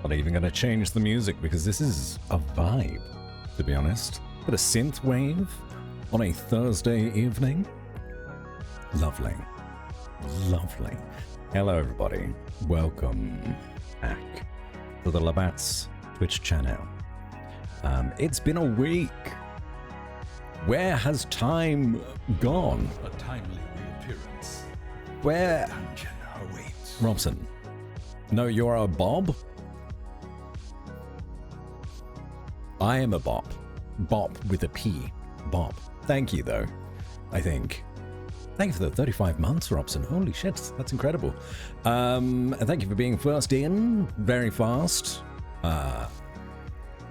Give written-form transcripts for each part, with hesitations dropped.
Not even going to change the music because this is a vibe, to be honest. Bit of synth wave on a Thursday evening. Lovely. Lovely. Hello, everybody. Welcome back to the Labatt's Twitch channel. It's been a week. Where has time gone? A timely reappearance. Where? Dungeon awaits. Robson. No, you're a Bob? I am a Bop. Bop with a P. Bop. Thank you, though, I think. Thank you for the 35 months, Robson. Holy shit, that's incredible. And thank you for being first in very fast.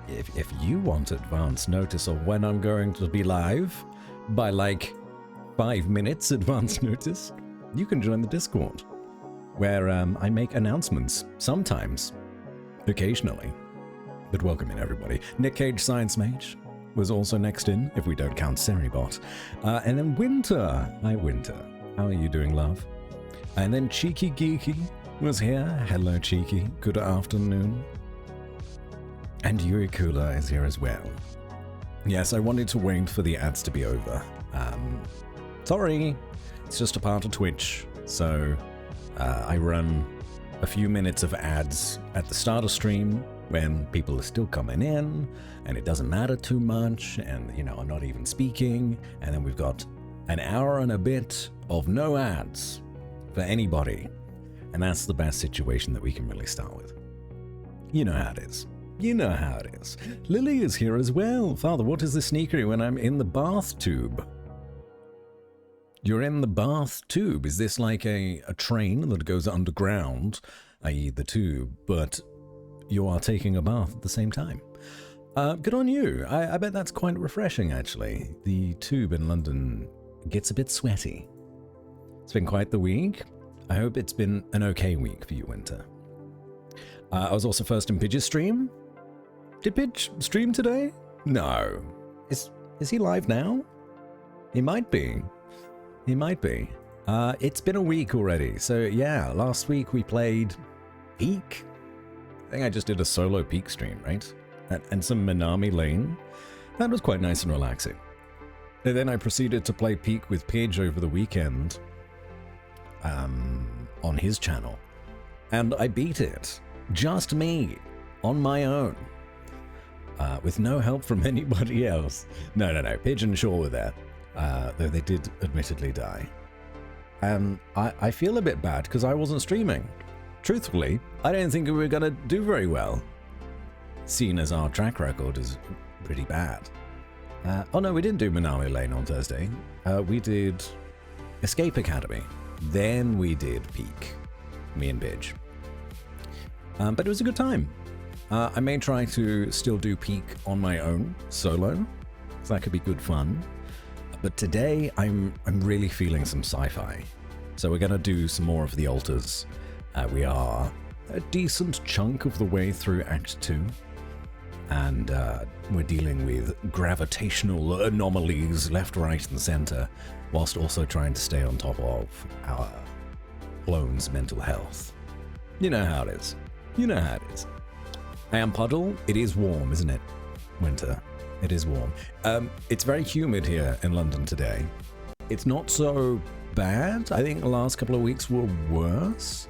If you want advance notice of when I'm going to be live by like 5 minutes advance notice, you can join the Discord, where I make announcements sometimes, occasionally. But welcome in, everybody. Nick Cage Science Mage was also next in, if we don't count Seribot. And then Winter. Hi, Winter. How are you doing, love? And then Cheeky Geeky was here. Hello, Cheeky. Good afternoon. And Yuri Kula is here as well. Yes, I wanted to wait for the ads to be over. Sorry, it's just a part of Twitch. So I run a few minutes of ads at the start of stream when people are still coming in and it doesn't matter too much and, you know, I'm not even speaking. And then we've got an hour and a bit of no ads for anybody. And that's the best situation that we can really start with. You know how it is. You know how it is. Lily is here as well. Father, what is the sneakery when I'm in the bath tube? You're in the bath tube. Is this like a train that goes underground, i.e. the tube, but you are taking a bath at the same time? Good on you. I bet that's quite refreshing, actually. The tube in London gets a bit sweaty. It's been quite the week. I hope it's been an okay week for you, Winter. I was also first in Pidge's stream. Did Pidge stream today? No. Is he live now? He might be. He might be. It's been a week already. So yeah, last week we played Peak. I think I just did a solo Peak stream, right? And some Minami Lane. That was quite nice and relaxing. And then I proceeded to play Peak with Pidge over the weekend on his channel. And I beat it. Just me. On my own. With no help from anybody else. No. Pidge and Shaw were there. Though they did admittedly die. And I feel a bit bad because I wasn't streaming. Truthfully, I don't think we were going to do very well, seeing as our track record is pretty bad. Oh no, we didn't do Minami Lane on Thursday. We did Escape Academy. Then we did Peak, me and Pidge. But it was a good time. I may try to still do Peak on my own, solo, because that could be good fun. But today, I'm really feeling some sci-fi. So we're going to do some more of the altars. We are a decent chunk of the way through Act 2. And we're dealing with gravitational anomalies left, right, and center, whilst also trying to stay on top of our clone's mental health. You know how it is. You know how it is. I am Puddle. It is warm, isn't it? Winter. It is warm. It's very humid here in London today. It's not so bad. I think the last couple of weeks were worse.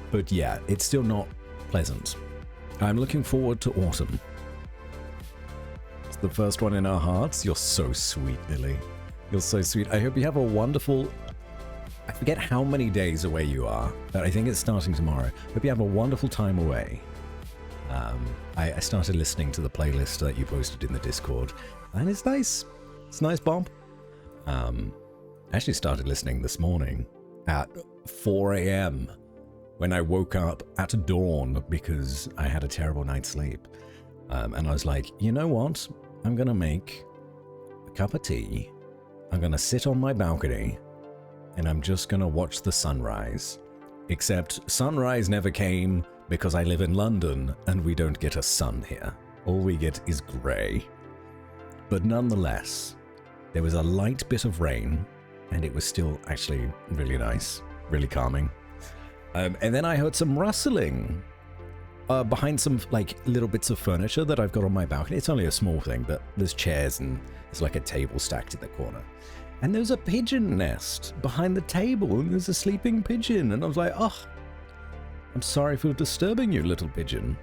But yeah, it's still not pleasant. I'm looking forward to autumn. It's the first one in our hearts. You're so sweet, Lily. You're so sweet. I hope you have a wonderful... I forget how many days away you are, but I think it's starting tomorrow. Hope you have a wonderful time away. I started listening to the playlist that you posted in the Discord, and it's nice. It's nice, Bob. I actually started listening this morning at 4 a.m. when I woke up at dawn because I had a terrible night's sleep. And I was like, you know what? I'm going to make a cup of tea. I'm going to sit on my balcony, and I'm just going to watch the sunrise. Except sunrise never came because I live in London and we don't get a sun here. All we get is grey. But nonetheless, there was a light bit of rain and it was still actually really nice, really calming. And then I heard some rustling behind some like little bits of furniture that I've got on my balcony. It's only a small thing, but there's chairs and there's like a table stacked in the corner. And there's a pigeon nest behind the table, and there's a sleeping pigeon. And I was like, oh, I'm sorry for disturbing you, little pigeon.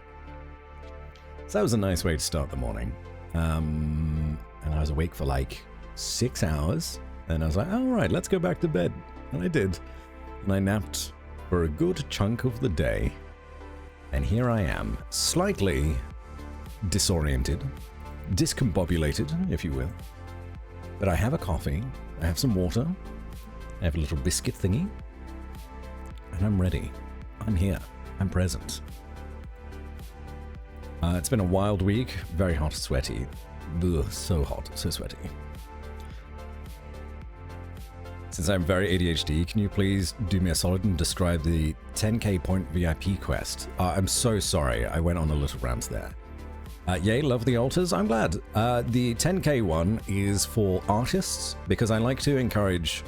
So that was a nice way to start the morning. And I was awake for like 6 hours. And I was like, all right, let's go back to bed. And I did. And I napped for a good chunk of the day. And here I am, slightly disoriented, discombobulated, if you will. But I have a coffee, I have some water, I have a little biscuit thingy, and I'm ready. I'm here. I'm present. It's been a wild week, very hot, sweaty. Ugh, so hot, so sweaty. Since I'm very ADHD, can you please do me a solid and describe the 10k point VIP quest? I'm so sorry, I went on a little rant there. Yay, love the altars, I'm glad. The 10k one is for artists, because I like to encourage...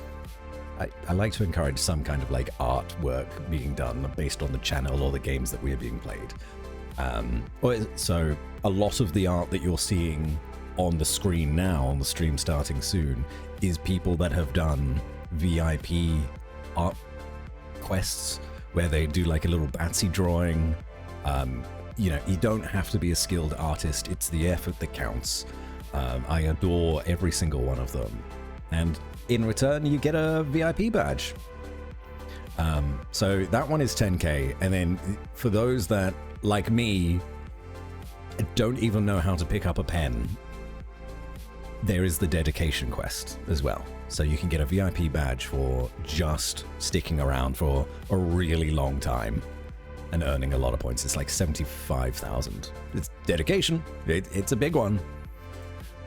I like to encourage some kind of like artwork being done based on the channel or the games that we are being played. So a lot of the art that you're seeing on the screen now, on the stream starting soon, is people that have done VIP art quests where they do like a little Batsy drawing. You know, you don't have to be a skilled artist, it's the effort that counts. I adore every single one of them. And in return, you get a VIP badge. So that one is 10k. And then for those that, like me, don't even know how to pick up a pen, there is the dedication quest as well. So you can get a VIP badge for just sticking around for a really long time and earning a lot of points. It's like 75,000. It's dedication. It's a big one.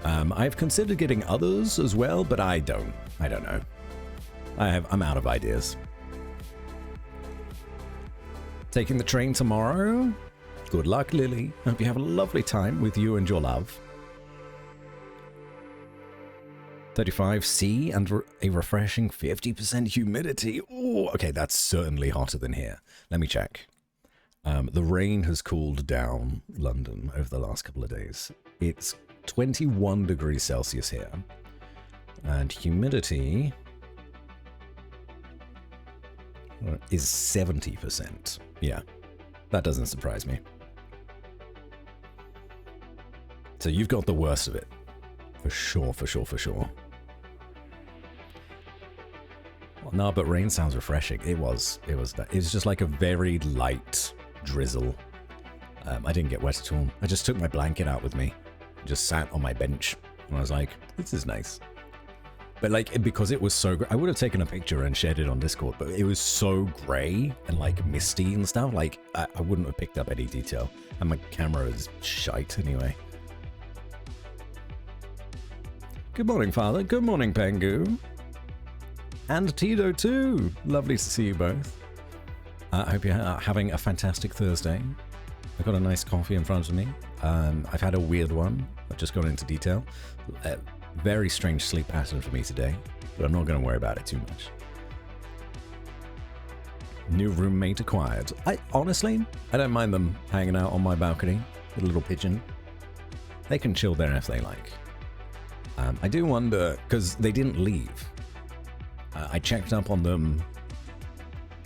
I've considered getting others as well, but I don't know. I'm out of ideas. Taking the train tomorrow. Good luck, Lily. Hope you have a lovely time with you and your love. 35C and a refreshing 50% humidity. Oh, okay, that's certainly hotter than here. Let me check. The rain has cooled down London over the last couple of days. It's 21 degrees Celsius here. And humidity is 70%. Yeah, that doesn't surprise me. So you've got the worst of it. For sure, for sure, for sure. Well, no, but rain sounds refreshing. It was just like a very light drizzle. I didn't get wet at all. I just took my blanket out with me. Just sat on my bench. And I was like, this is nice. But like, because it was so I would have taken a picture and shared it on Discord, but it was so grey and like misty and stuff, like I wouldn't have picked up any detail. And my camera is shite anyway. Good morning, Father. Good morning, Pengu. And Tito too. Lovely to see you both. I hope you're having a fantastic Thursday. I've got a nice coffee in front of me. I've had a weird one. I've just gone into detail. Very strange sleep pattern for me today, but I'm not going to worry about it too much. New roommate acquired. Honestly, I don't mind them hanging out on my balcony with a little pigeon. They can chill there if they like. I do wonder, because they didn't leave. I checked up on them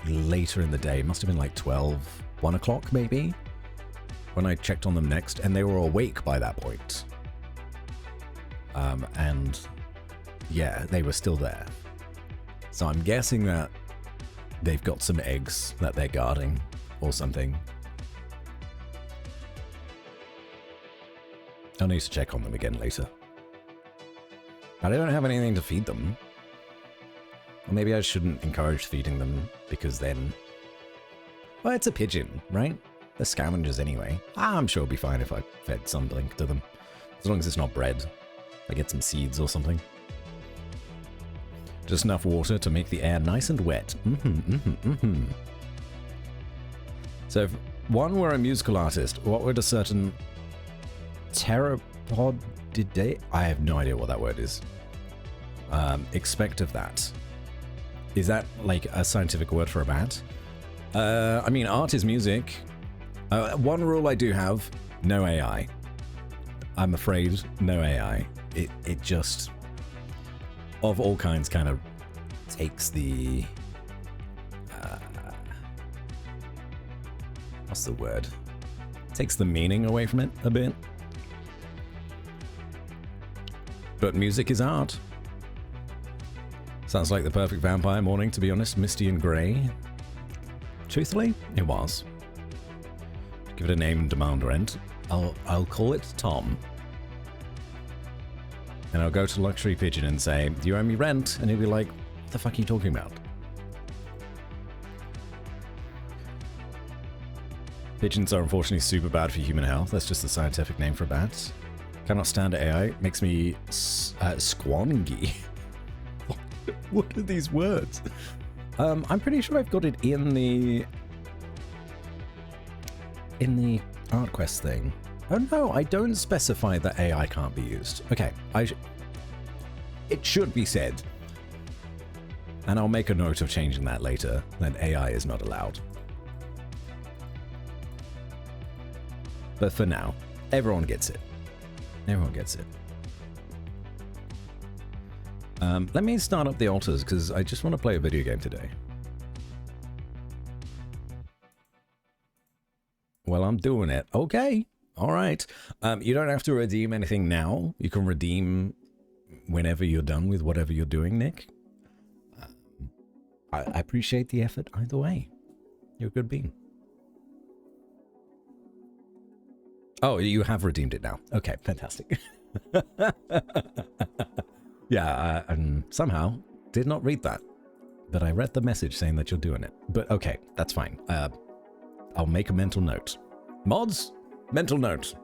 later in the day. It must have been like 1 o'clock maybe, when I checked on them next, and they were awake by that point. And yeah, they were still there. So I'm guessing that they've got some eggs that they're guarding or something. I'll need to check on them again later. But I don't have anything to feed them. Or maybe I shouldn't encourage feeding them, because then... Well, it's a pigeon, right? They're scavengers anyway. I'm sure it'll be fine if I fed something to them. As long as it's not bread. I get some seeds or something. Just enough water to make the air nice and wet. So if one were a musical artist, what would a certain pteropodidae, I have no idea what that word is, expect of that? Is that like a scientific word for a bat? I mean, art is music. One rule I do have, no AI. I'm afraid, no AI. It just, of all kinds, kind of takes the... what's the word? Takes the meaning away from it a bit. But music is art. Sounds like the perfect vampire morning, to be honest. Misty and grey. Truthfully, it was. Give it a name and demand rent. I'll call it Tom. And I'll go to Luxury Pigeon and say, do you owe me rent? And he'll be like, what the fuck are you talking about? Pigeons are unfortunately super bad for human health. That's just the scientific name for bats. Cannot stand AI. Makes me squongy. What are these words? I'm pretty sure I've got it in the art quest thing. Oh no, I don't specify that AI can't be used. Okay, it should be said, and I'll make a note of changing that later, that AI is not allowed. But for now, everyone gets it. Everyone gets it. Let me start up the altars, because I just want to play a video game today. Well, I'm doing it. Okay. All right. You don't have to redeem anything now. You can redeem whenever you're done with whatever you're doing, Nick. I appreciate the effort either way. You're a good bean. Oh, you have redeemed it now. Okay, fantastic. Yeah, and somehow did not read that. But I read the message saying that you're doing it. But okay, that's fine. I'll make a mental note. Mods, mental note.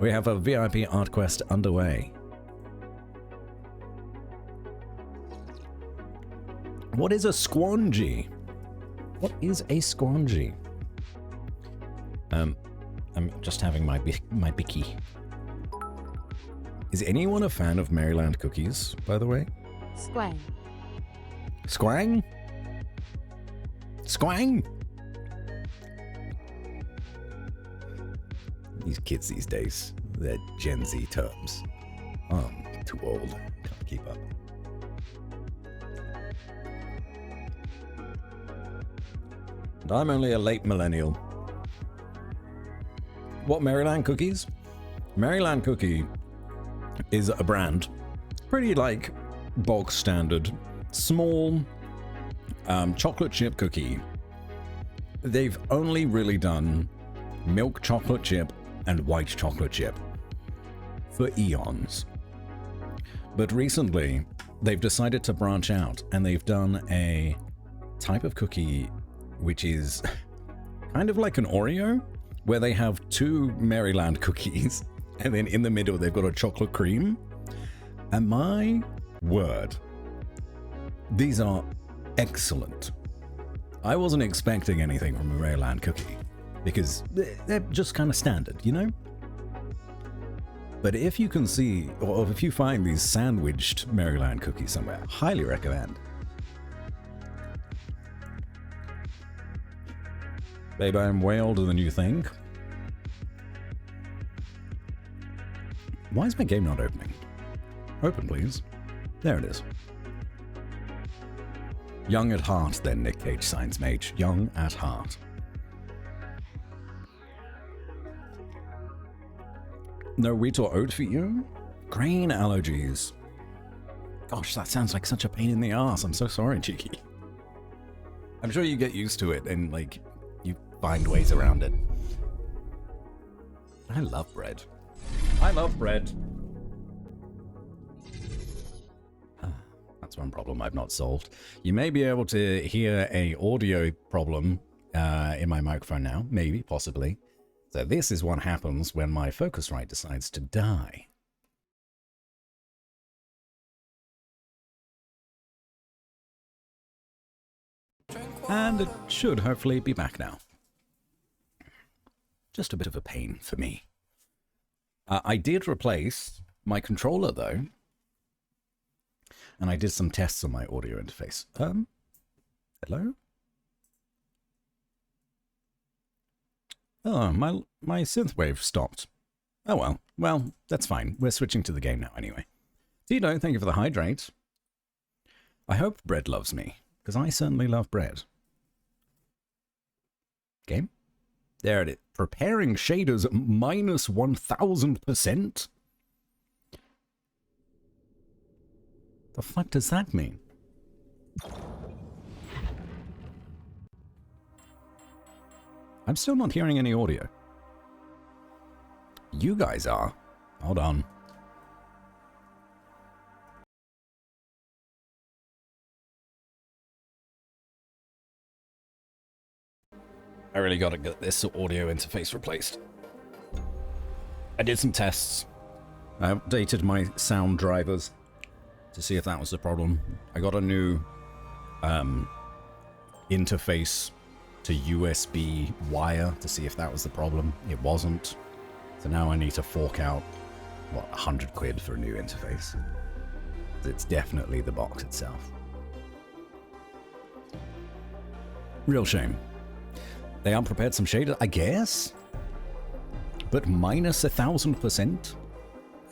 We have a VIP art quest underway. What is a squongy? What is a squongy? I'm just having my bicky. Is anyone a fan of Maryland cookies, by the way? Squang. Squang? Squang? These kids these days, they're Gen Z terms. I'm too old, can't keep up. And I'm only a late millennial. What Maryland cookies? Maryland cookie is a brand, pretty like bog standard, small chocolate chip cookie. They've only really done milk chocolate chip and white chocolate chip for eons. But recently, they've decided to branch out and they've done a type of cookie which is kind of like an Oreo, where they have two Maryland cookies and then in the middle they've got a chocolate cream. And my word, these are excellent. I wasn't expecting anything from a Maryland cookie because they're just kind of standard, you know? But if you can see, or if you find these sandwiched Maryland cookies somewhere, highly recommend. Babe, I'm way older than you think. Why is my game not opening? Open, please. There it is. Young at heart, then, Nick Cage, Science Mage. Young at heart. No wheat or oat for you? Grain allergies. Gosh, that sounds like such a pain in the ass. I'm so sorry, Cheeky. I'm sure you get used to it and, like, you find ways around it. I love bread. I love bread. That's one problem I've not solved. You may be able to hear a audio problem in my microphone now. Maybe, possibly. So this is what happens when my Focusrite decides to die. And it should hopefully be back now. Just a bit of a pain for me. I did replace my controller though. And I did some tests on my audio interface. Hello? Oh, my synthwave stopped. Oh well. Well, that's fine. We're switching to the game now anyway. Tito, thank you for the hydrate. I hope bread loves me, because I certainly love bread. Game? There it is. Preparing shaders at minus 1000%? The fuck does that mean? I'm still not hearing any audio. You guys are. Hold on. I really gotta get this audio interface replaced. I did some tests. I updated my sound drivers to see if that was the problem. I got a new interface to USB wire to see if that was the problem. It wasn't. So now I need to fork out, what, 100 quid for a new interface. It's definitely the box itself. Real shame. They unprepared some shaders, I guess? But minus 1000%? It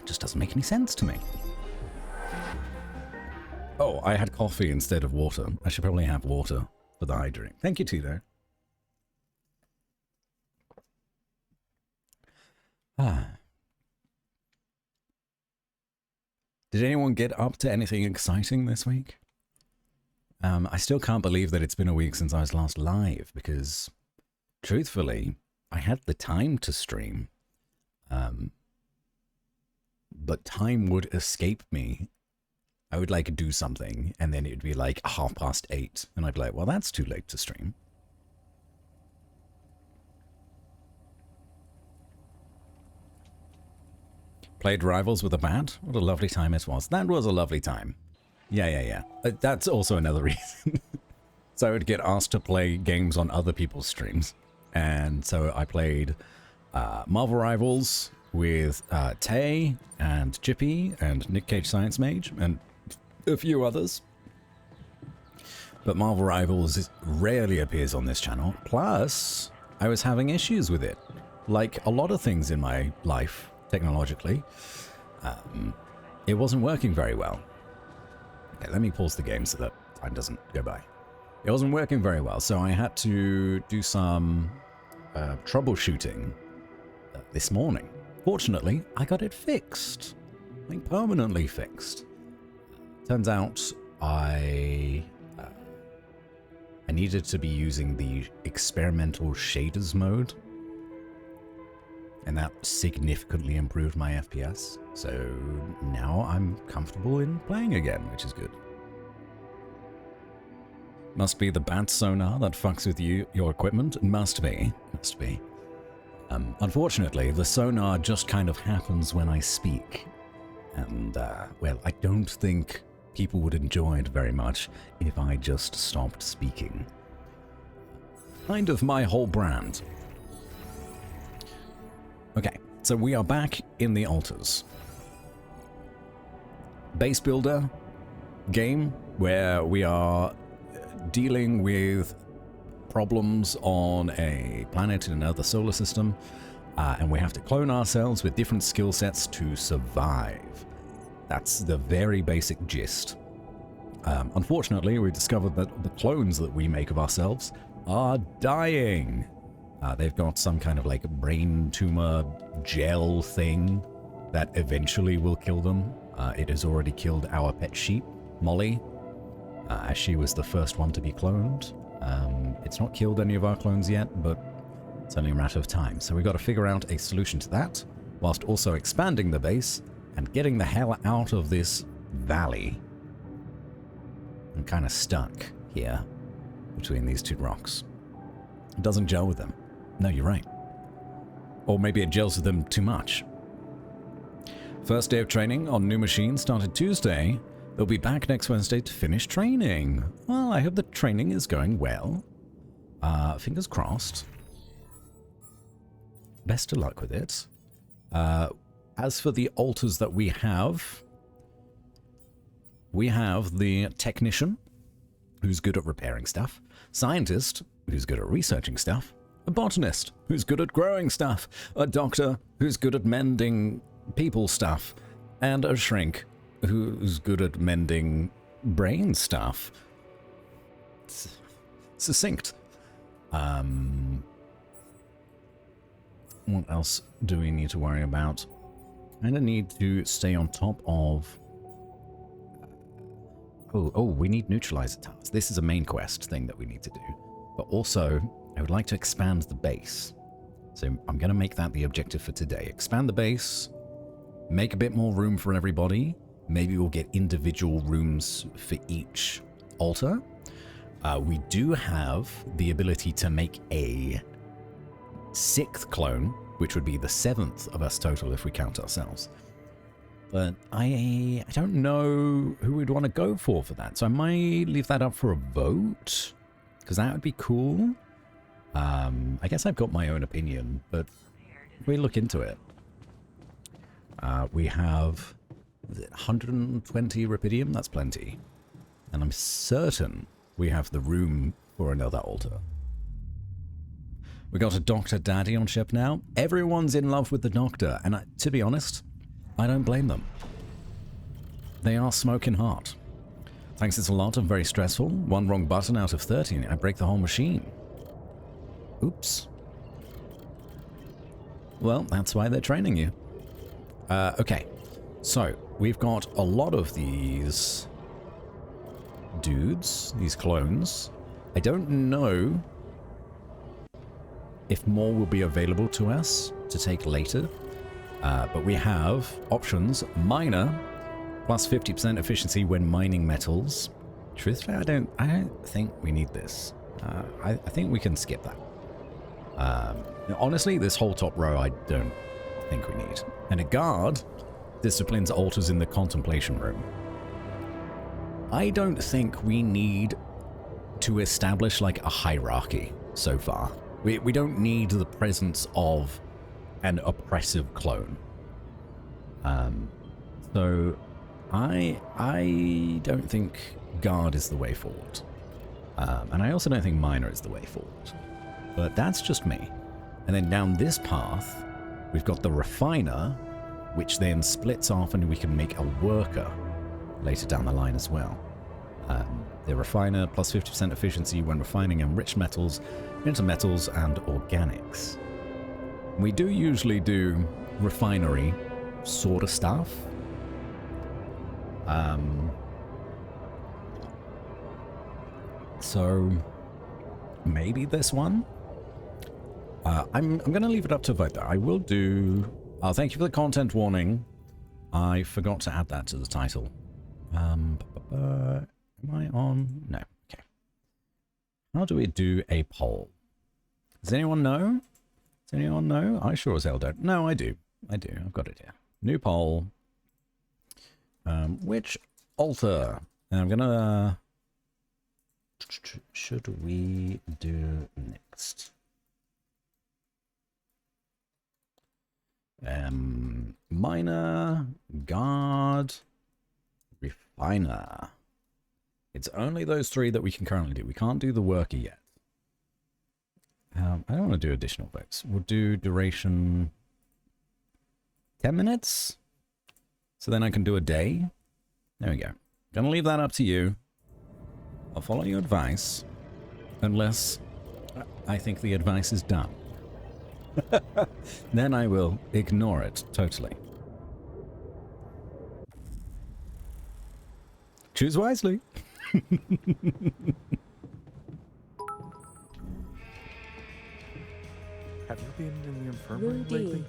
just doesn't make any sense to me. Oh, I had coffee instead of water. I should probably have water for the hydrate. Thank you, Tito. Did anyone get up to anything exciting this week? I still can't believe that it's been a week since I was last live, because, truthfully, I had the time to stream. But time would escape me. I would, like, do something, and then it would be, like, 8:30, and I'd be like, well, that's too late to stream. Played Rivals with a band? What a lovely time it was. That was a lovely time. Yeah. That's also another reason. So I would get asked to play games on other people's streams. And so I played Marvel Rivals with Tay and Chippy and Nick Cage Science Mage and a few others. But Marvel Rivals rarely appears on this channel. Plus, I was having issues with it. Like a lot of things in my life, technologically, it wasn't working very well. Okay, let me pause the game so that time doesn't go by. It wasn't working very well, so I had to do some troubleshooting this morning. Fortunately, I got it fixed. Like, permanently fixed. Turns out I needed to be using the experimental shaders mode, and that significantly improved my FPS. So now I'm comfortable in playing again, which is good. Must be the bat sonar that fucks with your equipment? Must be. Unfortunately, the sonar just kind of happens when I speak. And, well, I don't think people would enjoy it very much if I just stopped speaking. Kind of my whole brand. Okay, so we are back in the altars. Base builder game where we are dealing with problems on a planet in another solar system, and we have to clone ourselves with different skill sets to survive. That's the very basic gist. Unfortunately, we discovered that the clones that we make of ourselves are dying. They've got some kind of like brain tumor gel thing that eventually will kill them. It has already killed our pet sheep, Molly, as she was the first one to be cloned. It's not killed any of our clones yet, but it's only a matter of time. So we've got to figure out a solution to that, whilst also expanding the base and getting the hell out of this valley. I'm kind of stuck here between these two rocks. It doesn't gel with them. No, you're right. Or maybe it gels with them too much. First day of training on new machine started Tuesday. They'll be back next Wednesday to finish training. Well, I hope the training is going well. Fingers crossed. Best of luck with it. As for the altars that we have the technician, who's good at repairing stuff, scientist, who's good at researching stuff, a botanist who's good at growing stuff, a doctor who's good at mending people stuff, and a shrink who's good at mending brain stuff. It's succinct. What else do we need to worry about? I need to stay on top of... Oh, we need neutralizer towers. This is a main quest thing that we need to do. But also, I would like to expand the base. So I'm going to make that the objective for today. Expand the base, make a bit more room for everybody. Maybe we'll get individual rooms for each altar. We do have the ability to make a 6th clone, which would be the 7th of us total if we count ourselves. But I don't know who we'd want to go for that. So I might leave that up for a vote, because that would be cool. I guess I've got my own opinion, but if we look into it, we have 120 rupidium. That's plenty. And I'm certain we have the room for another altar. We got a Dr. Daddy on ship now. Everyone's in love with the Doctor, and to be honest, I don't blame them. They are smoking hot. Thanks, it's a lot and very stressful. One wrong button out of 30, I break the whole machine. Oops. Well, that's why they're training you. Okay, so we've got a lot of these dudes, these clones. I don't know if more will be available to us to take later, but we have options. Miner, plus 50% efficiency when mining metals. Truthfully, I don't think we need this. I think we can skip that. Honestly, this whole top row I don't think we need. And a guard disciplines altars in the contemplation room. I don't think we need to establish like a hierarchy so far. We don't need the presence of an oppressive clone. So I don't think guard is the way forward. And I also don't think miner is the way forward. But that's just me. And then down this path, we've got the refiner, which then splits off and we can make a worker later down the line as well. The refiner, plus 50% efficiency when refining enriched metals, intermetals, and organics. We do usually do refinery sort of stuff. So maybe this one. I'm going to leave it up to vote though. I will do... thank you for the content warning. I forgot to add that to the title. Am I on? No. Okay. How do we do a poll? Does anyone know? Does anyone know? I sure as hell don't. No, I do. I do. I've got it here. New poll. Which altar? And I'm gonna... should we do next? Miner, guard, refiner. It's only those three that we can currently do. We can't do the worker yet. I don't want to do additional votes. We'll do duration 10 minutes. So then I can do a day. There we go. Gonna leave that up to you. I'll follow your advice. Unless I think the advice is dumb. Then I will ignore it totally. Choose wisely. Have you been in the infirmary Rudy. lately?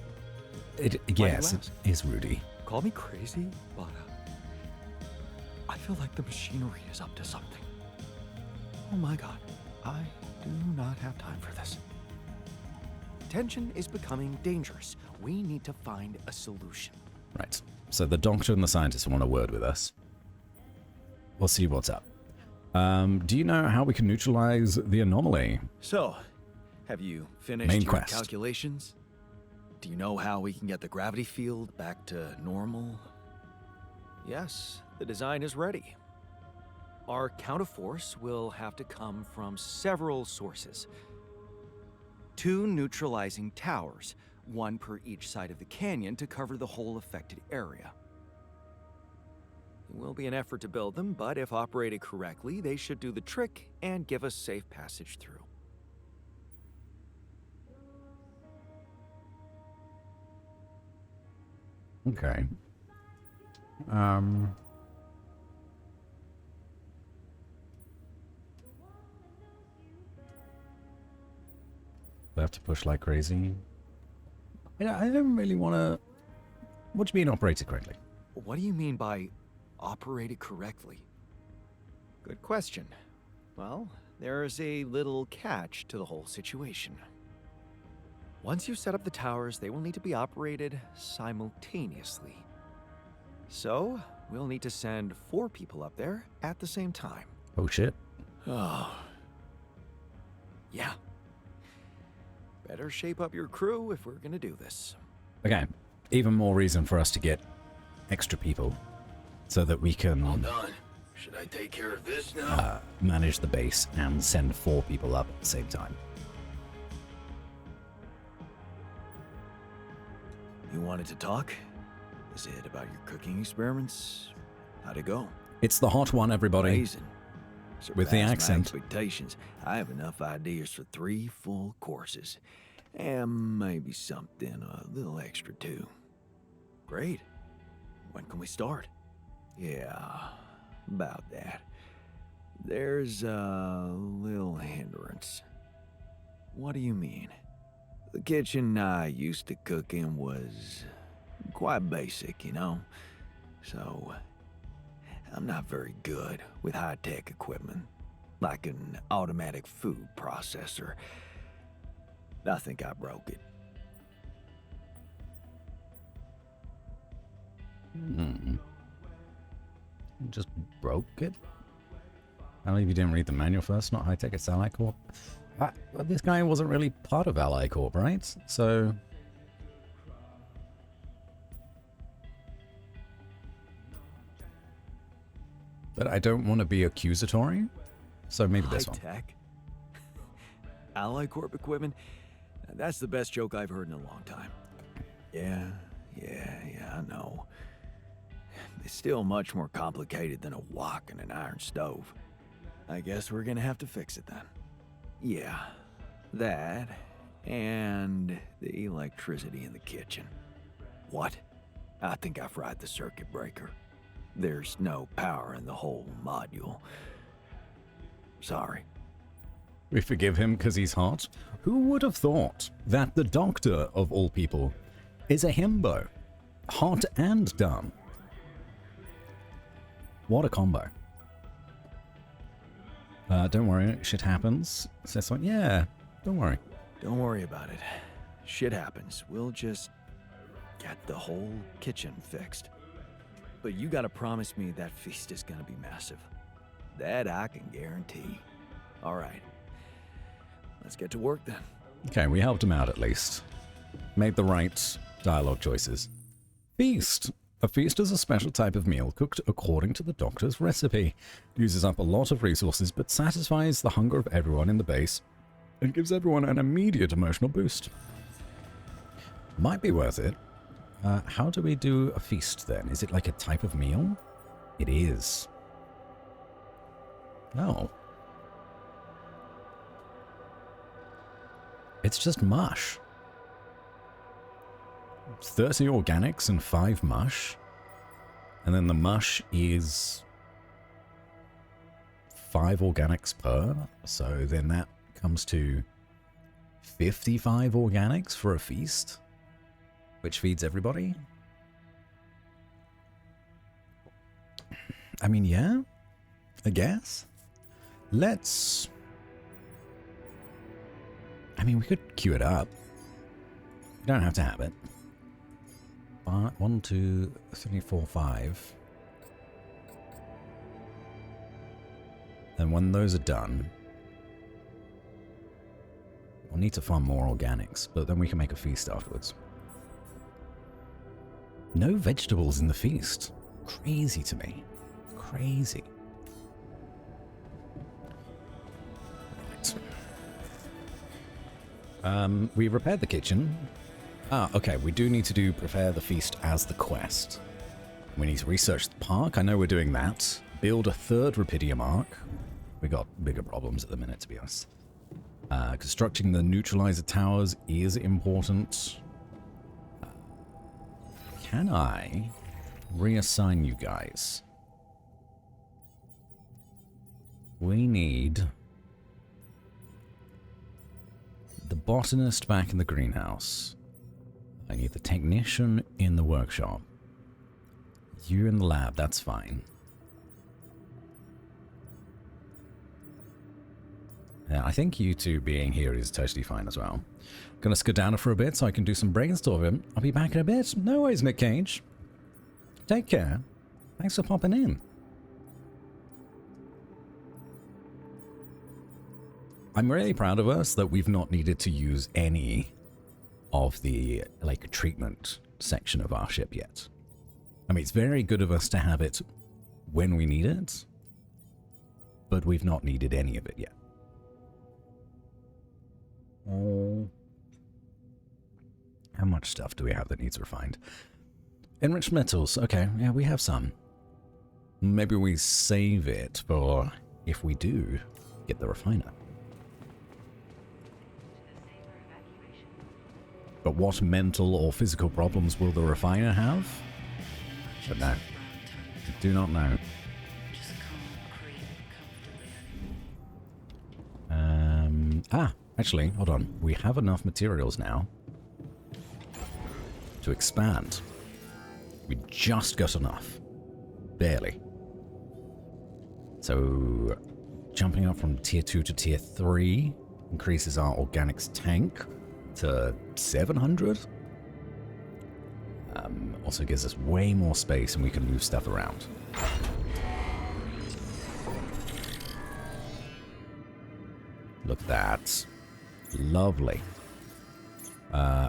Yes, it is Rudy. Call me crazy, but I feel like the machinery is up to something. Oh my god, I do not have time for this. Tension is becoming dangerous. We need to find a solution. Right. So the doctor and the scientist want a word with us. We'll see what's up. Do you know how we can neutralize the anomaly? So, have you finished Main your quest. calculations? Do you know how we can get the gravity field back to normal? Yes, the design is ready. Our counterforce will have to come from several sources. 2 neutralizing towers, 1 per each side of the canyon to cover the whole affected area. It will be an effort to build them, but if operated correctly, they should do the trick and give us safe passage through. Okay. We have to push like crazy. I don't really want to... What do you mean operated correctly? What do you mean by operated correctly? Good question. Well, there's a little catch to the whole situation. Once you set up the towers, they will need to be operated simultaneously. So, we'll need to send 4 people up there at the same time. Oh shit. Oh. Yeah. Better shape up your crew if we're gonna do this. Okay. Even more reason for us to get extra people so that we can All done. Should I take care of this now? manage the base and send 4 people up at the same time. You wanted to talk? Is it about your cooking experiments? How'd it go? It's the hot one, everybody. Amazing. With the Surpassed my accent. expectations. I have enough ideas for 3 full courses. And maybe something a little extra too. Great. When can we start? Yeah, about that. There's a little hindrance. What do you mean? The kitchen I used to cook in was quite basic, you know? So, I'm not very good with high-tech equipment, like an automatic food processor. I think I broke it. Just broke it? I believe you didn't read the manual first. Not high-tech, it's Ally Corp. Well, this guy wasn't really part of Ally Corp, right? So... But I don't want to be accusatory, so maybe this one. High-tech? Ally Corp equipment? That's the best joke I've heard in a long time. Yeah, I know. It's still much more complicated than a wok and an iron stove. I guess we're gonna have to fix it then. Yeah, that, and the electricity in the kitchen. What? I think I fried the circuit breaker. There's no power in the whole module. Sorry. We forgive him because he's hot? Who would have thought that the doctor, of all people, is a himbo? Hot and dumb. What a combo. Don't worry, shit happens. Says like, yeah, don't worry. Don't worry about it. Shit happens. We'll just get the whole kitchen fixed. But you gotta promise me that feast is gonna be massive. That I can guarantee. Alright. Let's get to work then. Okay, we helped him out at least. Made the right dialogue choices. Feast. A feast is a special type of meal cooked according to the doctor's recipe. Uses up a lot of resources but satisfies the hunger of everyone in the base and gives everyone an immediate emotional boost. Might be worth it. How do we do a feast then? Is it like a type of meal? It is. Oh. It's just mush. 30 organics and 5 mush. And then the mush is 5 organics per. So then that comes to 55 organics for a feast, which feeds everybody. I mean, yeah, I guess. Let's... I mean, we could queue it up. We don't have to have it. 1, 2, 3, 4, 5. And when those are done, we'll need to farm more organics, but then we can make a feast afterwards. No vegetables in the feast. Crazy to me. Crazy. Right. We repaired the kitchen. Ah, okay, we do need to do prepare the feast as the quest. We need to research the park. I know we're doing that. Build a third Rapidium arc. We got bigger problems at the minute, to be honest. Constructing the neutralizer towers is important. Can I reassign you guys? We need the botanist back in the greenhouse. I need the technician in the workshop. You in the lab, that's fine. Yeah, I think you two being here is totally fine as well. Gonna skedaddle for a bit so I can do some brainstorming. I'll be back in a bit. No worries, Nick Cage. Take care. Thanks for popping in. I'm really proud of us that we've not needed to use any of the, like, treatment section of our ship yet. I mean, it's very good of us to have it when we need it, but we've not needed any of it yet. Oh. How much stuff do we have that needs refined? Enriched metals. Okay, yeah, we have some. Maybe we save it for if we do get the refiner. But what mental or physical problems will the refiner have? But no. Do not know. Actually, hold on. We have enough materials now to expand. We just got enough. Barely. So, jumping up from tier 2 to tier 3 increases our organics tank to 700. Also gives us way more space and we can move stuff around. Look at that. Lovely.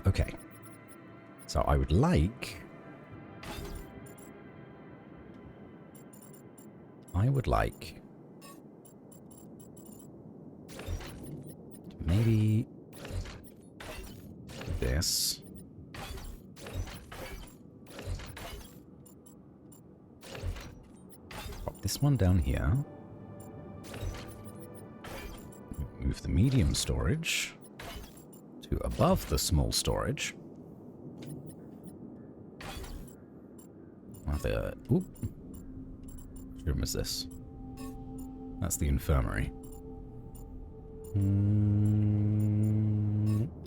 Okay. So I would like... maybe this. Pop this one down here. Move the medium storage to above the small storage. Oop. Which room is this? That's the infirmary.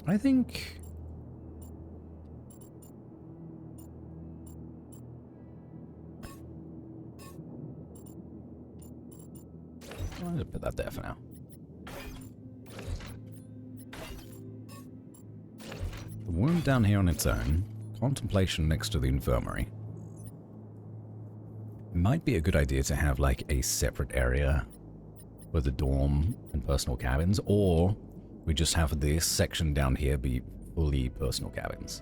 I think... I'm gonna put that there for now. The wound down here on its own. Contemplation next to the infirmary. Might be a good idea to have like a separate area for the dorm and personal cabins, or we just have this section down here be fully personal cabins.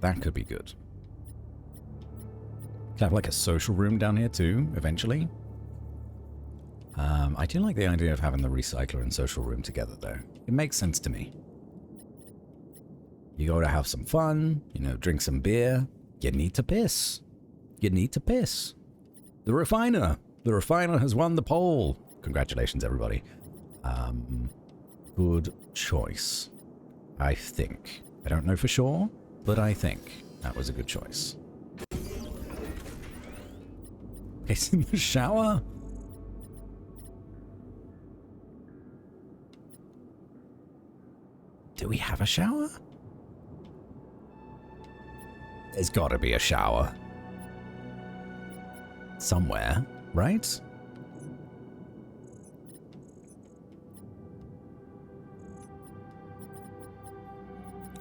That could be good. Could have like a social room down here too, eventually. I do like the idea of having the recycler and social room together though. It makes sense to me. You go to have some fun, you know, drink some beer. You need to piss. You need to piss. The refiner has won the poll. Congratulations, everybody. Good choice. I think. I don't know for sure, but I think that was a good choice. It's in the shower? Do we have a shower? There's gotta be a shower. Somewhere, right?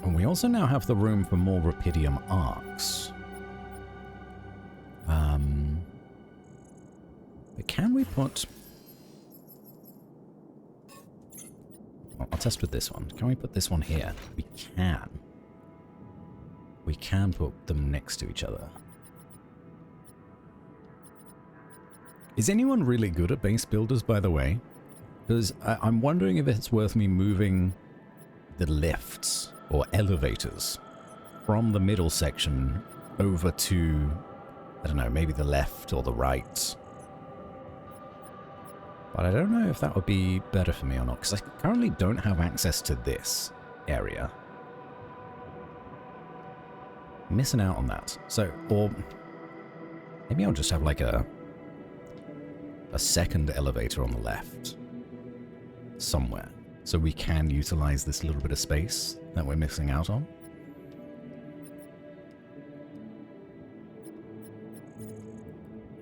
And we also now have the room for more Rapidium arcs. But can we put... Well, I'll test with this one. Can we put this one here? We can. We can put them next to each other. Is anyone really good at base builders, by the way? Because I'm wondering if it's worth me moving the lifts or elevators from the middle section over to, I don't know, maybe the left or the right. But I don't know if that would be better for me or not, because I currently don't have access to this area. I'm missing out on that. So, or maybe I'll just have like a second elevator on the left somewhere, so we can utilize this little bit of space that we're missing out on.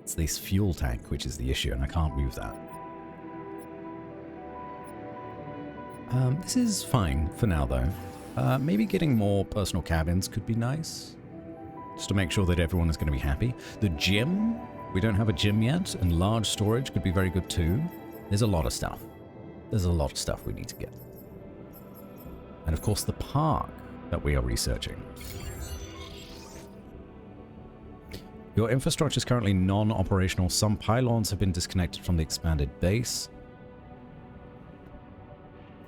It's this fuel tank which is the issue, and I can't move that. This is fine for now, though. Maybe getting more personal cabins could be nice, just to make sure that everyone is going to be happy. The gym, we don't have a gym yet, and large storage could be very good too. There's a lot of stuff. There's a lot of stuff we need to get. And of course the park that we are researching. Your infrastructure is currently non-operational. Some pylons have been disconnected from the expanded base.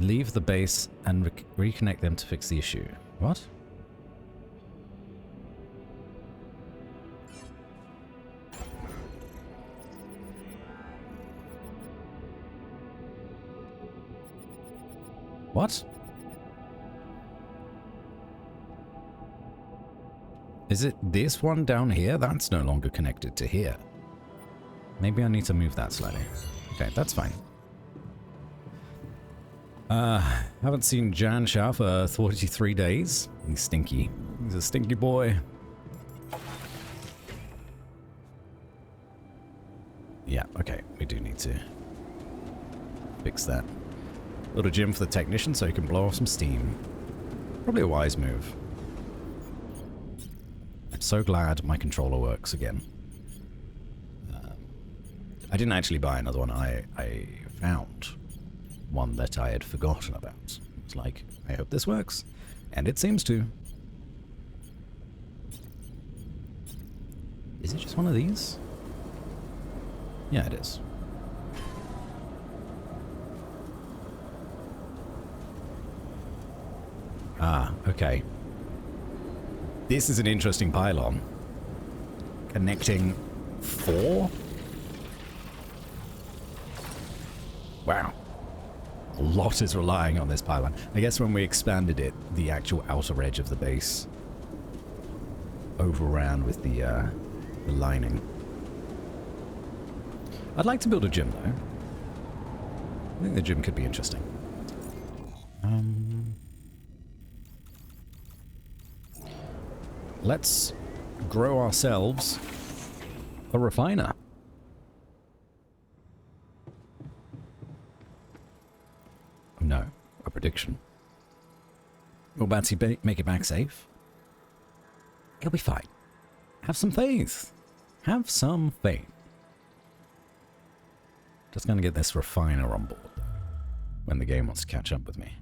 Leave the base and reconnect them to fix the issue. What? What? Is it this one down here? That's no longer connected to here. Maybe I need to move that slightly. Okay, that's fine. Haven't seen Jan Shao for 43 days. He's stinky. He's a stinky boy. Yeah, okay. We do need to fix that. Build a gym for the technician so he can blow off some steam. Probably a wise move. I'm so glad my controller works again. I didn't actually buy another one. I found one that I had forgotten about. It's like, I hope this works. And it seems to. Is it just one of these? Yeah, it is. Ah, okay. This is an interesting pylon. Connecting 4? Wow. A lot is relying on this pylon. I guess when we expanded it, the actual outer edge of the base overran with the lining. I'd like to build a gym, though. I think the gym could be interesting. Let's grow ourselves a refiner. No, a prediction. Will Batsy make it back safe? He'll be fine. Have some faith. Have some faith. Just gonna get this refiner on board, though, when the game wants to catch up with me.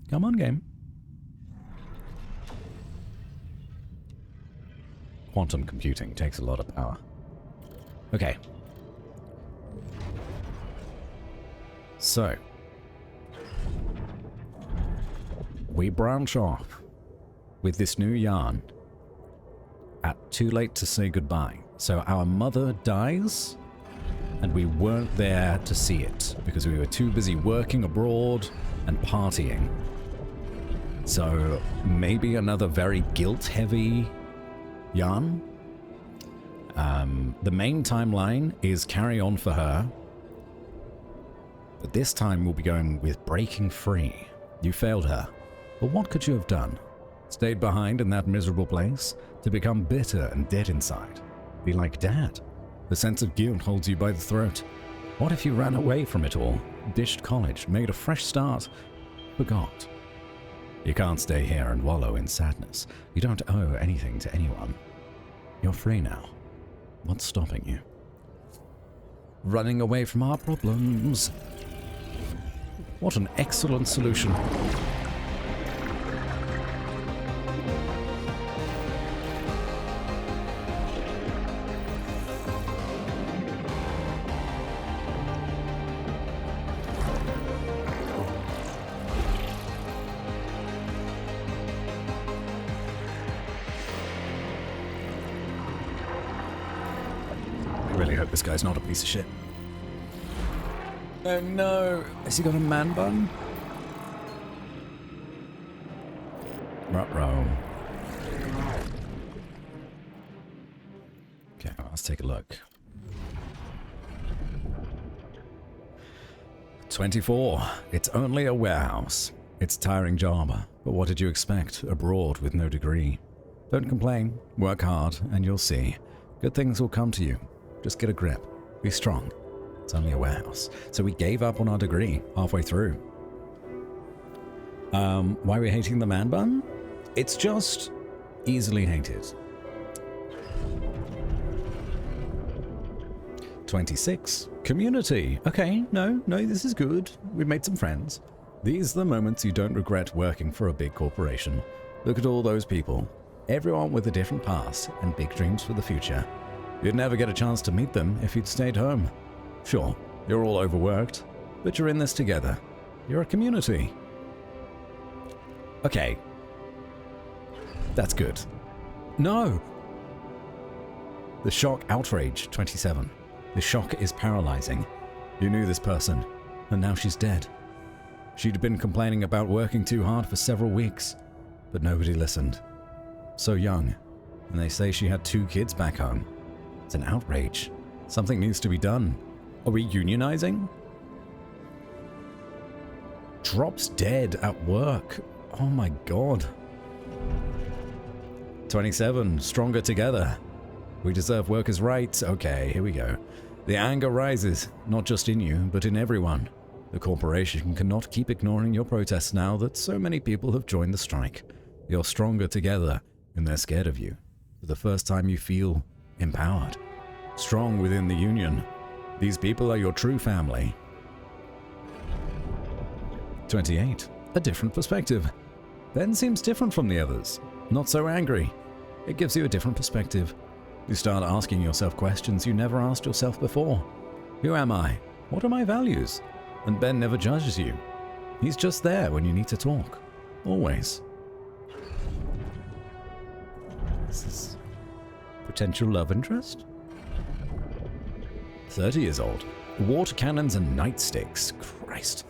Come on, game. Quantum computing takes a lot of power. Okay. So, we branch off with this new yarn at too late to say goodbye. So our mother dies, and we weren't there to see it because we were too busy working abroad and partying. So maybe another very guilt-heavy yarn. The main timeline is Carry On for her. But this time we'll be going with Breaking Free. You failed her. But what could you have done? Stayed behind in that miserable place? To become bitter and dead inside? Be like Dad? The sense of guilt holds you by the throat. What if you ran away from it all? Dished college, made a fresh start, forgot? You can't stay here and wallow in sadness. You don't owe anything to anyone. You're free now. What's stopping you? Running away from our problems. What an excellent solution. Really hope this guy's not a piece of shit. Oh no! Has he got a man bun? Ruh-roh. Okay, let's take a look. 24. It's only a warehouse. It's a tiring job, but what did you expect abroad with no degree? Don't complain, work hard, and you'll see. Good things will come to you. Just get a grip. Be strong. It's only a warehouse. So we gave up on our degree halfway through. Why are we hating the man bun? It's just easily hated. 26. Community. Okay, no, this is good. We've made some friends. These are the moments you don't regret working for a big corporation. Look at all those people. Everyone with a different past and big dreams for the future. You'd never get a chance to meet them if you'd stayed home. Sure, you're all overworked, but you're in this together. You're a community. Okay. That's good. No! The shock outrage, 27. The shock is paralyzing. You knew this person, and now she's dead. She'd been complaining about working too hard for several weeks, but nobody listened. So young, and they say she had 2 kids back home. It's an outrage. Something needs to be done. Are we unionizing? Drops dead at work. Oh my god. 27. Stronger together. We deserve workers' rights. Okay, here we go. The anger rises, not just in you, but in everyone. The corporation cannot keep ignoring your protests now that so many people have joined the strike. You're stronger together, and they're scared of you. For the first time you feel empowered. Strong within the union. These people are your true family. 28. A different perspective. Ben seems different from the others. Not so angry. It gives you a different perspective. You start asking yourself questions you never asked yourself before. Who am I? What are my values? And Ben never judges you. He's just there when you need to talk. Always. This is potential love interest? 30 years old. Water cannons and nightsticks. Christ.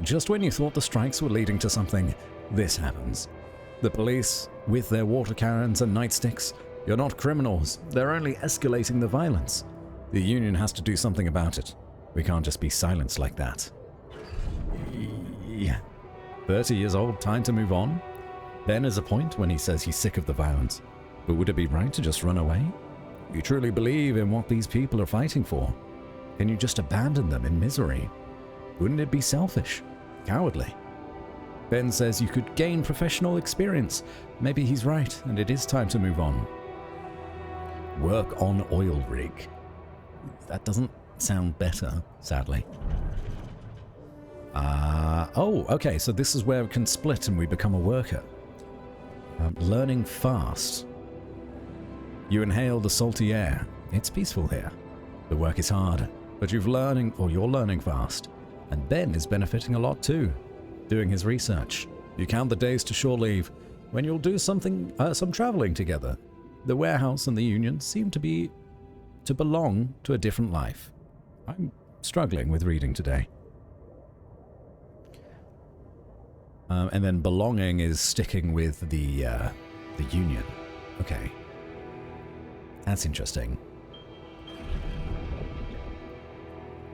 Just when you thought the strikes were leading to something, this happens. The police, with their water cannons and nightsticks, you're not criminals. They're only escalating the violence. The union has to do something about it. We can't just be silenced like that. Yeah. 30 years old, time to move on. Ben has a point when he says he's sick of the violence. But would it be right to just run away? You truly believe in what these people are fighting for? Can you just abandon them in misery? Wouldn't it be selfish? Cowardly? Ben says you could gain professional experience. Maybe he's right, and it is time to move on. Work on oil rig. That doesn't sound better, sadly. Oh, okay, so this is where we can split and we become a worker. Learning fast. You inhale the salty air. It's peaceful here. The work is hard, but you're learning fast. And Ben is benefiting a lot too, doing his research. You count the days to shore leave when you'll do some traveling together. The warehouse and the union seem to belong to a different life. I'm struggling with reading today. And then belonging is sticking with the union. Okay. That's interesting.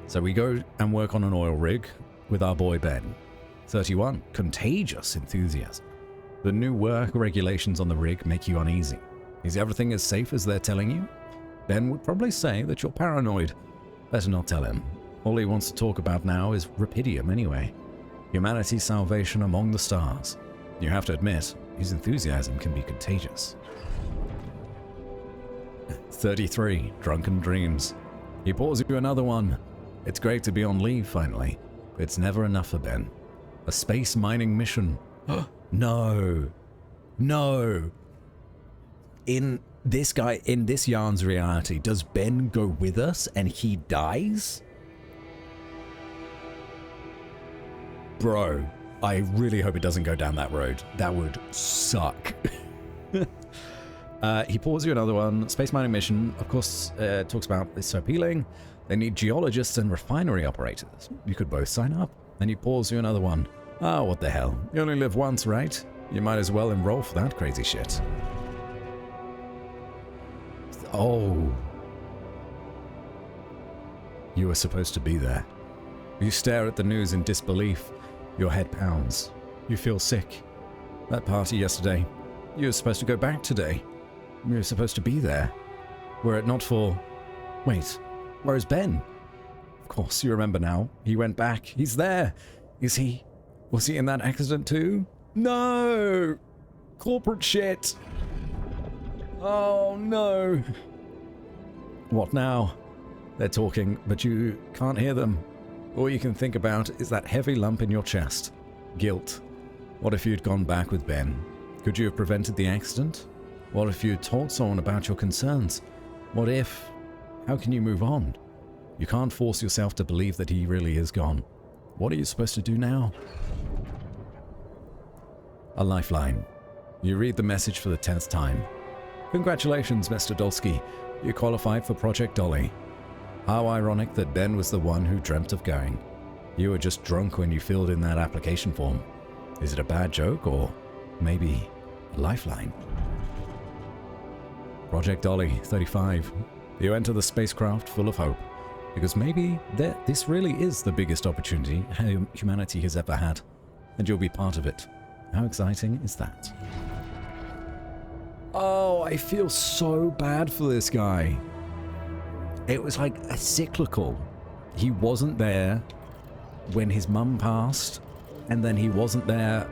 So we go and work on an oil rig with our boy Ben. 31. Contagious enthusiasm. The new work regulations on the rig make you uneasy. Is everything as safe as they're telling you? Ben would probably say that you're paranoid. Better not tell him. All he wants to talk about now is Rapidium anyway. Humanity's salvation among the stars. You have to admit, his enthusiasm can be contagious. 33. Drunken dreams. He pours you another one. It's great to be on leave finally, but it's never enough for Ben. A space mining mission. No. No. In this yarn's reality, does Ben go with us and he dies? Bro, I really hope it doesn't go down that road. That would suck. He pours you another one. Space mining mission, of course, talks about it's so appealing. They need geologists and refinery operators. You could both sign up. Then he pours you another one. Oh, what the hell. You only live once, right? You might as well enroll for that crazy shit. Oh. You were supposed to be there. You stare at the news in disbelief. Your head pounds. You feel sick. That party yesterday. You were supposed to go back today. You were supposed to be there. Were it not for... Wait, where is Ben? Of course, you remember now. He went back. He's there. Is he... Was he in that accident too? No! Corporate shit! Oh no! What now? They're talking, but you can't hear them. All you can think about is that heavy lump in your chest. Guilt. What if you'd gone back with Ben? Could you have prevented the accident? What if you'd told someone about your concerns? What if... How can you move on? You can't force yourself to believe that he really is gone. What are you supposed to do now? A lifeline. You read the message for the 10th time. Congratulations, Mr. Dolsky. You qualified for Project Dolly. How ironic that Ben was the one who dreamt of going. You were just drunk when you filled in that application form. Is it a bad joke or maybe a lifeline? Project Dolly, 35. You enter the spacecraft full of hope, because maybe this really is the biggest opportunity humanity has ever had, and you'll be part of it. How exciting is that? Oh, I feel so bad for this guy. It was like a cyclical. He wasn't there when his mum passed, and then he wasn't there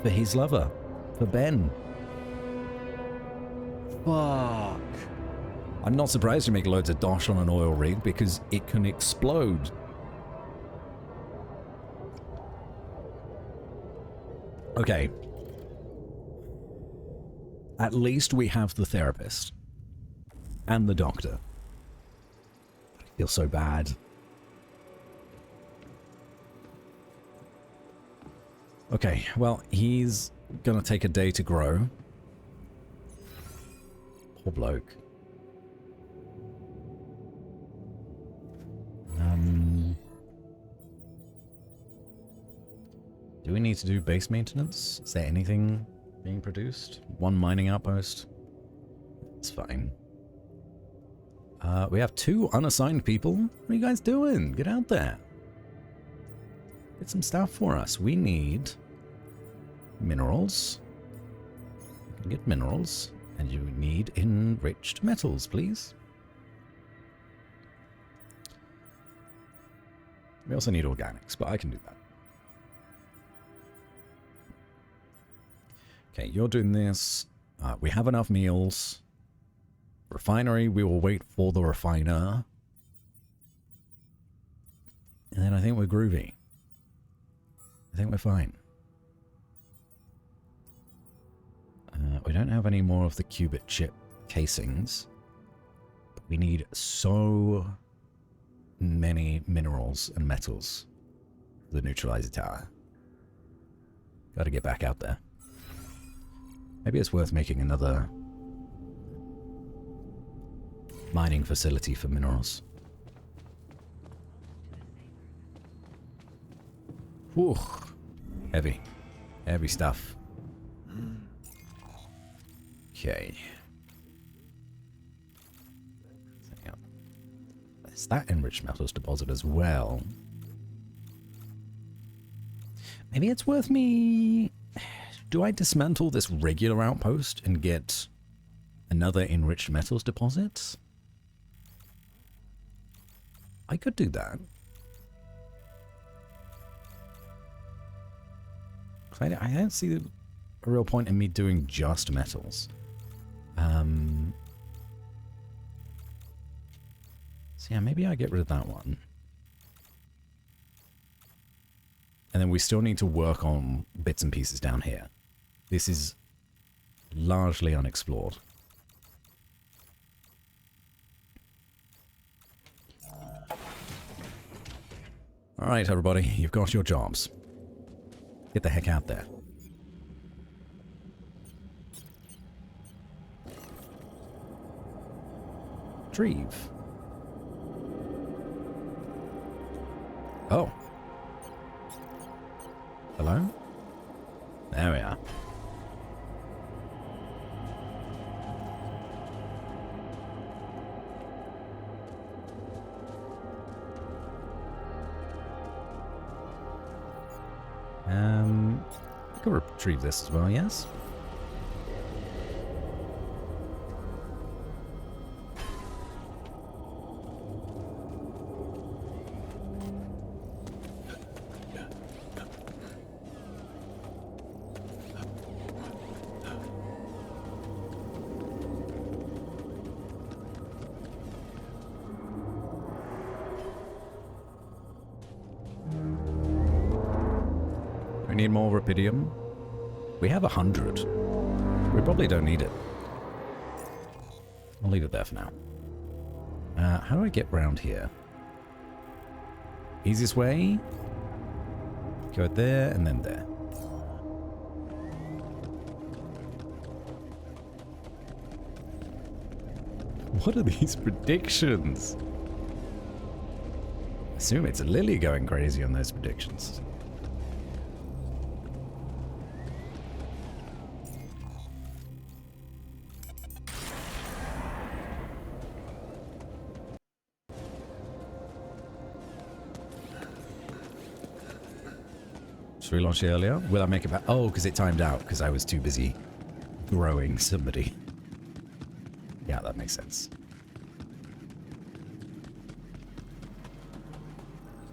for his lover, for Ben. Fuck. I'm not surprised you make loads of dosh on an oil rig because it can explode. Okay. At least we have the therapist. And the doctor. I feel so bad. Okay, well, he's gonna take a day to grow. Poor bloke. Do we need to do base maintenance? Is there anything being produced? One mining outpost? It's fine. We have 2 unassigned people. What are you guys doing? Get out there. Get some stuff for us. We need minerals. We can get minerals. And you need enriched metals, please. We also need organics, but I can do that. Okay, you're doing this. We have enough meals. Refinery, we will wait for the refiner. And then I think we're groovy. I think we're fine. We don't have any more of the qubit chip casings. But we need so many minerals and metals for the neutralizer tower. Gotta get back out there. Maybe it's worth making another mining facility for minerals. Whew. Heavy. Heavy stuff. Okay. Is that enriched metals deposit as well? Maybe it's worth me... Do I dismantle this regular outpost and get another enriched metals deposit? I could do that. I don't see a real point in me doing just metals. So yeah, maybe I get rid of that one. And then we still need to work on bits and pieces down here. This is largely unexplored. Alright, everybody, you've got your jobs. Get the heck out there. retrieve? Oh. Hello? There we are. I could retrieve this as well, yes? We need more rupidium. We have 100. We probably don't need it. I'll leave it there for now. How do I get round here? Easiest way? Go there and then there. What are these predictions? I assume it's Lily going crazy on those predictions. Should we launch it earlier? Will I make it back? Oh, because it timed out because I was too busy growing somebody. Yeah, that makes sense.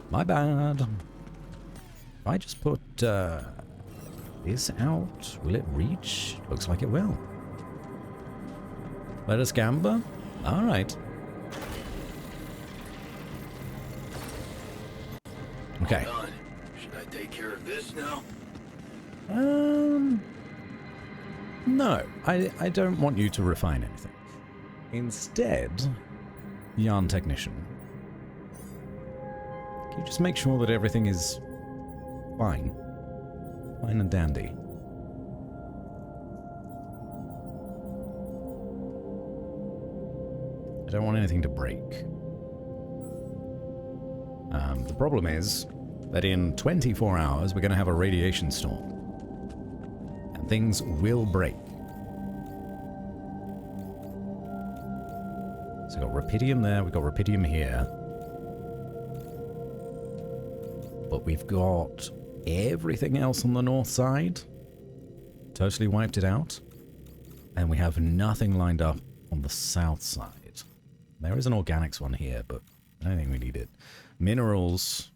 My bad. If I just put this out, will it reach? Looks like it will. Let us gamble? Alright. Okay. Should I take care of this now? No. I don't want you to refine anything. Instead, yarn technician, can you just make sure that everything is fine? Fine and dandy. I don't want anything to break. The problem is that in 24 hours we're going to have a radiation storm. And things will break. So we've got rupidium there, we've got rupidium here. But we've got everything else on the north side. Totally wiped it out. And we have nothing lined up on the south side. There is an organics one here, but I don't think we need it. Minerals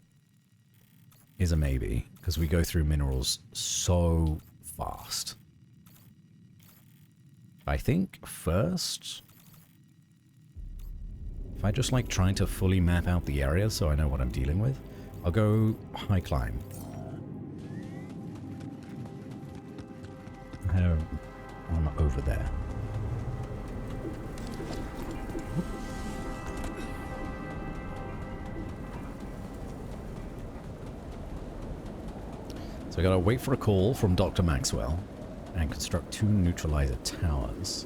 is a maybe, because we go through minerals so fast. I think first, if I just like trying to fully map out the area so I know what I'm dealing with, I'll go high climb. I'm over there. So I gotta wait for a call from Dr. Maxwell and construct 2 neutralizer towers.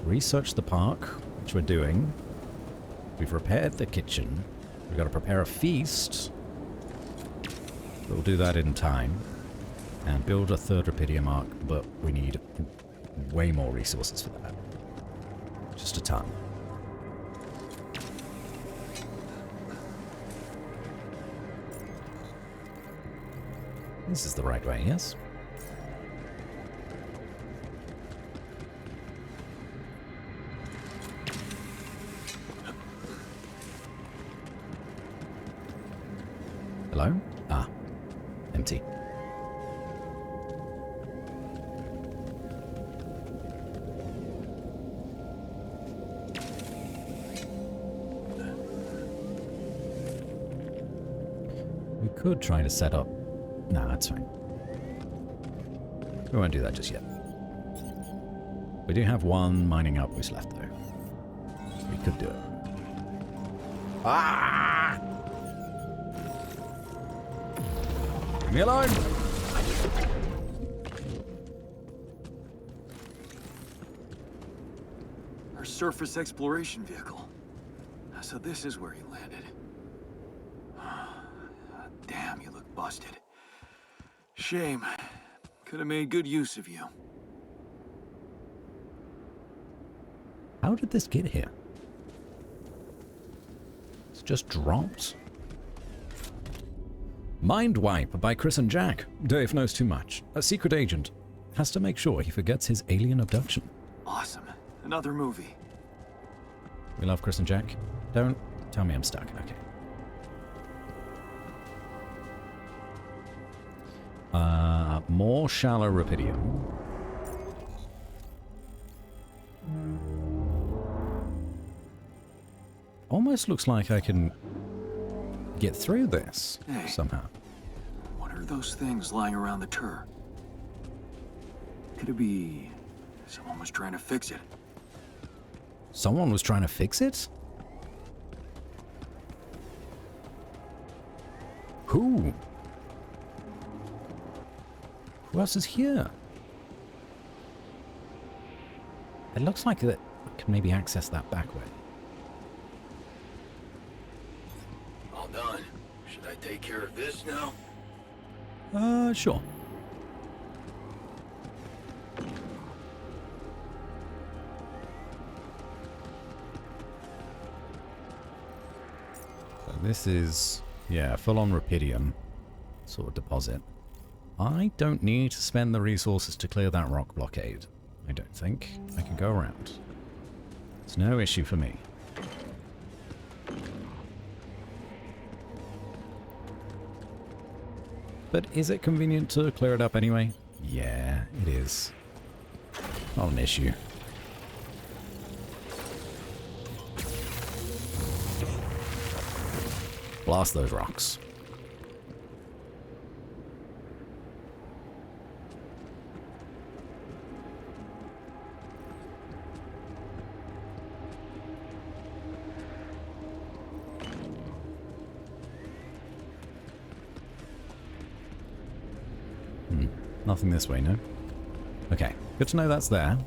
Research the park, which we're doing. We've repaired the kitchen. We've got to prepare a feast. We'll do that in time. And build a 3rd rupidium arc, but we need way more resources for that. Just a ton. This is the right way, yes? Hello? Ah, empty. We could try to set up... No, that's fine. We won't do that just yet. We do have 1 mining outpost left, though. We could do it. Ah! Leave me alone! Our surface exploration vehicle. So this is where he landed. Damn, you look busted. Shame. Could have made good use of you. How did this get here? It's just dropped. Mind Wipe by Chris and Jack. Dave knows too much. A secret agent has to make sure he forgets his alien abduction. Awesome. Another movie. We love Chris and Jack. Don't tell me I'm stuck. Okay. More shallow rupidium. Almost looks like I can get through this somehow. What are those things lying around the tur? Could it be someone was trying to fix it? Someone was trying to fix it? Who? Who else is here? It looks like that I can maybe access that back way. All done. Should I take care of this now? Sure. So this is, yeah, full-on rupidium sort of deposit. I don't need to spend the resources to clear that rock blockade. I don't think. I can go around. It's no issue for me. But is it convenient to clear it up anyway? Yeah, it is. Not an issue. Blast those rocks. Nothing this way, no? Okay, good to know that's there.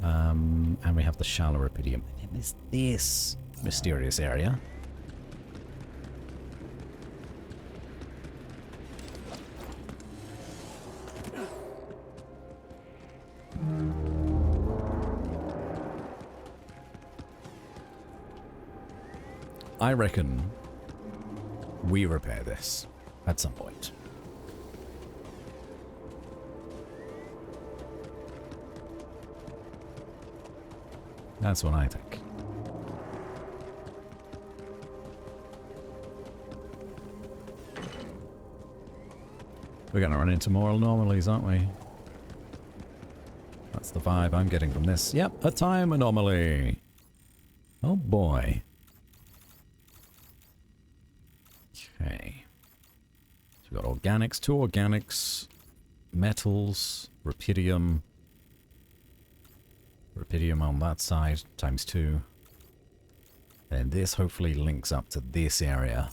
And we have the shallow rupidium. And then there's this mysterious area. I reckon we repair this at some point. That's what I think. We're going to run into more anomalies, aren't we? That's the vibe I'm getting from this. Yep, a time anomaly. Oh boy. Okay. So we've got organics, 2 organics, metals, rupidium. Rupidium on that side, times 2. And this hopefully links up to this area.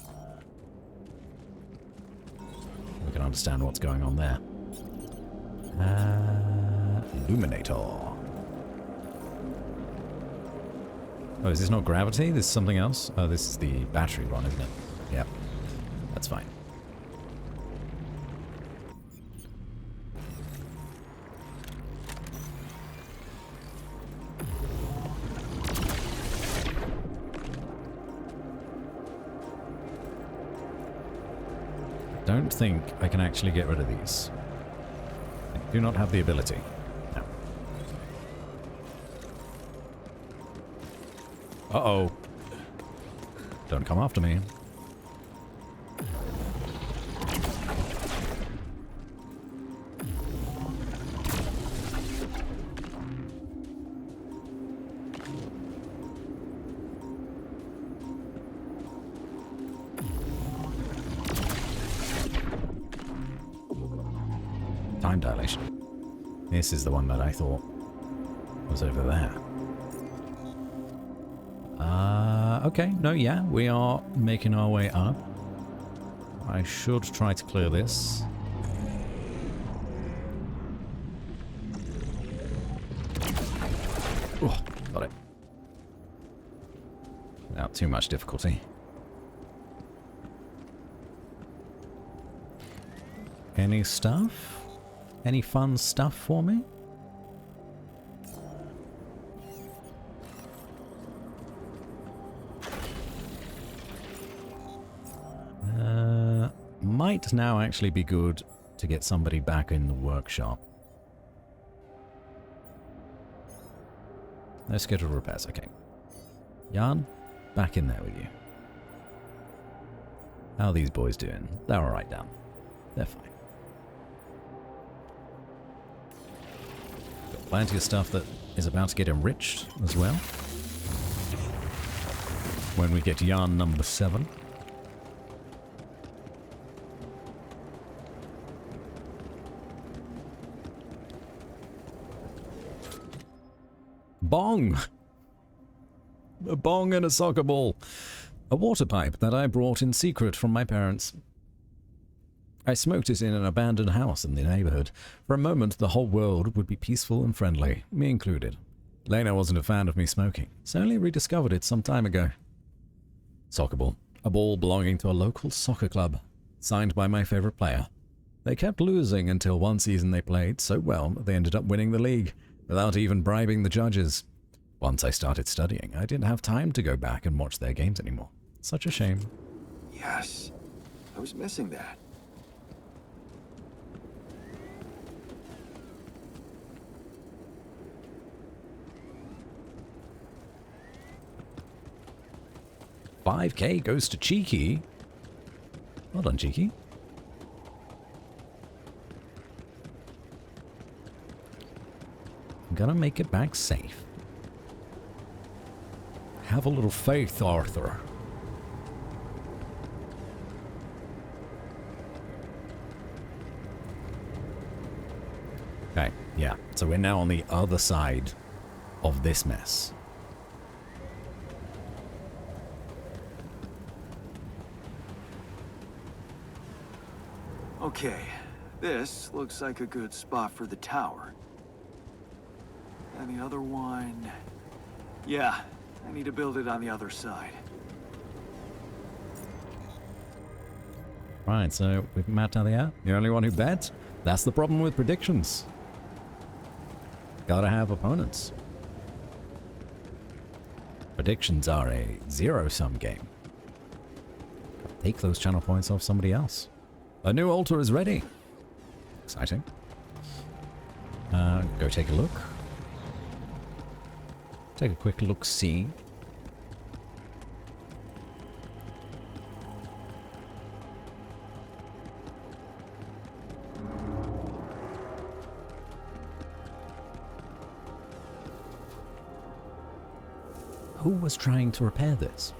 We can understand what's going on there. Illuminator. Oh, is this not gravity? This is something else? Oh, this is the battery one, isn't it? Yep. That's fine. Don't think I can actually get rid of these. I do not have the ability. No. Uh-oh. Don't come after me. Time dilation. This is the one that I thought was over there. Okay, no, yeah, we are making our way up. I should try to clear this. Oh, got it. without too much difficulty. Any stuff? Any fun stuff for me? Might now actually be good to get somebody back in the workshop. No scheduled repairs, okay. Jan, back in there with you. How are these boys doing? They're alright, Dan. They're fine. Got plenty of stuff that is about to get enriched as well. When we get yarn number 7. Bong! A bong and a soccer ball. A water pipe that I brought in secret from my parents. I smoked it in an abandoned house in the neighborhood. For a moment, the whole world would be peaceful and friendly, me included. Lena wasn't a fan of me smoking, so I only rediscovered it some time ago. Soccer ball. A ball belonging to a local soccer club, signed by my favorite player. They kept losing until one season they played so well that they ended up winning the league, without even bribing the judges. Once I started studying, I didn't have time to go back and watch their games anymore. Such a shame. Yes. I was missing that. $5K goes to Cheeky. Well done, Cheeky. I'm gonna make it back safe. Have a little faith, Arthur. Okay, yeah. So we're now on the other side of this mess. Okay, this looks like a good spot for the tower. And the other one... Yeah, I need to build it on the other side. Right, so we've mapped out the air. The only one who bet? That's the problem with predictions. Gotta have opponents. Predictions are a zero-sum game. Take those channel points off somebody else. A new altar is ready. Exciting. Go take a look. Take a quick look-see. Who was trying to repair this?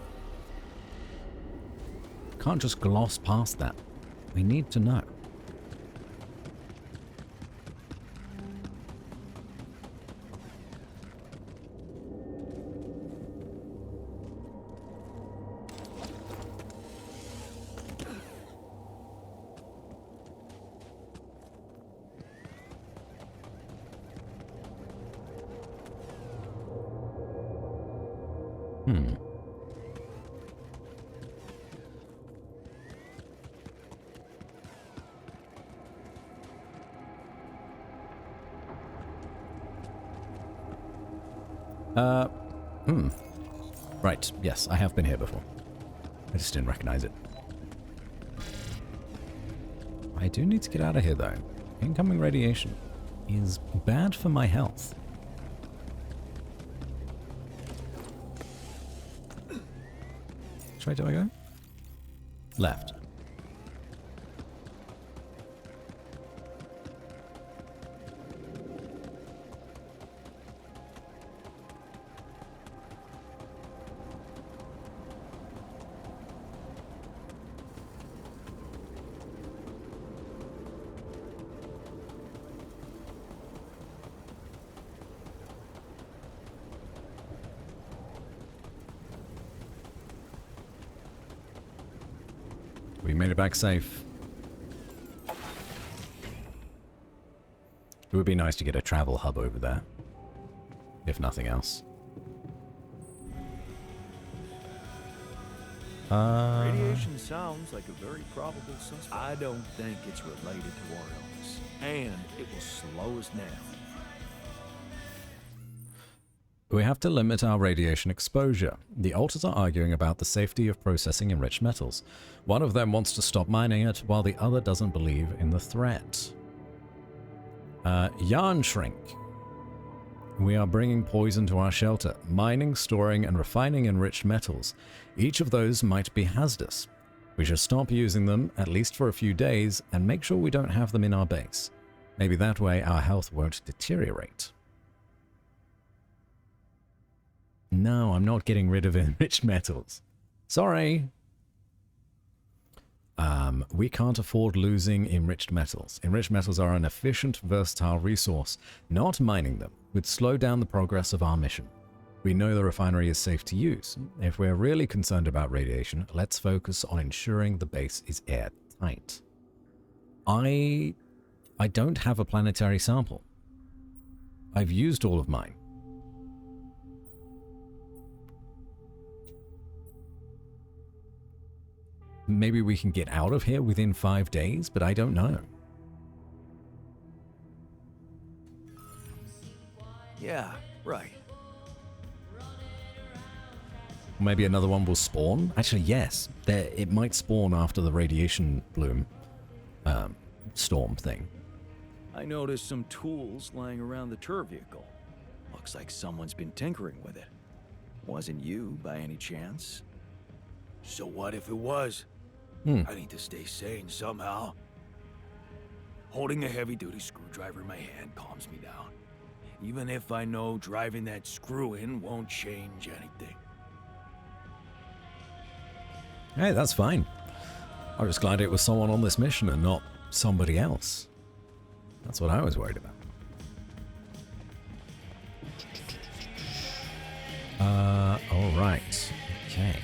Can't just gloss past that. We need to know. Right, yes, I have been here before. I just didn't recognize it. I do need to get out of here, though. Incoming radiation is bad for my health. Which way do I go? Left. We made it back safe. It would be nice to get a travel hub over there, if nothing else. Radiation sounds like a very probable suspect. I don't think it's related to our illness, and it will slow us down. We have to limit our radiation exposure. The alters are arguing about the safety of processing enriched metals. One of them wants to stop mining it, while the other doesn't believe in the threat. Yarn Shrink. We are bringing poison to our shelter, mining, storing, and refining enriched metals. Each of those might be hazardous. We should stop using them, at least for a few days, and make sure we don't have them in our base. Maybe that way our health won't deteriorate. No, I'm not getting rid of enriched metals. Sorry. We can't afford losing enriched metals. Enriched metals are an efficient, versatile resource. Not mining them would slow down the progress of our mission. We know the refinery is safe to use. If we're really concerned about radiation, let's focus on ensuring the base is airtight. I don't have a planetary sample. I've used all of mine. Maybe we can get out of here within 5 days, but I don't know. Yeah, right. Maybe another one will spawn? Actually, yes. It might spawn after the radiation bloom storm thing. I noticed some tools lying around the tour vehicle. Looks like someone's been tinkering with it. Wasn't you, by any chance? So what if it was? I need to stay sane somehow. Holding a heavy-duty screwdriver in my hand calms me down. Even if I know driving that screw in won't change anything. Hey, that's fine. I was glad it was someone on this mission and not somebody else. That's what I was worried about. Alright. Okay.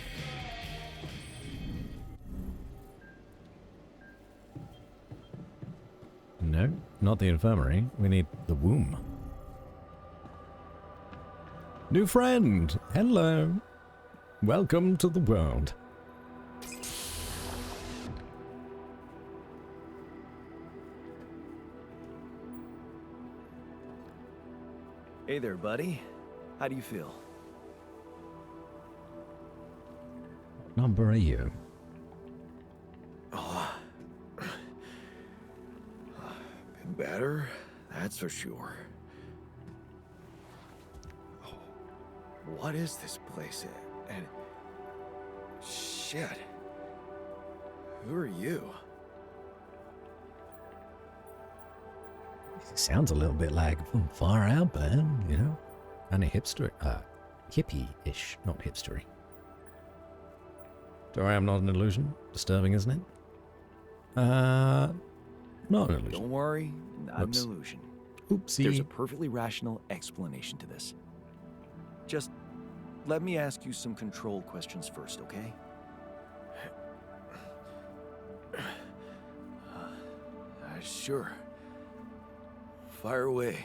No, not the infirmary. We need the womb. New friend! Hello! Welcome to the world. Hey there, buddy. How do you feel? What number are you? Been better, that's for sure. Oh, what is this place? And shit. Who are you? Sounds a little bit like from far out, man, you know? Kind of hipster, hippie-ish, not hipstery. Sorry, I'm not an illusion. Disturbing, isn't it? Not an illusion. Don't worry, not Oops. an illusion. Oopsie. There's a perfectly rational explanation to this. Just let me ask you some control questions first, okay? Sure. Fire away.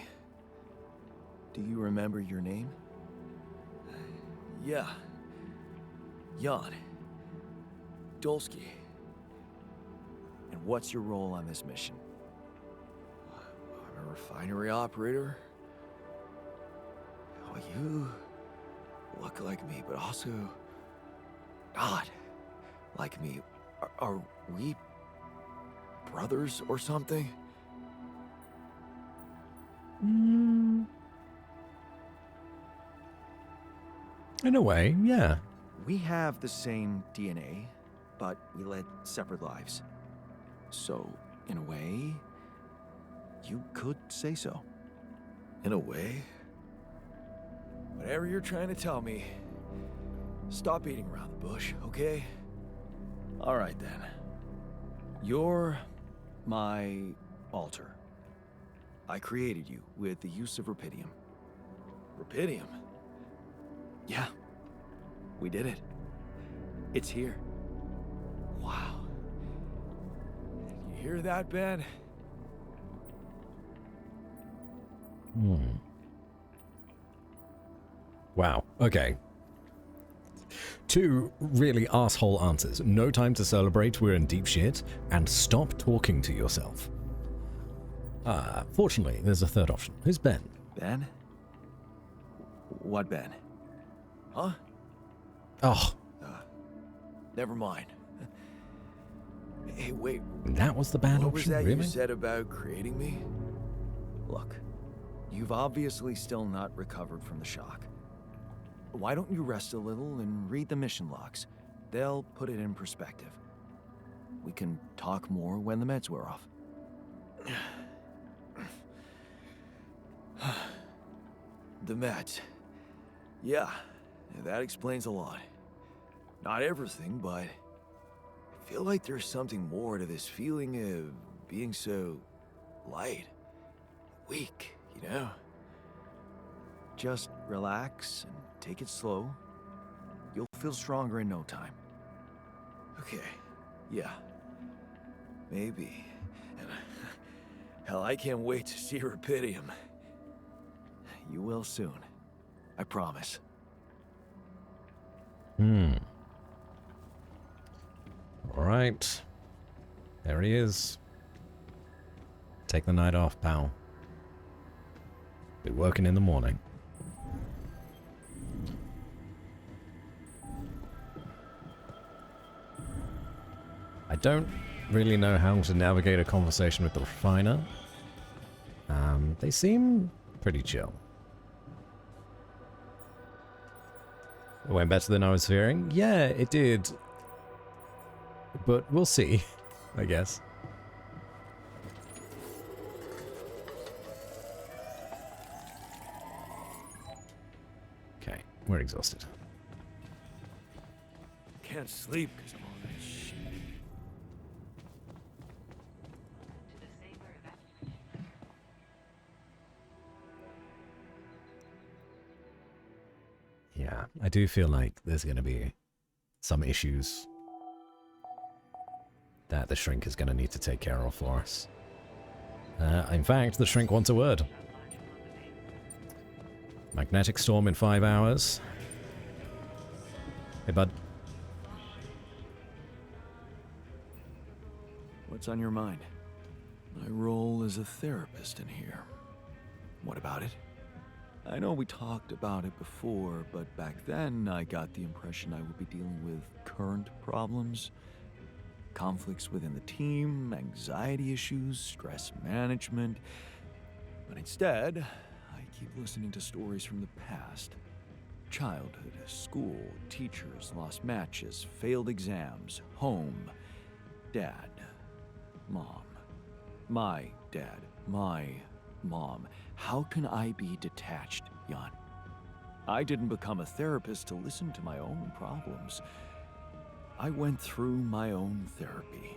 Do you remember your name? Yeah. Jan. Dolsky. And what's your role on this mission? I'm a refinery operator. Oh, you look like me, but also not like me. Are we brothers or something? In a way, yeah. We have the same DNA, but we led separate lives. So, in a way, you could say so. In a way. Whatever you're trying to tell me, stop beating around the bush, okay? All right, then. You're my alter. I created you with the use of rupidium. Rupidium? Yeah, we did it. It's here. Wow. You hear that, Ben? Wow. Okay. Two really asshole answers. No time to celebrate, we're in deep shit, and stop talking to yourself. Fortunately, there's a third option. Who's Ben? Ben? What Ben? Huh? Oh, Never mind. Hey, wait. that was the bad What was option, that really? you said about creating me? Look, you've obviously still not recovered from the shock. Why don't you rest a little and read the mission logs? They'll put it in perspective. We can talk more when the meds wear off. The meds. Yeah, that explains a lot. Not everything, but I feel like there's something more to this feeling of being so light, weak, you know? Just relax and take it slow. You'll feel stronger in no time. Okay, yeah. Maybe. And hell, I can't wait to see Rapidium. You will soon. I promise. Alright. There he is. Take the night off, pal. Be working in the morning. I don't really know how to navigate a conversation with the refiner. They seem pretty chill. It went better than I was fearing? Yeah, it did. But we'll see, I guess. Okay, we're exhausted. Can't sleep because of all that shit. Yeah, I do feel like there's going to be some issues that the shrink is going to need to take care of for us. In fact, the shrink wants a word. Magnetic storm in 5 hours. Hey, bud. What's on your mind? My role as a therapist in here. What about it? I know we talked about it before, but back then I got the impression I would be dealing with current problems. Conflicts within the team, anxiety issues, stress management. But instead, I keep listening to stories from the past. Childhood, school, teachers, lost matches, failed exams, home, dad, mom. My dad, my mom. How can I be detached, Jan? I didn't become a therapist to listen to my own problems. I went through my own therapy,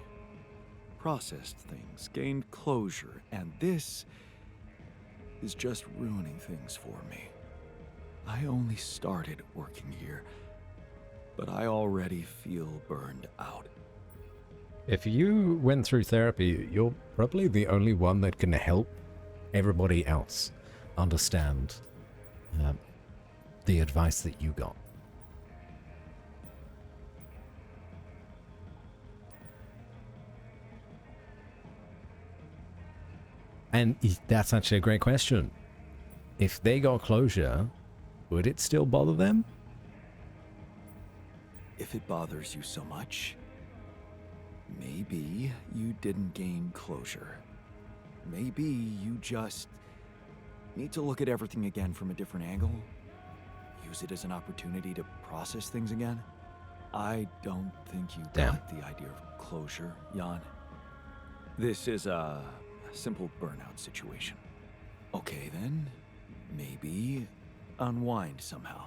processed things, gained closure, and this is just ruining things for me. I only started working here, but I already feel burned out. If you went through therapy, you're probably the only one that can help everybody else understand the advice that you got. And that's actually a great question. If they got closure, would it still bother them? If it bothers you so much, maybe you didn't gain closure. Maybe you just need to look at everything again from a different angle. Use it as an opportunity to process things again. I don't think you got the idea of closure, Jan. This is a simple burnout situation. Okay then, maybe unwind somehow.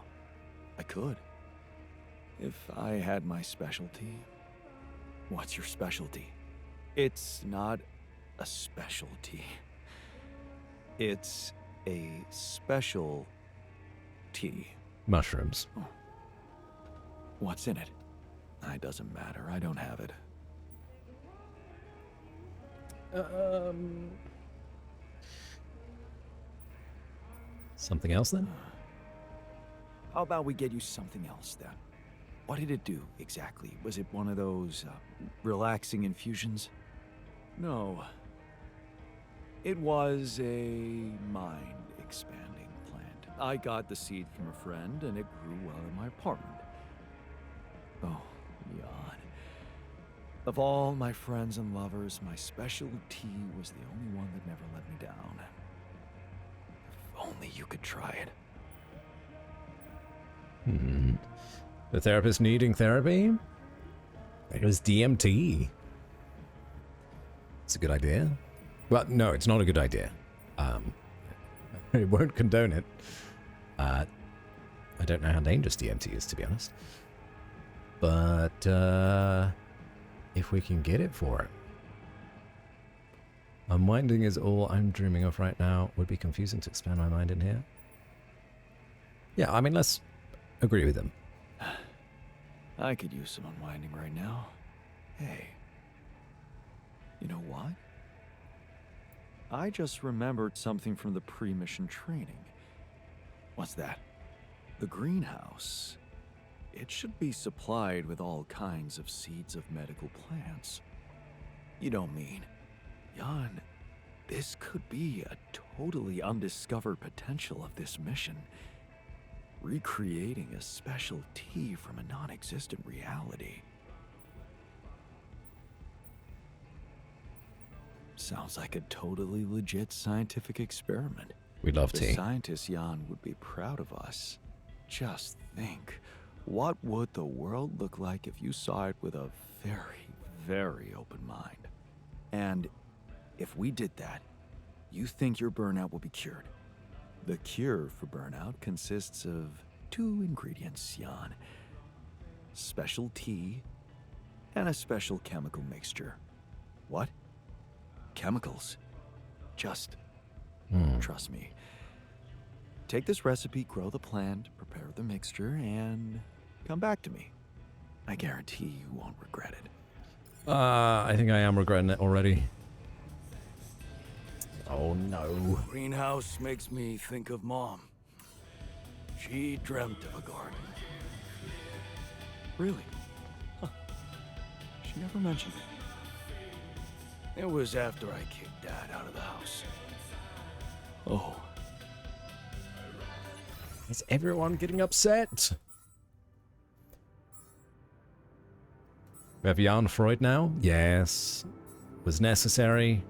I could. If I had my specialty. What's your specialty? It's not a specialty. It's a special tea. Mushrooms. Oh. What's in it? It doesn't matter. I don't have it. Something else then? How about we get you something else then? What did it do exactly? Was it one of those relaxing infusions? No. It was a mind-expanding plant. I got the seed from a friend, and it grew well in my apartment. Oh, yawn. Of all my friends and lovers, my specialty was the only one that never let me down. If only you could try it. The therapist needing therapy? It was DMT. It's a good idea. Well, no, it's not a good idea. I won't condone it. I don't know how dangerous DMT is, to be honest. But, if we can get it for it. Unwinding is all I'm dreaming of right now. Would be confusing to expand my mind in here. Yeah, I mean, let's agree with them. I could use some unwinding right now. Hey. You know what? I just remembered something from the pre-mission training. What's that? The greenhouse. It should be supplied with all kinds of seeds of medical plants. You don't mean... Jan, this could be a totally undiscovered potential of this mission. Recreating a special tea from a non-existent reality. Sounds like a totally legit scientific experiment. We love The tea. scientist Jan would be proud of us. Just think, what would the world look like if you saw it with a very, very open mind? And if we did that, you think your burnout will be cured? The cure for burnout consists of 2 ingredients, Jan. Special tea and a special chemical mixture. What? Chemicals. Just trust me. Take this recipe, grow the plant, prepare the mixture, and come back to me. I guarantee you won't regret it. I think I am regretting it already. Oh no. Greenhouse makes me think of Mom. She dreamt of a garden. Really? Huh. She never mentioned it. It was after I kicked Dad out of the house. Oh. Is everyone getting upset? We have Jan Freud now? Yes. Was necessary.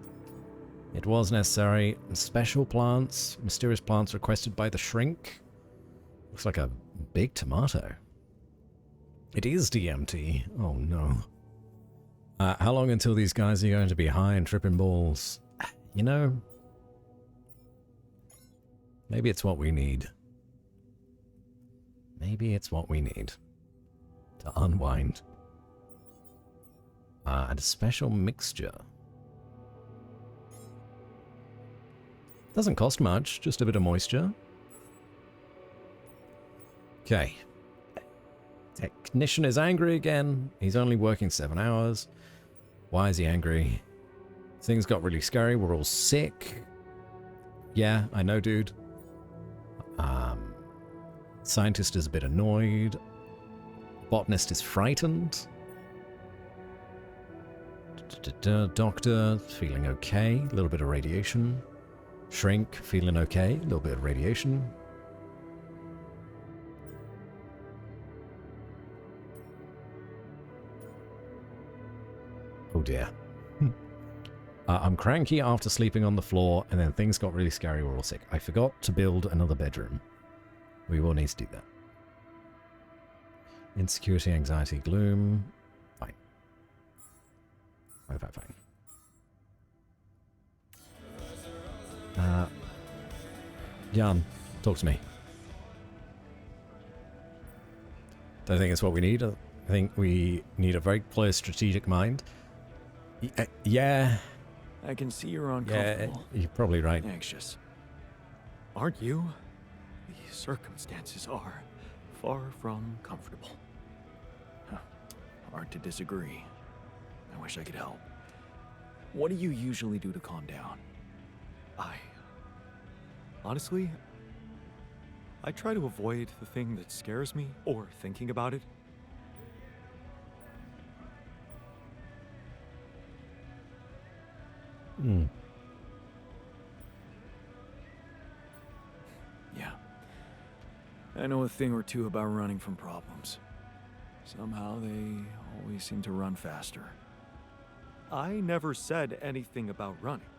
It was necessary. Special plants. Mysterious plants requested by the shrink. Looks like a big tomato. It is DMT. Oh no. How long until these guys are going to be high and tripping balls? You know, maybe it's what we need. Maybe it's what we need to unwind. And a special mixture. Doesn't cost much, just a bit of moisture. Okay. Technician is angry again. He's only working 7 hours. Why is he angry? Things got really scary. We're all sick. Yeah, I know, dude. Scientist is a bit annoyed. Botanist is frightened. Doctor feeling okay. A little bit of radiation. Shrink feeling okay. A little bit of radiation. Oh dear. I'm cranky after sleeping on the floor, and then things got really scary. We're all sick. I forgot to build another bedroom. We will need to do that. Insecurity, anxiety, gloom. Fine. Fine. Jan, talk to me. Don't think it's what we need. I think we need a very clear strategic mind. Yeah. I can see you're uncomfortable. Yeah, you're probably right. Anxious. Aren't you? The circumstances are far from comfortable. Huh. Hard to disagree. I wish I could help. What do you usually do to calm down? Honestly, I try to avoid the thing that scares me or thinking about it. Hmm. Yeah. I know a thing or two about running from problems. Somehow they always seem to run faster. I never said anything about running.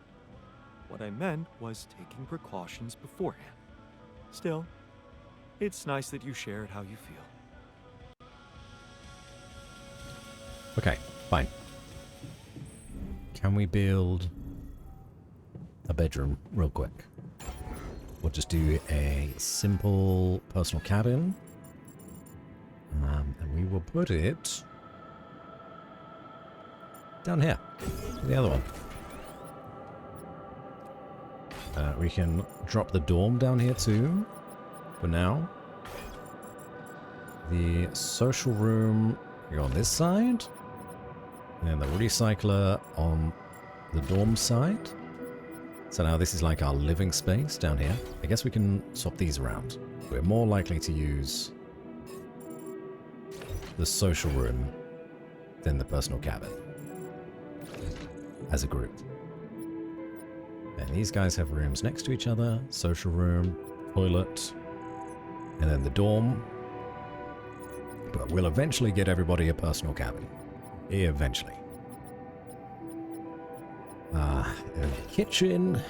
What I meant was taking precautions beforehand. Still, it's nice that you shared how you feel. Okay, fine. Can we build a bedroom real quick? We'll just do a simple personal cabin. And we will put it down here. The other one. We can drop the dorm down here too, for now. The social room here on this side. And the recycler on the dorm side. So now this is like our living space down here. I guess we can swap these around. We're more likely to use the social room than the personal cabin as a group. And these guys have rooms next to each other. Social room, toilet, and then the dorm. But we'll eventually get everybody a personal cabin. Eventually. And the kitchen. Go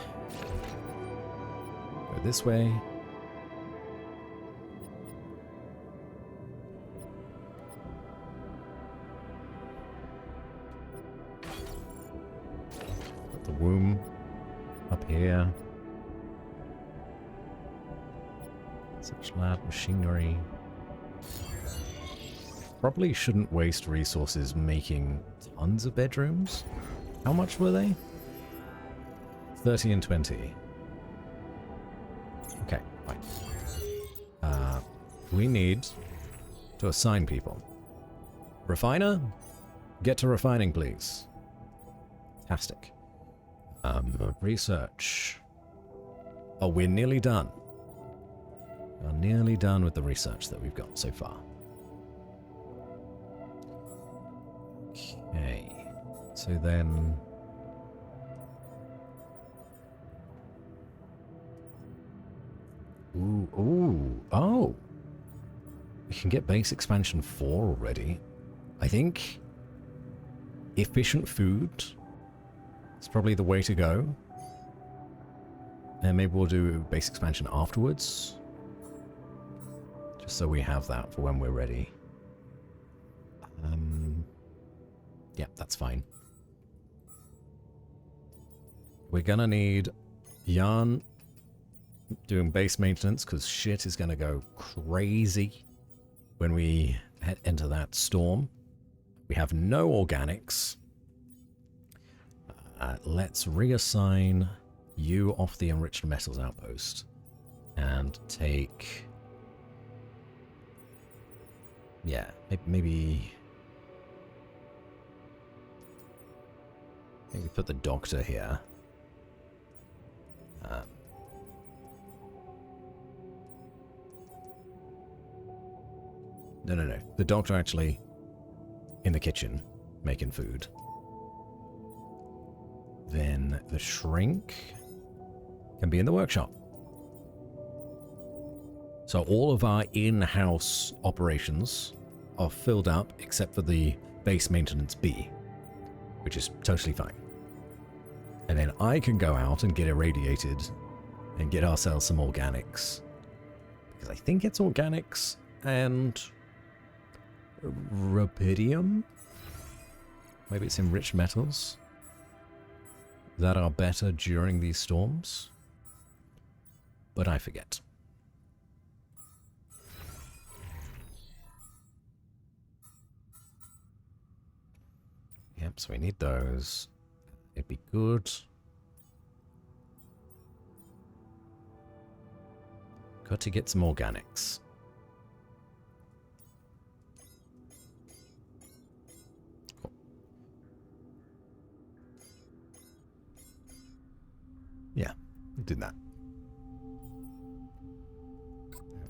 this way. Put the womb up here. Such lab machinery. Probably shouldn't waste resources making tons of bedrooms. How much were they? 30 and 20. Okay, fine. We need to assign people. Refiner? Get to refining, please. Fantastic. Research. Oh, we're nearly done. We're nearly done with the research that we've got so far. Okay. So then... Oh. We can get base expansion 4 already. I think efficient food is probably the way to go. And maybe we'll do base expansion afterwards. Just so we have that for when we're ready. Yeah, that's fine. We're gonna need Jan doing base maintenance because shit is gonna go crazy when we enter that storm. We have no organics. Let's reassign you off the enriched metals outpost and take... Yeah, maybe put the doctor here. No. The doctor actually in the kitchen making food. Then the shrink can be in the workshop. So all of our in-house operations are filled up except for the base maintenance B, which is totally fine. And then I can go out and get irradiated and get ourselves some organics. Because I think it's organics and rubidium? Maybe it's enriched metals that are better during these storms. But I forget. Yep, so we need those. It'd be good. Got to get some organics. Cool. Yeah, we did that.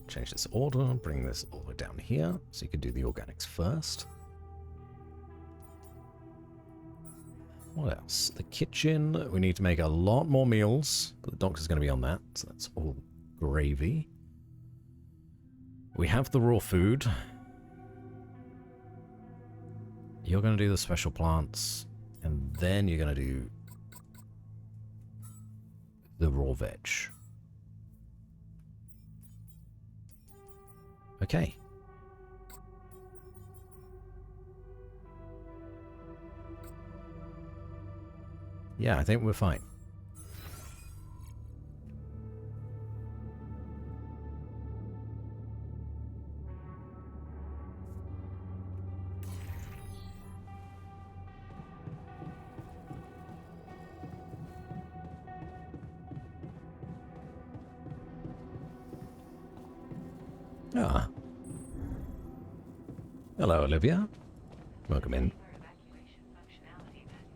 Change this order, bring this all the way down here, so you can do the organics first. What else? The kitchen. We need to make a lot more meals. But the doctor's going to be on that, so that's all gravy. We have the raw food. You're going to do the special plants. And then you're going to do the raw veg. Okay. Yeah, I think we're fine. Ah. Hello, Olivia. Welcome in.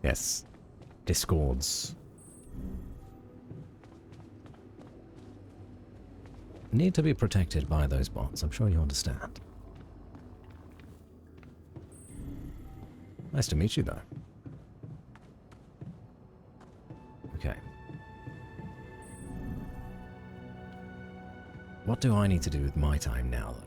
Yes. Discords. Need to be protected by those bots. I'm sure you understand. Nice to meet you, though. Okay. What do I need to do with my time now, though?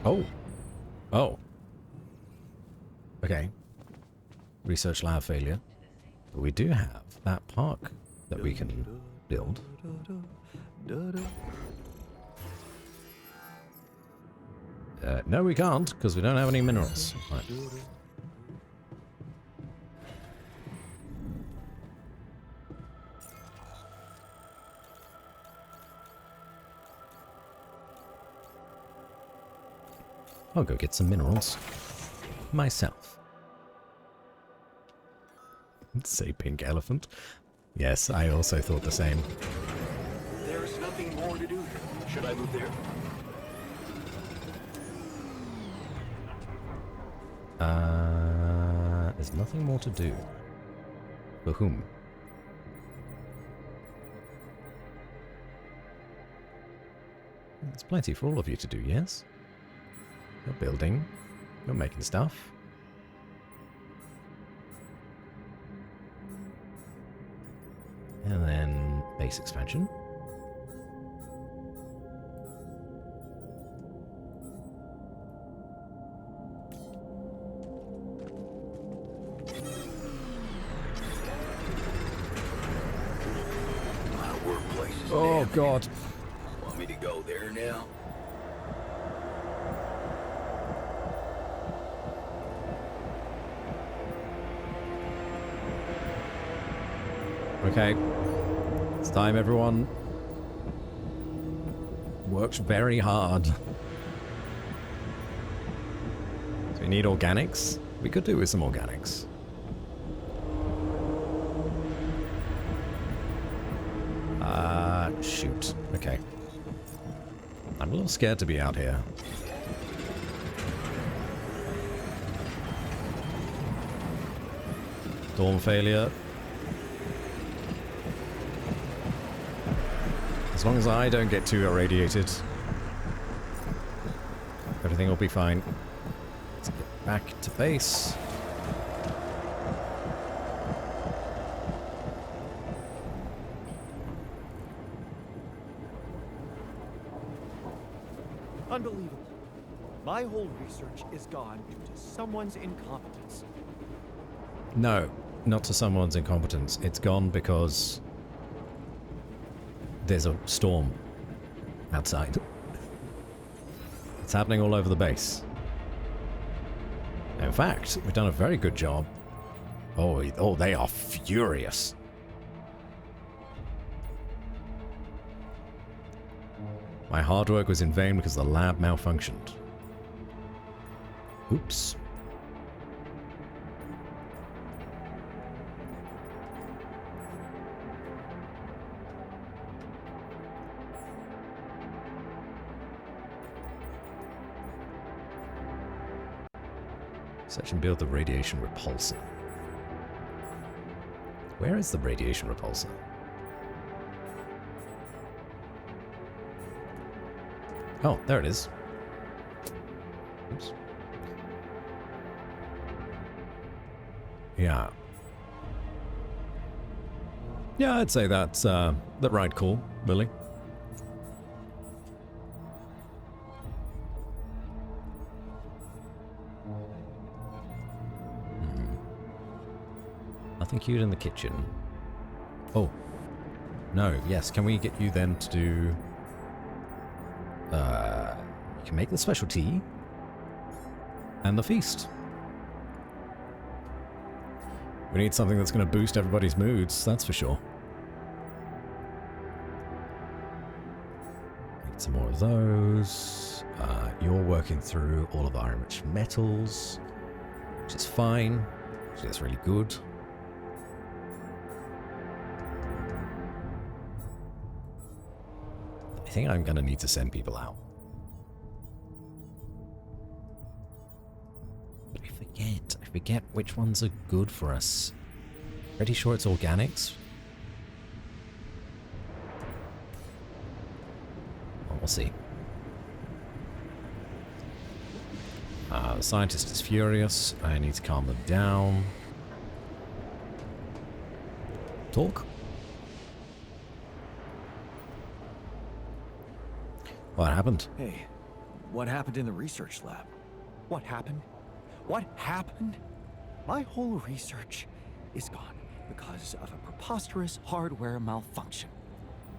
Oh. Oh. Okay. Research lab failure. But we do have that park that we can build. No, we can't, because we don't have any minerals. Right. I'll go get some minerals myself. Say pink elephant. Yes, I also thought the same. There's nothing more to do here. Should I move there? There's nothing more to do. For whom? There's plenty for all of you to do, yes? You're building. You're making stuff. And then base expansion. My workplace is Oh, damn God. near. Want me to go there now? Okay. It's time, everyone. Worked very hard. So we need organics. We could do with some organics. Shoot. Okay. I'm a little scared to be out here. Storm failure. As long as I don't get too irradiated, everything will be fine. Let's get back to base. Unbelievable. My whole research is gone due to someone's incompetence. No, not to someone's incompetence. It's gone because there's a storm outside. It's happening all over the base. In fact, we've done a very good job. Oh, they are furious. My hard work was in vain because the lab malfunctioned. Oops. Search and build the radiation repulsor. Where is the radiation repulsor? Oh, there it is. Oops. Yeah. Yeah, I'd say that's the right call, Lily. Nothing cute in the kitchen. Oh. No, yes, can we get you then to do... you can make the special tea. And the feast. We need something that's going to boost everybody's moods, that's for sure. Need some more of those. You're working through all of our enriched metals, which is fine. So that's really good. I think I'm going to need to send people out. But I forget which ones are good for us. Pretty sure it's organics. Well, we'll see. The scientist is furious. I need to calm them down. Talk? What happened? Hey, what happened in the research lab? What happened? What happened? My whole research is gone because of a preposterous hardware malfunction.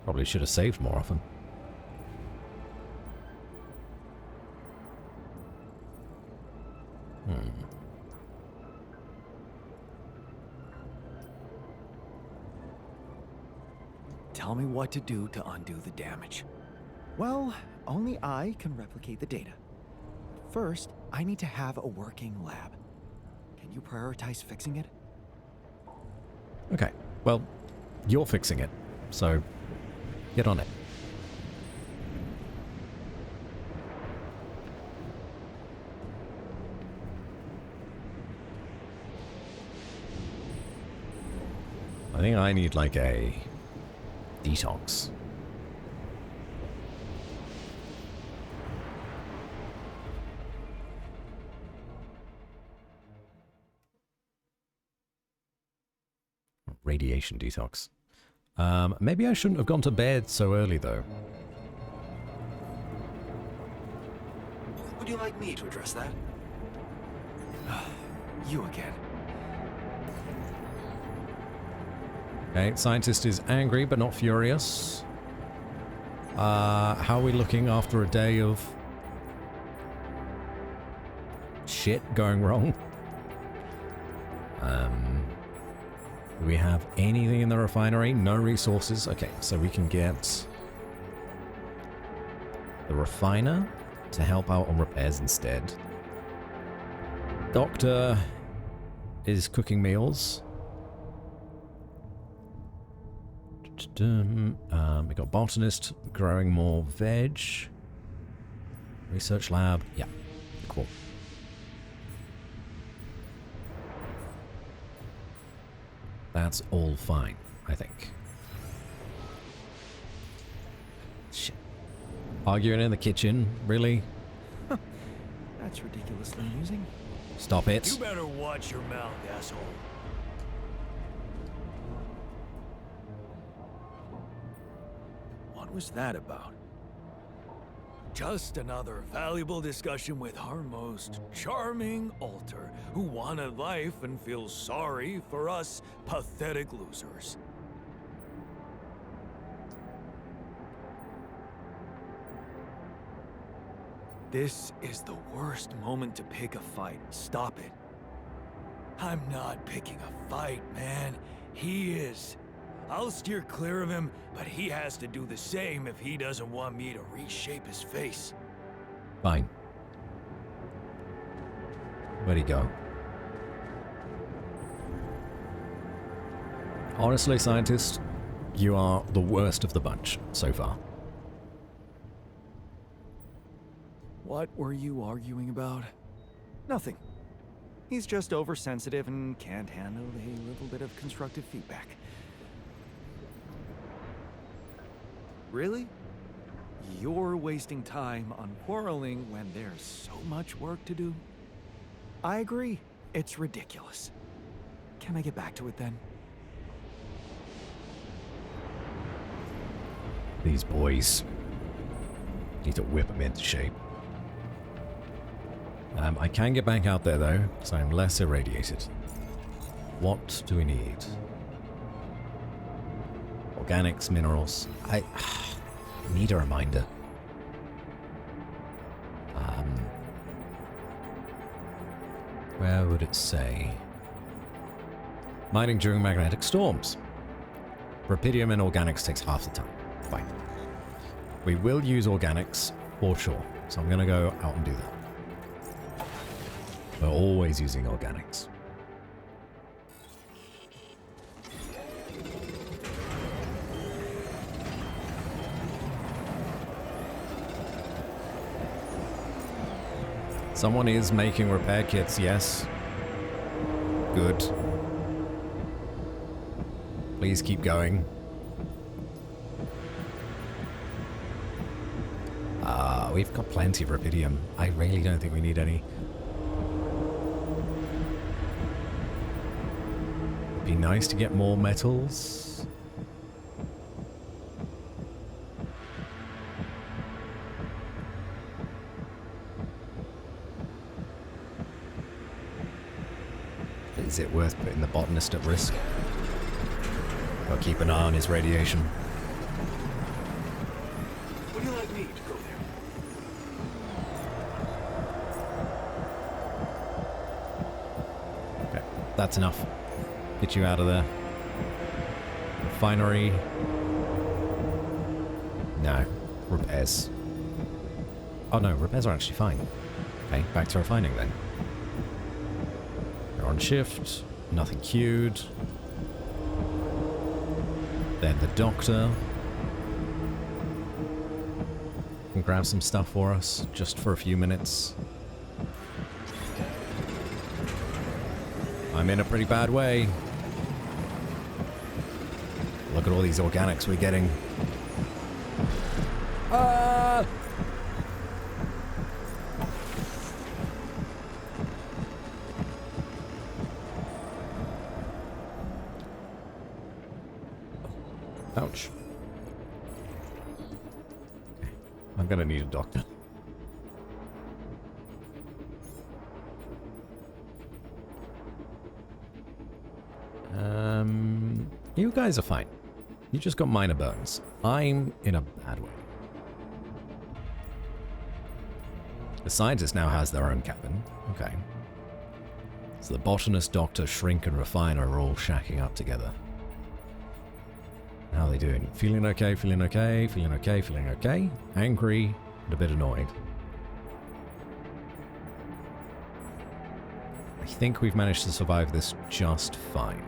Probably should have saved more often. Tell me what to do to undo the damage. Well, only I can replicate the data. First, I need to have a working lab. Can you prioritize fixing it? Okay, well, you're fixing it, so get on it. I think I need like a detox. Radiation detox. Maybe I shouldn't have gone to bed so early, though. Would you like me to address that? You again. Okay, scientist is angry but not furious. How are we looking after a day of shit going wrong? Do we have anything in the refinery? No resources. Okay, so we can get the refiner to help out on repairs instead. Doctor is cooking meals. We got botanist growing more veg. Research lab. Yeah, cool. That's all fine, I think. Shit. Arguing in the kitchen, really? That's ridiculously amusing. Stop it. You better watch your mouth, asshole. What was that about? Just another valuable discussion with our most charming alter, who wanted life and feels sorry for us pathetic losers. This is the worst moment to pick a fight. Stop it. I'm not picking a fight, man. He is. I'll steer clear of him, but he has to do the same if he doesn't want me to reshape his face. Fine. Where'd he go? Honestly, scientist, you are the worst of the bunch so far. What were you arguing about? Nothing. He's just oversensitive and can't handle a little bit of constructive feedback. Really? You're wasting time on quarreling when there's so much work to do? I agree. It's ridiculous. Can I get back to it then? These boys. Need to whip them into shape. I can get back out there though, so I'm less irradiated. What do we need? Organics, minerals. I need a reminder. Where would it say? Mining during magnetic storms. Rapidium and organics takes half the time. Fine. We will use organics for sure, so I'm going to go out and do that. We're always using organics. Someone is making repair kits, yes. Good. Please keep going. We've got plenty of rubidium. I really don't think we need any. Be nice to get more metals. Is it worth putting the botanist at risk? I'll keep an eye on his radiation. Would you like me to go there? Okay, that's enough. Get you out of there. Refinery. No. Repairs. Oh no, repairs are actually fine. Okay, back to refining then. They're on shift. Nothing queued. Then the doctor can grab some stuff for us, just for a few minutes. I'm in a pretty bad way. Look at all these organics we're getting. Ah! Ouch. I'm gonna need a doctor. You guys are fine. You just got minor burns. I'm in a bad way. The scientist now has their own cabin. Okay. So the botanist, doctor, shrink, and refiner are all shacking up together. How are they doing? Feeling okay, feeling okay, feeling okay, feeling okay. Angry and a bit annoyed. I think we've managed to survive this just fine.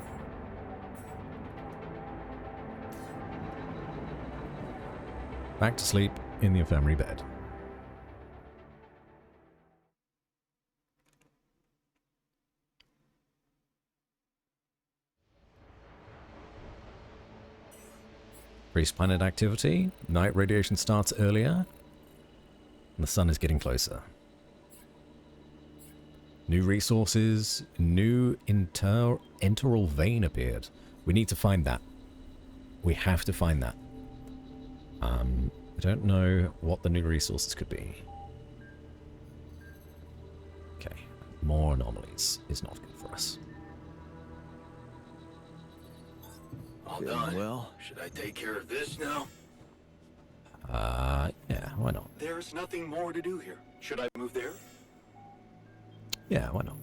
Back to sleep in the infirmary bed. Increased planet activity. Night radiation starts earlier. And the sun is getting closer. New resources. New enteral vein appeared. We need to find that. We have to find that. I don't know what the new resources could be. Okay. More anomalies is not good for us. All Feeling done. well? Should I take care of this now? Yeah, why not? There's nothing more to do here. Should I move there? Yeah, why not?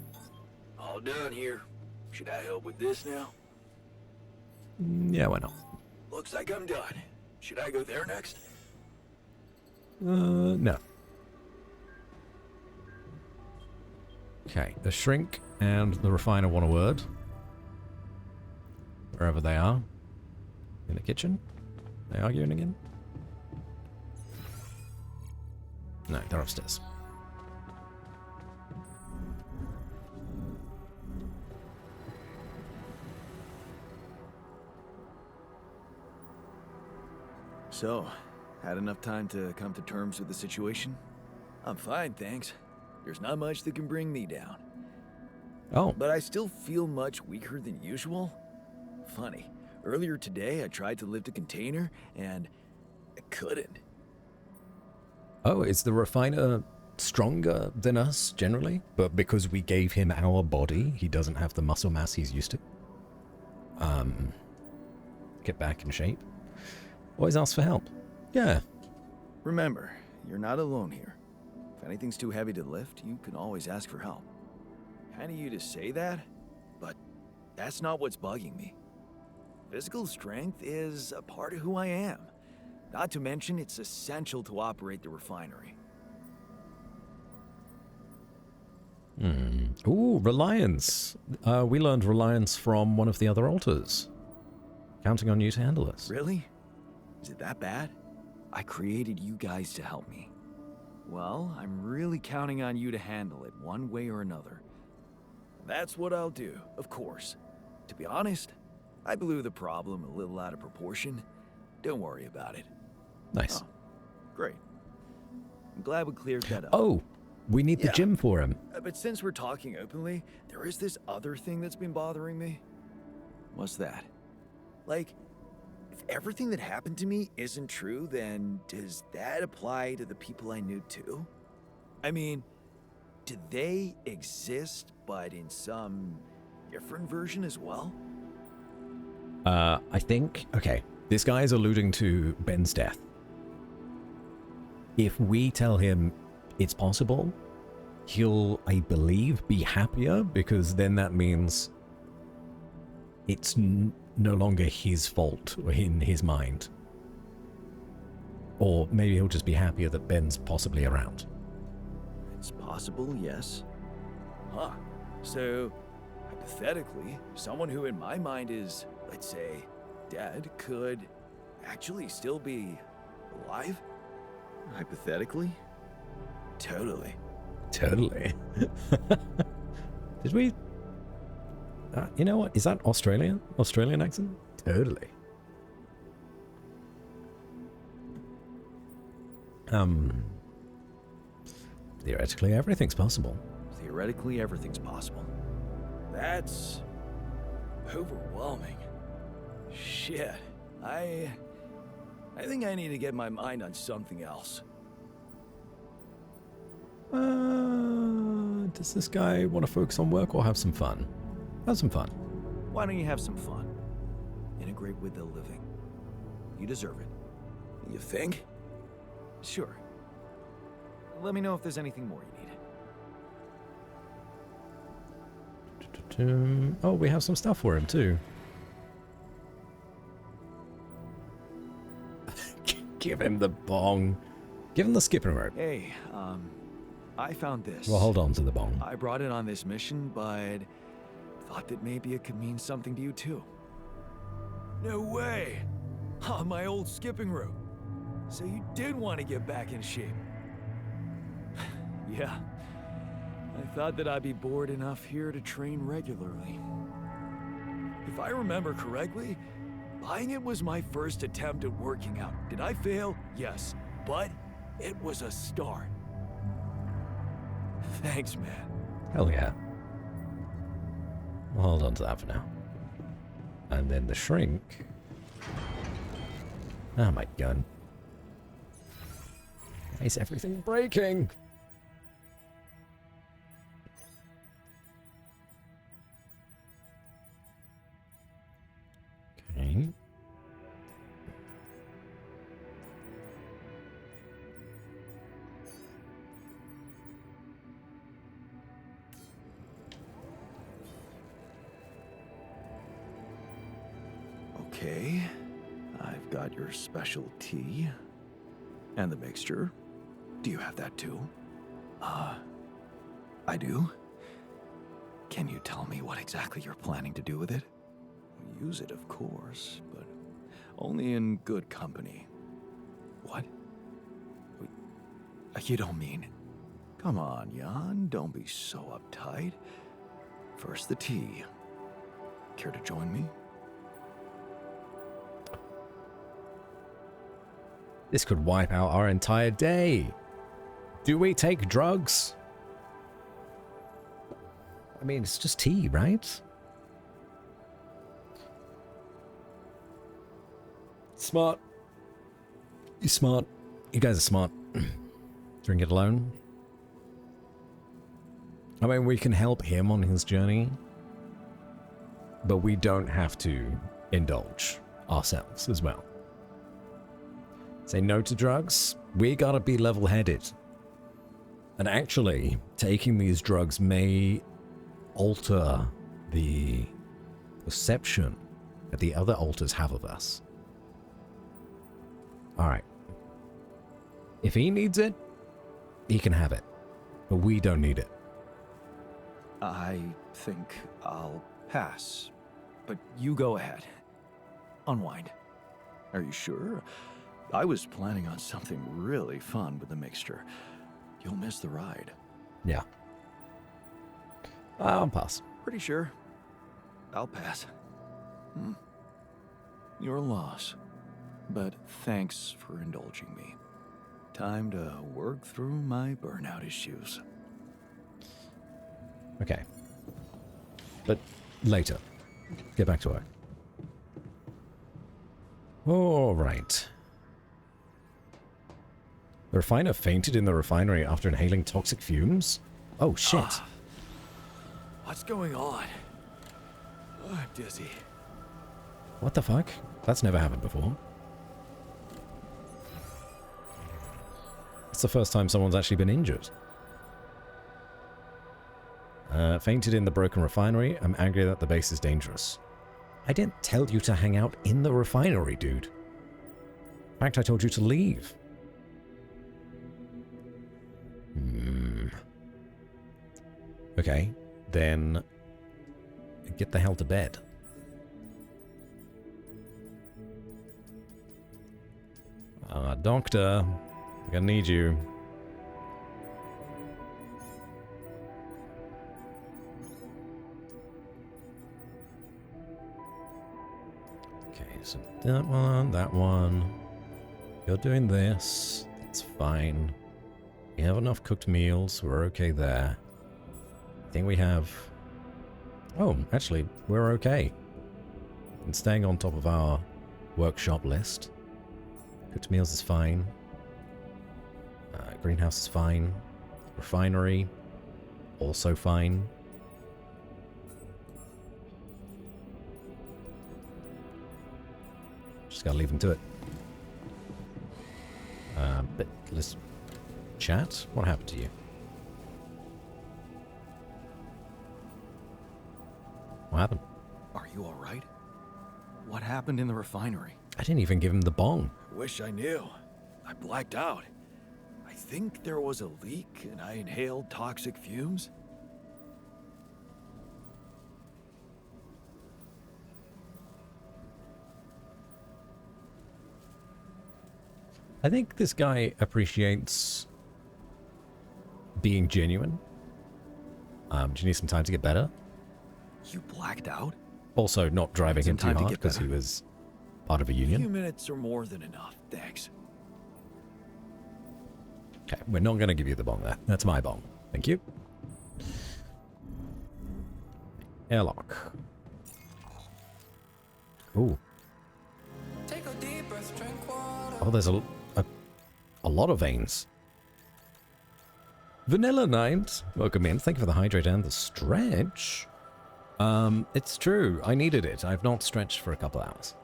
All done here. Should I help with this now? Yeah, why not? Looks like I'm done. Should I go there next? No. Okay, the shrink and the refiner want a word. Wherever they are. In the kitchen? They arguing again? No, they're upstairs. So, Had enough time to come to terms with the situation? I'm fine, thanks. There's not much that can bring me down. Oh, But I still feel much weaker than usual. Funny, earlier today I tried to lift a container and I couldn't. oh, is the refiner stronger than us generally? But because we gave him our body, he doesn't have the muscle mass he's used to. Get back in shape. Always ask for help. Yeah. Remember, you're not alone here. If anything's too heavy to lift, you can always ask for help. Kind of you to say that, but that's not what's bugging me. Physical strength is a part of who I am. Not to mention, it's essential to operate the refinery. Ooh, reliance. We learned reliance from one of the other altars. Counting on you to handle this. Really? Is it that bad? I created you guys to help me. Well, I'm really counting on you to handle it one way or another. That's what I'll do, of course. To be honest, I blew the problem a little out of proportion. Don't worry about it. Nice. Oh, great. I'm glad we cleared that up. Oh, we need the Yeah. gym for him. But since we're talking openly, there is this other thing that's been bothering me. What's that? Like, if everything that happened to me isn't true, then does that apply to the people I knew too? I mean, do they exist, but in some different version as well? I think, okay, this guy is alluding to Ben's death. If we tell him it's possible, he'll, I believe, be happier, because then that means it's no longer his fault or in his mind. Or maybe he'll just be happier that Ben's possibly around. It's possible, yes. Huh. So, hypothetically, someone who in my mind is, let's say, dead could actually still be alive? Hypothetically? Totally. Totally. Did we... you know what? Is that Australian? Australian accent? Totally. Theoretically, everything's possible. Theoretically, everything's possible. That's overwhelming. Shit. I think I need to get my mind on something else. Does this guy want to focus on work or have some fun? Have some fun. Why don't you have some fun? Integrate with the living. You deserve it. You think? Sure. Let me know if there's anything more you need. Oh, we have some stuff for him too. Give him the bong. Give him the skipping rope. Hey, I found this. Well, hold on to the bong. I brought it on this mission, but thought that maybe it could mean something to you too. No way! Huh, my old skipping rope. So you did want to get back in shape. Yeah. I thought that I'd be bored enough here to train regularly. If I remember correctly, buying it was my first attempt at working out. Did I fail? Yes. But it was a start. Thanks, man. Hell yeah. We'll hold on to that for now. And then the shrink. Oh my gun. Why is everything breaking? Okay. Okay, I've got your special tea. And the mixture. Do you have that too? I do? Can you tell me what exactly you're planning to do with it? Use it, of course, but only in good company. What? You don't mean... Come on, Jan, don't be so uptight. First the tea. Care to join me? This could wipe out our entire day. Do we take drugs? I mean, it's just tea, right? Smart. You smart. You guys are smart. Drink it alone. I mean, we can help him on his journey, but we don't have to indulge ourselves as well. Say no to drugs. We gotta be level-headed. And actually, taking these drugs may alter the perception that the other alters have of us. Alright. If he needs it, he can have it. But we don't need it. I think I'll pass. But you go ahead. Unwind. Are you sure? I was planning on something really fun with the mixture. You'll miss the ride. Yeah. I'll pass. Pretty sure. I'll pass. Your loss. But thanks for indulging me. Time to work through my burnout issues. Okay. But later. Get back to work. Alright. The refiner fainted in the refinery after inhaling toxic fumes? Oh, shit. What's going on? Oh, I'm dizzy. What the fuck? That's never happened before. It's the first time someone's actually been injured. Fainted in the broken refinery. I'm angry that the base is dangerous. I didn't tell you to hang out in the refinery, dude. In fact, I told you to leave. Okay, then get the hell to bed. Doctor, I'm gonna need you. Okay, so that one. You're doing this. That's fine. We have enough cooked meals. We're okay there. I think we have... Oh, actually, we're okay. And staying on top of our workshop list. Cooked meals is fine. Greenhouse is fine. Refinery, also fine. Just gotta leave them to it. But let's chat. What happened to you? What happened? Are you alright? What happened in the refinery? I didn't even give him the bong. Wish I knew. I blacked out. I think there was a leak and I inhaled toxic fumes. I think this guy appreciates being genuine. Do you need some time to get better? You blacked out? Also, not driving him too Some time to hard get because he better. was part of a A few union. minutes are more than enough, thanks. Okay, we're not going to give you the bong there. That's my bong. Thank you. Airlock. Ooh. Take a deep breath, drink water. Oh, there's a lot of veins. Vanilla Knight, welcome in. Thank you for the hydrate and the stretch. It's true. I needed it. I've not stretched for a couple hours.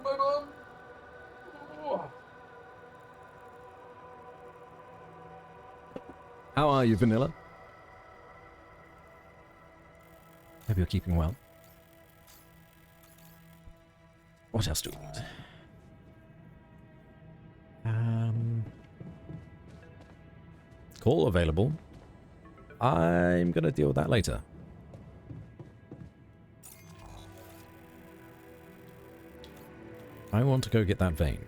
My mom. How are you, Vanilla? Hope you're keeping well. What else do we need? Call available. I'm gonna deal with that later. I want to go get that vein.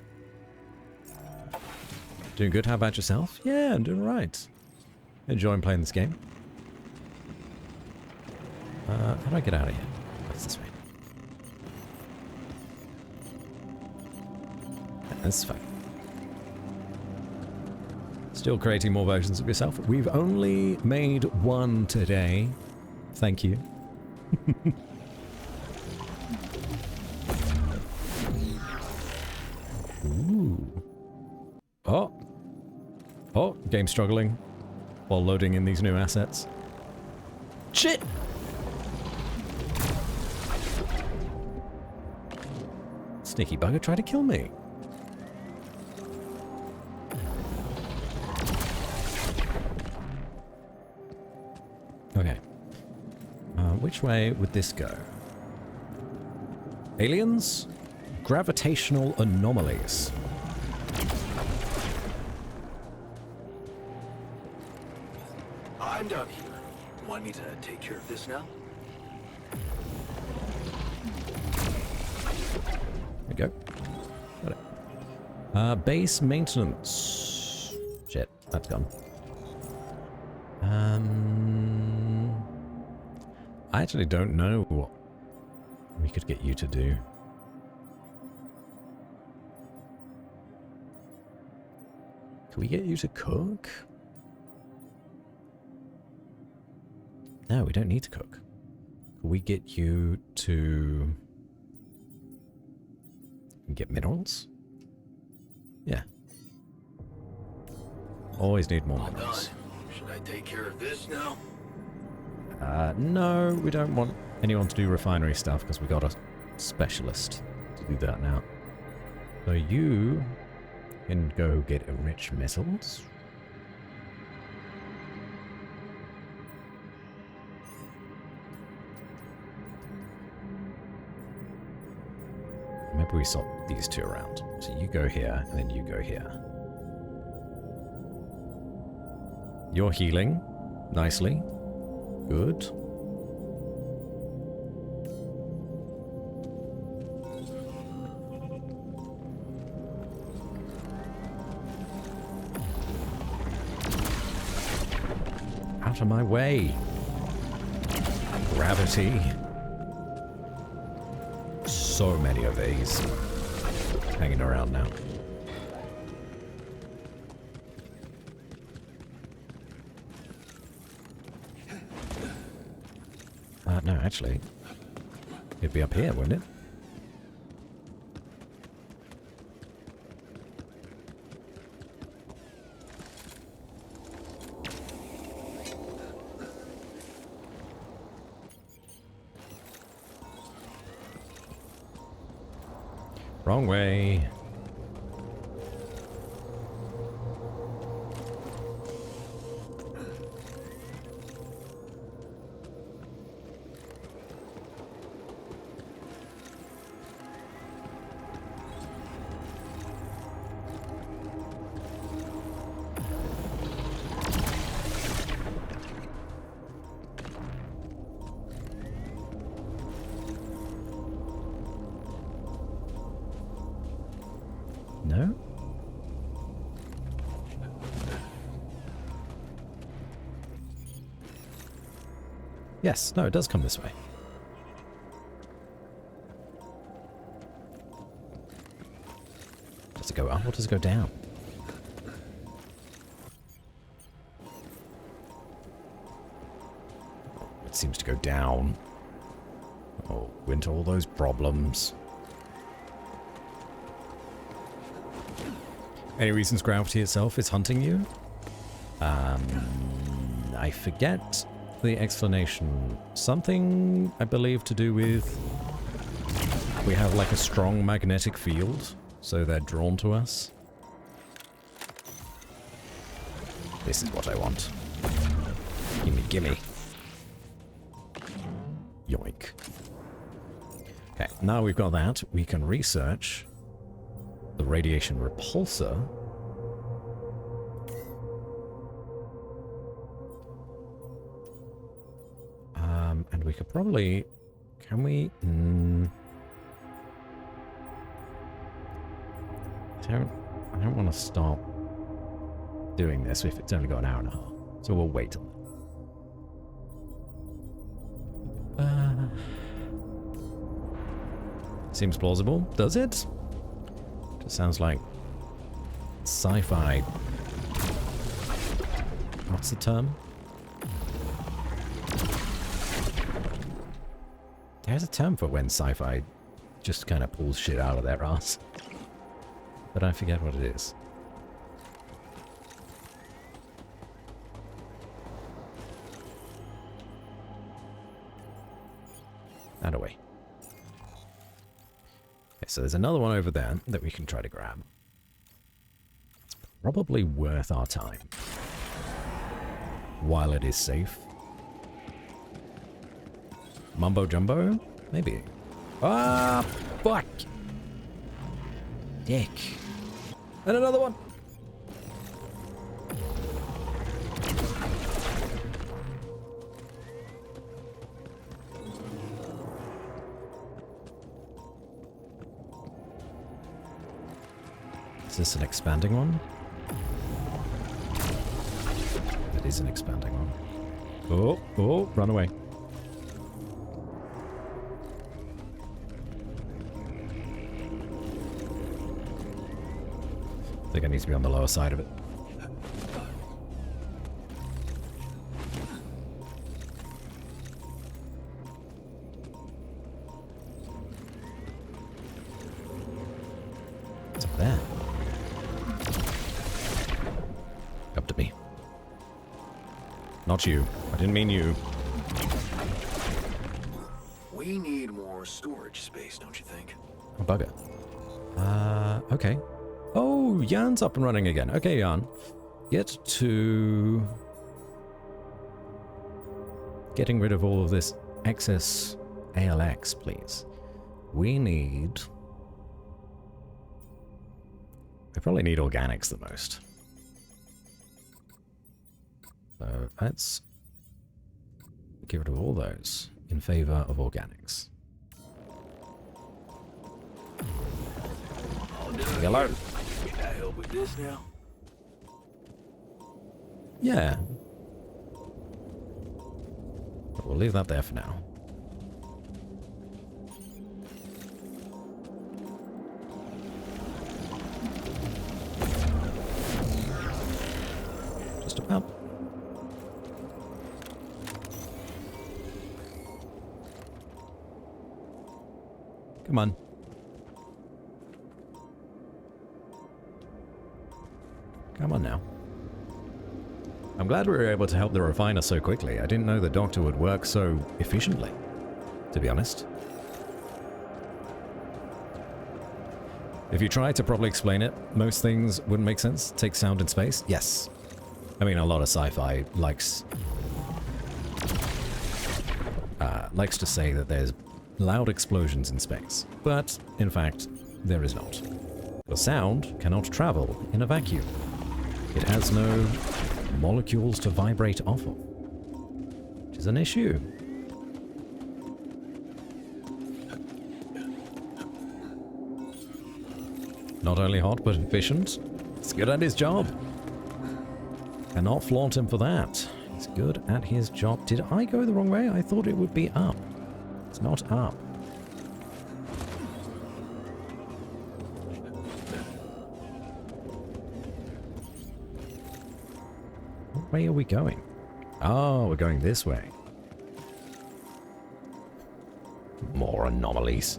Doing good? How about yourself? Yeah, I'm doing right. Enjoying playing this game. How do I get out of here? What's this way? That's fine. Still creating more versions of yourself. We've only made one today. Thank you. Ooh. Oh. Oh, game struggling while loading in these new assets. Shit! Sneaky bugger tried to kill me. Okay. Which way would this go? Aliens? Gravitational anomalies. I'm done here. Want me to take care of this now? There we go. Got it. Base maintenance. Shit, that's gone. I actually don't know what we could get you to do. Can we get you to cook? No, we don't need to cook. Can we get you to get minerals? Yeah. Always need more minerals. Should I take care of this now? No, we don't want anyone to do refinery stuff because we got a specialist to do that now. So you can go get enriched metals. Maybe we swap these two around. So you go here, and then you go here. You're healing nicely. Good. Out of my way. Gravity. So many of these hanging around now. No, actually, it'd be up here, wouldn't it? Wrong way. No? Yes, no, it does come this way. Does it go up or does it go down? It seems to go down. Oh, into all those problems. Any reasons gravity itself is hunting you? I forget the explanation. Something, I believe, to do with... we have like a strong magnetic field, so they're drawn to us. This is what I want. Gimme, gimme. Yoink. Okay, now we've got that, we can research the radiation repulsor. And we could probably... can we... I don't want to stop doing this if it's only got an hour and a half. So we'll wait on it. Seems plausible, does it? Just sounds like sci-fi... What's the term? There's a term for when sci-fi just kind of pulls shit out of their ass. But I forget what it is. That away. Okay, so there's another one over there that we can try to grab. It's probably worth our time. While it is safe. Mumbo Jumbo? Maybe. Ah, fuck! Dick. And another one! Is this an expanding one? It is an expanding one. Oh, oh, run away. I think I need to be on the lower side of it. What's up there? Up to me. Not you. I didn't mean you. We need more storage space, don't you think? Oh, bugger. Okay. Oh, Jan's up and running again. Okay, Jan. Get to... getting rid of all of this excess ALX, please. We need... we probably need organics the most. So let's get rid of all those in favor of organics. Hello. Can I help with this now? Yeah. But we'll leave that there for now. Just about. Come on. Come on now. I'm glad we were able to help the refiner so quickly. I didn't know the doctor would work so efficiently, to be honest. If you try to properly explain it, most things wouldn't make sense. Take sound in space? Yes. I mean, a lot of sci-fi likes to say that there's loud explosions in space. But, in fact, there is not. The sound cannot travel in a vacuum. It has no molecules to vibrate off of, which is an issue. Not only hot, but efficient. He's good at his job. Cannot flaunt him for that. He's good at his job. Did I go the wrong way? I thought it would be up. It's not up. What way are we going? Oh, we're going this way. More anomalies.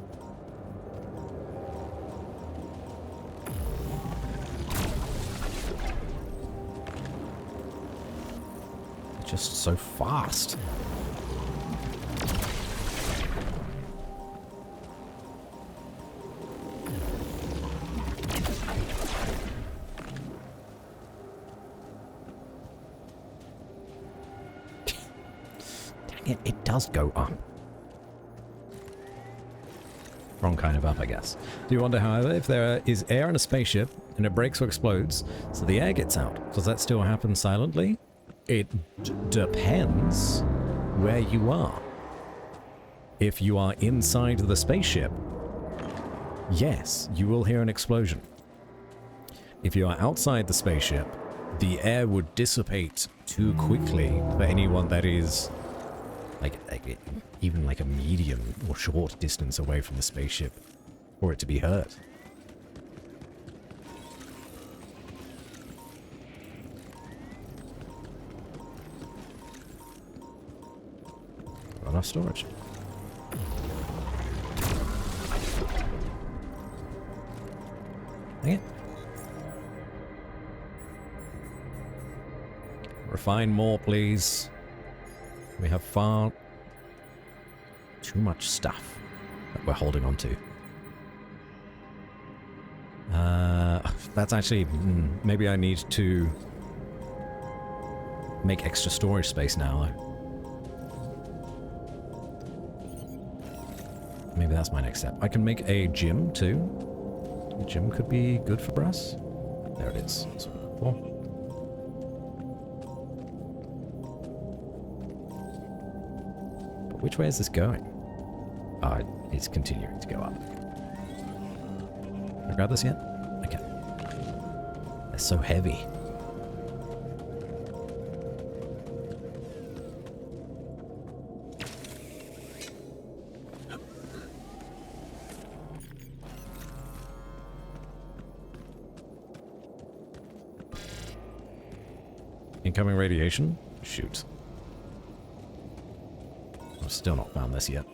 Just so fast. Dang it, it does go up. Wrong kind of up, I guess. Do you wonder, however, if there is air in a spaceship and it breaks or explodes, so the air gets out? Does that still happen silently? It depends where you are. If you are inside the spaceship, yes, you will hear an explosion. If you are outside the spaceship, the air would dissipate too quickly for anyone that is even like a medium or short distance away from the spaceship for it to be heard. enough storage. Dang it. Refine more, please. We have far too much stuff that we're holding on to. That's actually... maybe I need to make extra storage space now. Maybe that's my next step. I can make a gym, too. A gym could be good for us. There it is. That's what I'm looking for. But which way is this going? It's continuing to go up. Can I grab this yet? Okay. They're so heavy. Incoming radiation? Shoot. I've still not found this yet.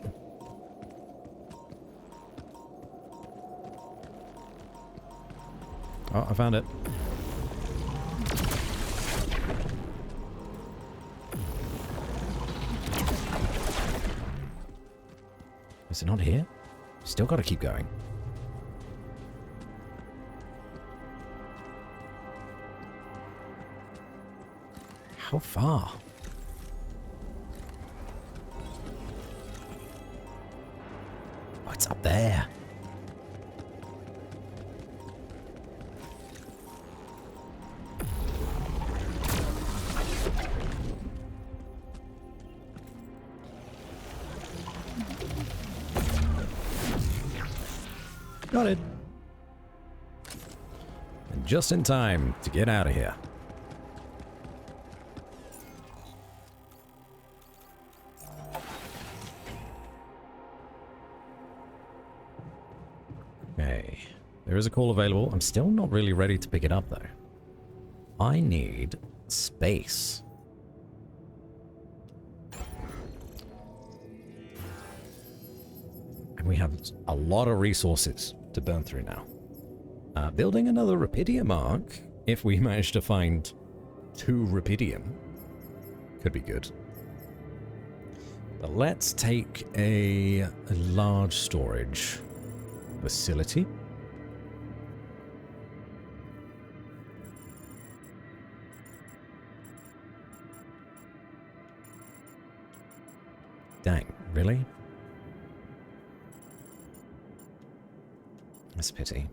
Oh, I found it. Is it not here? Still got to keep going. How far? Oh, it's up there. Got it. And just in time to get out of here. Okay. There is a call available. I'm still not really ready to pick it up, though. I need space. And we have a lot of resources to burn through now. Building another Rapidium arc, if we manage to find 2 Rapidium, could be good. But let's take a large storage facility. Dang, really? That's a pity.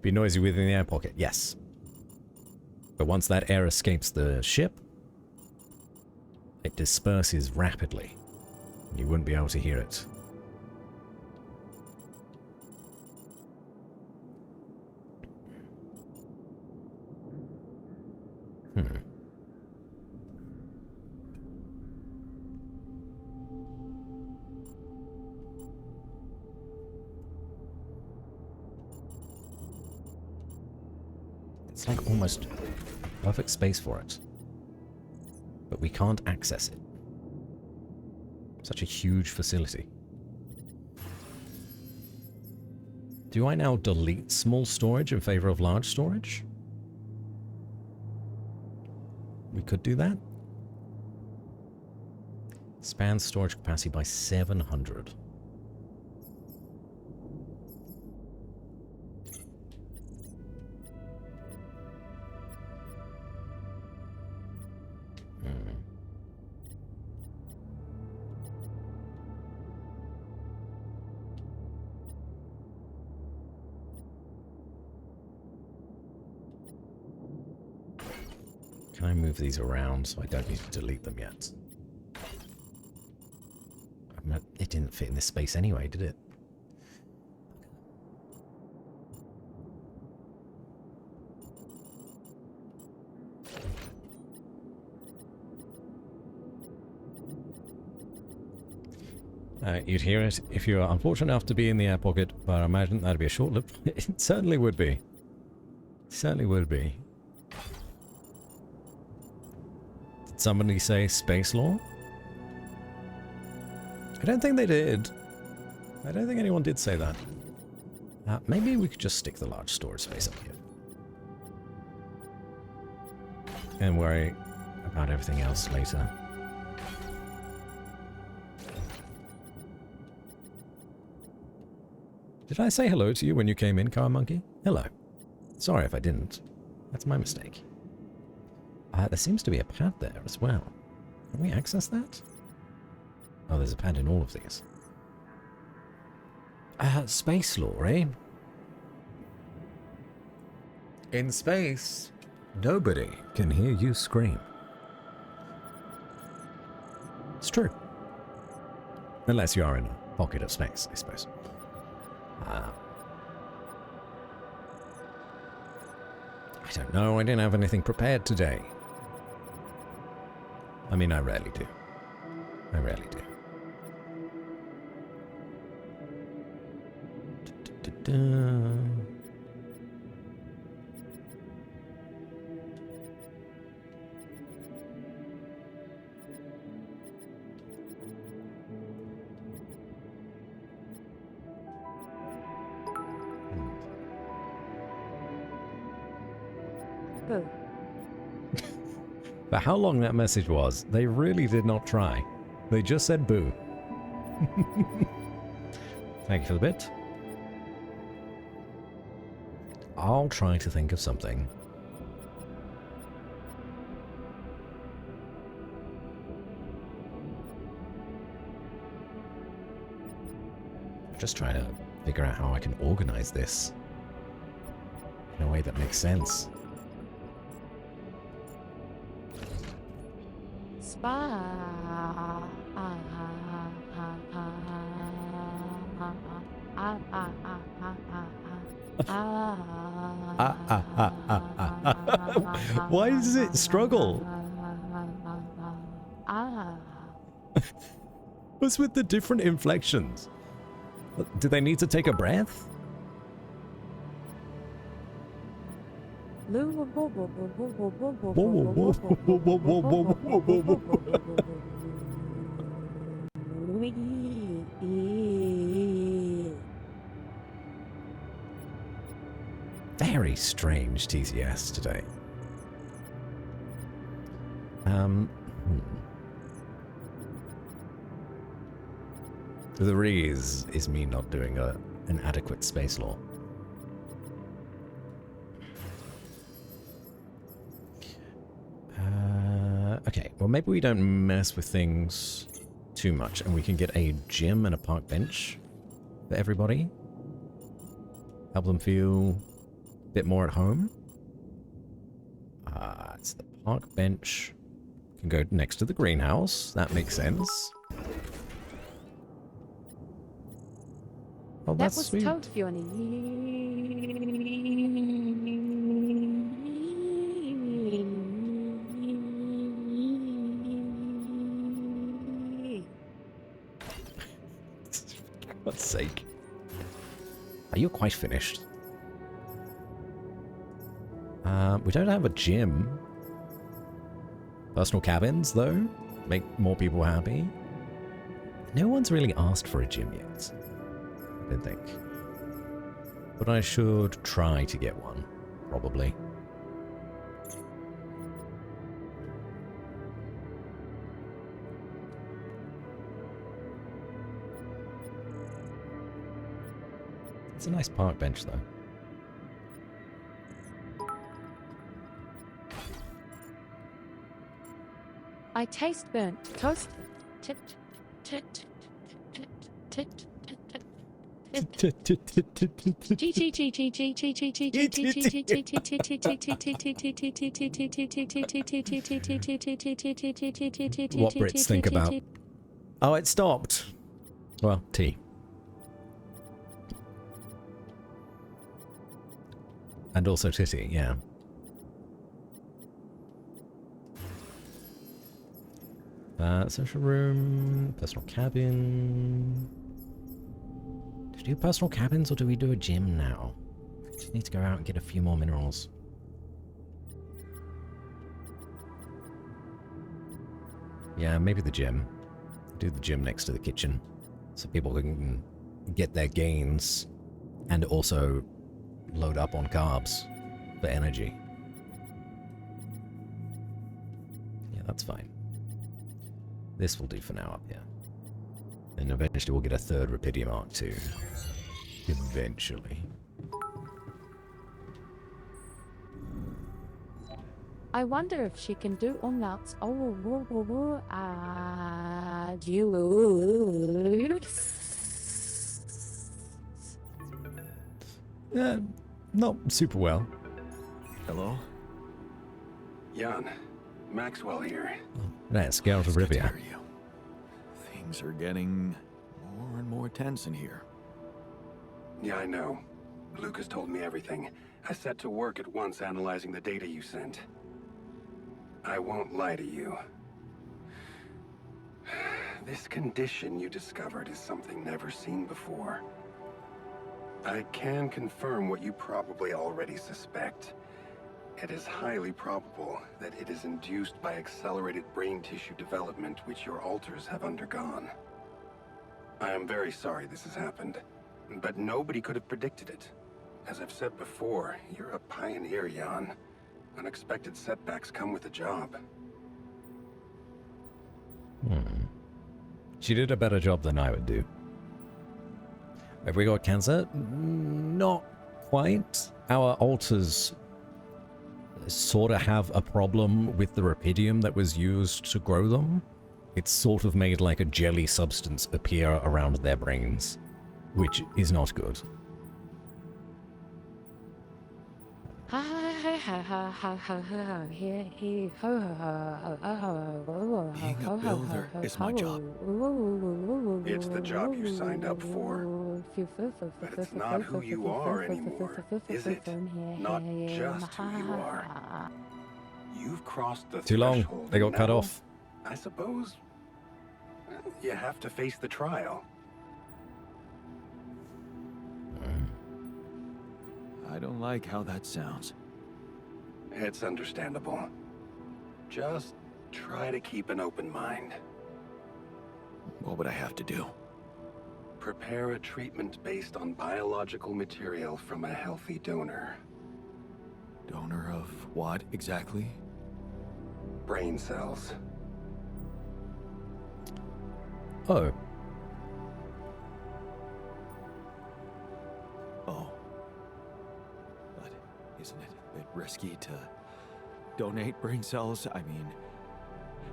Be noisy within the air pocket, yes. But once that air escapes the ship, it disperses rapidly. You wouldn't be able to hear it. It's like almost perfect space for it. But we can't access it. Such a huge facility. Do I now delete small storage in favor of large storage? We could do that. Expand storage capacity by 700. Can I move these around so I don't need to delete them yet? It didn't fit in this space anyway, did it? You'd hear it if you are unfortunate enough to be in the air pocket, but I imagine that'd be a short-lived... It certainly would be. Certainly would be. somebody say space law? I don't think they did. I don't think anyone did say that. Maybe we could just stick the large storage space up here. And worry about everything else later. Did I say hello to you when you came in, Car Monkey? Hello. Sorry if I didn't. That's my mistake. There seems to be a pad there as well. Can we access that? Oh, there's a pad in all of these. Space law, eh? In space, nobody can hear you scream. It's true. Unless you are in a pocket of space, I suppose. I don't know, I didn't have anything prepared today. I mean, I rarely do. I rarely do. Boo. For how long that message was, they really did not try. They just said boo. Thank you for the bit. I'll try to think of something. Just trying to figure out how I can organize this in a way that makes sense. Why does it struggle? What's with the different inflections? Do they need to take a breath? Very strange TCS today. The reason is me not doing an adequate space law. Okay, well maybe we don't mess with things too much and we can get a gym and a park bench for everybody. Help them feel a bit more at home. It's the park bench. Can go next to the greenhouse. That makes sense. Oh, That that's was sweet. told for you. For God's sake. Are you quite finished? We don't have a gym. Personal cabins, though, make more people happy. No one's really asked for a gym yet, I don't think. But I should try to get one, probably. It's a nice park bench, though. I taste burnt toast. Tit, tit, tit, What Brits think about... Oh, it stopped. Well, tea. And also titty, yeah. Social room, personal cabin. Do we do personal cabins or do we do a gym now? Just need to go out and get a few more minerals. Yeah, maybe the gym. Do the gym next to the kitchen, so people can get their gains and also load up on carbs for energy. Yeah, that's fine. This will do for now up here. And eventually we'll get a third Rapidium Arc too. Eventually. I wonder if she can do umlauts. Not super well. Hello? Jan, Maxwell here. Right, Scout of Good to Rivia. hear you. Things are getting more and more tense in here. Yeah, I know. Lucas told me everything. I set to work at once analyzing the data you sent. I won't lie to you. This condition you discovered is something never seen before. I can confirm what you probably already suspect. It is highly probable that it is induced by accelerated brain tissue development which your alters have undergone. I am very sorry this has happened, but nobody could have predicted it. As I've said before, you're a pioneer, Jan. Unexpected setbacks come with the job. She did a better job than I would do. Have we got cancer? Not quite. Our alters sort of have a problem with the Rapidium that was used to grow them. It's sort of made like a jelly substance appear around their brains, which is not good. Being a builder is my job. It's the job you signed up for. But it's not who you are anymore, is it? Not just who you are. You've crossed the Too long. threshold, They got and cut now, off. I suppose you have to face the trial. I don't like how that sounds. It's understandable. Just try to keep an open mind. What would I have to do? Prepare a treatment based on biological material from a healthy donor. Donor of what exactly? Brain cells. Oh, Oh. But isn't it a bit risky to donate brain cells? I mean,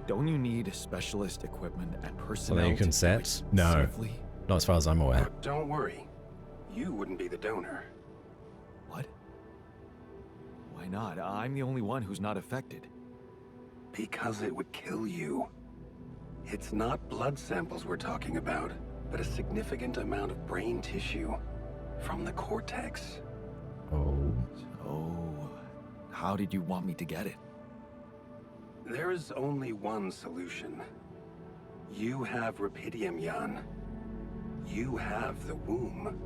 don't you need specialist equipment and personnel you can to do set? it No. safely? not as far as I'm aware. But don't worry. You wouldn't be the donor. What? Why not? I'm the only one who's not affected. Because it would kill you. It's not blood samples we're talking about, but a significant amount of brain tissue. From the cortex. Oh. So, how did you want me to get it? There is only one solution. You have Rapidium, Jan. You have the womb.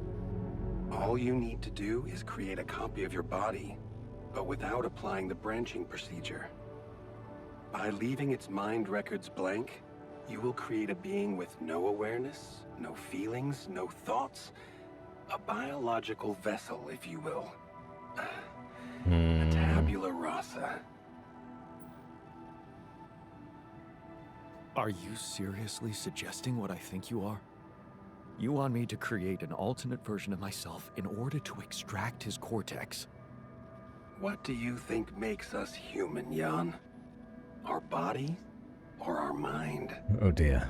All you need to do is create a copy of your body, but without applying the branching procedure. By leaving its mind records blank, you will create a being with no awareness, no feelings, no thoughts. A biological vessel, if you will. A tabula rasa. Are you seriously suggesting what I think you are? You want me to create an alternate version of myself in order to extract his cortex? What do you think makes us human, Jan? Our body or our mind? Oh dear.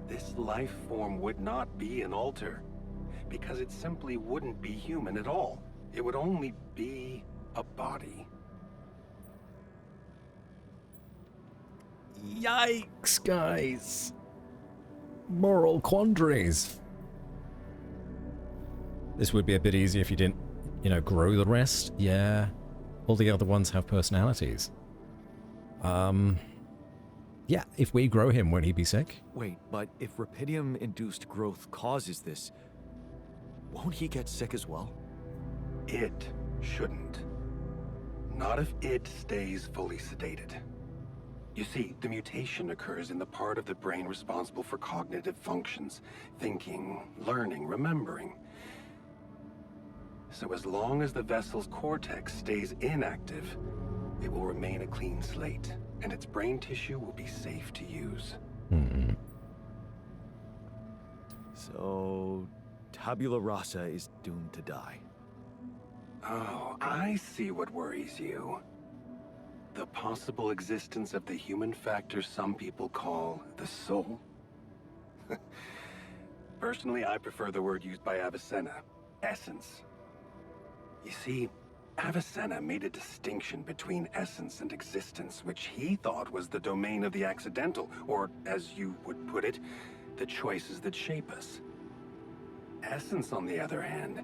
This life form would not be an alter, because it simply wouldn't be human at all. It would only be a body. Yikes, guys. Moral quandaries. This would be a bit easier if you didn't, grow the rest. Yeah. All the other ones have personalities. Yeah, if we grow him, won't he be sick? Wait, but if Rapidium-induced growth causes this, won't he get sick as well? It shouldn't. Not if it stays fully sedated. You see, the mutation occurs in the part of the brain responsible for cognitive functions, thinking, learning, remembering. So as long as the vessel's cortex stays inactive, it will remain a clean slate, and its brain tissue will be safe to use. Hmm. So, tabula rasa is doomed to die. Oh, I see what worries you. The possible existence of the human factor some people call the soul. Personally, I prefer the word used by Avicenna, essence. You see, Avicenna made a distinction between essence and existence, which he thought was the domain of the accidental, or, as you would put it, the choices that shape us. Essence, on the other hand,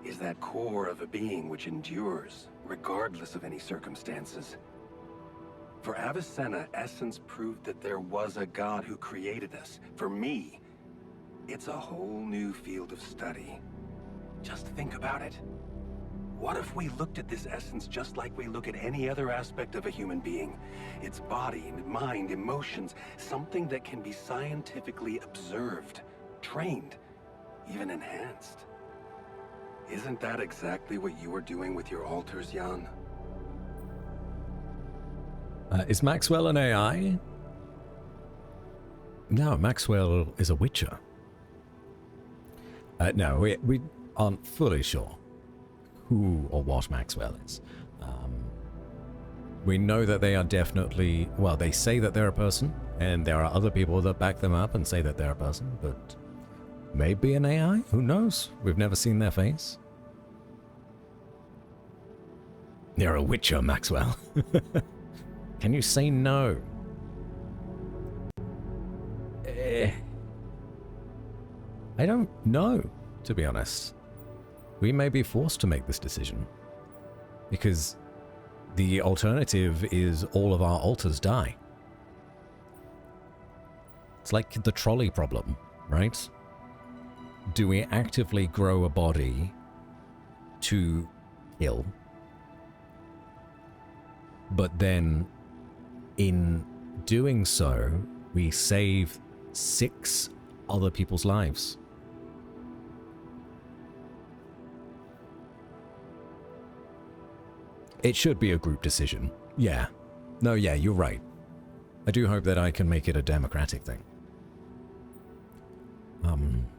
is that core of a being which endures, regardless of any circumstances. For Avicenna, essence proved that there was a God who created us. For me, it's a whole new field of study. Just think about it. What if we looked at this essence just like we look at any other aspect of a human being? Its body, mind, emotions, something that can be scientifically observed, trained, even enhanced. Isn't that exactly what you were doing with your altars, Jan? Is Maxwell an AI? No, Maxwell is a Witcher. No, we aren't fully sure who or what Maxwell is. We know that they are definitely, well, they say that they're a person, and there are other people that back them up and say that they're a person, but maybe an AI? Who knows? We've never seen their face. You're a Witcher, Maxwell. Can you say no? I don't know, to be honest. We may be forced to make this decision. Because the alternative is all of our altars die. It's like the trolley problem, right? Do we actively grow a body to kill? But then, in doing so, we save 6 other people's lives. It should be a group decision. Yeah. No, yeah, you're right. I do hope that I can make it a democratic thing.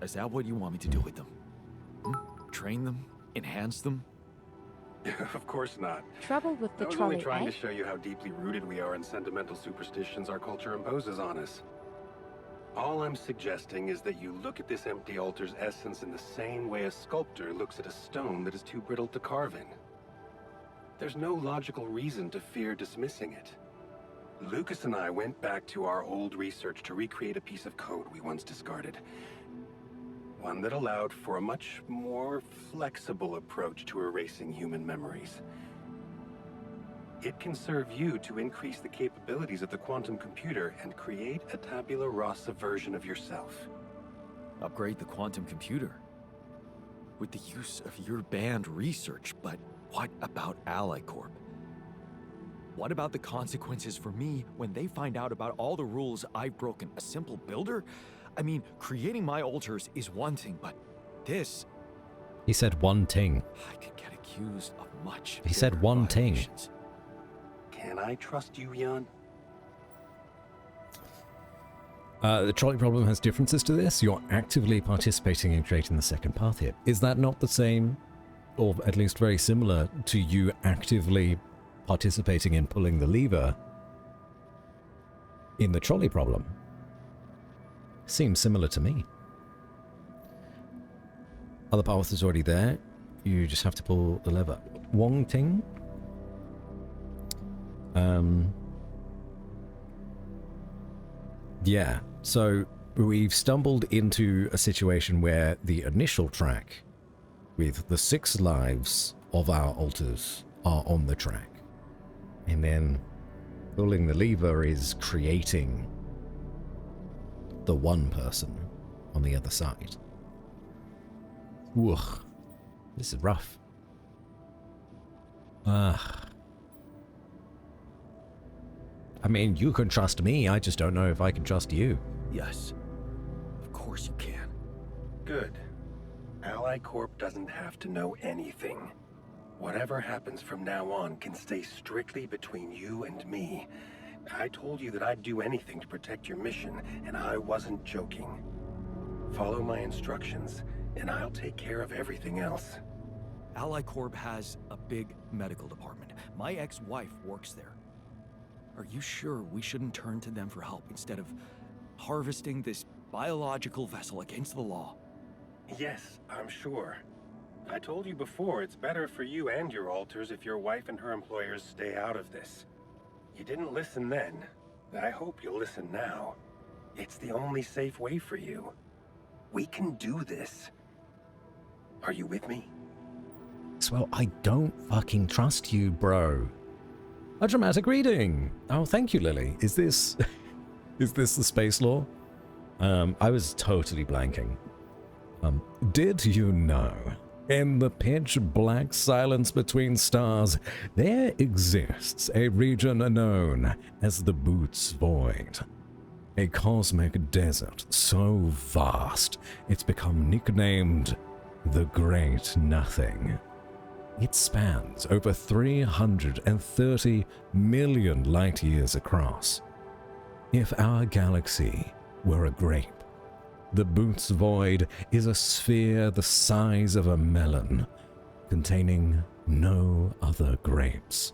Is that what you want me to do with them? Train them? Enhance them? Of course not. Trouble with the I was trolley, only trying eh? to show you how deeply rooted we are in sentimental superstitions our culture imposes on us. All I'm suggesting is that you look at this empty altar's essence in the same way a sculptor looks at a stone that is too brittle to carve in. There's no logical reason to fear dismissing it. Lucas and I went back to our old research to recreate a piece of code we once discarded. One that allowed for a much more flexible approach to erasing human memories. It can serve you to increase the capabilities of the quantum computer and create a tabula rasa version of yourself. Upgrade the quantum computer? With the use of your banned research, but what about Ally Corp? What about the consequences for me when they find out about all the rules I've broken? A simple builder? I mean, creating my altars is one thing, but this... He said one ting. I could get accused of much. He said bigger one ting. violations. Can I trust you, Jan? The trolley problem has differences to this. You're actively participating in creating the second path here. Is that not the same, or at least very similar, to you actively participating in pulling the lever in the trolley problem? Seems similar to me. Other path is already there. You just have to pull the lever. Wong Ting? Yeah, so we've stumbled into a situation where the initial track with the 6 lives of our altars are on the track. And then pulling the lever is creating the one person on the other side. Ugh. This is rough. I mean, you can trust me, I just don't know if I can trust you. Yes. Of course you can. Good. Ally Corp doesn't have to know anything. Whatever happens from now on can stay strictly between you and me. I told you that I'd do anything to protect your mission, and I wasn't joking. Follow my instructions, and I'll take care of everything else. Ally Corp has a big medical department. My ex-wife works there. Are you sure we shouldn't turn to them for help instead of harvesting this biological vessel against the law? Yes, I'm sure. I told you before, it's better for you and your alters if your wife and her employers stay out of this. You didn't listen then. I hope you'll listen now. It's the only safe way for you. We can do this. Are you with me? Well, I don't fucking trust you, bro. A dramatic reading. Oh, thank you, Lily. Is this the space law? I was totally blanking. Did you know, in the pitch black silence between stars, there exists a region known as the Boots Void. A cosmic desert so vast, it's become nicknamed the Great Nothing. It spans over 330 million light years across. If our galaxy were a grape, the Boots Void is a sphere the size of a melon, containing no other grapes.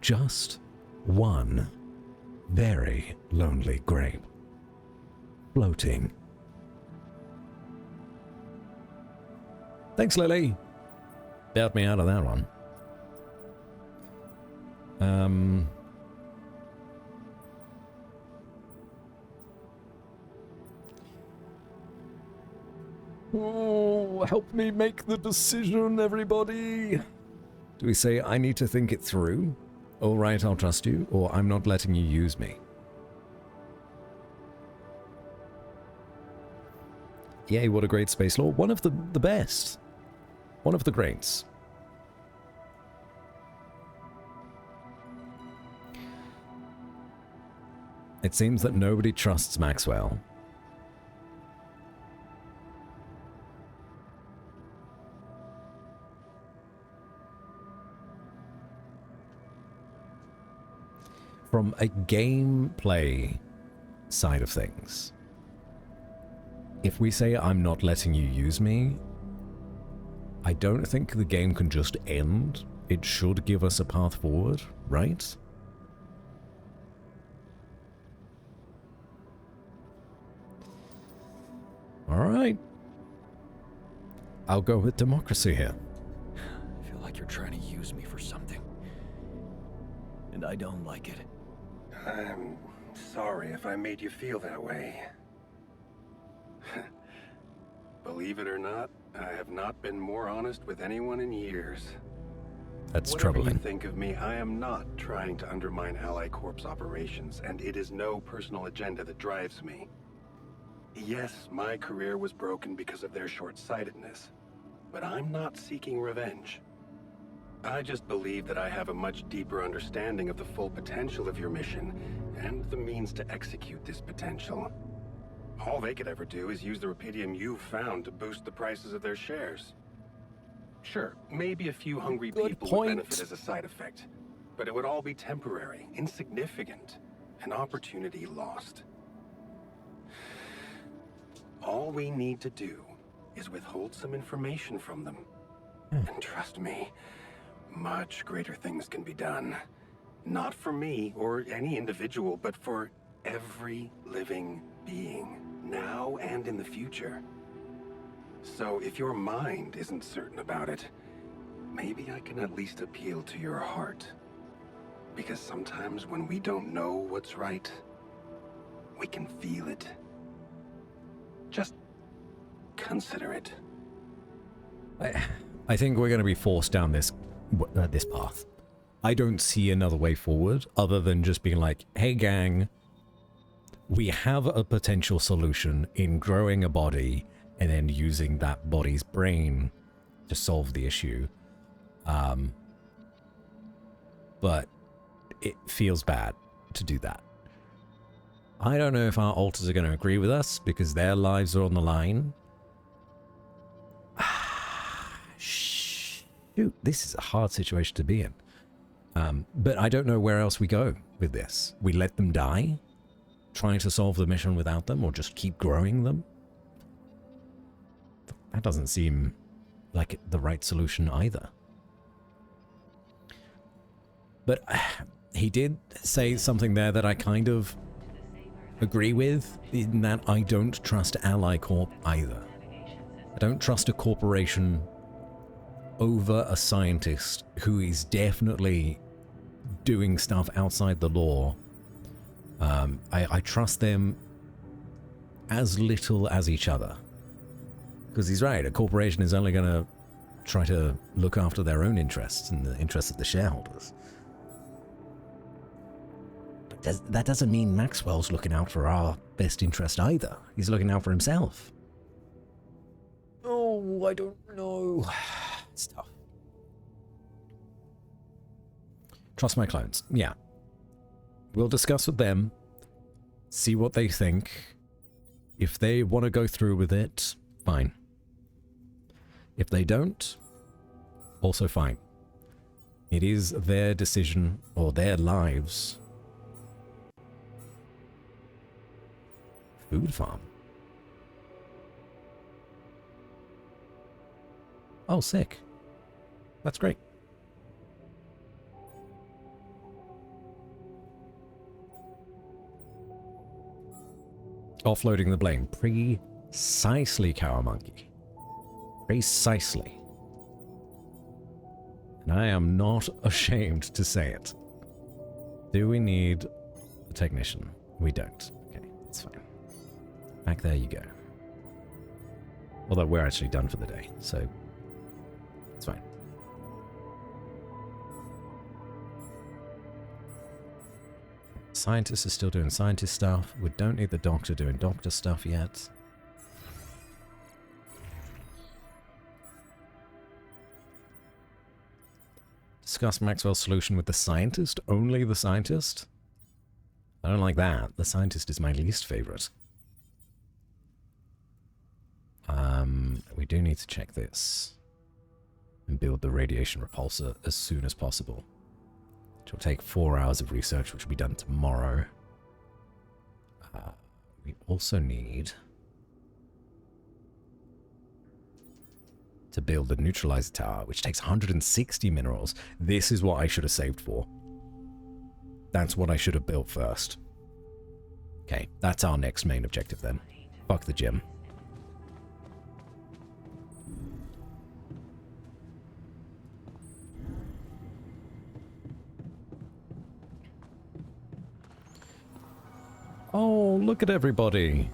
Just one very lonely grape, floating. Thanks, Lily. Bailed me out of that one. Oh, help me make the decision, everybody. Do we say, I need to think it through? All right, I'll trust you, or I'm not letting you use me. Yay, what a great space law. One of the best. One of the greats. It seems that nobody trusts Maxwell. From a gameplay side of things, if we say I'm not letting you use me, I don't think the game can just end. It should give us a path forward, right? Alright. I'll go with democracy here. I feel like you're trying to use me for something. And I don't like it. I'm sorry if I made you feel that way. Believe it or not, I have not been more honest with anyone in years. That's Whatever troubling. you think of me, I am not trying to undermine Ally Corp's operations, and it is no personal agenda that drives me. Yes, my career was broken because of their short-sightedness, but I'm not seeking revenge. I just believe that I have a much deeper understanding of the full potential of your mission, and the means to execute this potential. All they could ever do is use the rupidium you've found to boost the prices of their shares. Sure, maybe a few hungry people would benefit as a side effect, but it would all be temporary, insignificant, an opportunity lost. All we need to do is withhold some information from them. And trust me, much greater things can be done. Not for me or any individual, but for every living being, now and in the future. So if your mind isn't certain about it, maybe I can at least appeal to your heart. Because sometimes when we don't know what's right, we can feel it. Just consider it. I think we're going to be forced down this path. I don't see another way forward other than just being like, hey gang, we have a potential solution in growing a body and then using that body's brain to solve the issue. But it feels bad. to do that. I don't know if our alters are going to agree with us because their lives are on the line. Shoot, this is a hard situation to be in. But I don't know where else we go with this. We let them die, trying to solve the mission without them, or just keep growing them? That doesn't seem like the right solution either. But he did say something there that I kind of agree with, in that I don't trust Ally Corp either. I don't trust a corporation over a scientist who is definitely doing stuff outside the law. I trust them as little as each other. Because he's right, a corporation is only going to try to look after their own interests and the interests of the shareholders. But that doesn't mean Maxwell's looking out for our best interest either. He's looking out for himself. Oh, I don't know. It's tough. Trust my clones. Yeah. We'll discuss with them, see what they think. If they want to go through with it, fine. If they don't, also fine. It is their decision or their lives. Food farm. Oh, sick. That's great. Offloading the blame. Precisely, Cowamonkey. Precisely. And I am not ashamed to say it. Do we need a technician? We don't. Okay, that's fine. Back there you go. Although we're actually done for the day, so it's fine. Scientists are still doing scientist stuff. We don't need the doctor doing doctor stuff yet. Discuss Maxwell's solution with the scientist? Only the scientist? I don't like that. The scientist is my least favorite. We do need to check this and build the radiation repulsor as soon as possible. It will take 4 hours of research, which will be done tomorrow. We also need to build the neutralizer tower, which takes 160 minerals. This is what I should have saved for. That's what I should have built first. Okay, that's our next main objective then. Fuck the gym. Oh, look at everybody.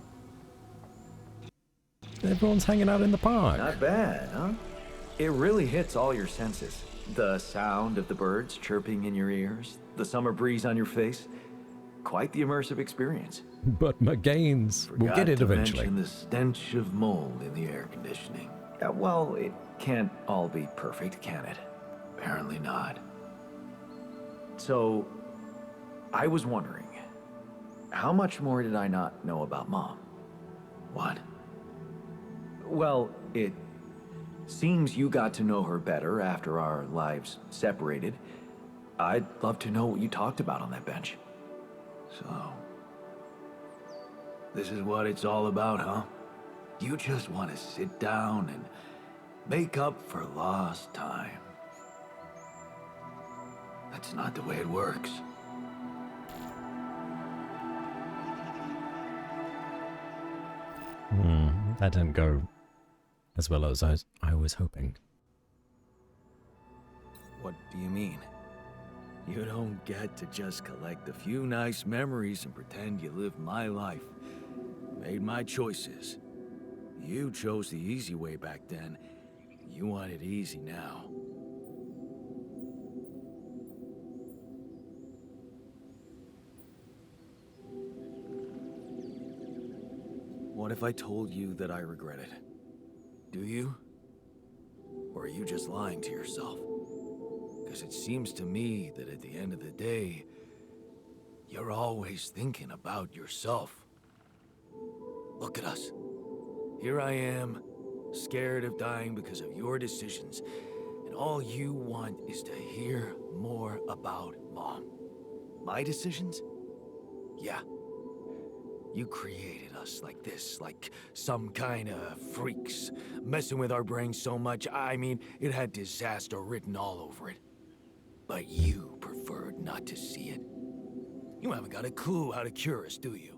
Everyone's hanging out in the park. Not bad, huh? It really hits all your senses. The sound of the birds chirping in your ears, the summer breeze on your face. Quite the immersive experience. But McGaines, we'll get it eventually. Mention the stench of mold in the air conditioning. Well, it can't all be perfect, can it? Apparently not. So, I was wondering, how much more did I not know about Mom? What? Well, it seems you got to know her better after our lives separated. I'd love to know what you talked about on that bench. So, this is what it's all about, huh? You just want to sit down and make up for lost time. That's not the way it works. That didn't go as well as I was hoping. What do you mean? You don't get to just collect a few nice memories and pretend you lived my life. Made my choices. You chose the easy way back then. You want it easy now. What if I told you that I regret it? Do you? Or are you just lying to yourself? Because it seems to me that at the end of the day, You're always thinking about yourself. Look at us. Here I am, scared of dying because of your decisions, and all you want is to hear more about Mom. My decisions? Yeah. You created us like this, like some kind of freaks, messing with our brains so much, I mean, it had disaster written all over it. But you preferred not to see it. You haven't got a clue how to cure us, do you?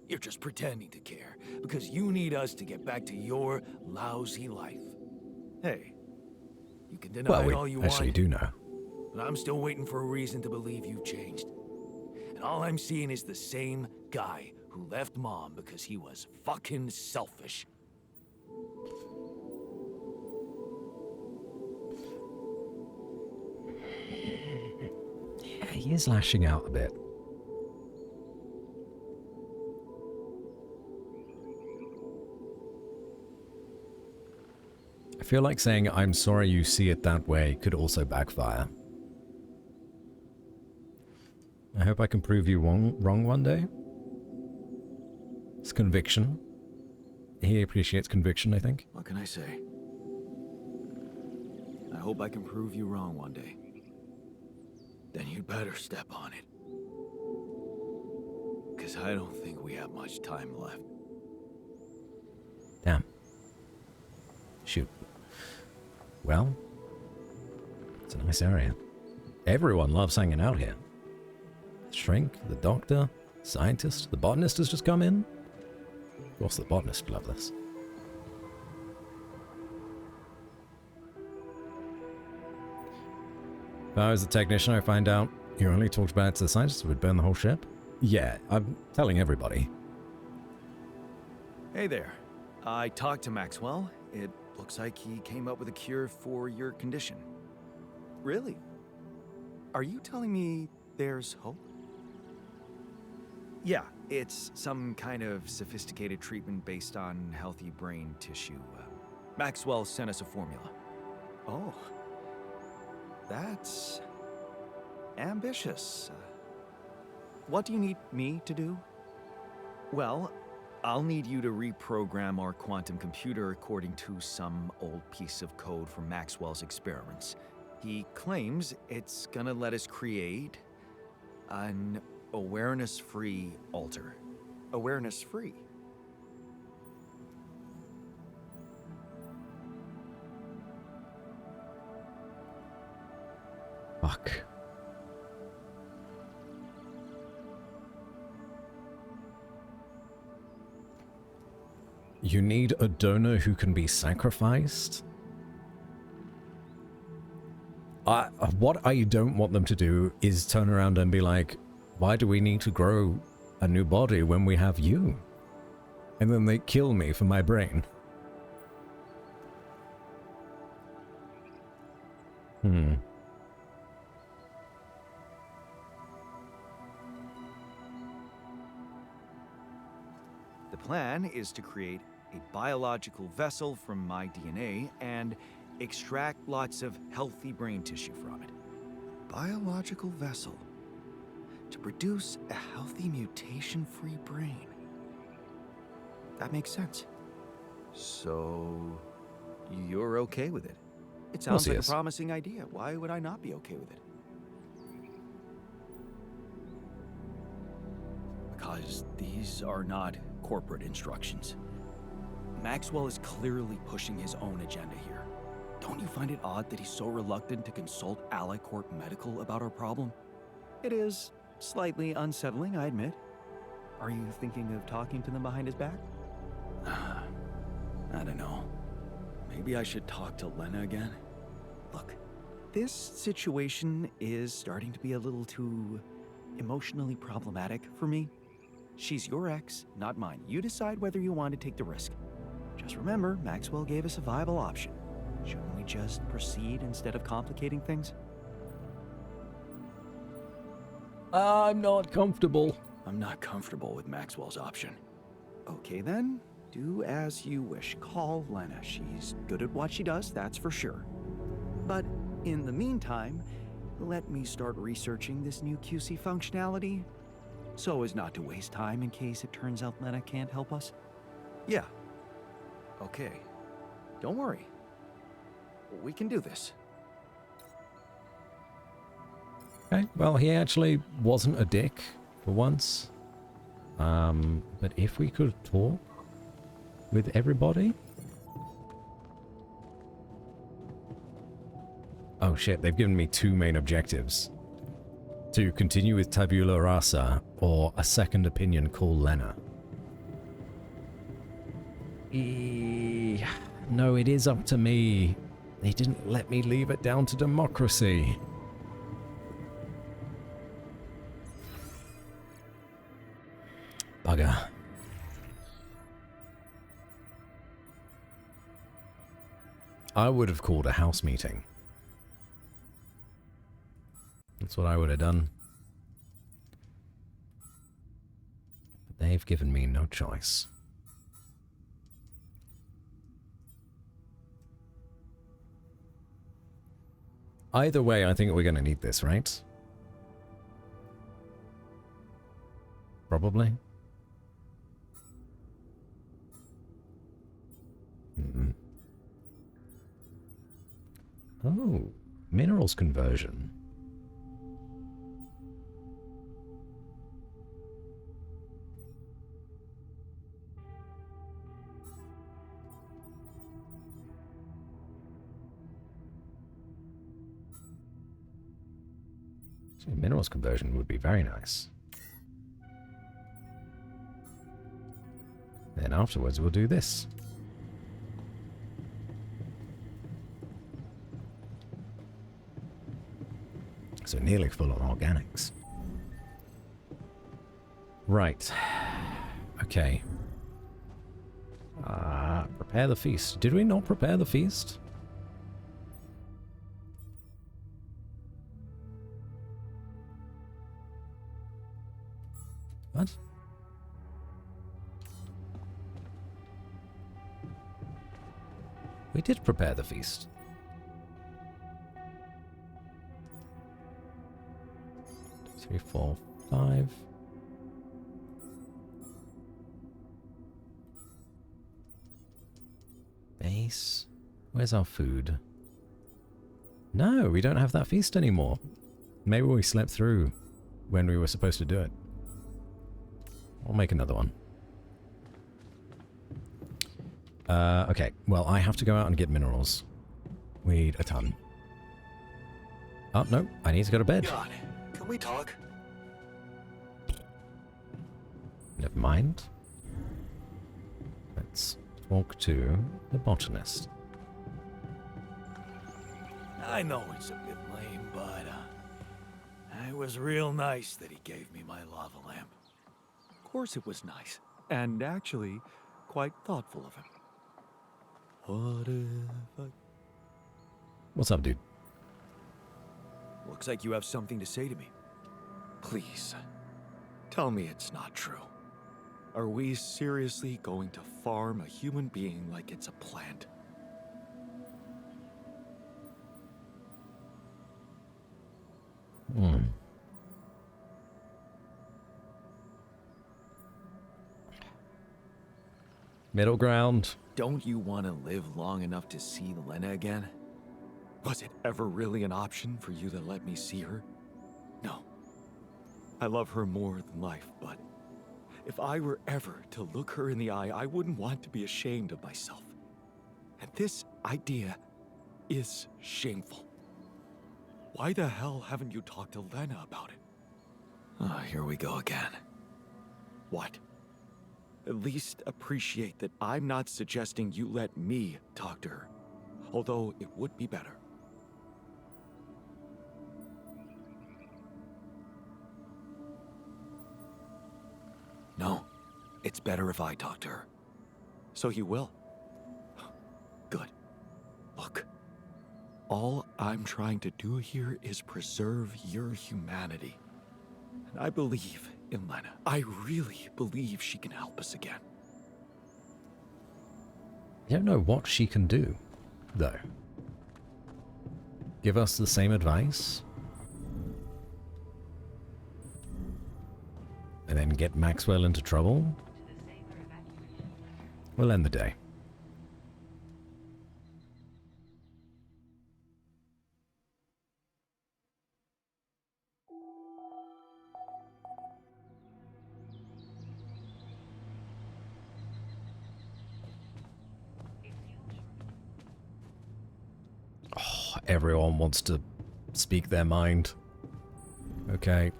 You're just pretending to care, because you need us to get back to your lousy life. Hey, you can deny Well, it all you we actually want, do know. but I'm still waiting for a reason to believe you've changed. And all I'm seeing is the same guy who left Mom because he was fucking selfish. Yeah, he is lashing out a bit. I feel like saying I'm sorry you see it that way could also backfire. I hope I can prove you wrong one day. It's conviction. He appreciates conviction, I think. What can I say? I hope I can prove you wrong one day. Then you'd better step on it. Because I don't think we have much time left. Damn. Shoot. Well, it's a nice area. Everyone loves hanging out here. The shrink, the doctor, scientist, the botanist has just come in. Of course, the botanist would love this. If I was a technician, I find out you only talked about it to the scientists, it would burn the whole ship. Yeah, I'm telling everybody. Hey there. I talked to Maxwell. It looks like he came up with a cure for your condition. Really? Are you telling me there's hope? Yeah, it's some kind of sophisticated treatment based on healthy brain tissue. Maxwell sent us a formula. Oh. That's ambitious. What do you need me to do? Well, I'll need you to reprogram our quantum computer according to some old piece of code from Maxwell's experiments. He claims it's gonna let us create an awareness-free alter. Awareness-free? Fuck. You need a donor who can be sacrificed? What I don't want them to do is turn around and be like, why do we need to grow a new body when we have you? And then they kill me for my brain. The plan is to create a biological vessel from my DNA and extract lots of healthy brain tissue from it. Biological vessel to produce a healthy mutation-free brain. That makes sense. So, you're okay with it? It sounds like a promising idea. Why would I not be okay with it? Because these are not corporate instructions. Maxwell is clearly pushing his own agenda here. Don't you find it odd that he's so reluctant to consult AliCorp Medical about our problem? It is slightly unsettling, I admit. Are you thinking of talking to them behind his back? I don't know. Maybe I should talk to Lena again? Look, this situation is starting to be a little too emotionally problematic for me. She's your ex, not mine. You decide whether you want to take the risk. Just remember, Maxwell gave us a viable option. Shouldn't we just proceed instead of complicating things? I'm not comfortable. I'm not comfortable with Maxwell's option. Okay then, do as you wish. Call Lena. She's good at what she does, that's for sure. But in the meantime, let me start researching this new QC functionality so as not to waste time in case it turns out Lena can't help us? Yeah. Okay. Don't worry. We can do this. Okay, well, he actually wasn't a dick for once. But if we could talk with everybody... Oh shit, they've given me 2 main objectives. To continue with Tabula Rasa, or a second opinion call Lena. No, it is up to me. They didn't let me leave it down to democracy. Bugger. I would have called a house meeting. That's what I would have done. But they've given me no choice. Either way, I think we're going to need this, right? Probably. Oh, minerals conversion. So minerals conversion would be very nice. Then afterwards we'll do this. So nearly full on organics. Right. Okay. Prepare the feast. Did we not prepare the feast? What? We did prepare the feast. Three, 4, 5. Base. Where's our food? No, we don't have that feast anymore. Maybe we slept through when we were supposed to do it. I'll make another one. Okay, well, I have to go out and get minerals. We need a ton. Oh, no, I need to go to bed. God, can we talk? Never mind. Let's talk to the botanist. I know it's a bit lame, but it was real nice that he gave me my lava lamp. Of course it was nice. And actually, quite thoughtful of him. What if I... What's up, dude? Looks like you have something to say to me. Please, tell me it's not true. Are we seriously going to farm a human being like it's a plant? Middle ground. Don't you want to live long enough to see Lena again? Was it ever really an option for you to let me see her? No. I love her more than life, but if I were ever to look her in the eye, I wouldn't want to be ashamed of myself. And this idea is shameful. Why the hell haven't you talked to Lena about it? Oh, here we go again. What? At least appreciate that I'm not suggesting you let me talk to her, although it would be better. No, it's better if I talk to her. So you will? Good. Look, all I'm trying to do here is preserve your humanity. And I believe in Lena. I really believe she can help us again. I don't know what she can do, though. Give us the same advice? and then get Maxwell into trouble, we'll end the day. Oh, everyone wants to speak their mind. Okay.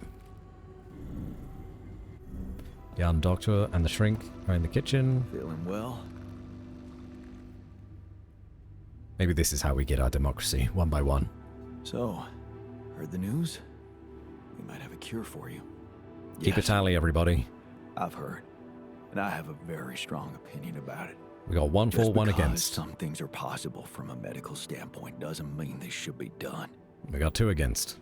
Young Doctor and the Shrink are in the kitchen. Feeling well? Maybe this is how we get our democracy, one by one. So, heard the news? We might have a cure for you. Keep a tally, everybody. I've heard, and I have a very strong opinion about it. We got 1 for, 1 against. Some things are possible from a medical standpoint doesn't mean they should be done. We got 2 against.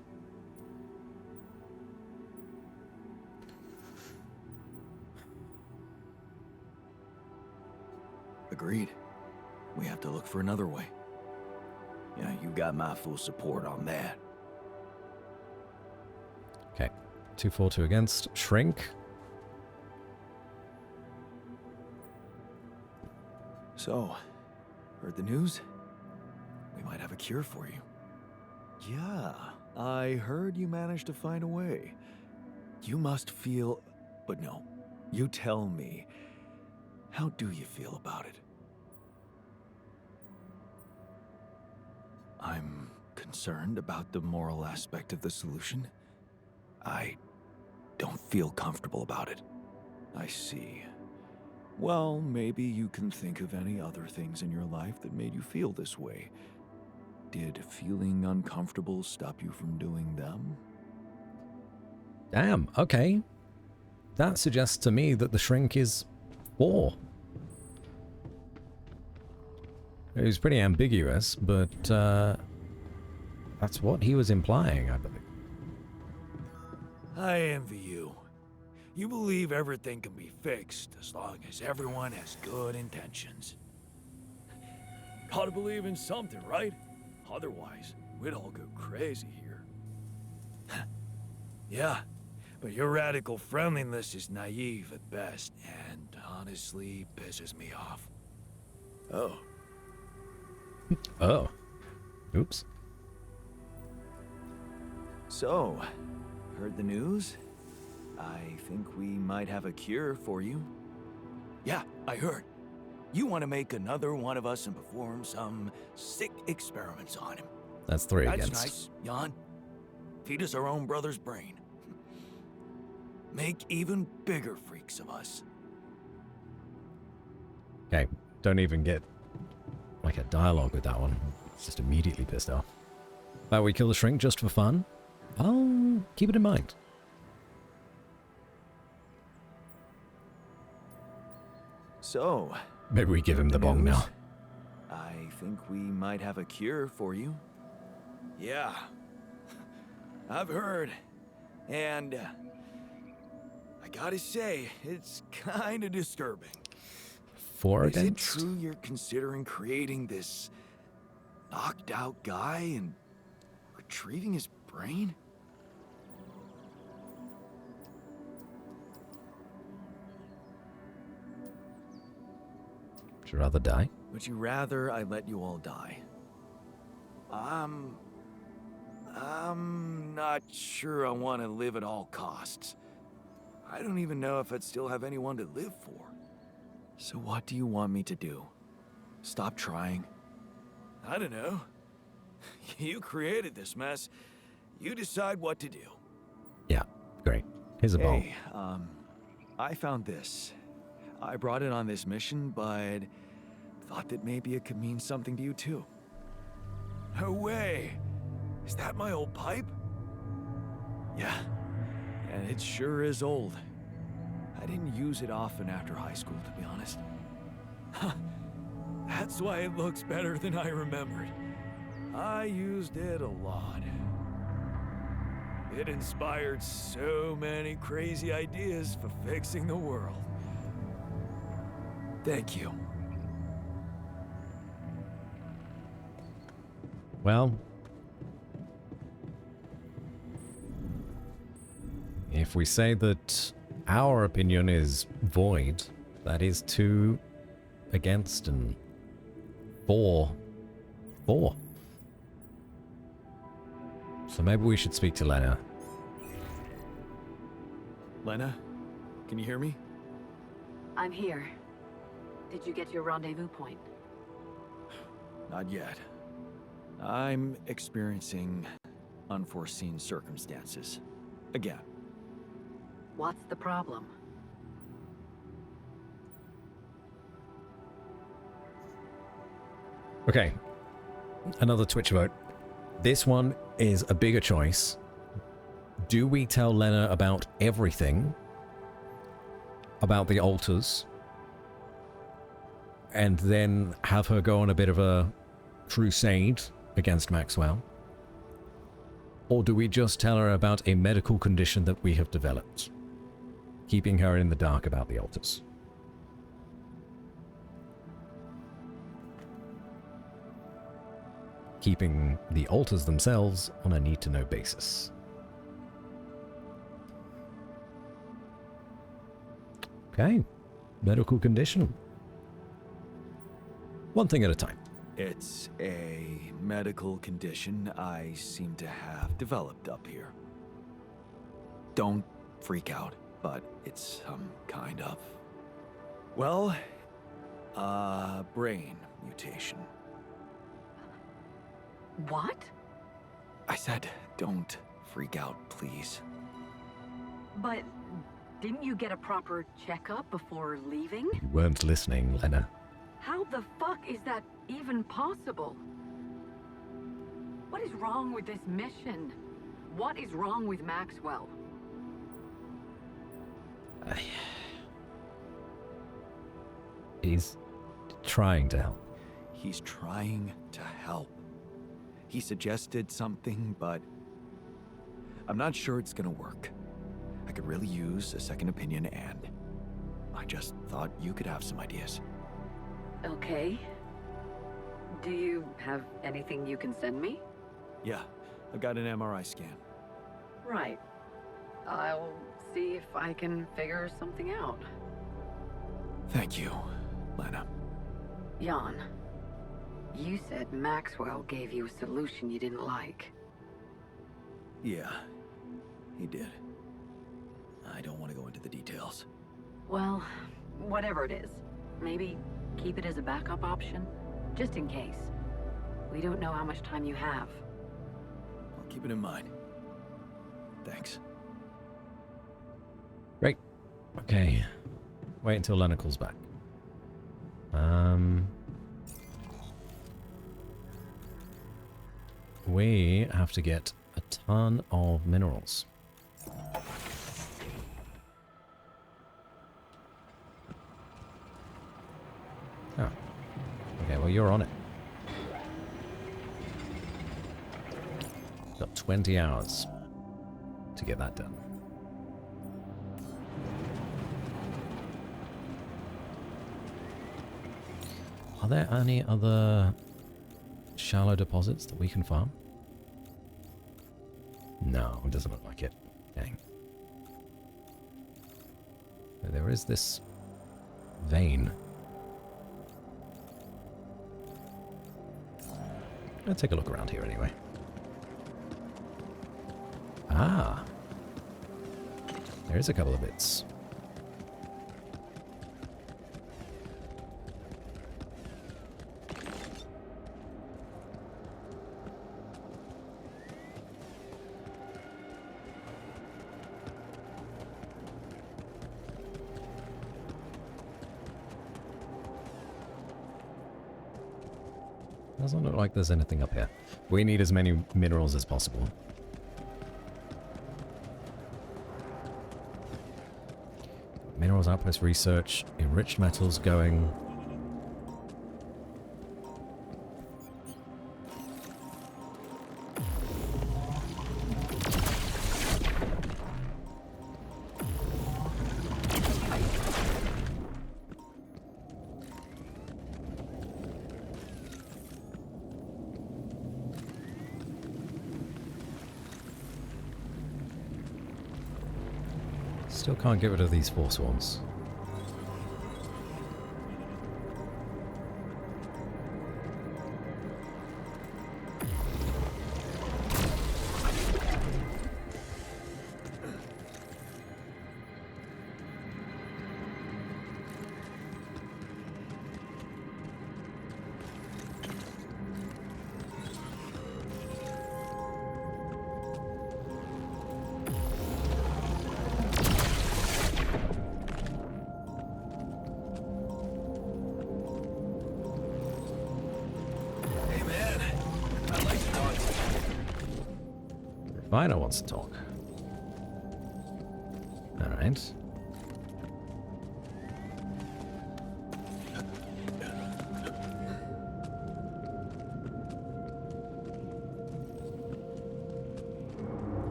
Agreed. We have to look for another way. Yeah, you got my full support on that. Okay. 2 for, 2 against. Shrink. So, heard the news? We might have a cure for you. Yeah, I heard you managed to find a way. You must feel... But no, you tell me. How do you feel about it? I'm concerned about the moral aspect of the solution. I don't feel comfortable about it. I see. Well, maybe you can think of any other things in your life that made you feel this way. Did feeling uncomfortable stop you from doing them? Damn, okay. That suggests to me that the Shrink is 4. It was pretty ambiguous, but that's what he was implying, I believe. I envy you. You believe everything can be fixed as long as everyone has good intentions. Gotta believe in something, right? Otherwise, we'd all go crazy here. Yeah, but your radical friendliness is naive at best, and honestly pisses me off. Oh. Oh. Oops. So, heard the news? I think we might have a cure for you. Yeah, I heard. You want to make another one of us and perform some sick experiments on him. That's 3 That's against. nice, Jan. Feed us our own brother's brain. Make even bigger freaks of us. Okay, don't even get like a dialogue with that one. It's just immediately pissed off. But we kill the Shrink just for fun? I'll keep it in mind. So, Maybe we give him the bong now. I think we might have a cure for you. Yeah, I've heard. And I gotta say, it's kind of disturbing. 4 Is it against? true you're considering creating this knocked out guy and retrieving his brain? Would you rather die? Would you rather I let you all die? I'm not sure I want to live at all costs. I don't even know if I'd still have anyone to live for. So what do you want me to do? Stop trying? I don't know. You created this mess. You decide what to do. Yeah, great. Here's a bong. Hey, I found this. I brought it on this mission, but thought that maybe it could mean something to you too. No way! Is that my old pipe? Yeah, and it sure is old. I didn't use it often after high school, to be honest. Huh. That's why it looks better than I remembered. I used it a lot. It inspired so many crazy ideas for fixing the world. Thank you. Well, if we say that our opinion is void, that is 2 against and 4. 4. So maybe we should speak to Lena. Lena, can you hear me? I'm here. Did you get to your rendezvous point? Not yet. I'm experiencing unforeseen circumstances. Again. What's the problem? Okay. Another Twitch vote. This one is a bigger choice. Do we tell Lena about everything? About the altars? And then have her go on a bit of a crusade against Maxwell? Or do we just tell her about a medical condition that we have developed, keeping her in the dark about the altars? Keeping the altars themselves on a need-to-know basis. Okay, medical condition. One thing at a time. It's a medical condition I seem to have developed up here. Don't freak out, but it's some kind of... well, brain mutation. What? I said, don't freak out, please. But didn't you get a proper checkup before leaving? You weren't listening, Lena. How the fuck is that even possible? What is wrong with this mission? What is wrong with Maxwell? He's trying to help. He's trying to help. He suggested something, but I'm not sure it's gonna work. I could really use a second opinion, and I just thought you could have some ideas. Okay. Do you have anything you can send me? Yeah, I've got an MRI scan. Right. I'll see if I can figure something out. Thank you, Lena. Jan, you said Maxwell gave you a solution you didn't like. Yeah, he did. I don't want to go into the details. Well, whatever it is, maybe keep it as a backup option, just in case. We don't know how much time you have. I'll keep it in mind. Thanks. Great. Okay. Wait until Lena calls back. We have to get a ton of minerals. Oh. Okay, well, you're on it. Got 20 hours to get that done. Are there any other shallow deposits that we can farm? No, it doesn't look like it. Dang. There is this vein. Let's take a look around here anyway. Ah. There's a couple of bits. Doesn't look like there's anything up here. We need as many minerals as possible. Minerals outpost research, enriched metals going. Still can't get rid of these force swarms. Vino wants to talk. Alright.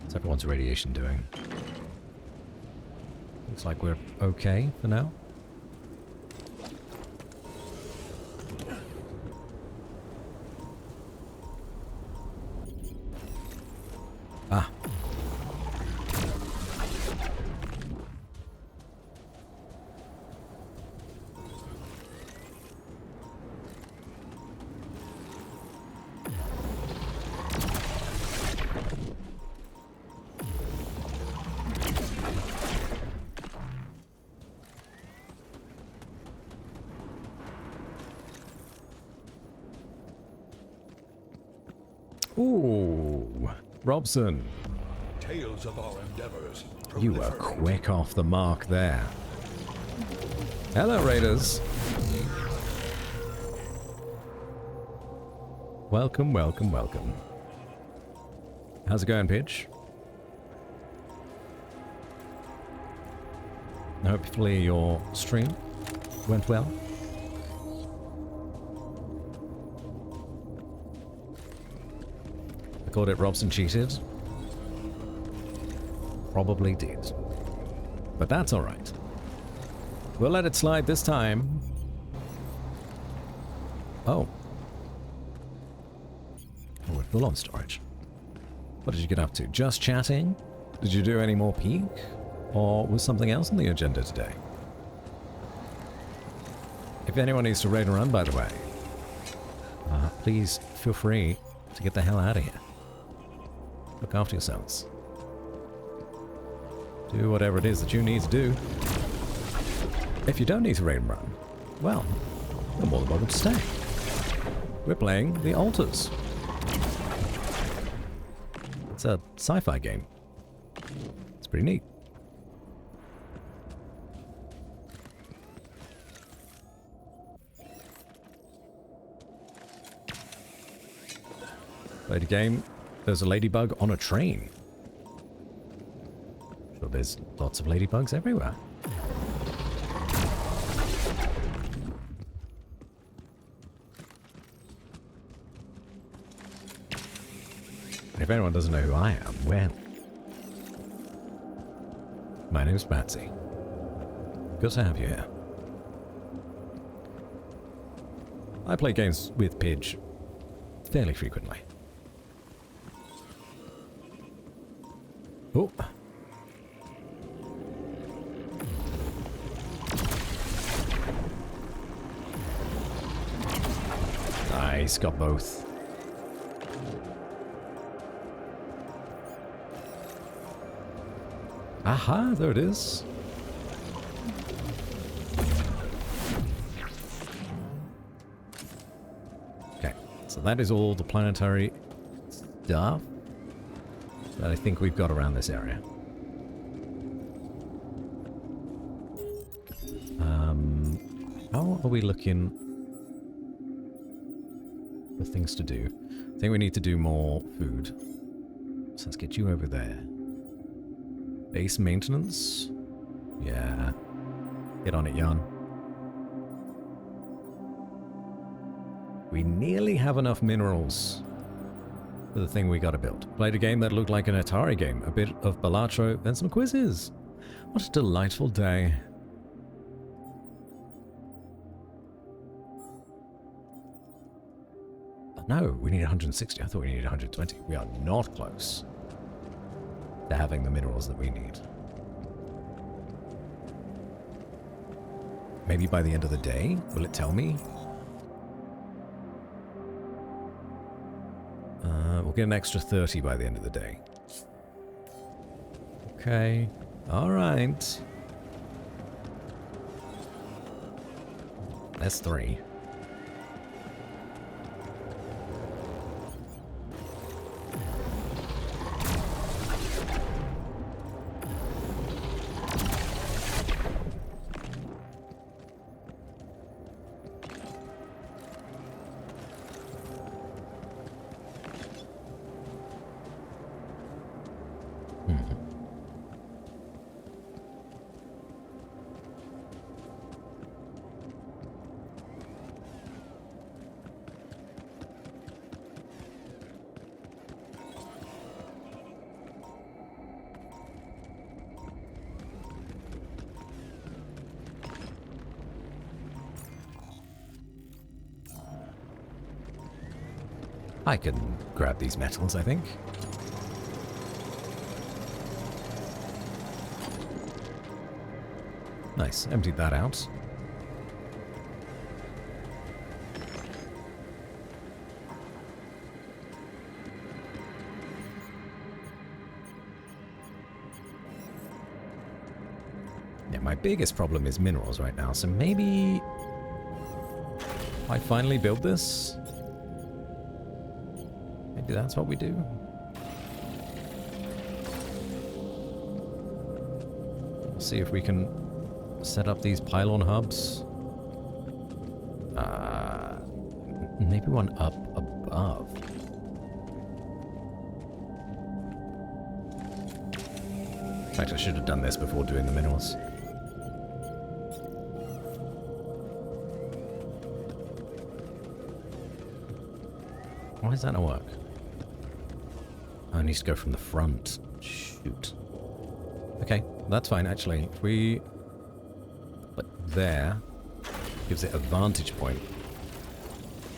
What's everyone's radiation doing? Looks like we're okay for now. Ah. Ooh, Robson. Tales of our endeavors. You were quick off the mark there. Hello, Raiders. Welcome, welcome, welcome. How's it going, Pitch? Hopefully your stream went well. I called it Robson cheated. Probably did. But that's alright. We'll let it slide this time. Oh. Oh, we're full on storage. What did you get up to? Just chatting? Did you do any more peek? Or was something else on the agenda today? If anyone needs to raid and run, by the way, please feel free to get the hell out of here. Look after yourselves. Do whatever it is that you need to do. If you don't need to raid and run, well, you're more than welcome to stay. We're playing The Altars. It's a sci-fi game. It's pretty neat. Played a game. There's a ladybug on a train. Sure, there's lots of ladybugs everywhere. And if anyone doesn't know who I am, well, my name's Patsy. Good to have you here. I play games with Pidge fairly frequently. Oh. Nice, got both. Aha, there it is. Okay, so that is all the planetary stuff that I think we've got around this area. How are we looking for things to do? I think we need to do more food. So let's get you over there. Base maintenance? Yeah. Get on it, Jan. We nearly have enough minerals for the thing we gotta build. Played a game that looked like an Atari game. A bit of Balatro, then some quizzes. What a delightful day. No, we need 160. I thought we needed 120. We are not close to having the minerals that we need. Maybe by the end of the day? Will it tell me? We'll get an extra 30 by the end of the day. Okay. Alright. That's 3. I can grab these metals, I think. Nice, emptied that out. Yeah, my biggest problem is minerals right now, so maybe I finally build this. Maybe that's what we do. We'll see if we can set up these pylon hubs. Maybe one up above. In fact, I should have done this before doing the minerals. Why does that not work? Oh, it needs to go from the front. Shoot. Okay, that's fine, actually. If we put there, gives it a vantage point.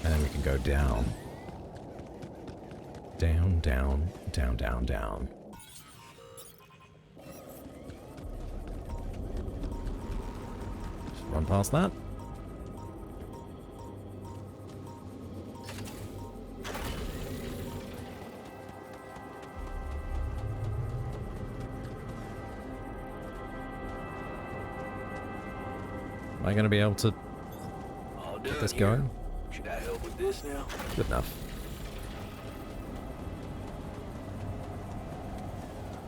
And then we can go down. Down, down, down, down, down. Just run past that. Am I going to be able to get this going? Should I help with this now? Good enough.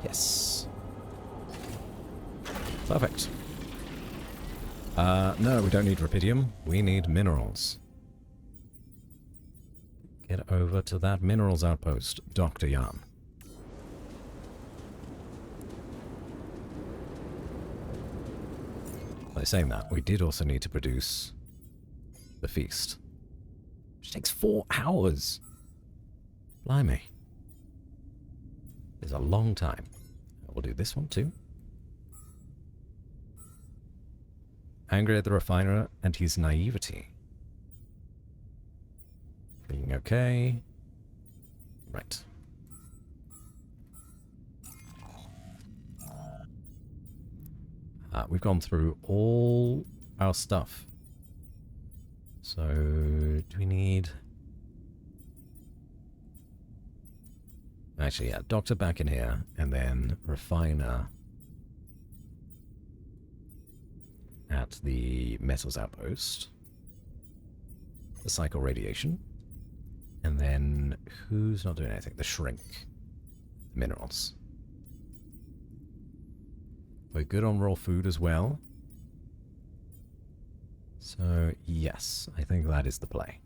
Yes. Perfect. No, we don't need rupidium. We need minerals. Get over to that minerals outpost, Dr. Jan. By saying that, we did also need to produce the feast. Which takes 4 hours. Blimey. It's a long time. We'll do this one too. Angry at the refiner and his naivety. Feeling okay. Right. We've gone through all our stuff. So, do we need... Actually, yeah, doctor back in here, and then refiner at the metals outpost. The cycle radiation. And then, who's not doing anything? The shrink. Minerals. We're good on raw food as well. So, yes, I think that is the play.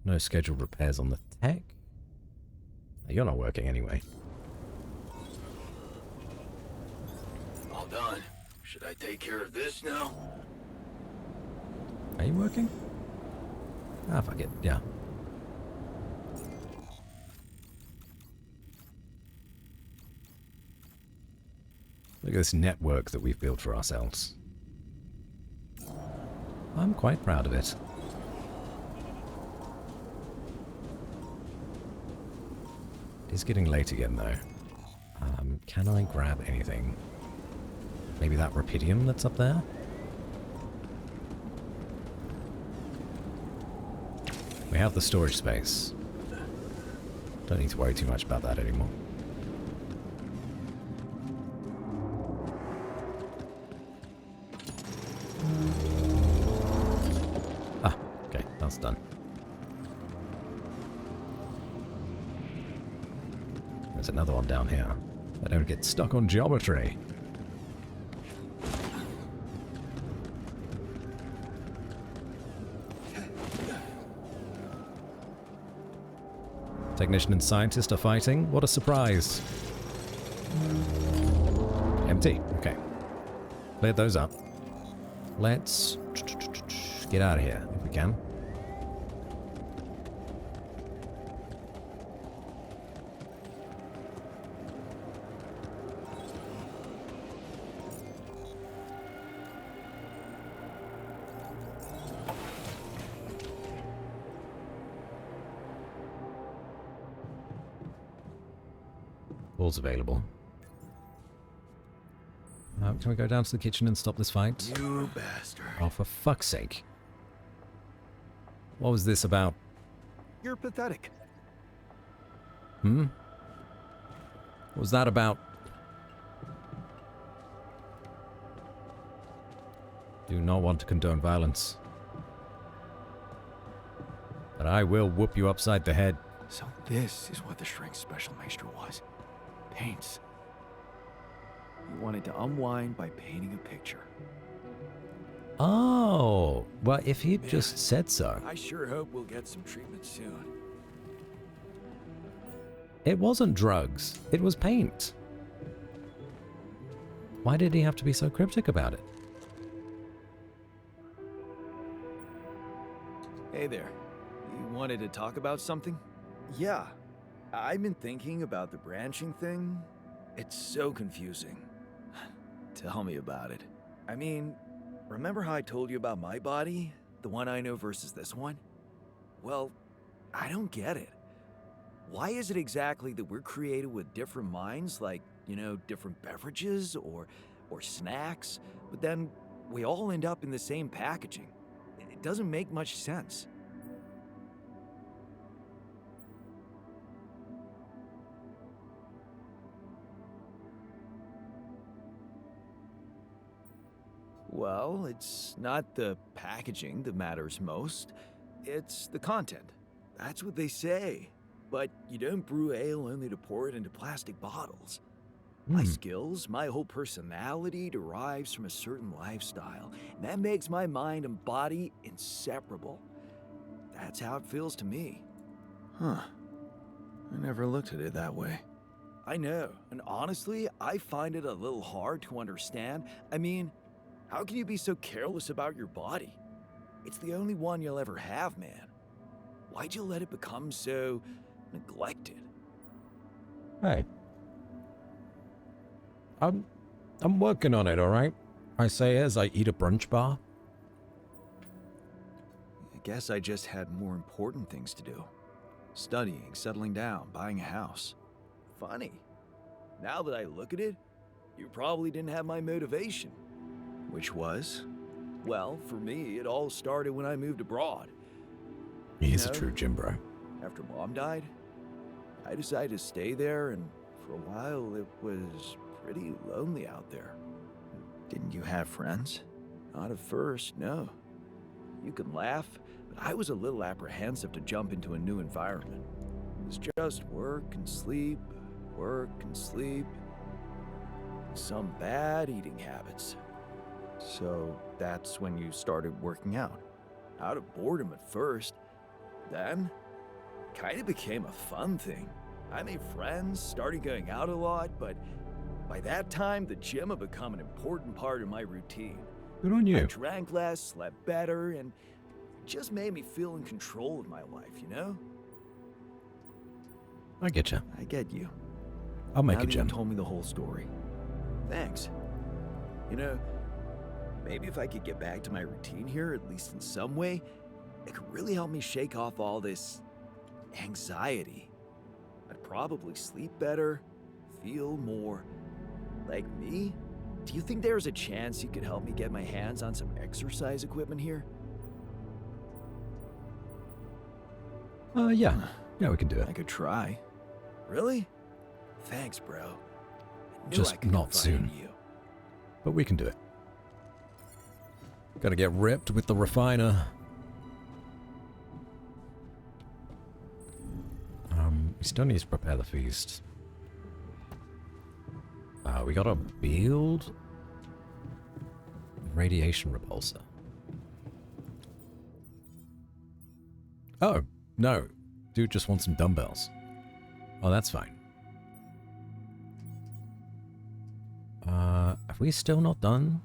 No scheduled repairs on the tech. You're not working anyway. All done. Should I take care of this now? Are you working? Ah, fuck it, yeah. Look at this network that we've built for ourselves. I'm quite proud of it. It's getting late again, though. Can I grab anything? Maybe that rupidium that's up there? We have the storage space. Don't need to worry too much about that anymore. Ah, okay, that's done. There's another one down here. I don't get stuck on geometry. Technician and scientist are fighting. What a surprise. Empty. Okay. Cleared those up. Let's get out of here if we can. All's available. Can we go down to the kitchen and stop this fight? You bastard. Oh, for fuck's sake. What was this about? You're pathetic. Hmm? What was that about? Do not want to condone violence. But I will whoop you upside the head. So this is what the shrink special maester was. Paints. You wanted to unwind by painting a picture. Oh, well, if he'd just said so. I sure hope we'll get some treatment soon. It wasn't drugs. It was paint. Why did he have to be so cryptic about it? Hey there. You wanted to talk about something? Yeah. I've been thinking about the branching thing. It's so confusing. Tell me about it. I mean, remember how I told you about my body? The one I know versus this one? Well, I don't get it. Why is it exactly that we're created with different minds, like, you know, different beverages or snacks, but then we all end up in the same packaging? It doesn't make much sense. Well, it's not the packaging that matters most. It's the content. That's what they say. But you don't brew ale only to pour it into plastic bottles. My skills, my whole personality derives from a certain lifestyle. And that makes my mind and body inseparable. That's how it feels to me. Huh. I never looked at it that way. I know, and honestly, I find it a little hard to understand. I mean, how can you be so careless about your body? It's the only one you'll ever have, man. Why'd you let it become so neglected? Hey. I'm working on it, alright? I say as I eat a brunch bar. I guess I just had more important things to do. Studying, settling down, buying a house. Funny. Now that I look at it, you probably didn't have my motivation. Which was? Well, for me, it all started when I moved abroad. He is a true gym bro. After Mom died, I decided to stay there, and for a while it was pretty lonely out there. Didn't you have friends? Not at first, no. You can laugh, but I was a little apprehensive to jump into a new environment. It was just work and sleep, some bad eating habits. So that's when you started working out. Out of boredom at first. Then, kind of became a fun thing. I made friends, started going out a lot, but by that time, the gym had become an important part of my routine. Good on you. I drank less, slept better, and it just made me feel in control of my life, you know? I get you. I get you. I'll make Now a that gym. you told me the whole story. Thanks. You know, maybe if I could get back to my routine here, at least in some way, it could really help me shake off all this anxiety. I'd probably sleep better, feel more like me. Do you think there's a chance you could help me get my hands on some exercise equipment here? Yeah. Yeah, we can do it. I could try. Really? Thanks, bro. I knew Just I could not confide in soon. you. But we can do it. Gotta get ripped with the refiner. We still need to prepare the feast. We gotta build radiation repulsor. Oh, no. Dude just wants some dumbbells. Oh, that's fine. Have we still not done?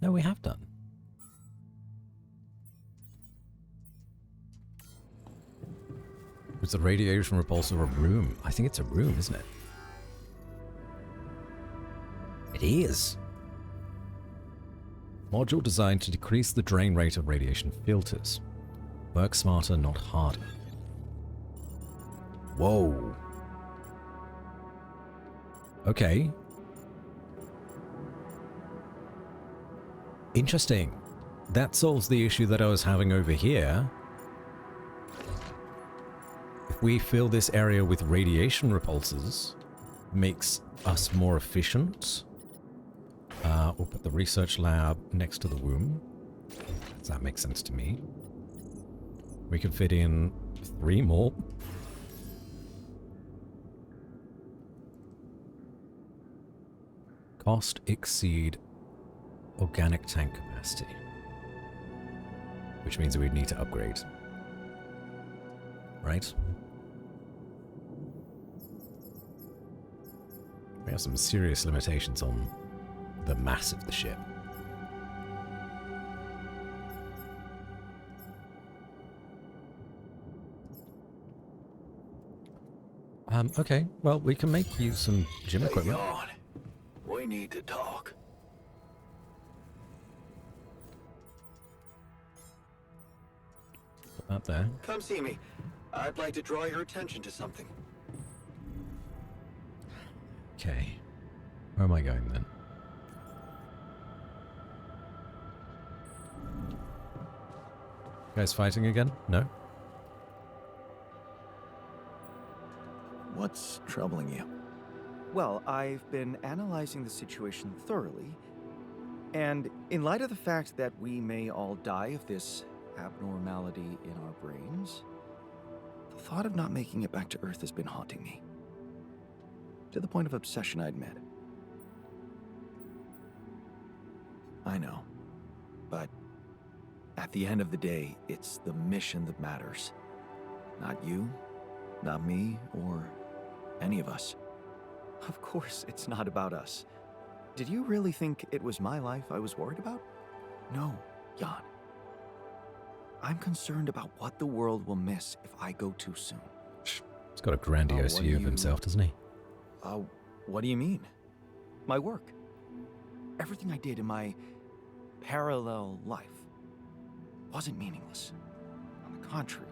No, we have done. Was the radiation repulsor a room? I think it's a room, isn't it? It is. Module designed to decrease the drain rate of radiation filters. Work smarter, not harder. Whoa. Okay. Interesting. That solves the issue that I was having over here. If we fill this area with radiation repulsors, makes us more efficient. We'll put the research lab next to the womb. Does that make sense to me? We could fit in 3 more. Cost exceed organic tank capacity. Which means we'd need to upgrade. Right? We have some serious limitations on the mass of the ship. Okay, well, we can make you some gym equipment. Yawn. We need to talk. Put that there. Come see me. I'd like to draw your attention to something. Okay. Where am I going then? You guys fighting again? No? What's troubling you? Well, I've been analyzing the situation thoroughly, and in light of the fact that we may all die of this abnormality in our brains, the thought of not making it back to Earth has been haunting me. To the point of obsession, I admit. I know, but at the end of the day, it's the mission that matters. Not you, not me, or any of us. Of course, it's not about us. Did you really think it was my life I was worried about? No, Jan. I'm concerned about what the world will miss if I go too soon. He's got a grandiose view of himself, doesn't he? What do you mean? My work. Everything I did in my parallel life wasn't meaningless. On the contrary,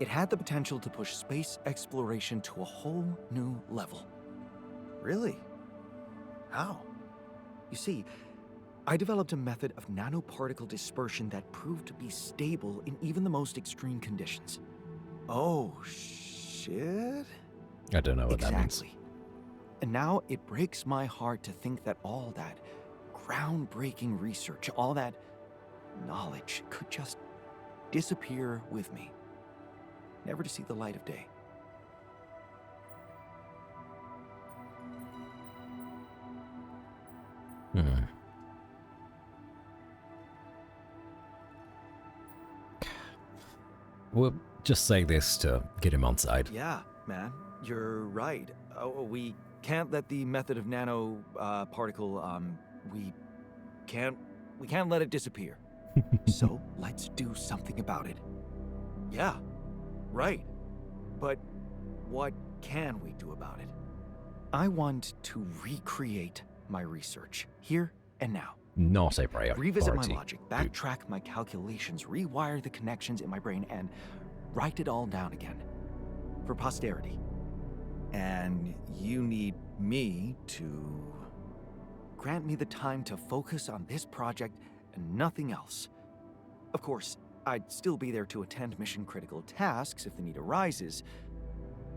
it had the potential to push space exploration to a whole new level. Really? How? You see, I developed a method of nanoparticle dispersion that proved to be stable in even the most extreme conditions. Oh, shit? I don't know what that means. Exactly. And now it breaks my heart to think that all that groundbreaking research, all that knowledge could just disappear with me, never to see the light of day. We'll just say this to get him on side. Yeah, man, you're right. We can't let the method of nano particle. We can't let it disappear. So let's do something about it. Yeah, right. But what can we do about it? I want to recreate my research here and now. Not a priority. Revisit my logic, backtrack my calculations, rewire the connections in my brain, and write it all down again. for posterity. And you need me to grant me the time to focus on this project and nothing else. Of course, I'd still be there to attend mission-critical tasks if the need arises,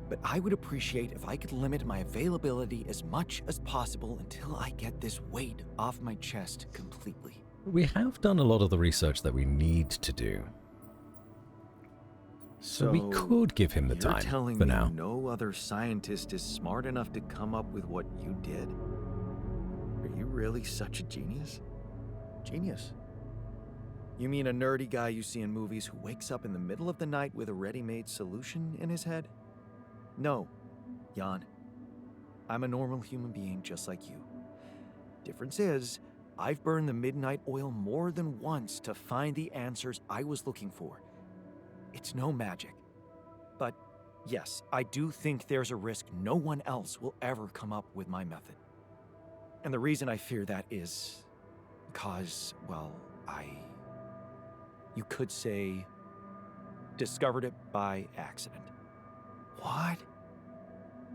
but I would appreciate if I could limit my availability as much as possible until I get this weight off my chest completely. We have done a lot of the research that we need to do. So we could give him the time You're telling for me now. no other scientist is smart enough to come up with what you did? Are you really such a genius? Genius? You mean a nerdy guy you see in movies who wakes up in the middle of the night with a ready-made solution in his head? No, Jan. I'm a normal human being just like you. Difference is, I've burned the midnight oil more than once to find the answers I was looking for. It's no magic. But yes, I do think there's a risk no one else will ever come up with my method. And the reason I fear that is because, well, you could say, discovered it by accident. What?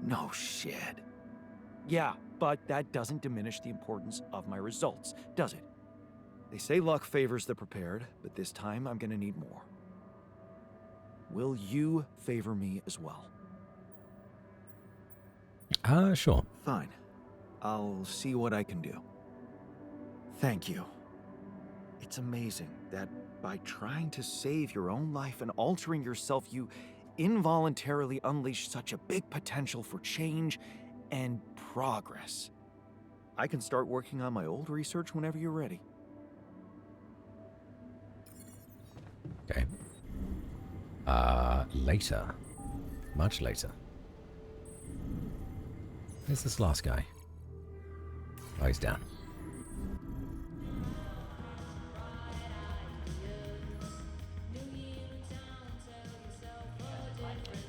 No shit. Yeah, but that doesn't diminish the importance of my results, does it? They say luck favors the prepared, but this time I'm gonna need more. Will you favor me as well? Sure. Fine. I'll see what I can do. Thank you. It's amazing that by trying to save your own life and altering yourself, you involuntarily unleash such a big potential for change and progress. I can start working on my old research whenever you're ready. Okay. Later. Much later. Where's this last guy? Oh, he's down.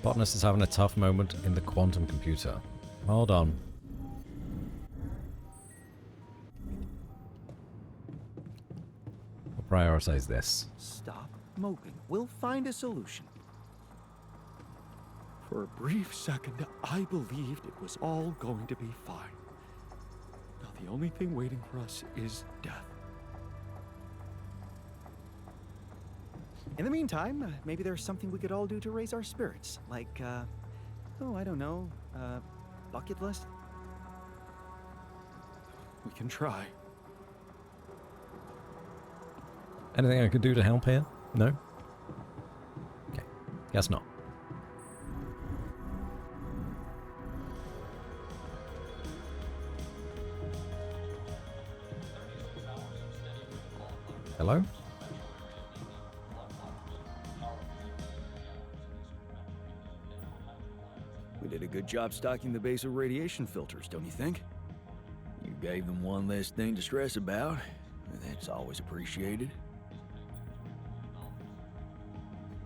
Botanist is having a tough moment in the quantum computer. Hold on. We'll prioritize this. Stop moping. We'll find a solution. For a brief second, I believed it was all going to be fine. Now the only thing waiting for us is death. In the meantime, maybe there's something we could all do to raise our spirits. Like, oh, I don't know, bucket list? We can try. Anything I could do to help here? No? Okay. Guess not. Hello? We did a good job stocking the base of radiation filters, don't you think? You gave them one less thing to stress about. That's always appreciated.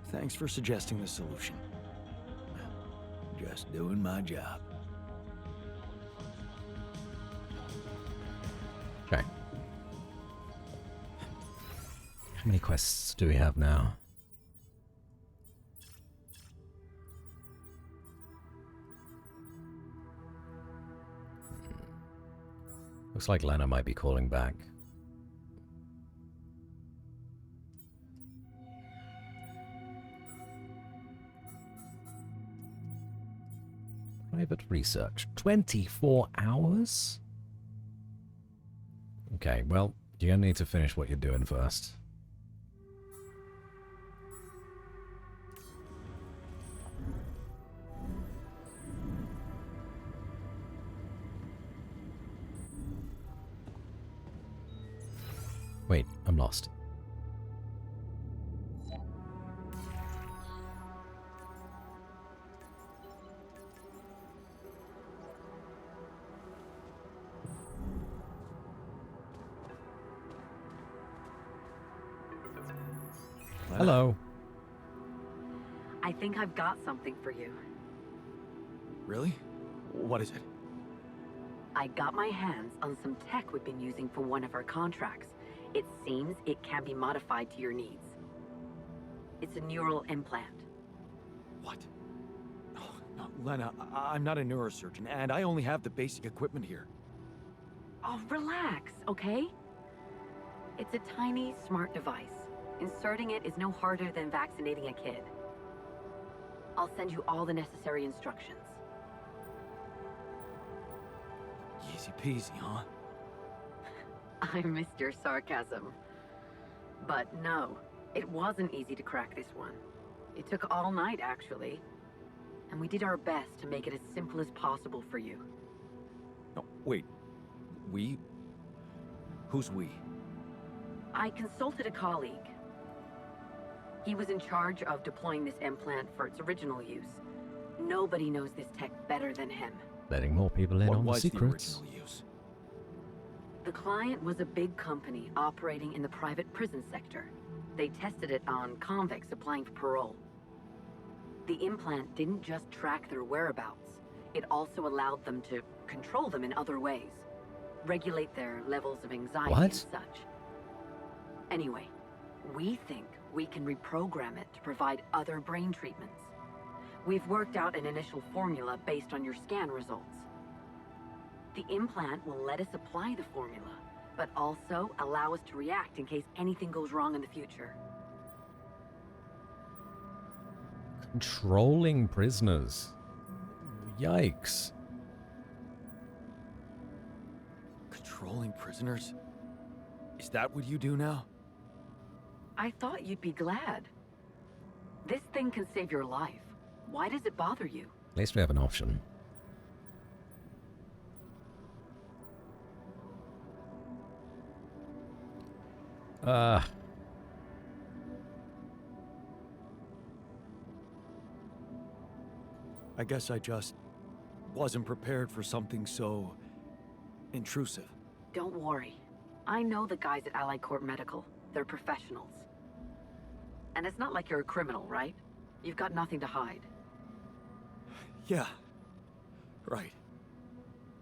Thanks for suggesting the solution. Just doing my job. Okay. How many quests do we have now? Looks like Lena might be calling back. Private research. 24 hours? Okay, well, you're gonna need to finish what you're doing first. Wait, I'm lost. Hello. I think I've got something for you. Really? What is it? I got my hands on some tech we've been using for one of our contracts. It seems it can be modified to your needs. It's a neural implant. What? Oh, Lena, I'm not a neurosurgeon, and I only have the basic equipment here. Oh, relax, okay? It's a tiny, smart device. Inserting it is no harder than vaccinating a kid. I'll send you all the necessary instructions. Easy peasy, huh? I missed your sarcasm. But no, it wasn't easy to crack this one. It took all night, actually. And we did our best to make it as simple as possible for you. No, wait. We? Who's we? I consulted a colleague. He was in charge of deploying this implant for its original use. Nobody knows this tech better than him. Letting more people in What on the was the secrets. original use? The client was a big company operating in the private prison sector. They tested it on convicts applying for parole. The implant didn't just track their whereabouts. It also allowed them to control them in other ways. Regulate their levels of anxiety and such. Anyway, we think we can reprogram it to provide other brain treatments. We've worked out an initial formula based on your scan results. The implant will let us apply the formula, but also allow us to react in case anything goes wrong in the future. Controlling prisoners. Yikes. Controlling prisoners? Is that what you do now? I thought you'd be glad. This thing can save your life. Why does it bother you? At least we have an option. I guess I just wasn't prepared for something so intrusive. Don't worry. I know the guys at Allied Corp Medical. They're professionals. And it's not like you're a criminal, right? You've got nothing to hide. Yeah. Right.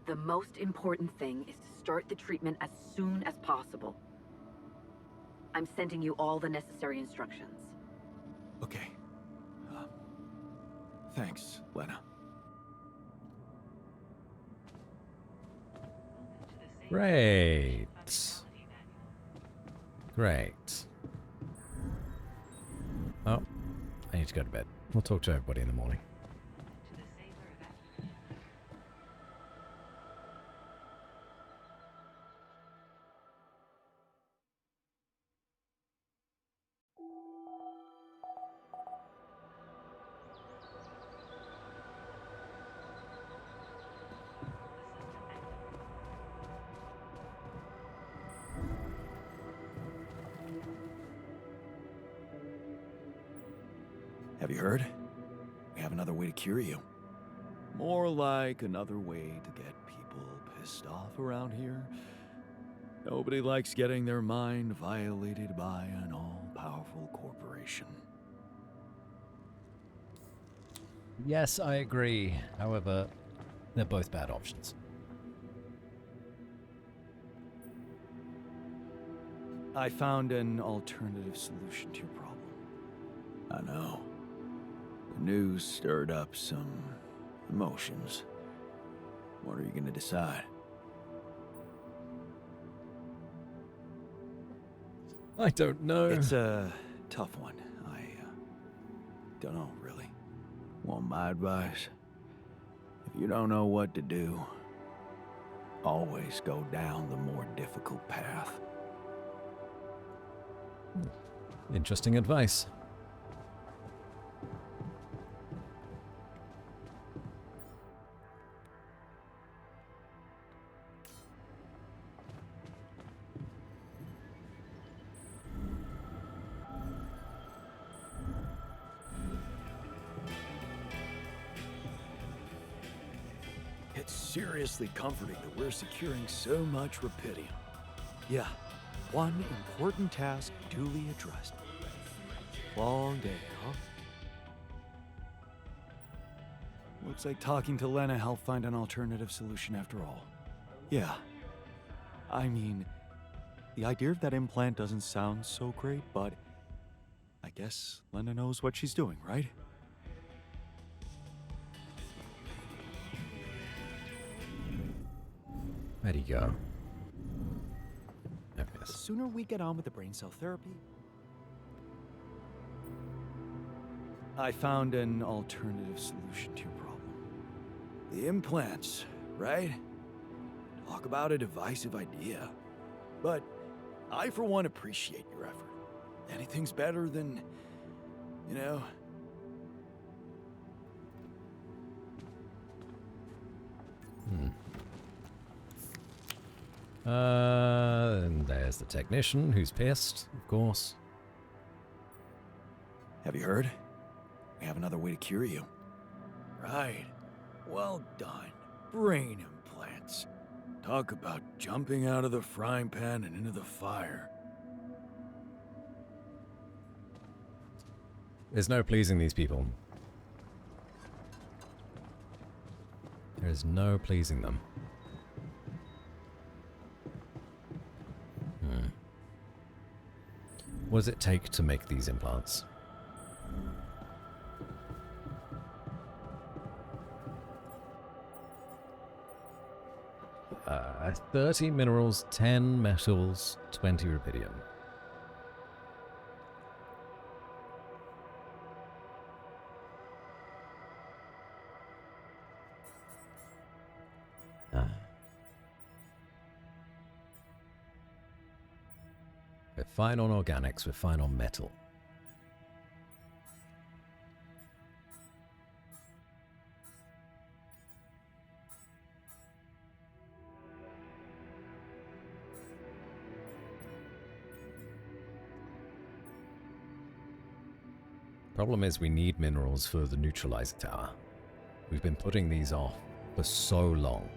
The most important thing is to start the treatment as soon as possible. I'm sending you all the necessary instructions. Okay. Thanks, Lena. Great. Great. Oh, I need to go to bed. We'll talk to everybody in the morning. Have you heard? We have another way to cure you. More like another way to get people pissed off around here. Nobody likes getting their mind violated by an all-powerful corporation. Yes, I agree. However, they're both bad options. I found an alternative solution to your problem. I know. The news stirred up some emotions. What are you gonna decide? I don't know. It's a tough one. I don't know, really. Want my advice? If you don't know what to do, always go down the more difficult path. Interesting advice. It's seriously comforting that we're securing so much Rapidium. Yeah, one important task duly addressed. Long day, huh? Looks like talking to Lena helped find an alternative solution after all. Yeah. I mean, the idea of that implant doesn't sound so great, but I guess Lena knows what she's doing, right? Where'd he go? There he The is. sooner we get on with the brain cell therapy... I found an alternative solution to your problem. The implants, right? Talk about a divisive idea. But I, for one, appreciate your effort. Anything's better than, you know... And there's the technician who's pissed, of course. Have you heard? We have another way to cure you. Right. Well done. Brain implants. Talk about jumping out of the frying pan and into the fire. There's no pleasing these people. There is no pleasing them. What does it take to make these implants? 30 minerals, 10 metals, 20 rubidium. We're fine on organics, we're fine on metal. Problem is we need minerals for the neutralizer tower. We've been putting these off for so long.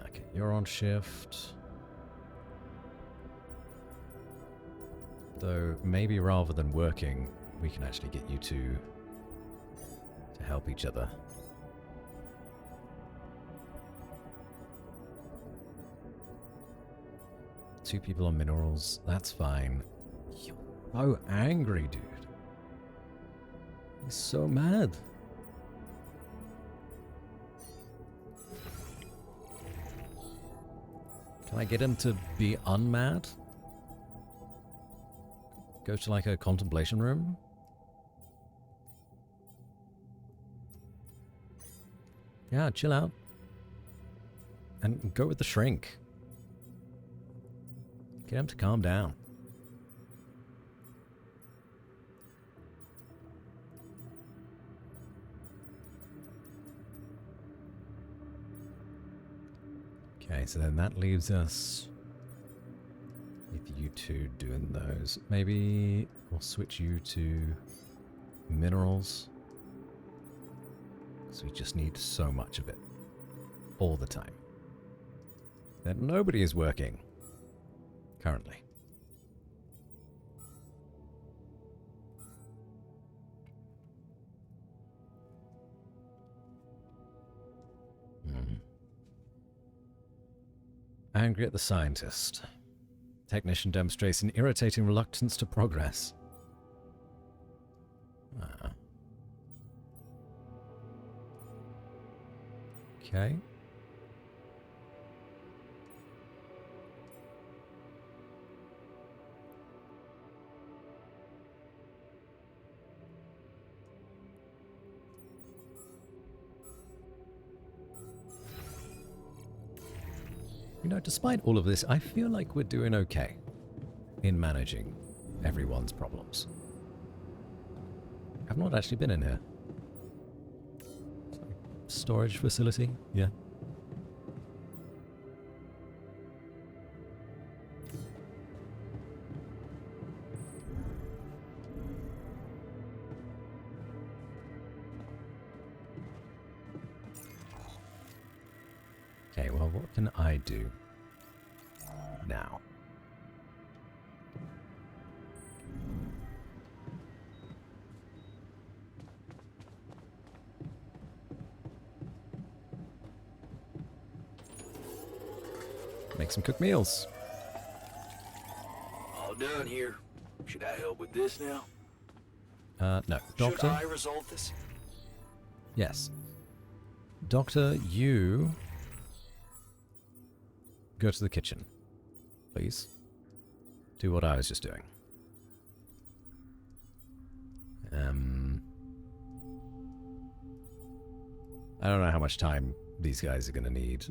Okay, you're on shift. Though maybe rather than working, we can actually get you to help each other. Two people on minerals, that's fine. You're so angry, dude. He's so mad. Can I get him to be unmad? Go to like a contemplation room? Yeah, chill out. And go with the shrink. Get him to calm down. Okay, so then that leaves us with you two doing those. Maybe we'll switch you to minerals. Because we just need so much of it. All the time. That nobody is working. Currently. Angry at the scientist. Technician demonstrates an irritating reluctance to progress. Okay. You know, despite all of this, I feel like we're doing okay in managing everyone's problems. I've not actually been in here. Storage facility? Yeah. Okay, well, what can I do now? Make some cooked meals. All done here. Should I help with this now? No. Doctor? Should I resolve this? Yes. Doctor, you go to the kitchen, please. Do what I was just doing. I don't know how much time these guys are going to need.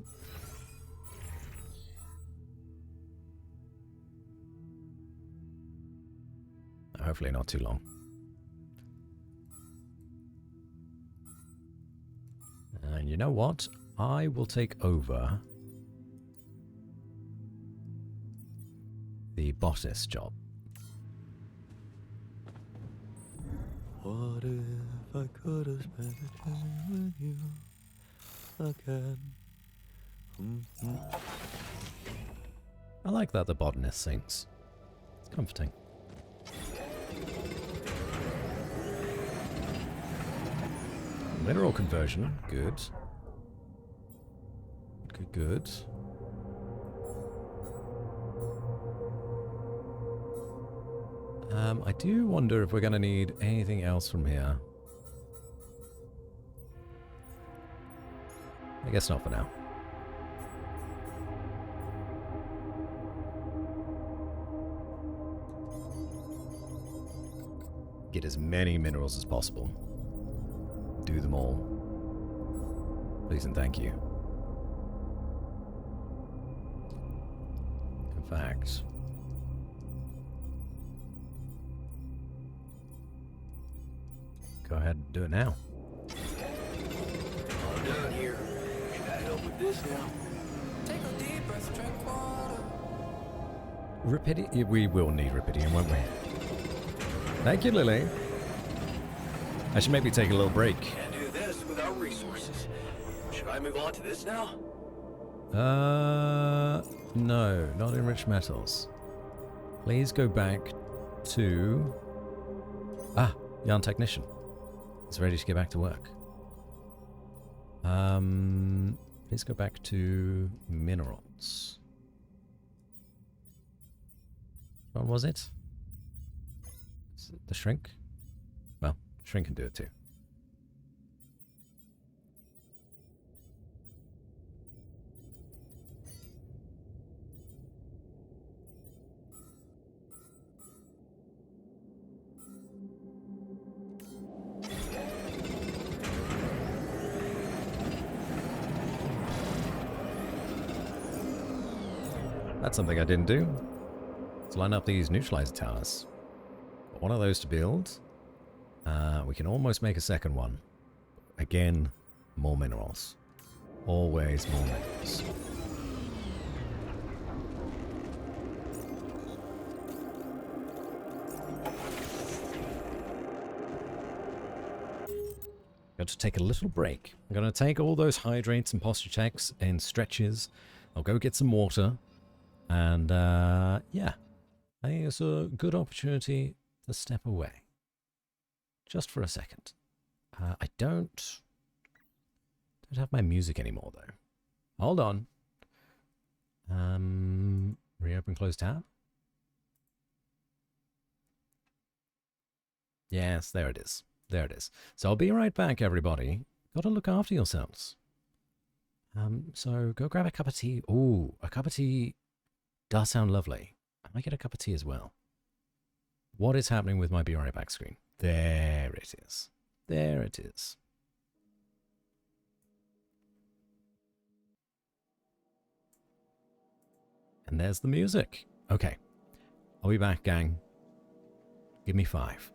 Hopefully not too long. And you know what? I will take over the botanist job. What if I could have spent a time with you again? I like that the botanist sings. It's comforting. Mineral conversion, good. Good. I do wonder if we're going to need anything else from here. I guess not for now. Get as many minerals as possible. Do them all. Please and thank you. In fact... go ahead and do it now. All done here. Should I help with this now? Take a deep breath, drink water. Rupidium. We will need rupidium, won't we? Thank you, Lily. I should maybe take a little break. Can't do this without resources. Should I move on to this now? No, not enriched metals. Please go back to... Ah, yarn technician. He's ready to get back to work. Please go back to minerals. What was it? Is it the shrink? Well, shrink can do it too. That's something I didn't do. Let's line up these neutralizer towers. Got one of those to build. We can almost make a second one. Again, more minerals. Always more minerals. Got to take a little break. I'm going to take all those hydrates and posture checks and stretches. I'll go get some water. And, yeah, I think it's a good opportunity to step away. Just for a second. I don't have my music anymore, though. Hold on. Reopen, close tab. Yes, there it is. There it is. So I'll be right back, everybody. Got to look after yourselves. So go grab a cup of tea. Ooh, a cup of tea does sound lovely. I might get a cup of tea as well. What is happening with my Be Right Back screen? There it is. There it is. And there's the music. Okay. I'll be back, gang. Give me 5.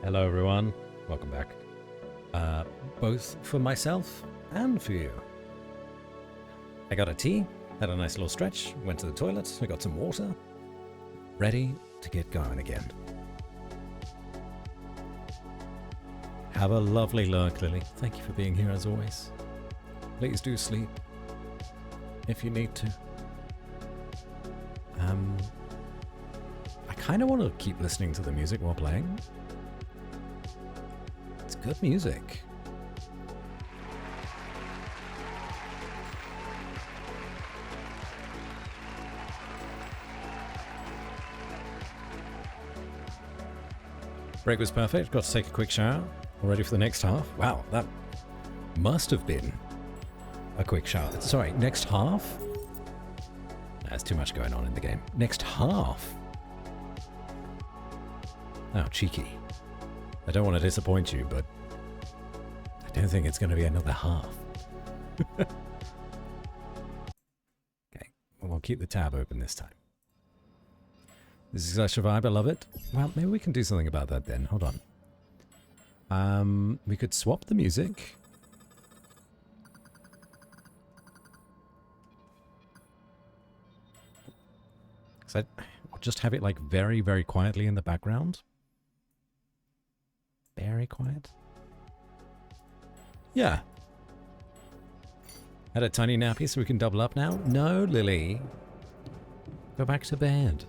Hello, everyone. Welcome back. Both for myself and for you. I got a tea, had a nice little stretch, went to the toilet, I got some water. Ready to get going again. Have a lovely lurk, Lily. Thank you for being here as always. Please do sleep if you need to. I kind of want to keep listening to the music while playing. It's good music. Break was perfect. Got to take a quick shower. All ready for the next half. Wow, that must have been a quick shower. Sorry, next half? There's too much going on in the game. Next half? Oh, cheeky. I don't want to disappoint you, but I don't think it's going to be another half. Okay, well, we'll keep the tab open this time. This is such a vibe, I love it. Well, maybe we can do something about that then. Hold on. We could swap the music. So I'll just have it like very, very quietly in the background. Very quiet. Yeah. Had a tiny nappy so we can double up now? No, Lily. Go back to bed.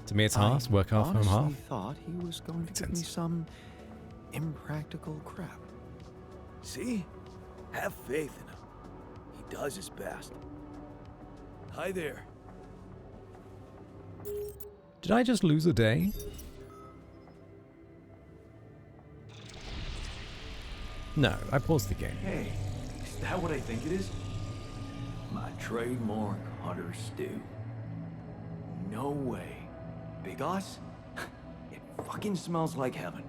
To me, it's half. Work half, home half. I thought he was going to give me some impractical crap. See? Have faith in him. He does his best. Hi there. Did I just lose a day? No, I paused the game. Hey, is that what I think it is? My trademark hunter stew. No way. Big Oss? It fucking smells like heaven.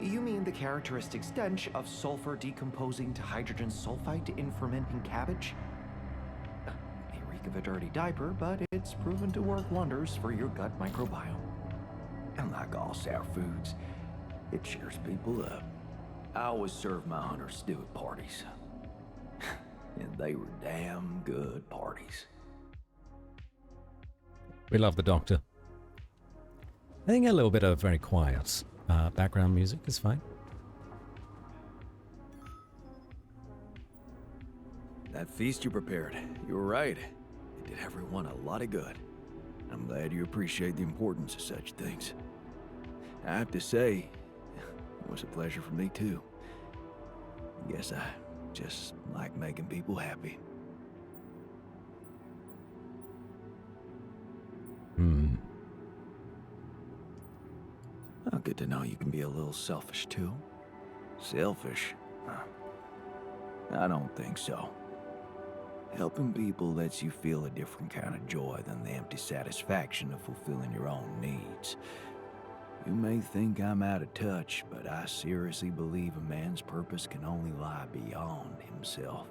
You mean the characteristic stench of sulfur decomposing to hydrogen sulfide in fermenting cabbage? May reek of a dirty diaper, but it's proven to work wonders for your gut microbiome. And like all sour foods, it cheers people up. I always serve my hunter stew at parties. And they were damn good parties. We love the Doctor. I think a little bit of very quiet background music is fine. That feast you prepared, you were right. It did everyone a lot of good. I'm glad you appreciate the importance of such things. I have to say, it was a pleasure for me too. Guess I just like making people happy. Oh, good to know you can be a little selfish too. Selfish? I don't think so. Helping people lets you feel a different kind of joy than the empty satisfaction of fulfilling your own needs. You may think I'm out of touch, but I seriously believe a man's purpose can only lie beyond himself.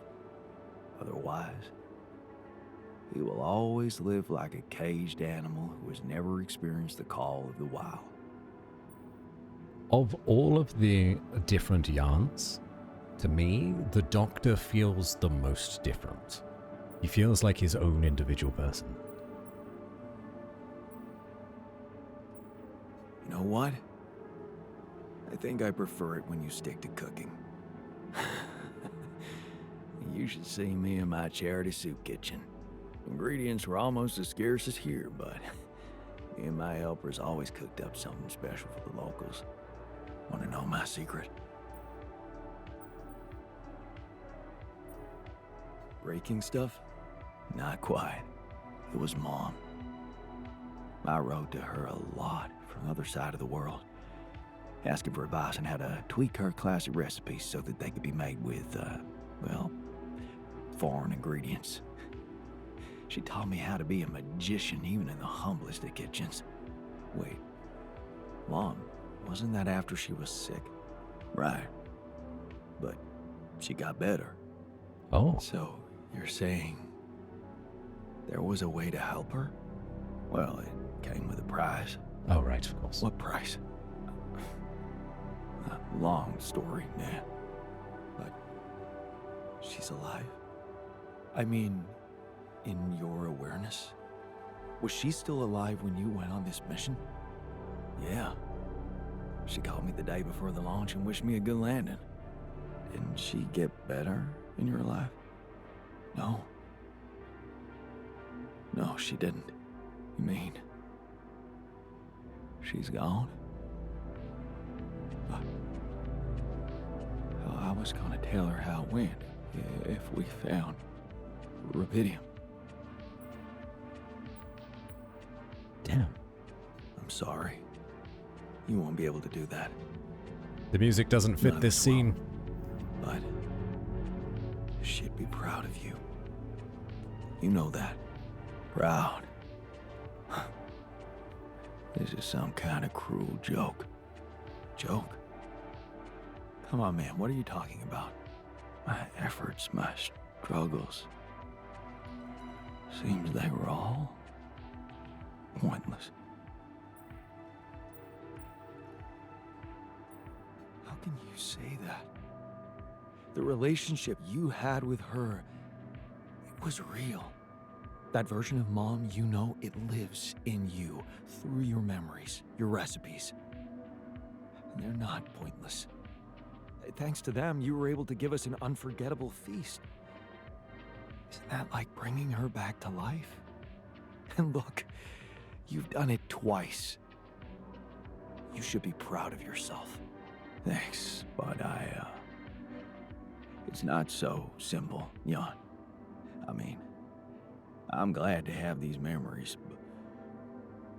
Otherwise, he will always live like a caged animal who has never experienced the call of the wild. Of all of the different yarns, to me, the Doctor feels the most different. He feels like his own individual person. You know what? I think I prefer it when you stick to cooking. You should see me in my charity soup kitchen. Ingredients were almost as scarce as here, but me and my helpers always cooked up something special for the locals. Want to know my secret? Breaking stuff? Not quite. It was Mom. I wrote to her a lot from the other side of the world, asking for advice on how to tweak her classic recipes so that they could be made with, well, foreign ingredients. She taught me how to be a magician even in the humblest of kitchens. Wait, Mom, wasn't that after she was sick? Right. But she got better. Oh. So, you're saying there was a way to help her? Well, it came with a price. Oh, right, of course. What price? A long story, man. But she's alive. I mean, in your awareness? Was she still alive when you went on this mission? Yeah. She called me the day before the launch and wished me a good landing. Didn't she get better in your life? No. No, she didn't. You mean she's gone? But I was gonna tell her how it went if we found rubidium. Damn. I'm sorry. You won't be able to do that. The music doesn't fit this scene. But she'd be proud of you. You know that. Proud. This is some kind of cruel joke. Joke? Come on, man, what are you talking about? My efforts, my struggles. Seems they were all pointless. How can you say that? The relationship you had with her, it was real. That version of Mom, you know, it lives in you, through your memories, your recipes. And they're not pointless. Thanks to them, you were able to give us an unforgettable feast. Isn't that like bringing her back to life? And look, you've done it twice. You should be proud of yourself. Thanks, but it's not so simple, Jan. I mean, I'm glad to have these memories,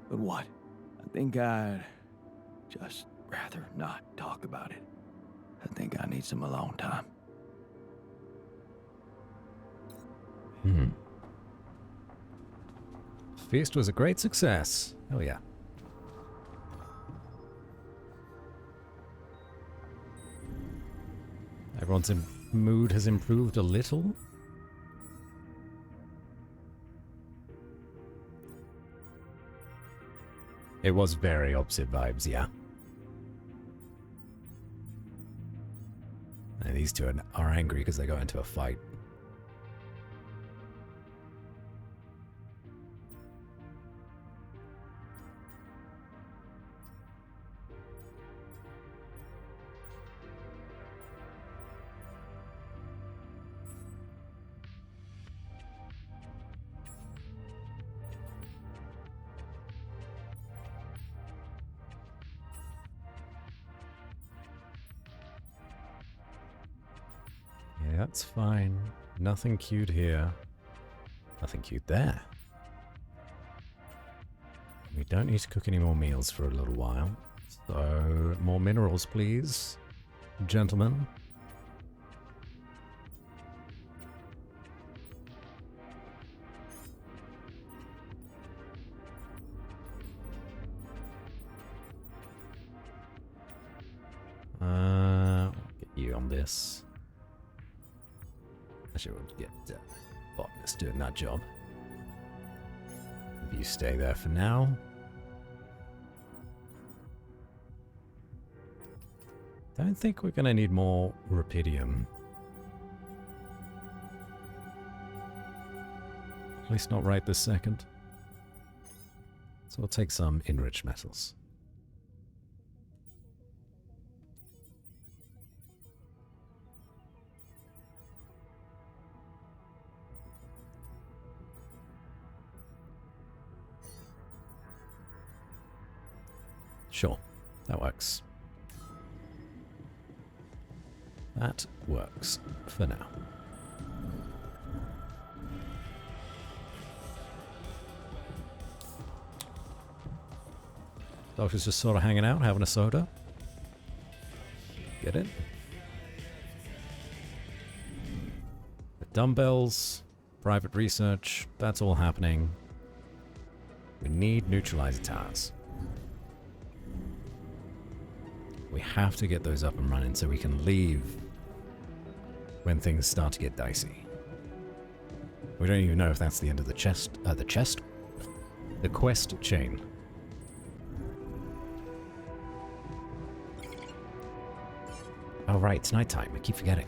but what? I think I'd just rather not talk about it. I think I need some alone time. Feast was a great success. Oh yeah. Everyone's mood has improved a little. It was very opposite vibes, yeah. And these two are angry because they got into a fight. Yeah, that's fine. Nothing cute here. Nothing cute there. We don't need to cook any more meals for a little while. So, more minerals, please, gentlemen. I'll get you on this. Actually, we'll get botanist doing that job. You stay there for now. Don't think we're going to need more rubidium. At least not right this second. So we'll take some enriched metals. Sure, that works. That works for now. Doctor's just sort of hanging out, having a soda. Get it? The dumbbells, private research, that's all happening. We need neutralizer towers. We have to get those up and running so we can leave when things start to get dicey. We don't even know if that's the end of the quest chain. Oh, right, it's nighttime. I keep forgetting.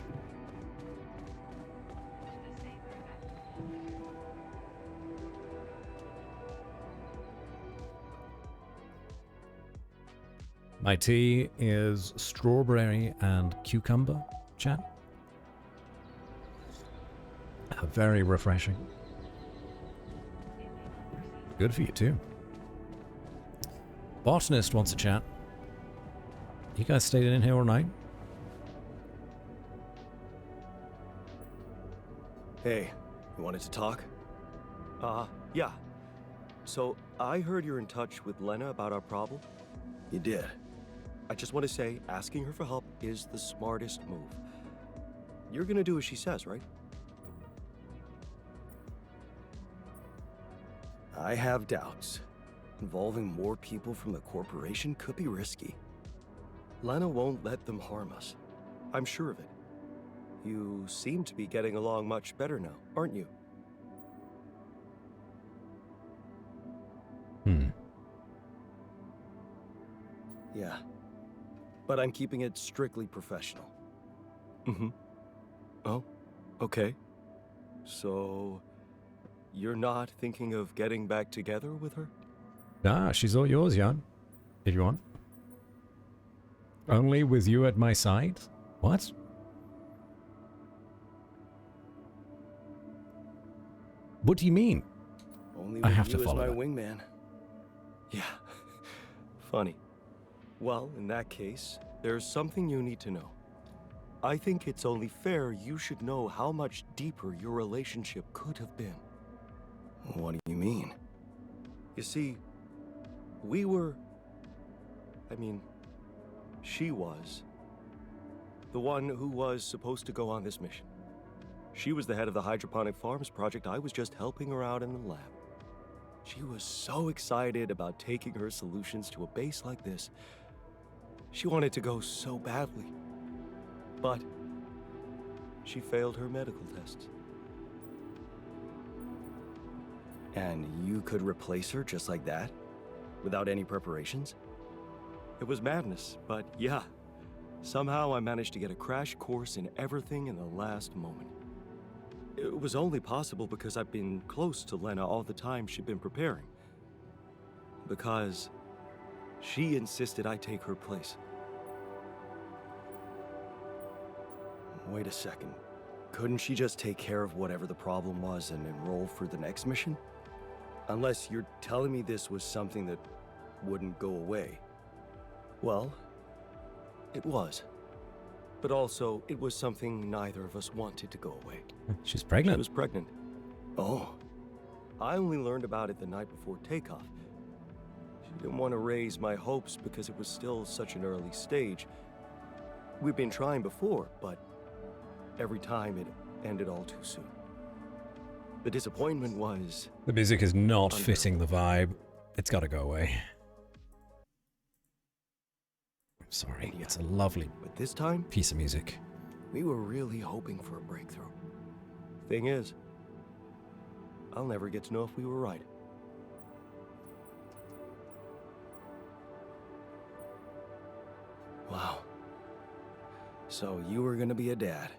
My tea is strawberry and cucumber, chat. Very refreshing. Good for you too. Botanist wants a chat. You guys stayed in here all night? Hey, you wanted to talk? Yeah. So, I heard you're in touch with Lena about our problem. You did. I just want to say, asking her for help is the smartest move. You're gonna do as she says, right? I have doubts. Involving more people from the corporation could be risky. Lena won't let them harm us. I'm sure of it. You seem to be getting along much better now, aren't you? Yeah. But I'm keeping it strictly professional. Mm-hmm. Oh, okay. So, you're not thinking of getting back together with her? Ah, she's all yours, Jan. If you want. Only with you at my side? What? What do you mean? Only I with have you to as follow my that. wingman. Yeah. Funny. Well, in that case, there's something you need to know. I think it's only fair you should know how much deeper your relationship could have been. What do you mean? You see, she was the one who was supposed to go on this mission. She was the head of the hydroponic farms project. I was just helping her out in the lab. She was so excited about taking her solutions to a base like this. She wanted to go so badly. But she failed her medical tests. And you could replace her just like that? Without any preparations? It was madness, but yeah. Somehow I managed to get a crash course in everything in the last moment. It was only possible because I've been close to Lena all the time she'd been preparing. Because she insisted I take her place. Wait a second. Couldn't she just take care of whatever the problem was and enroll for the next mission? Unless you're telling me this was something that wouldn't go away. Well, it was. But also, it was something neither of us wanted to go away. She's She pregnant. was pregnant. Oh, I only learned about it the night before takeoff. She didn't want to raise my hopes because it was still such an early stage. We'd been trying before, but every time it ended all too soon. The disappointment was... The music is not Unbearable. fitting the vibe. It's got to go away. I'm sorry. Yeah. It's a lovely But this time, piece of music. we were really hoping for a breakthrough. Thing is, I'll never get to know if we were right. wow. So you were gonna be a dad.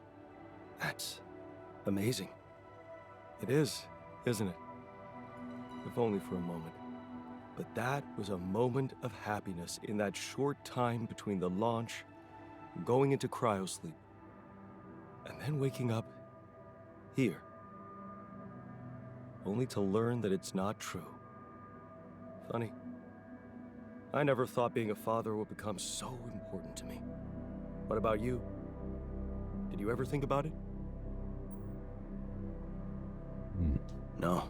That's amazing. It is, isn't it? If only for a moment. But that was a moment of happiness in that short time between the launch and going into cryosleep. And then waking up here. Only to learn that it's not true. Funny. I never thought being a father would become so important to me. What about you? Did you ever think about it? No.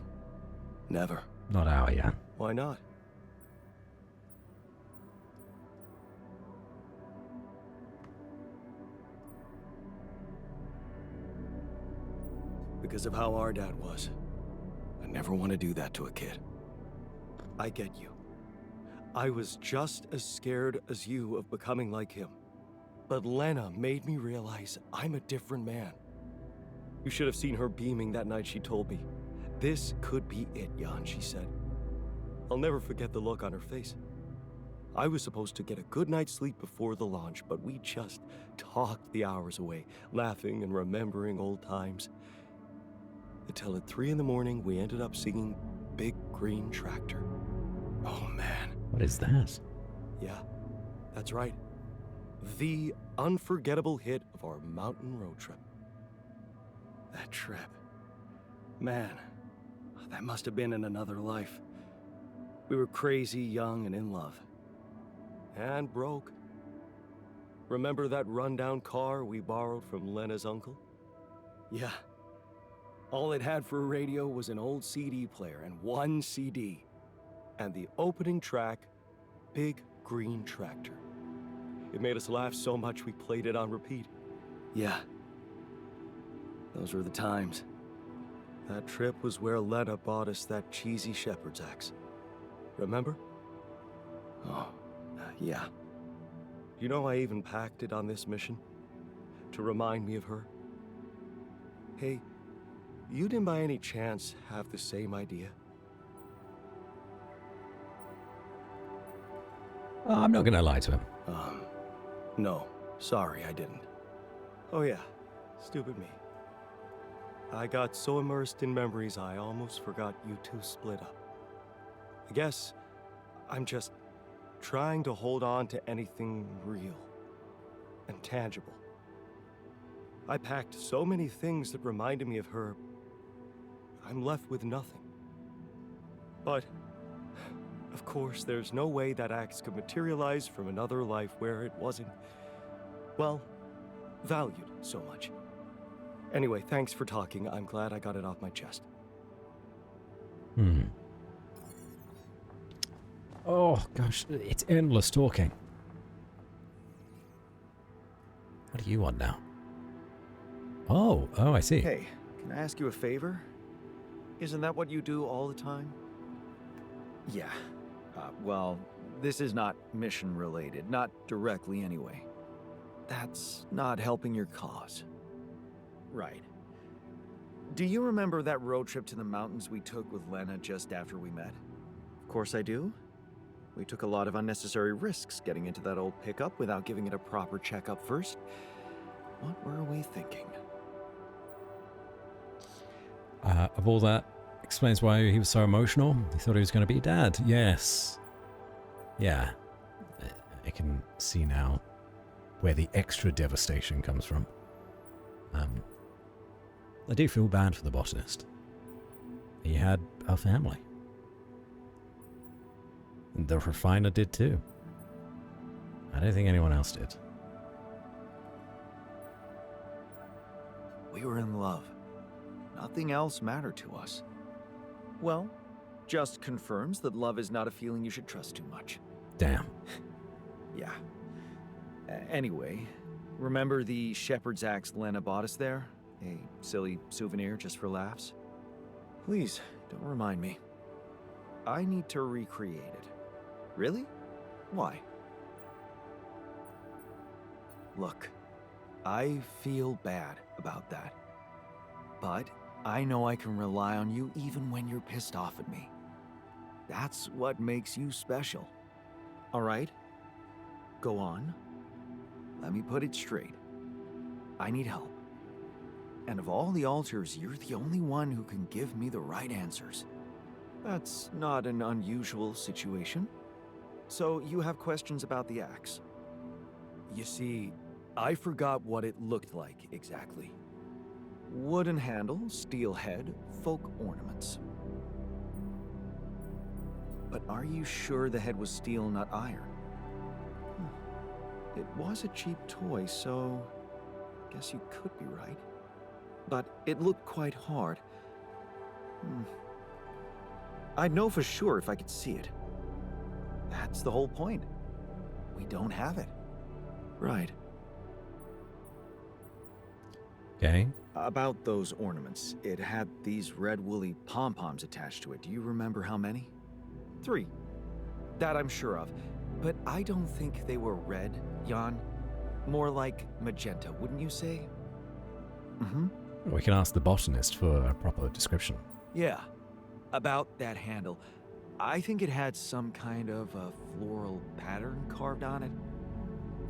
Never. Not our Jan. Why not? Because of how our dad was. I never want to do that to a kid. I get you. I was just as scared as you of becoming like him. But Lena made me realize I'm a different man. You should have seen her beaming that night she told me. This could be it, Jan, she said. I'll never forget the look on her face. I was supposed to get a good night's sleep before the launch, but we just talked the hours away, laughing and remembering old times. Until at 3 in the morning, we ended up singing Big Green Tractor. Oh man. What is that? Yeah, that's right. The unforgettable hit of our mountain road trip. That trip. Man, that must have been in another life. We were crazy, young, and in love. And broke. Remember that rundown car we borrowed from Lena's uncle? Yeah. All it had for a radio was an old CD player and one CD. And the opening track, Big Green Tractor. It made us laugh so much we played it on repeat. Yeah. Those were the times. That trip was where Lena bought us that cheesy shepherd's axe. Remember? Oh, yeah. You know, I even packed it on this mission to remind me of her. Hey, you didn't by any chance have the same idea? Oh, I'm not going to lie to him. No. Sorry, I didn't. Oh yeah, stupid me. I got so immersed in memories I almost forgot you two split up. I guess I'm just trying to hold on to anything real and tangible. I packed so many things that reminded me of her, I'm left with nothing. But, of course, there's no way that axe could materialize from another life where it wasn't, well, valued so much. Anyway, thanks for talking. I'm glad I got it off my chest. Oh, gosh, it's endless talking. What do you want now? Oh, I see. Hey, can I ask you a favor? Isn't that what you do all the time? Yeah. Well, this is not mission related, not directly anyway. That's not helping your cause. Right. Do you remember that road trip to the mountains we took with Lena just after we met? Of course I do. We took a lot of unnecessary risks getting into that old pickup without giving it a proper checkup first. What were we thinking? Of all that, explains why he was so emotional. He thought he was going to be dad. Yes. Yeah. I can see now where the extra devastation comes from. I do feel bad for the botanist. He had a family. And the refiner did too. I don't think anyone else did. We were in love. Nothing else mattered to us. Well, just confirms that love is not a feeling you should trust too much. Damn. Yeah. Anyway, remember the shepherd's axe Lena bought us there? A silly souvenir just for laughs? Please, don't remind me. I need to recreate it. Really? Why? Look, I feel bad about that. But I know I can rely on you even when you're pissed off at me. That's what makes you special. All right? Go on. Let me put it straight. I need help. And of all the alters, you're the only one who can give me the right answers. That's not an unusual situation. So you have questions about the axe? You see, I forgot what it looked like exactly. Wooden handle, steel head, folk ornaments. But are you sure the head was steel, not iron? It was a cheap toy, so I guess you could be right. But it looked quite hard. I'd know for sure if I could see it. That's the whole point. We don't have it. Right. Okay. About those ornaments, it had these red woolly pom-poms attached to it. Do you remember how many? 3. That I'm sure of. But I don't think they were red, Jan. More like magenta, wouldn't you say? We can ask the botanist for a proper description. Yeah. About that handle. I think it had some kind of a floral pattern carved on it.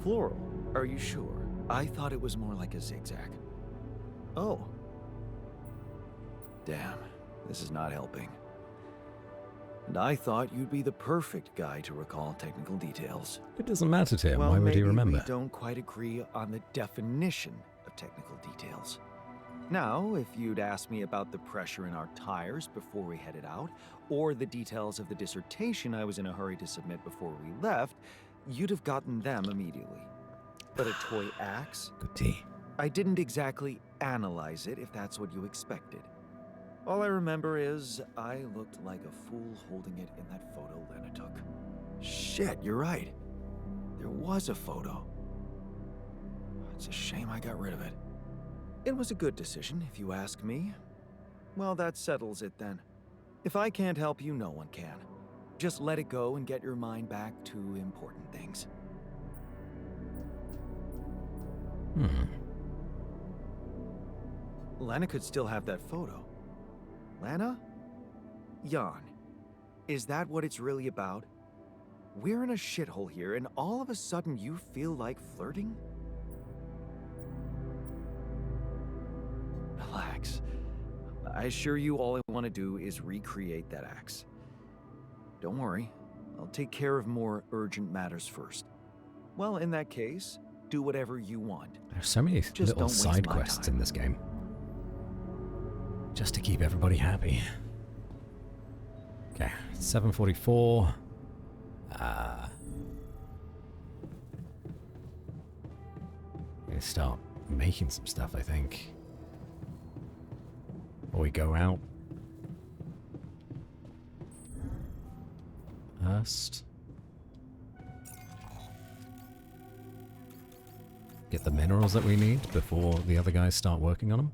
Floral? Are you sure? I thought it was more like a zigzag. Oh. Damn, this is not helping. And I thought you'd be the perfect guy to recall technical details. It doesn't matter to him. Well, Why would he remember? We don't quite agree on the definition of technical details. Now, if you'd asked me about the pressure in our tires before we headed out, or the details of the dissertation I was in a hurry to submit before we left, you'd have gotten them immediately. But a toy axe? Good tea. I didn't exactly analyze it, if that's what you expected. All I remember is I looked like a fool holding it in that photo Lena took. Shit, you're right. There was a photo. It's a shame I got rid of it. It was a good decision, if you ask me. Well, that settles it then. If I can't help you, no one can. Just let it go and get your mind back to important things. Lena could still have that photo. Lena? Jan, is that what it's really about? We're in a shithole here, and all of a sudden you feel like flirting? Relax. I assure you all I want to do is recreate that axe. Don't worry, I'll take care of more urgent matters first. Well, in that case, do whatever you want. There's so many Just little don't waste side my quests time. in this game. Just to keep everybody happy. Okay, 7:44. Gonna start making some stuff, I think. Or we go out. First. Get the minerals that we need before the other guys start working on them.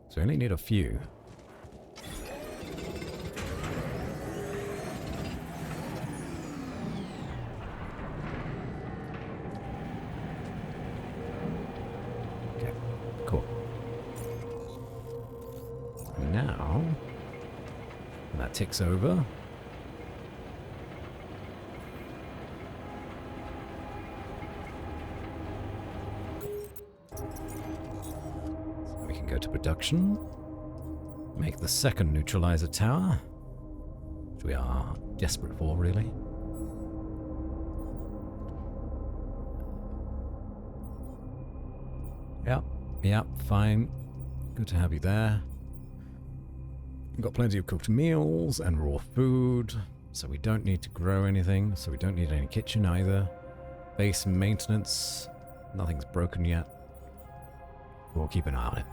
So we only need a few. Okay, cool. Now, when that ticks over, we can go to production, make the second neutralizer tower, which we are desperate for, really. Yep, fine. Good to have you there. We've got plenty of cooked meals and raw food, so we don't need to grow anything, so we don't need any kitchen either. Base maintenance, nothing's broken yet. We'll keep an eye on it.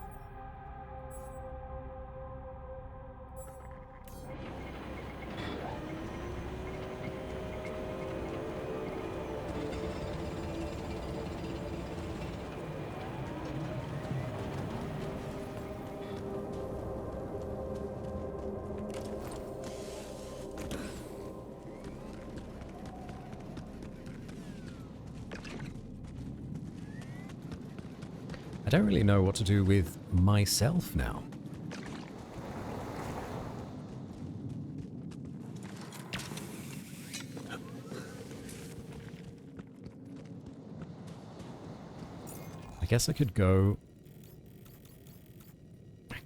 I don't really know what to do with myself now. I guess I could go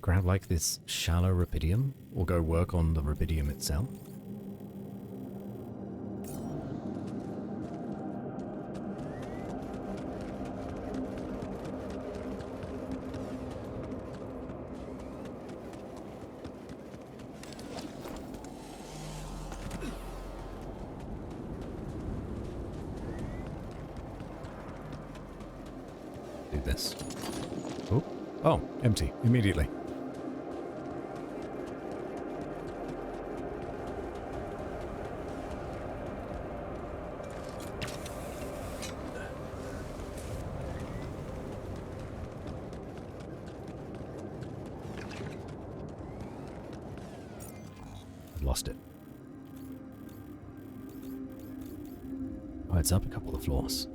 grab like this shallow rubidium, or go work on the rubidium itself. Do this. Oh, empty immediately. Lost it. Oh, it's up a couple of floors.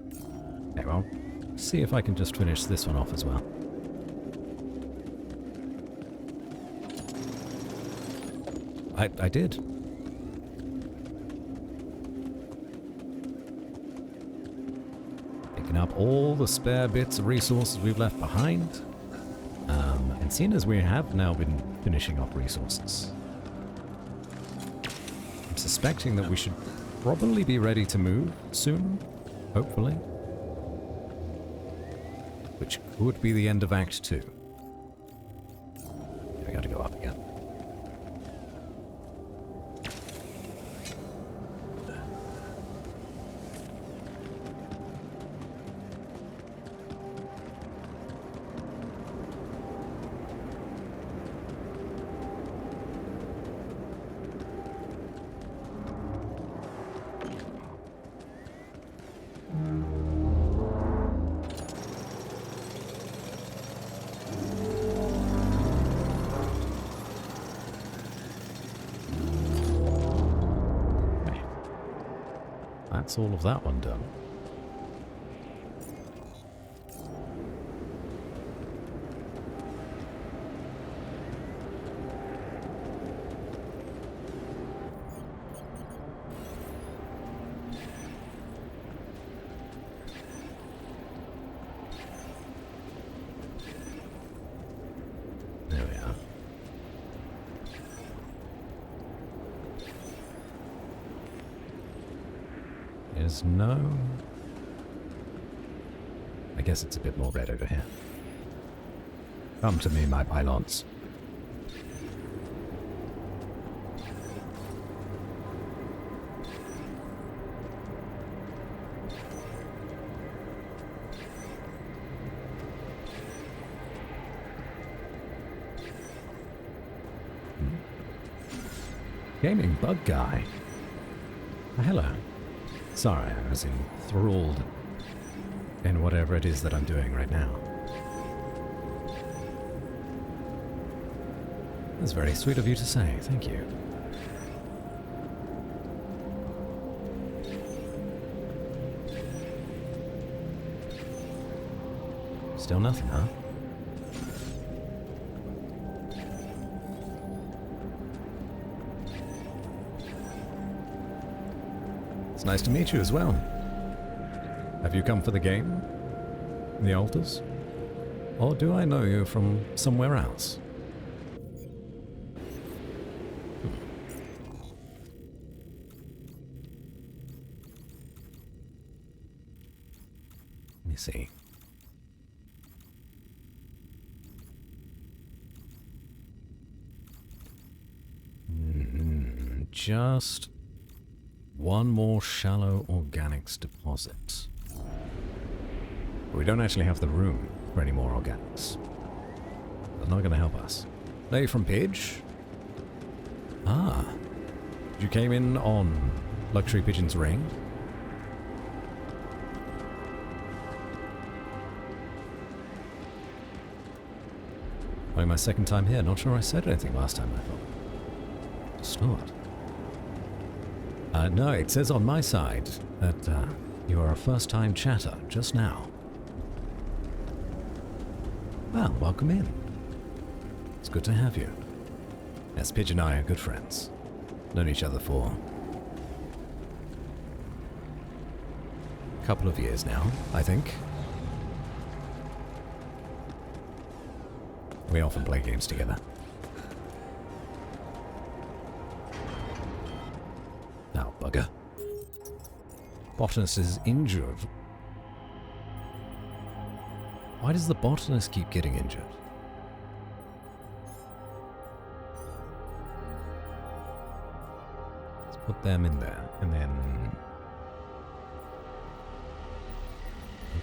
Okay, well, see if I can just finish this one off as well. I did. picking up all the spare bits of resources we've left behind. And seeing as we have now been finishing off resources, I'm suspecting that we should probably be ready to move soon, hopefully. Which could be the end of Act 2. We gotta go up again. That's all of that one done. There we are. There's no... I guess it's a bit more red over here. Come to me, my pylons. Gaming bug guy. Hello. Sorry, I was enthralled in whatever it is that I'm doing right now. That's very sweet of you to say. Thank you. Still nothing, huh? It's nice to meet you as well. Have you come for the game? The altars? Or do I know you from somewhere else? Let me see. Just one more shallow organics deposit. But we don't actually have the room for any more organics. That's not going to help us. Are you from Pidge? Ah. You came in on Luxury Pigeon's Ring? Only my second time here. Not sure I said anything last time, I thought. Start. No, it says on my side that you are a first-time chatter just now. Well, welcome in. It's good to have you. Yes, Pidge and I are good friends. Known each other for a couple of years now, I think. We often play games together. Now, bugger. Botanist is injured. Why does the botanist keep getting injured? Let's put them in there, and then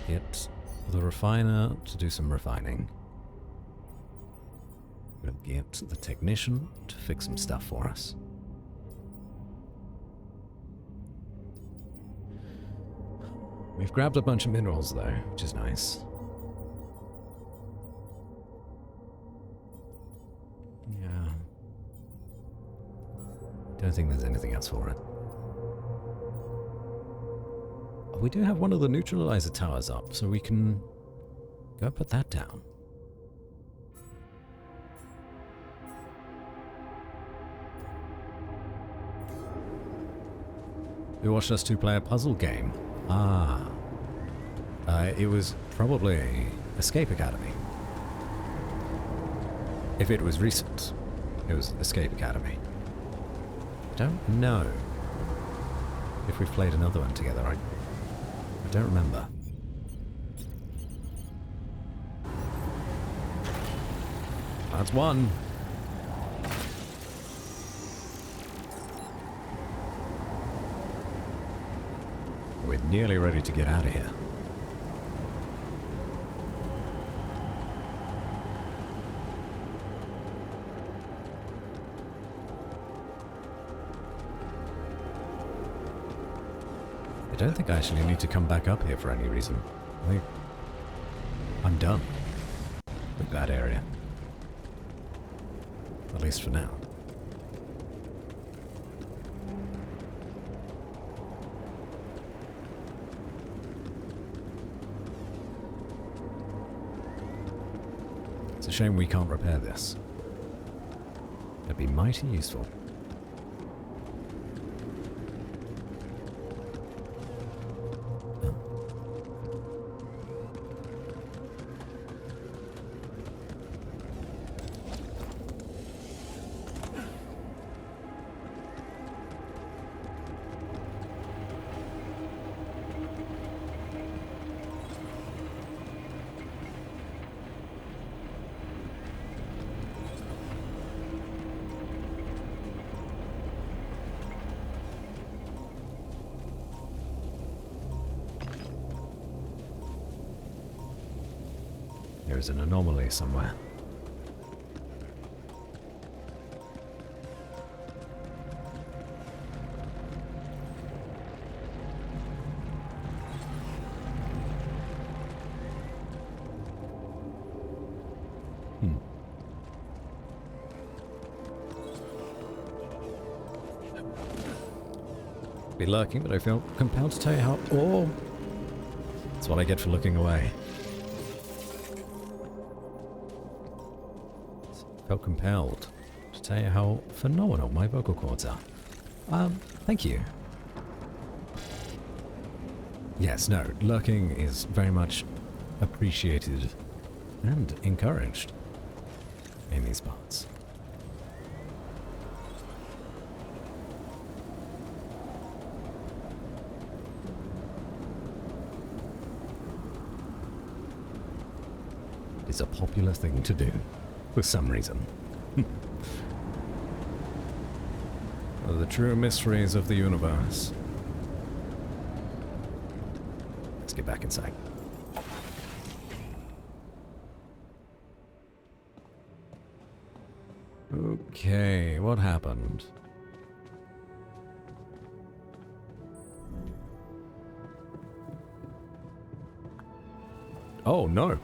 get the refiner to do some refining. We'll get the technician to fix some stuff for us. We've grabbed a bunch of minerals though, which is nice. Yeah. Don't think there's anything else for it. Oh, we do have one of the neutralizer towers up, so we can go put that down. You watched us two play a puzzle game. Ah. It was probably Escape Academy. If it was recent, it was Escape Academy. I don't know if we've played another one together. I don't remember. That's one. We're nearly ready to get out of here. I don't think I actually need to come back up here for any reason. I think I'm done with that area. At least for now. It's a shame we can't repair this. It'd be mighty useful. There's an anomaly somewhere. Be lurking, but I feel compelled to tell you how... Oh! That's what I get for looking away. Felt compelled to tell you how phenomenal my vocal cords are. Thank you. Yes, no, lurking is very much appreciated and encouraged in these parts. It's a popular thing to do, for some reason. The true mysteries of the universe. Let's get back inside. Okay, what happened? Oh no.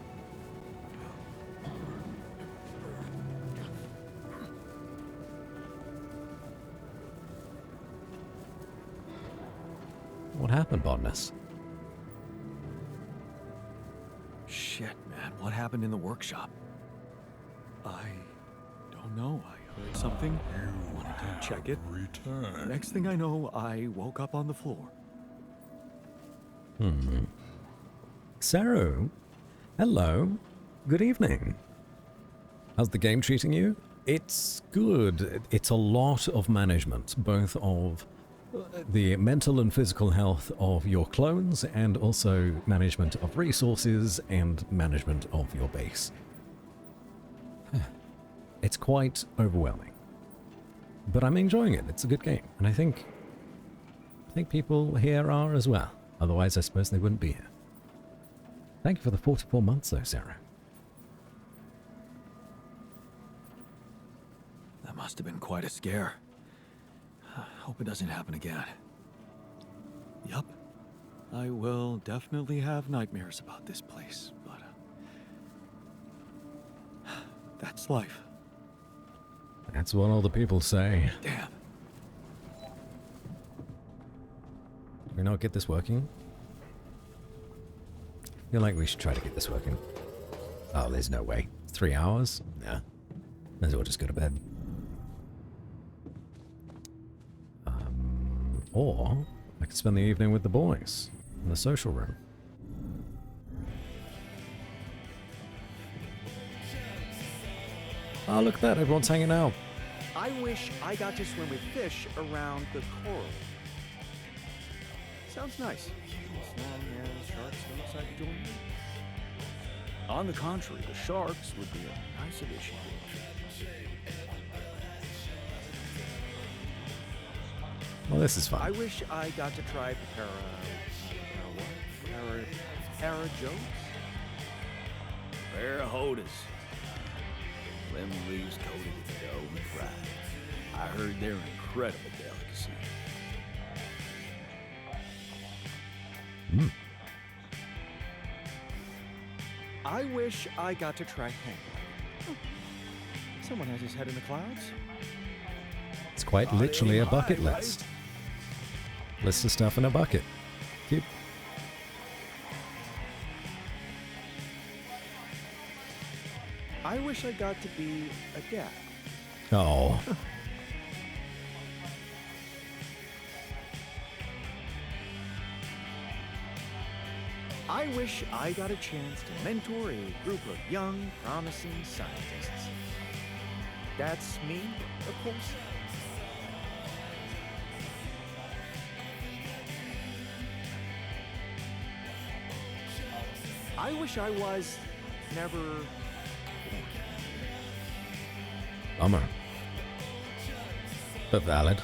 What happened, Bodness? Shit, man. What happened in the workshop? I don't know. I heard something. Wanted to check it. Next thing I know, I woke up on the floor. Saru, hello. Good evening. How's the game treating you? It's good. It's a lot of management, both of the mental and physical health of your clones, and also management of resources and management of your base. It's quite overwhelming, but I'm enjoying it. It's a good game, and I think people here are as well. Otherwise, I suppose they wouldn't be here. Thank you for the 44 months, though, Sarah. That must have been quite a scare. Hope it doesn't happen again. Yup. I will definitely have nightmares about this place, but that's life. That's what all the people say. Damn. Can we not get this working? I feel like we should try to get this working. Oh, there's no way. 3 hours? Nah. Might as well just go to bed. Or I could spend the evening with the boys in the social room. Oh, look at that. Everyone's hanging out. I wish I got to swim with fish around the coral. Sounds nice. As long as sharks don't decide to join me. On the contrary, the sharks would be a nice addition. Well, this is fun. I wish I got to try Parajotes? Parahodas. Lemon leaves coated in dough and fried. I heard they're an incredible delicacy. I wish I got to try hang. Someone has his head in the clouds. It's quite literally a bucket list. List of stuff in a bucket. Cute. I wish I got to be a dad. Oh. I wish I got a chance to mentor a group of young, promising scientists. That's me, of course. I wish I was never born. Bummer. But valid.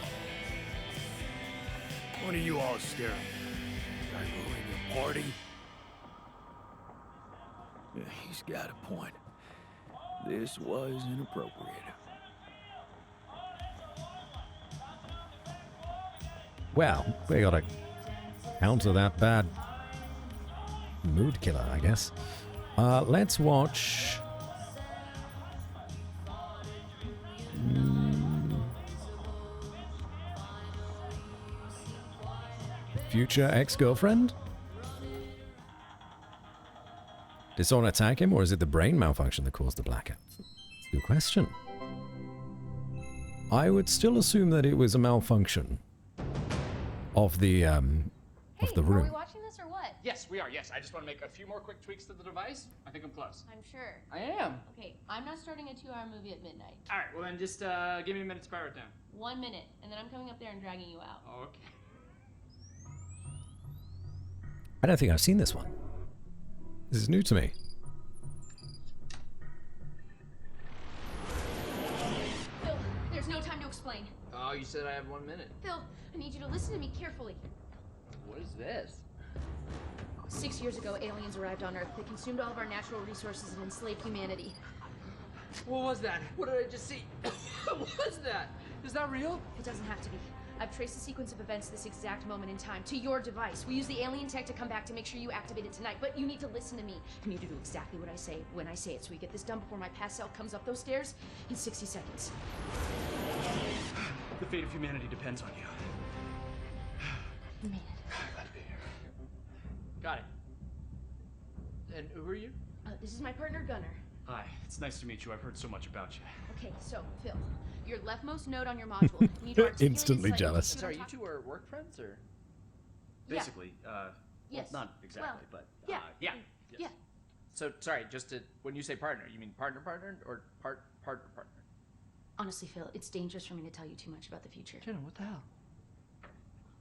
What are you all staring at? Are you in your party? Yeah, he's got a point. This was inappropriate. Well, we gotta counter that bad mood killer, I guess. Let's watch... Future ex-girlfriend? Did someone attack him, or is it the brain malfunction that caused the blackout? Good question. I would still assume that it was a malfunction of the room. Are we watching this or what? Yes, we are. Yes, I just want to make a few more quick tweaks to the device. I think I'm close. I'm sure. I am. Okay, I'm not starting a 2-hour movie at midnight. All right, well then just give me a minute to power it down. 1 minute, and then I'm coming up there and dragging you out. Okay. I don't think I've seen this one. This is new to me. Phil, there's no time to explain. Oh, you said I have 1 minute. Phil, I need you to listen to me carefully. What is this? 6 years ago, aliens arrived on Earth. They consumed all of our natural resources and enslaved humanity. What was that? What did I just see? What was that? Is that real? It doesn't have to be. I've traced the sequence of events this exact moment in time to your device. We use the alien tech to come back to make sure you activate it tonight, but you need to listen to me. You need to do exactly what I say when I say it, so we get this done before my past self comes up those stairs in 60 seconds. The fate of humanity depends on you. You made it. Glad to be here. Got it. And who are you? This is my partner, Gunnar. Hi, it's nice to meet you. I've heard so much about you. Okay, so, Phil, your leftmost node on your module. You need to articulate Instantly it slightly. jealous. Sorry, you two are work friends, or? Yeah. Basically, Yes. well, not exactly, Well, but, yeah. yeah. Yeah. Yes. So, sorry, just to, when you say partner, you mean partner, or partner? Honestly, Phil, it's dangerous for me to tell you too much about the future. Jenna, what the hell?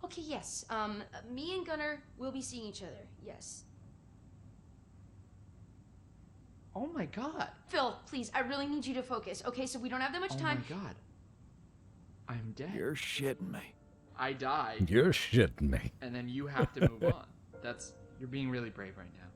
Okay, yes. Me and Gunnar will be seeing each other. Yes. Oh my god. Phil, please, I really need you to focus. Okay, so we don't have that much time. Oh my god. I'm dead. You're shitting me. I died. You're shitting me. And then you have to move on. You're being really brave right now.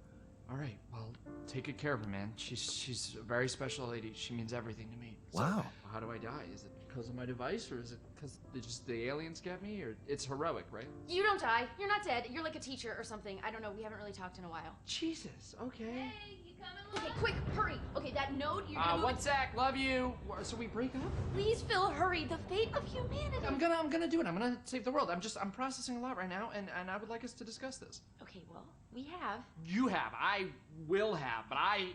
All right, well, take good care of her, man. She's a very special lady. She means everything to me. Wow. So, how do I die? Is it because of my device, or is it because the aliens get me, or it's heroic, right? You don't die. You're not dead. You're like a teacher or something. I don't know. We haven't really talked in a while. Jesus. Okay. Hey, you coming along? Okay, quick, hurry. Okay, that node, you're gonna move 1 sec. Love you. So we break up? Please, Phil, hurry. The fate of humanity. I'm gonna do it. I'm gonna save the world. I'm processing a lot right now, and I would like us to discuss this. Okay, well, we have. You have. I will have, but I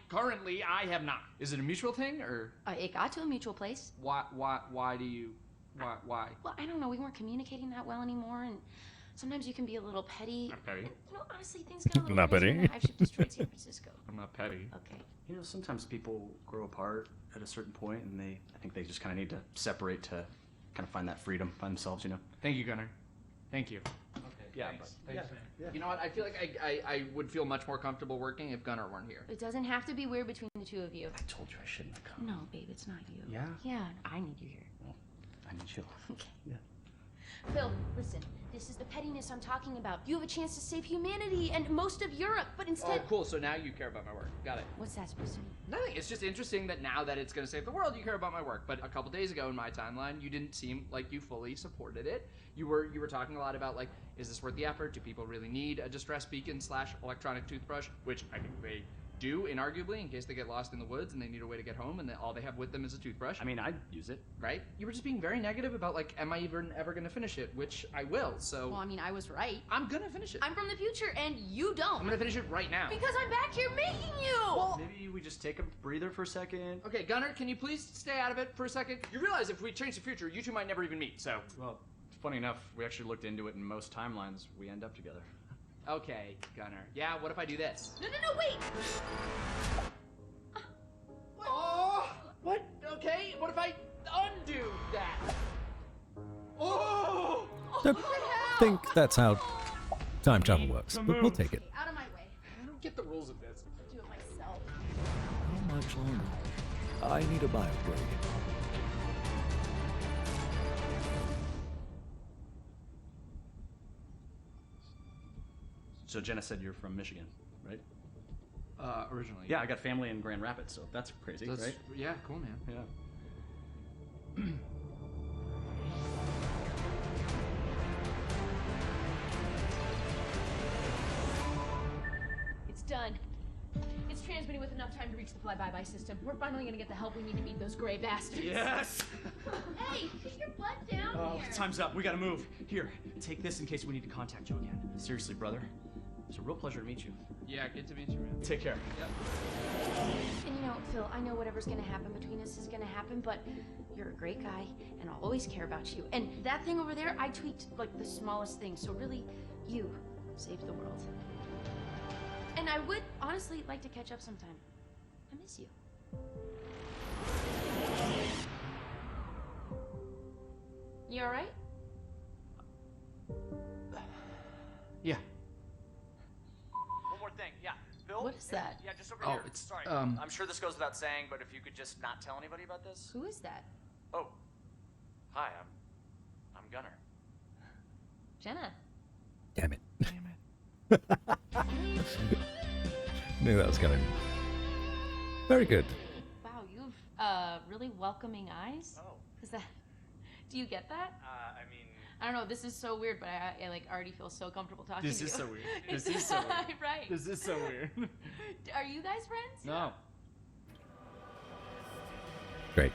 have not. Is it a mutual thing, or? It got to a mutual place. Why do you? Why? Well, I don't know. We weren't communicating that well anymore, and Sometimes you can be a little petty. Not petty. You know, honestly, things got a little Not crazy petty. when I've shift destroyed San Francisco. I'm not petty. Okay. You know, sometimes people grow apart at a certain point, and I think they just kind of need to separate to kind of find that freedom by themselves, you know? Thank you, Gunnar. Thank you. Okay, yeah, Thanks. but Thanks. yeah. You know what? I feel like I would feel much more comfortable working if Gunnar weren't here. It doesn't have to be weird between the two of you. I told you I shouldn't have come. No, babe, it's not you. Yeah? Yeah, I need you here. Well, I need you. Okay. Yeah. Phil, listen. This is the pettiness I'm talking about. You have a chance to save humanity and most of Europe, but instead... Oh, cool. So now you care about my work. Got it. What's that supposed to mean? Nothing. It's just interesting that now that it's going to save the world, you care about my work. But a couple days ago in my timeline, you didn't seem like you fully supported it. You were talking a lot about, like, is this worth the effort? Do people really need a distress beacon / electronic toothbrush? Which I think they do, inarguably, in case they get lost in the woods and they need a way to get home and all they have with them is a toothbrush. I mean, I'd use it. Right? You were just being very negative about, like, am I even ever going to finish it? Which I will, so... Well, I mean, I was right. I'm going to finish it. I'm from the future, and you don't. I'm going to finish it right now. Because I'm back here making you! Well, Maybe we just take a breather for a second. okay, Gunnar, can you please stay out of it for a second? You realize if we change the future, you two might never even meet, so... Well, funny enough, we actually looked into it, and most timelines, we end up together. Okay, Gunnar. Yeah, what if I do this? No, wait! Oh! What? Okay, what if I undo that? Oh! Don't think that's how time travel works, but we'll take it. Out of my way. I don't get the rules of this. I'll do it myself. How much longer? I need a bio-break. So Jenna said you're from Michigan, right? Originally. Yeah, I got family in Grand Rapids, so that's crazy, right? Yeah, cool, man. Yeah. It's done. It's transmitting with enough time to reach the fly-by-by system. We're finally gonna get the help we need to beat those gray bastards. Yes! Hey, put your butt down here. Time's up. We gotta move. Here, take this in case we need to contact you again. Seriously, brother. It's a real pleasure to meet you. Yeah, good to meet you, man. Take care. Yep. And you know, Phil, I know whatever's gonna happen between us is gonna happen, but you're a great guy, and I'll always care about you. And that thing over there, I tweaked like the smallest thing, so really, you saved the world. And I would honestly like to catch up sometime. I miss you. You alright? Yeah. One more thing, yeah. Phil? What is that? Yeah, just over Oh, here. it's, Sorry. um- I'm sure this goes without saying, but if you could just not tell anybody about this. Who is that? Oh. Hi, I'm Gunnar. Jenna. Damn it. Knew that was coming. Very good. Wow, you've really welcoming eyes. Oh. Is that? Do you get that? I mean, I don't know. This is so weird, but I like already feel so comfortable talking This to you. is so weird. This is so weird. Right. This is so weird. Are you guys friends? No. Great.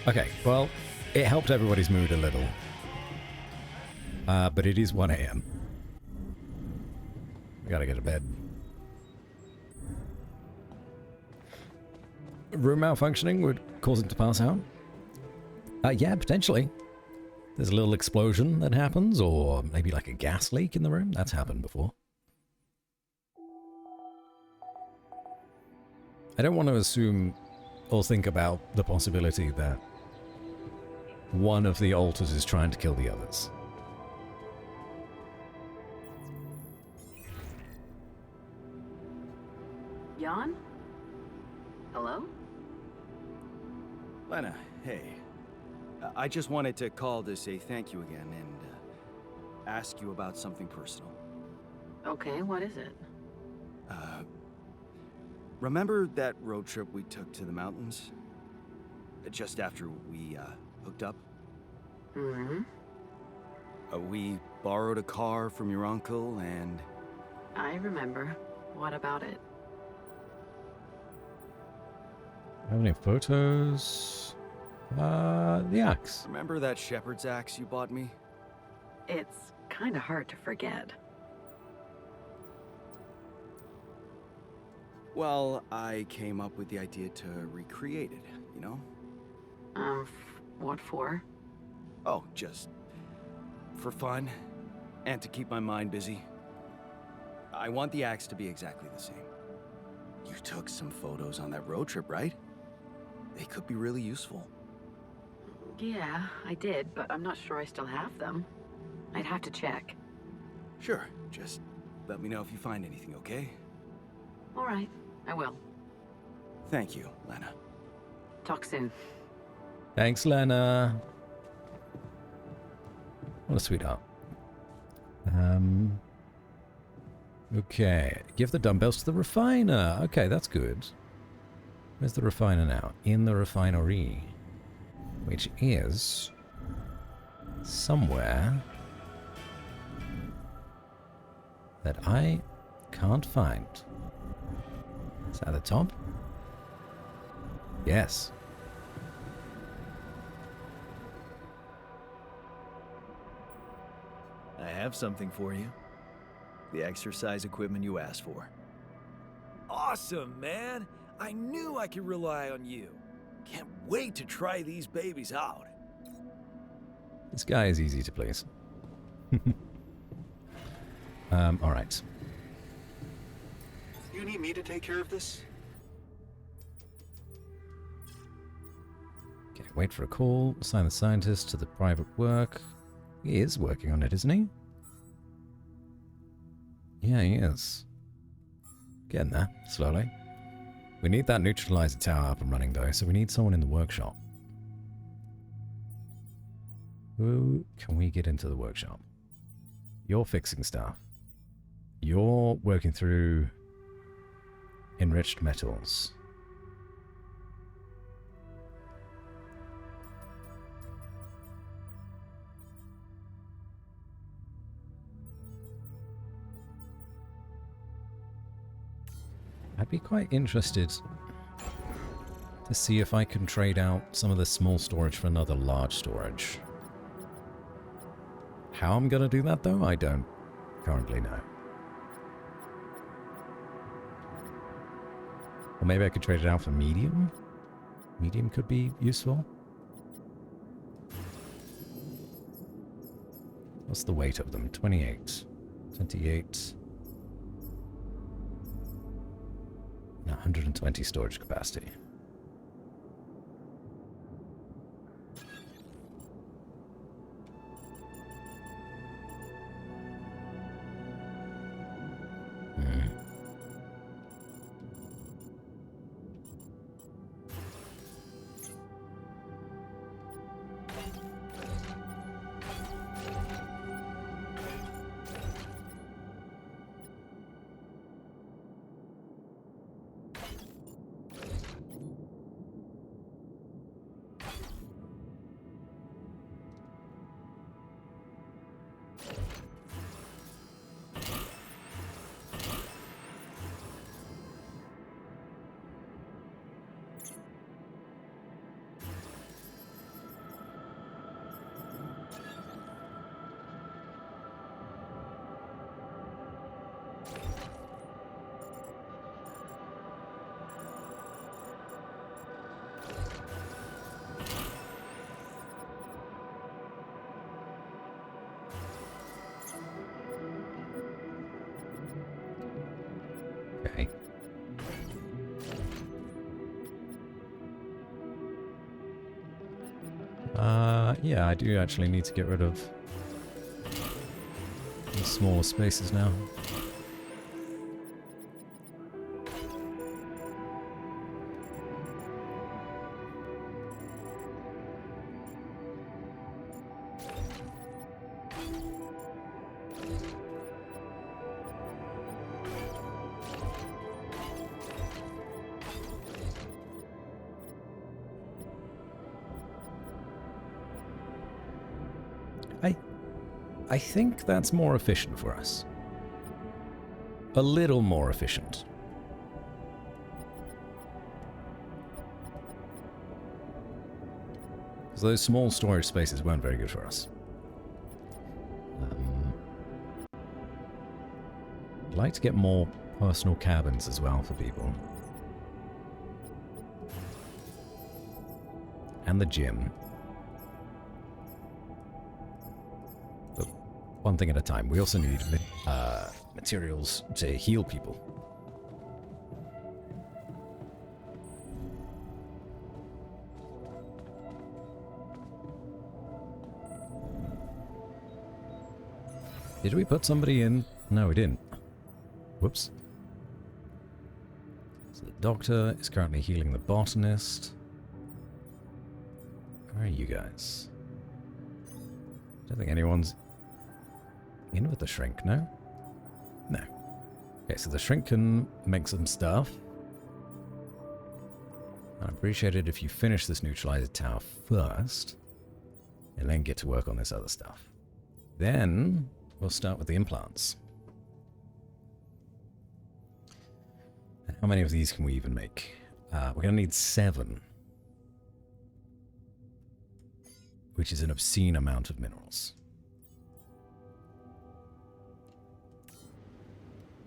Okay, well, it helped everybody's mood a little. But it is 1 a.m. We gotta get to bed. Room malfunctioning would cause it to pass out? Yeah, potentially. There's a little explosion that happens, or maybe like a gas leak in the room. That's happened before. I don't want to assume or think about the possibility that one of the alters is trying to kill the others. Jan? Hello? Lena, hey. I just wanted to call to say thank you again and ask you about something personal. Okay, what is it? Remember that road trip we took to the mountains? Just after we hooked up? Mm-hmm. We borrowed a car from your uncle and... I remember. What about it? Have any photos? The axe. Remember that shepherd's axe you bought me? It's kind of hard to forget. Well, I came up with the idea to recreate it, you know? What for? Oh, just for fun and to keep my mind busy. I want the axe to be exactly the same. You took some photos on that road trip, right? They could be really useful. Yeah, I did, but I'm not sure I still have them. I'd have to check. Sure, just let me know if you find anything, okay? All right, I will. Thank you, Lena. Talk soon. Thanks, Lena. What a sweetheart. Okay. Give the dumbbells to the refiner. Okay, that's good. Where's the refiner now? In the refinery. Which is somewhere that I can't find. Is that at the top? Yes. I have something for you. The exercise equipment you asked for. Awesome, man! I knew I could rely on you. Can't wait to try these babies out. This guy is easy to please. Alright. You need me to take care of this? Okay, wait for a call. Assign the scientist to the private work. He is working on it, isn't he? Yeah, he is. Getting there, slowly. We need that neutralizer tower up and running, though, so we need someone in the workshop. Who can we get into the workshop? You're fixing stuff. You're working through enriched metals. I'd be quite interested to see if I can trade out some of the small storage for another large storage. How I'm gonna do that, though, I don't currently know. Or maybe I could trade it out for medium? Medium could be useful. What's the weight of them? 28. 28. 120 storage capacity. Okay. Yeah, I do actually need to get rid of the smaller spaces now. I think that's more efficient for us. A little more efficient. Because those small storage spaces weren't very good for us. I'd like to get more personal cabins as well for people. and the gym. But one thing at a time. We also need materials to heal people. Did we put somebody in? No, we didn't. Whoops. So the doctor is currently healing the botanist. Where are you guys? Don't think anyone's in with the shrink, no? No. Okay, so the shrink can make some stuff. I'd appreciate it if you finish this neutralizer tower first, and then get to work on this other stuff. Then we'll start with the implants. How many of these can we even make? We're going to need 7. Which is an obscene amount of minerals.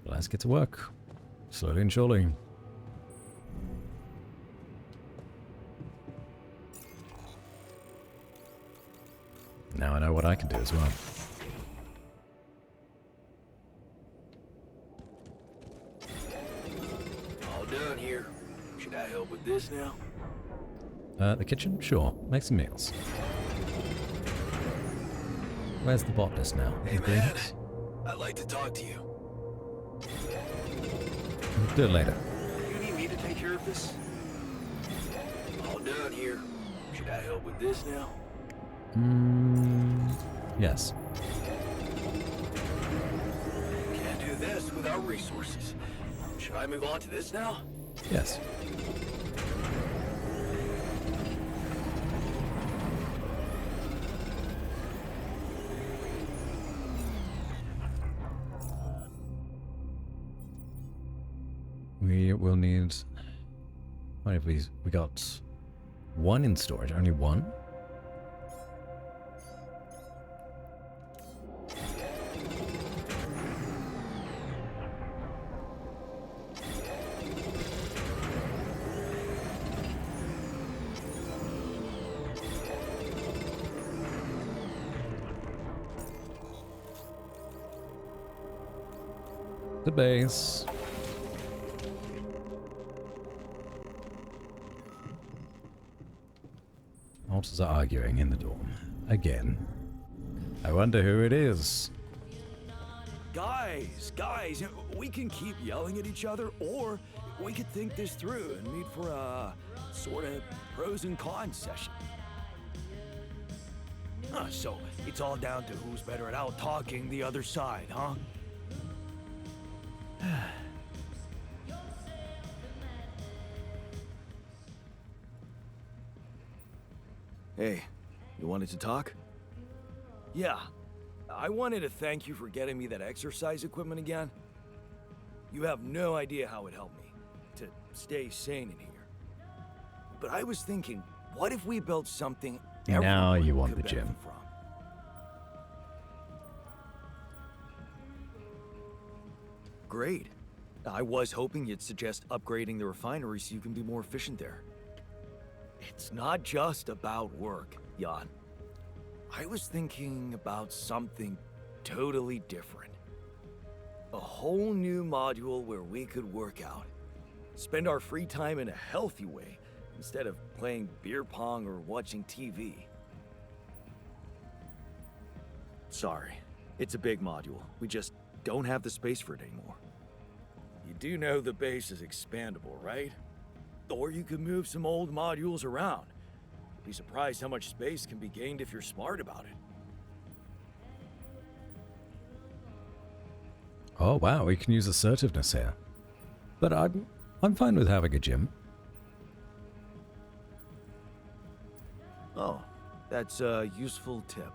Let's get to work. Slowly and surely. Now I know what I can do as well. All done here. Should I help with this now? The kitchen? Sure. Make some meals. Where's the botanist now? Hey man, I'd like to talk to you. Do it later. You need me to take care of this? All done here. Should I help with this now? Yes. Can't do this without resources. Should I move on to this now? Yes. We will need... What have we got? 1 in storage. Only 1? The base. Alters are arguing in the dorm. Again. I wonder who it is. Guys, we can keep yelling at each other, or we could think this through and meet for a sort of pros and cons session. So it's all down to who's better at out-talking the other side, huh? Hey, you wanted to talk? Yeah, I wanted to thank you for getting me that exercise equipment again. You have no idea how it helped me to stay sane in here. But I was thinking, what if we built something Now you want could the gym. benefit from? Great. I was hoping you'd suggest upgrading the refinery so you can be more efficient there. It's not just about work, Jan. I was thinking about something totally different. A whole new module where we could work out. Spend our free time in a healthy way, instead of playing beer pong or watching TV. Sorry, it's a big module. We just don't have the space for it anymore. You do know the base is expandable, right? Or you could move some old modules around. Be surprised how much space can be gained if you're smart about it. Oh wow, we can use assertiveness here. But I'm fine with having a gym. Oh, that's a useful tip.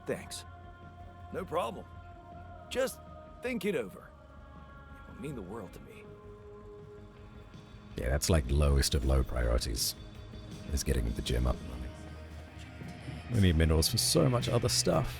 Thanks. No problem. Just think it over. It will mean the world to me. Yeah, that's like lowest of low priorities, is getting the gym up and running. We need minerals for so much other stuff.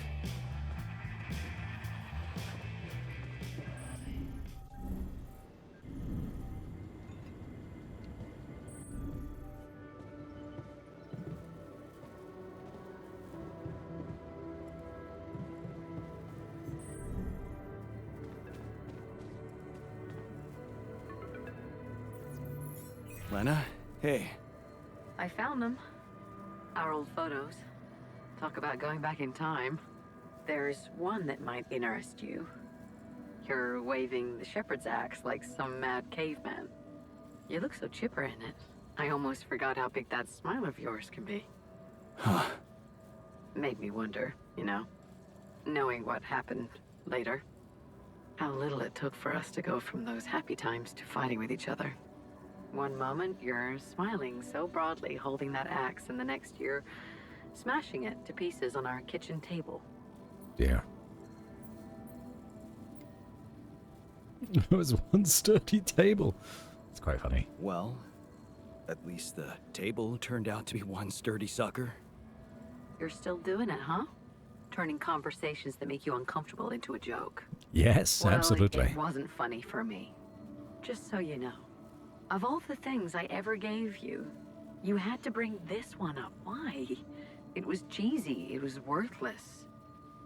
Lena, hey. I found them. Our old photos. Talk about going back in time. There's one that might interest you. You're waving the shepherd's axe like some mad caveman. You look so chipper in it. I almost forgot how big that smile of yours can be. Huh. Made me wonder, you know, knowing what happened later. How little it took for us to go from those happy times to fighting with each other. One moment, you're smiling so broadly, holding that axe, and the next you're smashing it to pieces on our kitchen table. Yeah. It was one sturdy table. It's quite funny. Well, at least the table turned out to be one sturdy sucker. You're still doing it, huh? Turning conversations that make you uncomfortable into a joke. Yes, Well, absolutely. It wasn't funny for me. Just so you know. Of all the things I ever gave you, you had to bring this one up. Why? It was cheesy, it was worthless.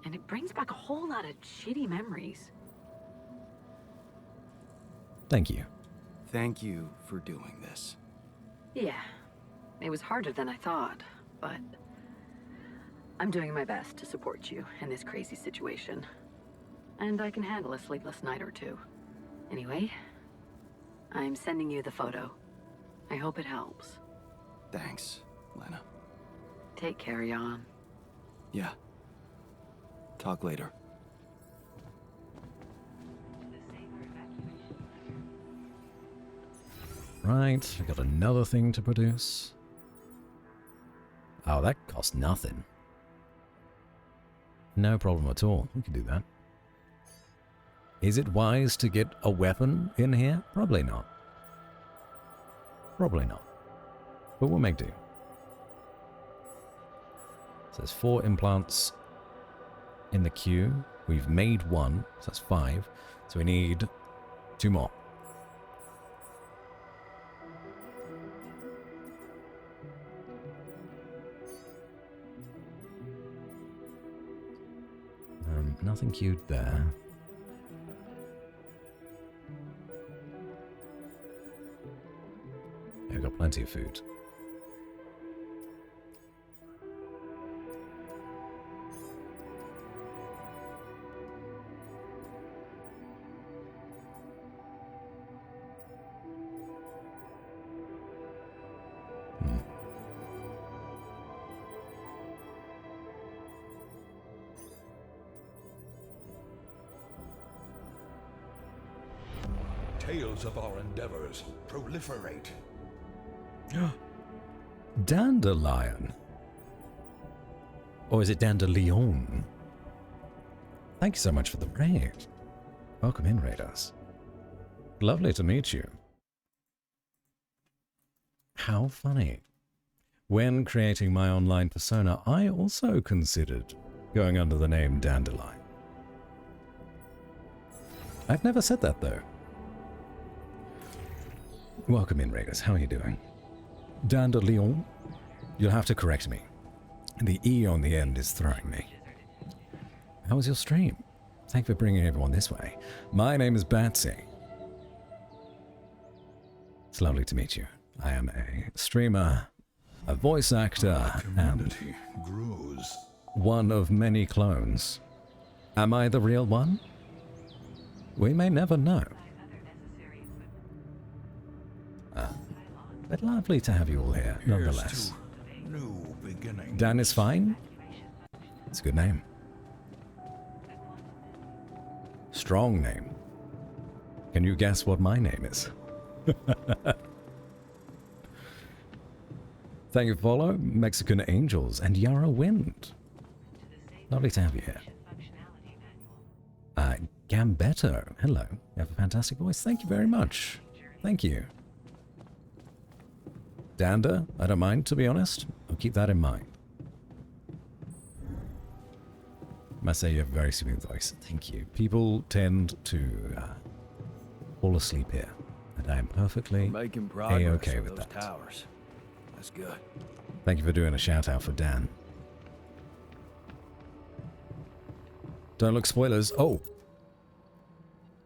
And it brings back a whole lot of shitty memories. Thank you. Thank you for doing this. Yeah, it was harder than I thought, but I'm doing my best to support you in this crazy situation. And I can handle a sleepless night or two. Anyway, I'm sending you the photo. I hope it helps. Thanks, Lena. Take care, Jan. Yeah. Talk later. Right, we got another thing to produce. Oh, that costs nothing. No problem at all. We can do that. Is it wise to get a weapon in here? Probably not. Probably not. But we'll make do. So there's 4 implants in the queue. We've made 1, so that's 5. So we need 2 more. Nothing queued there. Yeah, we've got plenty of food. Tales of our endeavors proliferate. Dandelion. Or is it Dandelion? Thank you so much for the raid. Welcome in, Raiders. Lovely to meet you. How funny. When creating my online persona, I also considered going under the name Dandelion. I've never said that, though. Welcome in, Raiders. How are you doing? Dandelion? You'll have to correct me. The E on the end is throwing me. How was your stream? Thank you for bringing everyone this way. My name is Batsy. It's lovely to meet you. I am a streamer, a voice actor, and grows. One of many clones. Am I the real one? We may never know. But lovely to have you all here, nonetheless. New beginning. Dan is fine? It's a good name. Strong name. Can you guess what my name is? Thank you for follow, Mexican Angels and Yarrow Wind. Lovely to have you here. Gambetto, hello. You have a fantastic voice. Thank you very much. Thank you. Dander, I don't mind, to be honest. I'll keep that in mind. I must say you have a very smooth voice. Thank you. People tend to fall asleep here, and I am perfectly A-okay with that. Towers. That's good. Thank you for doing a shout out for Dan. Don't look spoilers. Oh!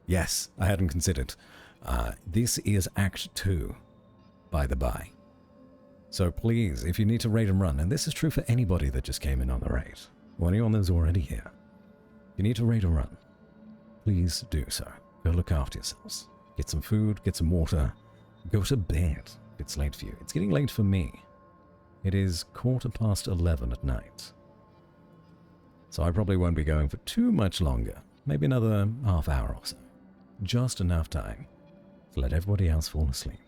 Yes, I hadn't considered. This is Act 2. by the by. So please, if you need to raid and run, and this is true for anybody that just came in on the raid, or anyone that's already here, if you need to raid and run, please do so. Go look after yourselves. Get some food, get some water, go to bed if it's late for you. It's getting late for me. It is 11:15 at night. So I probably won't be going for too much longer. Maybe another half hour or so. Just enough time to let everybody else fall asleep.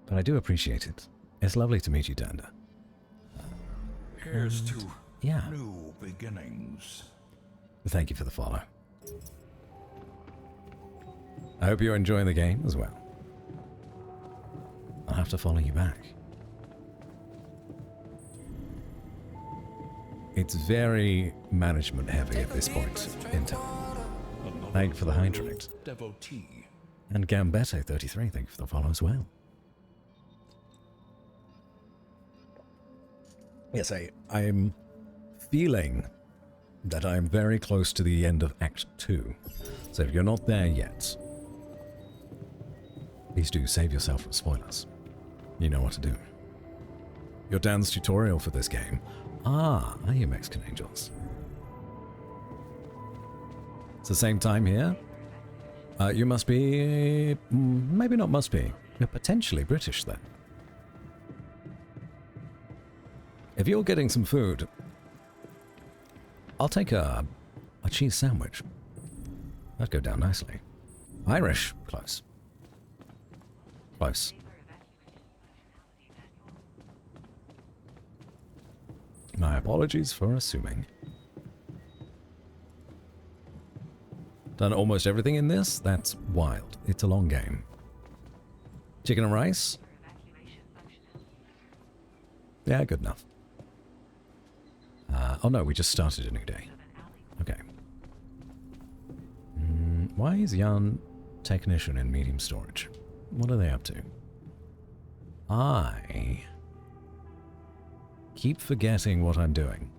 But I do appreciate it. It's lovely to meet you, Danda. Here's to yeah. new beginnings. Thank you for the follow. I hope you're enjoying the game as well. I'll have to follow you back. It's very management heavy at this point in time. Thank you for the hydrate. Devotee. And Gambetto33, thank you for the follow as well. Yes, I'm feeling that I'm very close to the end of Act 2. So if you're not there yet, please do save yourself from spoilers. You know what to do. Your dance tutorial for this game. Ah, are you Mexican Angels? It's the same time here. You must be... maybe not must be. You're potentially British then. If you're getting some food, I'll take a cheese sandwich. That'd go down nicely. Irish. Close. Close. My apologies for assuming. Done almost everything in this? That's wild. It's a long game. Chicken and rice? Yeah, good enough. Oh no, we just started a new day. Okay. Why is Jan technician in medium storage? What are they up to? I keep forgetting what I'm doing.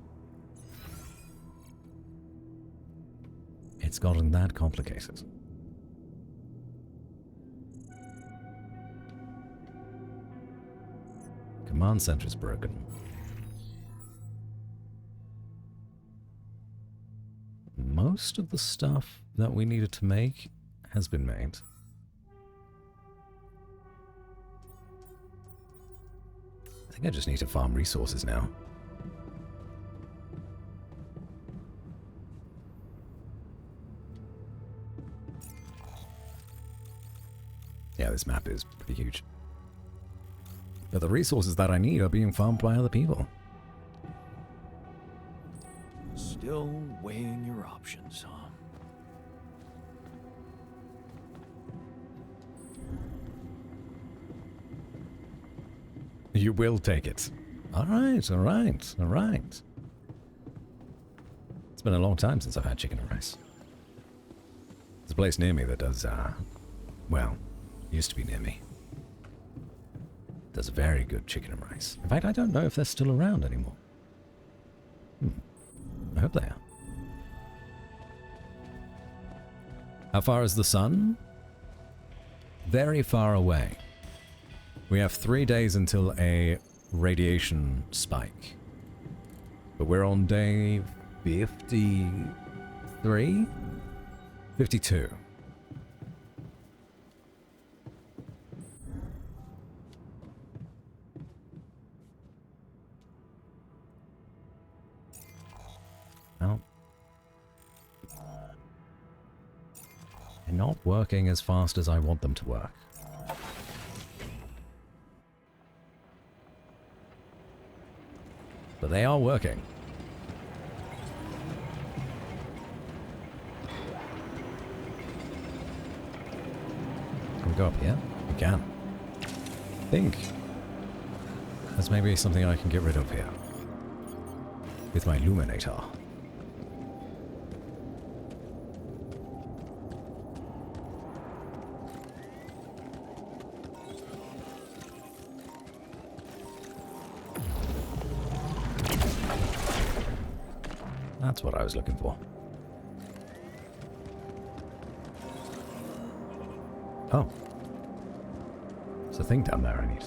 It's gotten that complicated. Command center is broken. Most of the stuff that we needed to make has been made. I think I just need to farm resources now. Yeah, this map is pretty huge. But the resources that I need are being farmed by other people. Still weighing your options, huh? You will take it. Alright, alright, alright. It's been a long time since I've had chicken and rice. There's a place near me that does, well, used to be near me. Does very good chicken and rice. In fact, I don't know if they're still around anymore. I hope they are. How far is the sun? Very far away. We have 3 days until a radiation spike. But we're on day 53? 52. Well, they're not working as fast as I want them to work. But they are working. Can we go up here? We can. I think there's maybe something I can get rid of here with my illuminator. That's what I was looking for. Oh. There's a thing down there I need.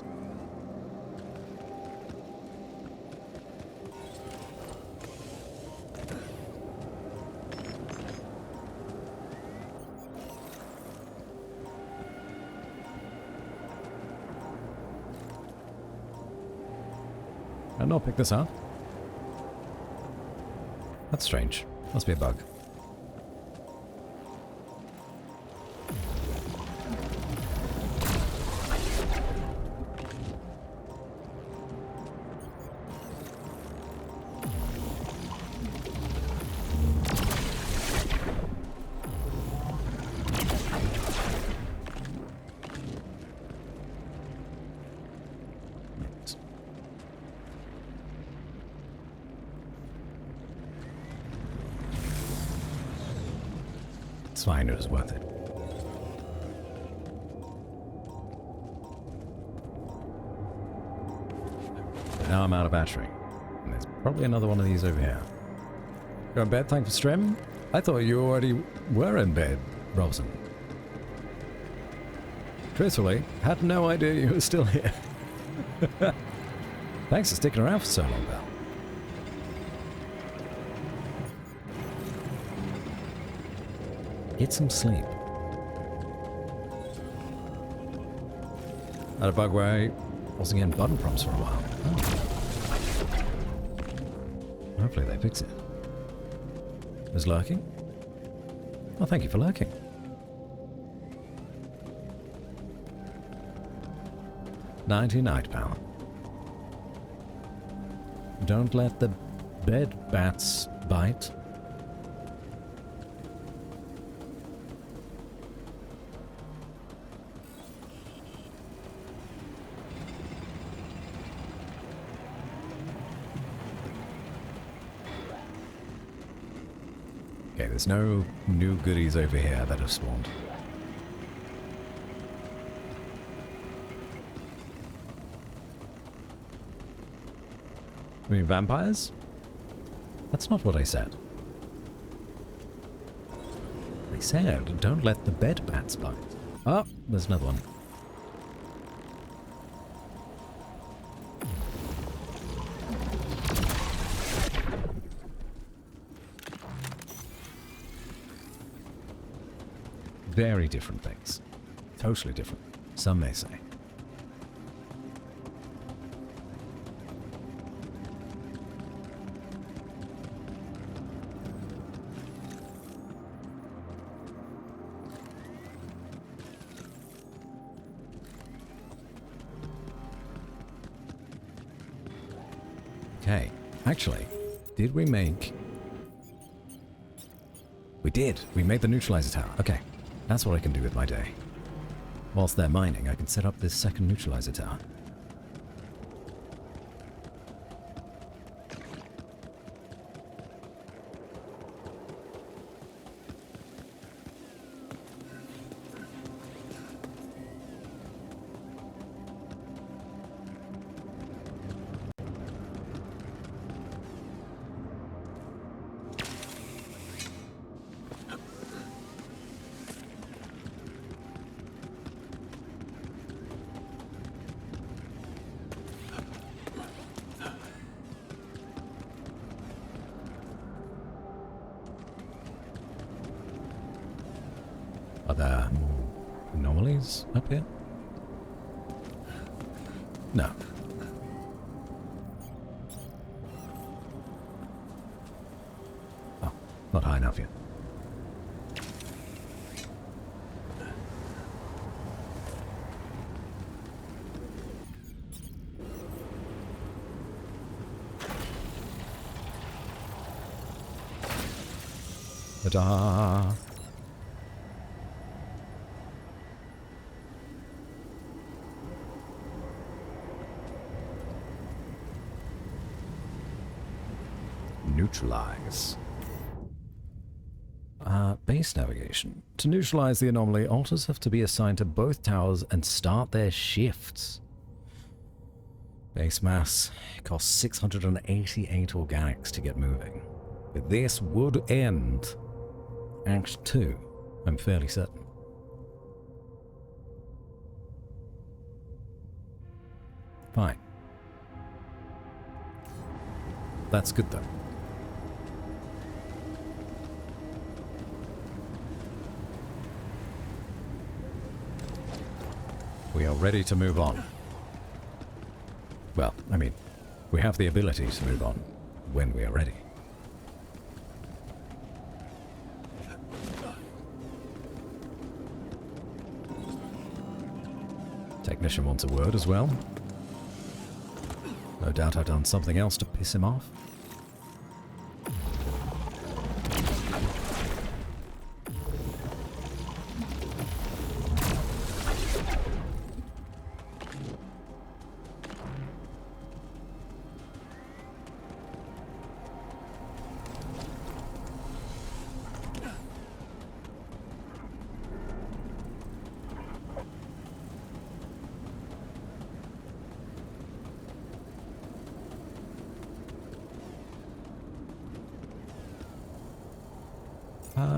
I'll not pick this up. That's strange. Must be a bug. It's fine, it was worth it. Now I'm out of battery. And there's probably another one of these over here. Go in bed, thanks for stream. I thought you already were in bed, Robson. Truthfully, had no idea you were still here. Thanks for sticking around for so long, Belle. Get some sleep. Had a bug where I wasn't getting button prompts for a while. Oh. Hopefully they fix it. Is lurking? Oh, thank you for lurking. Night power. Don't let the bed bats bite. Okay, there's no new goodies over here that have spawned. You mean vampires? That's not what I said. I said, don't let the bed bats bite. Oh, there's another one. Very different things. Totally different, some may say. Okay, actually, did we make... We did! We made the neutralizer tower. Okay, that's what I can do with my day. Whilst they're mining, I can set up this second neutralizer tower. Are there more anomalies up here? No. Oh, not high enough yet. Ta-da! Neutralize. Base navigation. To neutralize the anomaly, alters have to be assigned to both towers and start their shifts. Base mass costs 688 organics to get moving. But this would end Act 2, I'm fairly certain. Fine. That's good though. We are ready to move on. Well, I mean, we have the ability to move on when we are ready. Technician wants a word as well. No doubt I've done something else to piss him off.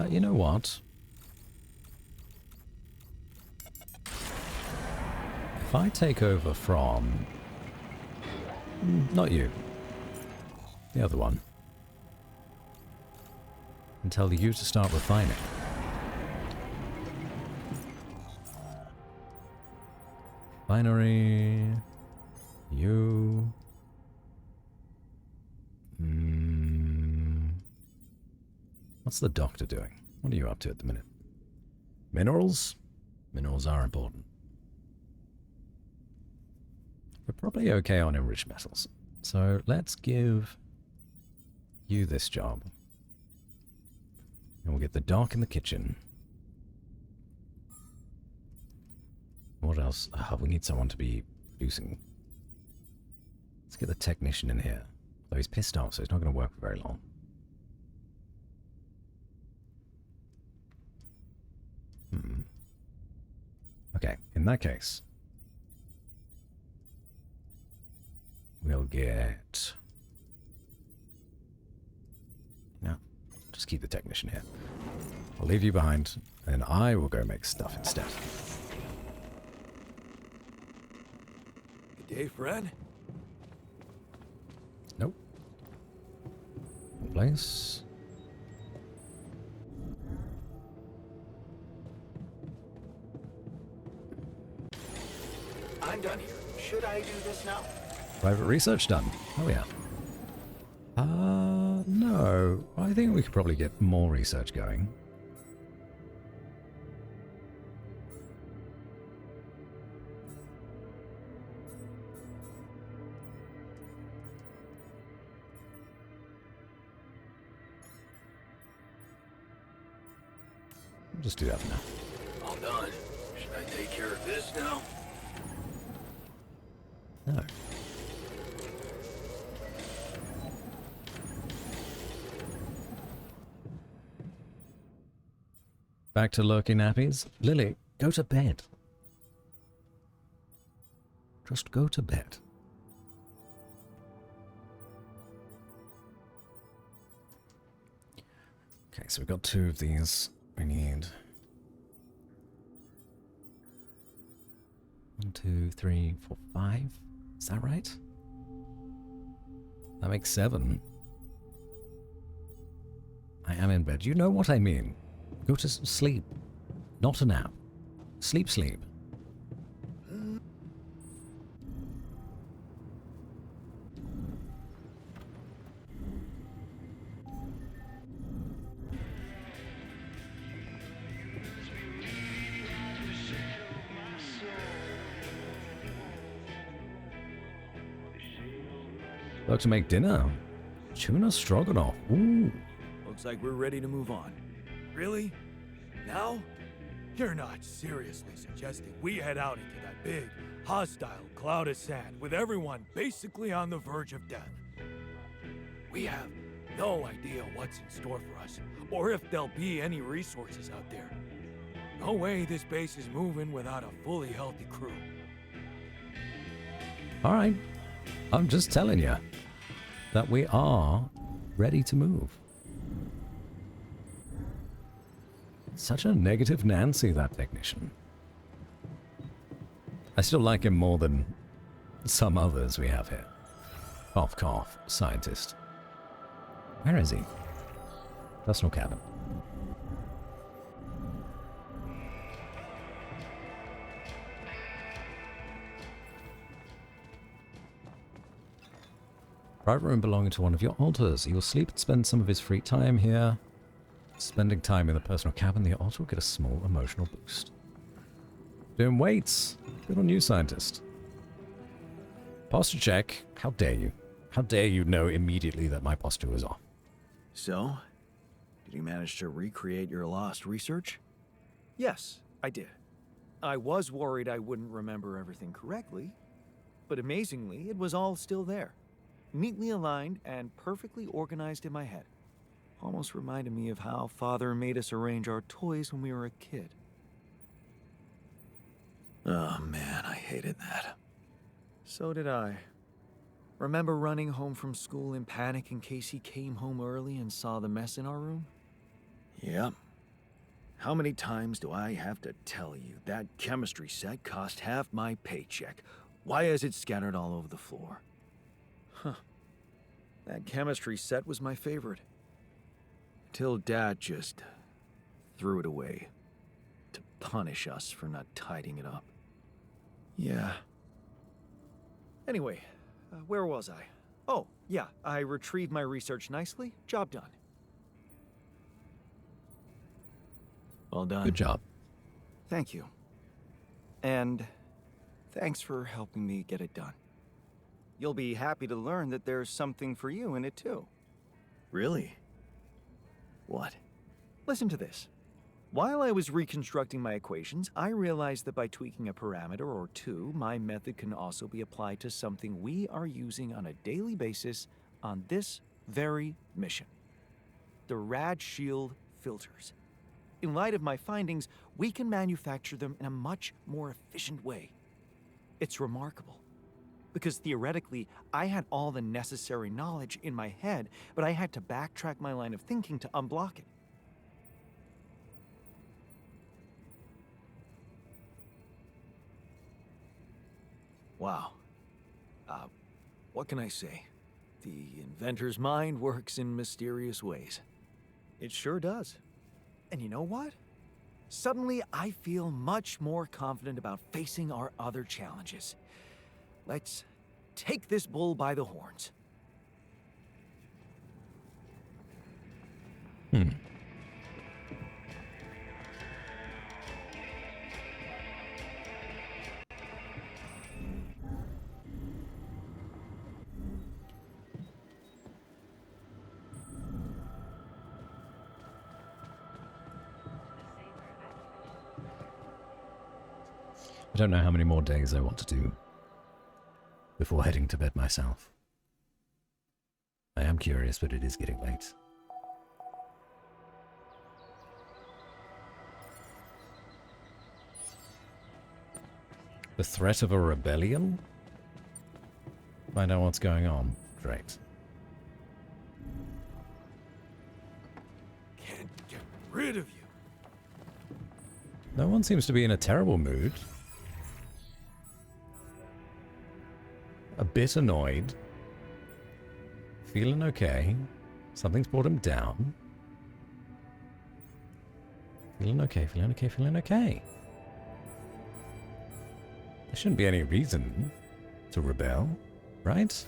You know what? If I take over from... not you. The other one. And tell you to start refining. Refinery... You... What's the doctor doing? What are you up to at the minute? Minerals? Minerals are important. We're probably okay on enriched metals. So let's give you this job. And we'll get the dock in the kitchen. What else? Oh, we need someone to be producing. Let's get the technician in here. Though he's pissed off, so he's not going to work for very long. Okay, in that case, we'll get... No, just keep the technician here. I'll leave you behind, and I will go make stuff instead. Good day, friend. Nope. Place. I'm done here. Should I do this now? Private research done. Oh yeah. No. I think we could probably get more research going. We'll just do that for now. All done. Should I take care of this now? No. Back to lurking nappies. Lily, go to bed. Just go to bed. Okay, so we've got 2 of these. We need 1, 2, 3, 4, 5. Is that right? That makes 7. I am in bed. You know what I mean. Go to sleep. Not a nap. Sleep, sleep. Look to make dinner. Tuna stroganoff. Ooh. Looks like we're ready to move on. Really? Now? You're not seriously suggesting we head out into that big, hostile cloud of sand with everyone basically on the verge of death. We have no idea what's in store for us, or if there'll be any resources out there. No way this base is moving without a fully healthy crew. Alright. I'm just telling you that we are ready to move. Such a negative Nancy, that technician. I still like him more than some others we have here. Cough, cough, scientist. Where is he? Personal cabin. Private room belonging to one of your alters. He will sleep and spend some of his free time here. Spending time in the personal cabin, the altar will get a small emotional boost. Doing weights. Good on you, scientist. Posture check. How dare you? How dare you know immediately that my posture was off? So, did you manage to recreate your lost research? Yes, I did. I was worried I wouldn't remember everything correctly, but amazingly, it was all still there. Neatly aligned and perfectly organized in my head. Almost reminded me of how Father made us arrange our toys when we were a kid. Oh man, I hated that. So did I. Remember running home from school in panic in case he came home early and saw the mess in our room? Yep. How many times do I have to tell you that chemistry set cost half my paycheck? Why is it scattered all over the floor? Huh. That chemistry set was my favorite. Till Dad just threw it away to punish us for not tidying it up. Yeah. Anyway, where was I? Oh, yeah, I retrieved my research nicely. Job done. Well done. Good job. Thank you. And thanks for helping me get it done. You'll be happy to learn that there's something for you in it too. Really? What? Listen to this. While I was reconstructing my equations, I realized that by tweaking a parameter or two, my method can also be applied to something we are using on a daily basis on this very mission. The Rad Shield filters. In light of my findings, we can manufacture them in a much more efficient way. It's remarkable. Because theoretically, I had all the necessary knowledge in my head, but I had to backtrack my line of thinking to unblock it. Wow. What can I say? The inventor's mind works in mysterious ways. It sure does. And you know what? Suddenly, I feel much more confident about facing our other challenges. Let's take this bull by the horns. I don't know how many more days I want to do before heading to bed myself. I am curious, but it is getting late. The threat of a rebellion? Find out what's going on. Great. Can't get rid of you. No one seems to be in a terrible mood. A bit annoyed. Feeling okay. Something's brought him down. Feeling okay, feeling okay, feeling okay. There shouldn't be any reason to rebel, right?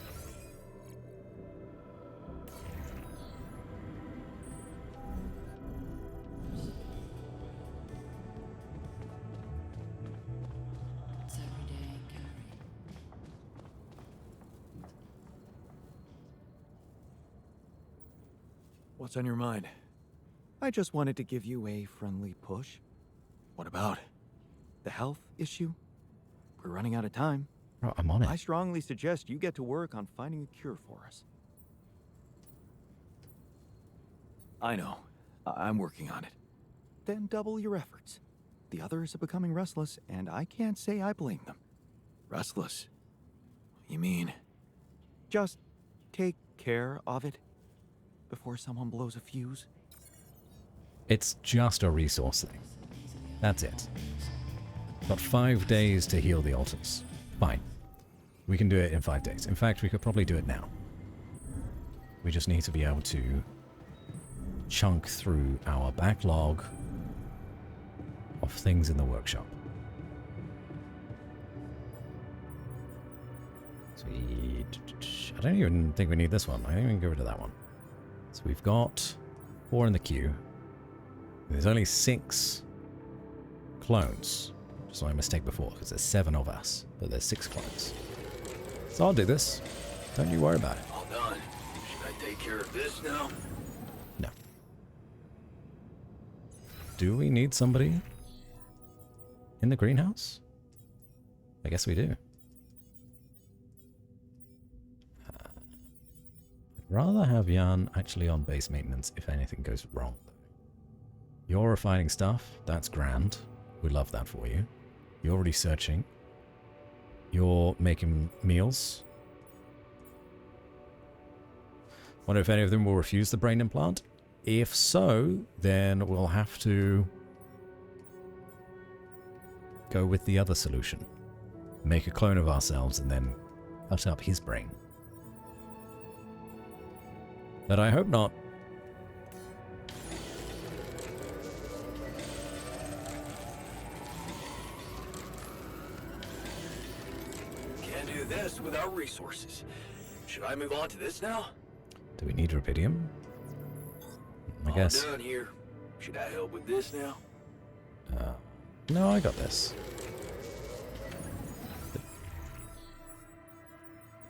What's on your mind? I just wanted to give you a friendly push. What about? The health issue? We're running out of time. Oh, I'm on it. I strongly suggest you get to work on finding a cure for us. I know. I'm working on it. Then double your efforts. The others are becoming restless, and I can't say I blame them. Restless? You mean? Just take care of it before someone blows a fuse. It's just a resource thing. That's it. Got 5 days to heal the altars. Fine. We can do it in 5 days. In fact, we could probably do it now. We just need to be able to chunk through our backlog of things in the workshop. Sweet. I don't even think we need this one. I don't even get rid of that one. So we've got 4 in the queue. There's only 6 clones. Which is my mistake before, because there's 7 of us, but there's 6 clones. So I'll do this. Don't you worry about it. All done. Should I take care of this now? No. Do we need somebody in the greenhouse? I guess we do. I'd rather have Jan actually on base maintenance if anything goes wrong. You're refining stuff. That's grand. We love that for you. You're researching. You're making meals. Wonder if any of them will refuse the brain implant. If so, then we'll have to go with the other solution. Make a clone of ourselves and then cut up his brain. But I hope not. Can't do this without resources. Should I move on to this now? Do we need rubidium? I guess. All done here. Should I help with this now? No, I got this.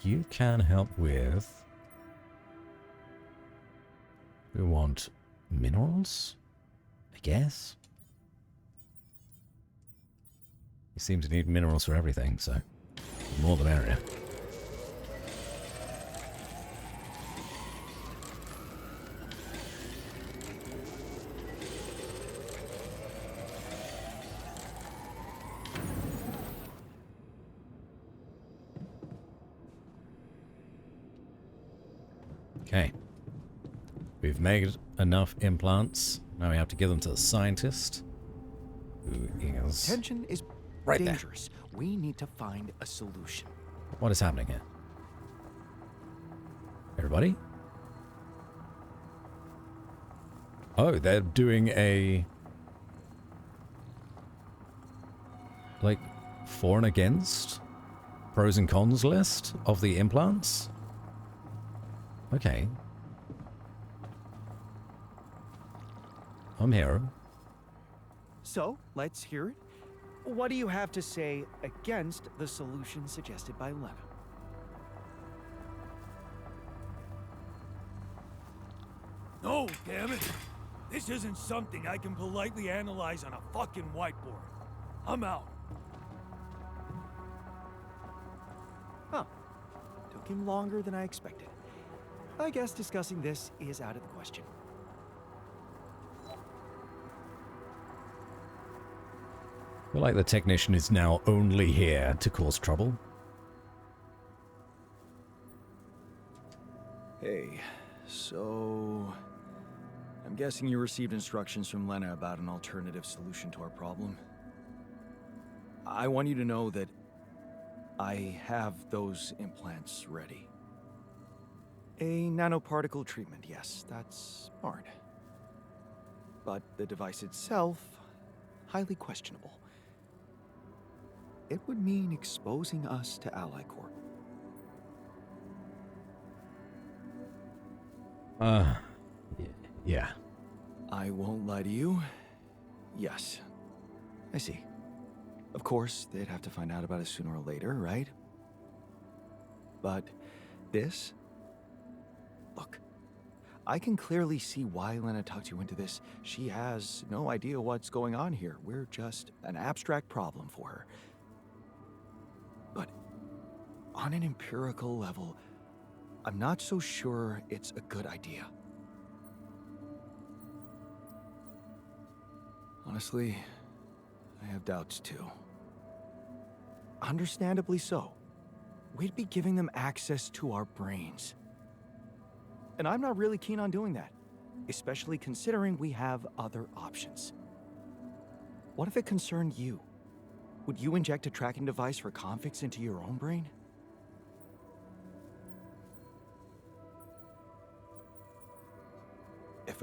You can help with... We want minerals, I guess. You seem to need minerals for everything, so the more the merrier. Okay. We've made enough implants. Now we have to give them to the scientist, who is Tension is right dangerous. We need to find a solution. What is happening here? Everybody? Oh, they're doing a... like, for and against? Pros and cons list of the implants? Okay. I'm here. So, let's hear it. What do you have to say against the solution suggested by Lena? No, damn it! This isn't something I can politely analyze on a fucking whiteboard. I'm out. Huh. Took him longer than I expected. I guess discussing this is out of the question. I feel like the technician is now only here to cause trouble. Hey, so... I'm guessing you received instructions from Lena about an alternative solution to our problem. I want you to know that I have those implants ready. A nanoparticle treatment, yes, that's smart. But the device itself, highly questionable. It would mean exposing us to Ally Corp. Yeah. I won't lie to you. Yes. I see. Of course, they'd have to find out about it sooner or later, right? But this? Look, I can clearly see why Lena tucked you into this. She has no idea what's going on here. We're just an abstract problem for her. But on an empirical level, I'm not so sure it's a good idea. Honestly, I have doubts too. Understandably so. We'd be giving them access to our brains. And I'm not really keen on doing that, especially considering we have other options. What if it concerned you? Would you inject a tracking device for convicts into your own brain?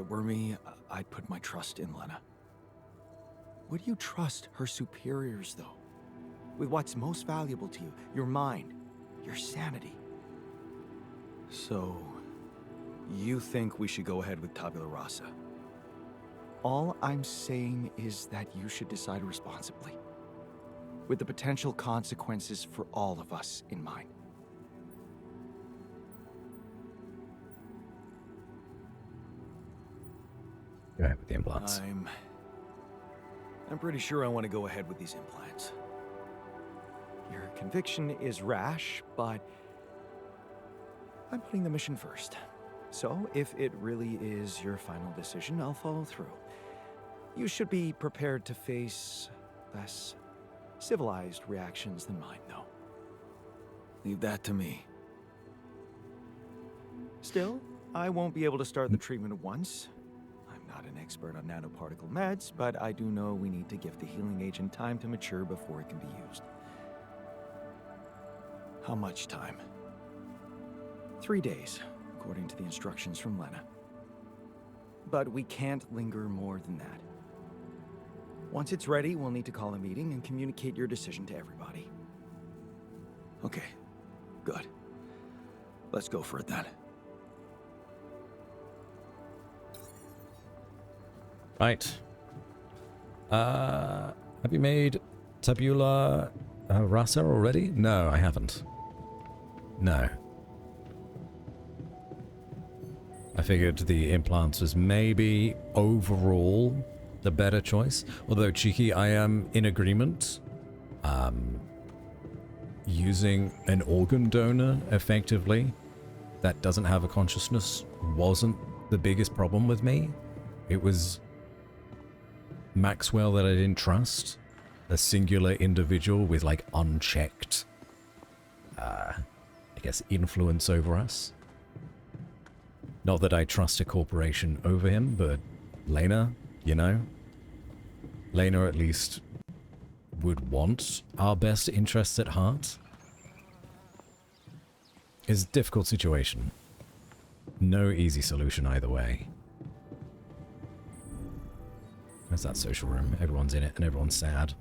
it were me, I'd put my trust in Lena. Would you trust her superiors, though? With what's most valuable to you, your mind, your sanity. So, you think we should go ahead with Tabula Rasa? All I'm saying is that you should decide responsibly, with the potential consequences for all of us in mind. Go ahead with the implants. I'm pretty sure I want to go ahead with these implants. Your conviction is rash, but I'm putting the mission first. So, if it really is your final decision, I'll follow through. You should be prepared to face less civilized reactions than mine, though. Leave that to me. Still, I won't be able to start the treatment at once. I'm not an expert on nanoparticle meds, but I do know we need to give the healing agent time to mature before it can be used. How much time? 3 days, according to the instructions from Lena. But we can't linger more than that. Once it's ready, we'll need to call a meeting and communicate your decision to everybody. Okay, good. Let's go for it then. Right. Have you made Tabula Rasa already? No, I haven't. No. I figured the implants was maybe overall the better choice. Although, Cheeky, I am in agreement. Using an organ donor effectively that doesn't have a consciousness wasn't the biggest problem with me. It was Maxwell that I didn't trust. A singular individual with, like, unchecked, I guess, influence over us. Not that I trust a corporation over him, but Lena, you know? Lena at least would want our best interests at heart. It's a difficult situation. No easy solution either way. There's that social room. Everyone's in it and everyone's sad.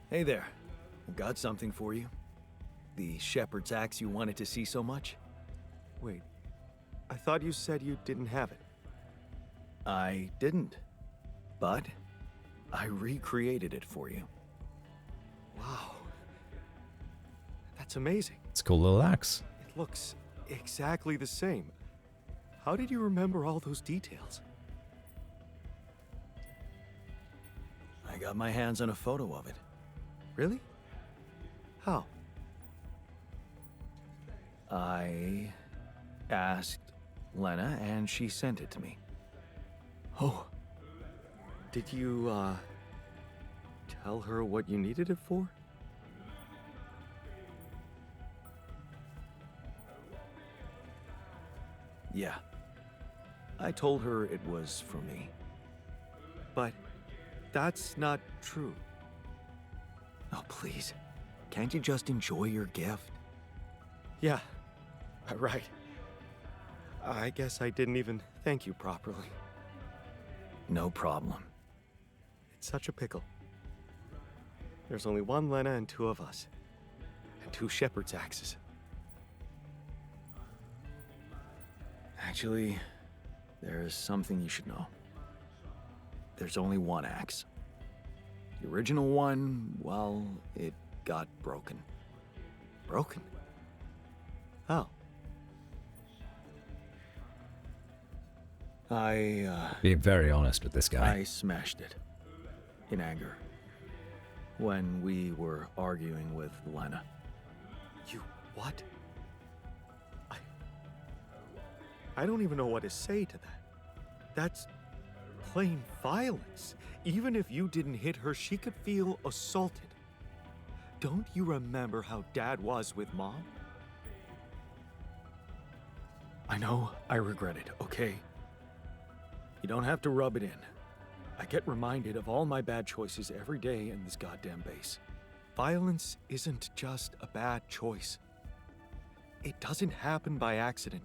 Hey there. I've got something for you. The shepherd's axe you wanted to see so much. Wait, I thought you said you didn't have it. I didn't. But I recreated it for you. Wow. That's amazing. It's a cool little axe. It looks exactly the same. How did you remember all those details? I got my hands on a photo of it. Really? How? I asked Lena, and she sent it to me. Oh. Did you, tell her what you needed it for? Yeah. I told her it was for me. But that's not true. Oh, please. Can't you just enjoy your gift? Yeah, right. I guess I didn't even thank you properly. No problem. It's such a pickle. There's only one Lena and two of us. And two shepherd's axes. Actually, there's something you should know. There's only one axe. The original one, well, it got broken. Broken? How? Being very honest with this guy. I smashed it. In anger. When we were arguing with Lena. You what? I don't even know what to say to that. That's plain violence. Even if you didn't hit her, she could feel assaulted. Don't you remember how Dad was with Mom? I know I regret it, okay? You don't have to rub it in. I get reminded of all my bad choices every day in this goddamn base. Violence isn't just a bad choice. It doesn't happen by accident.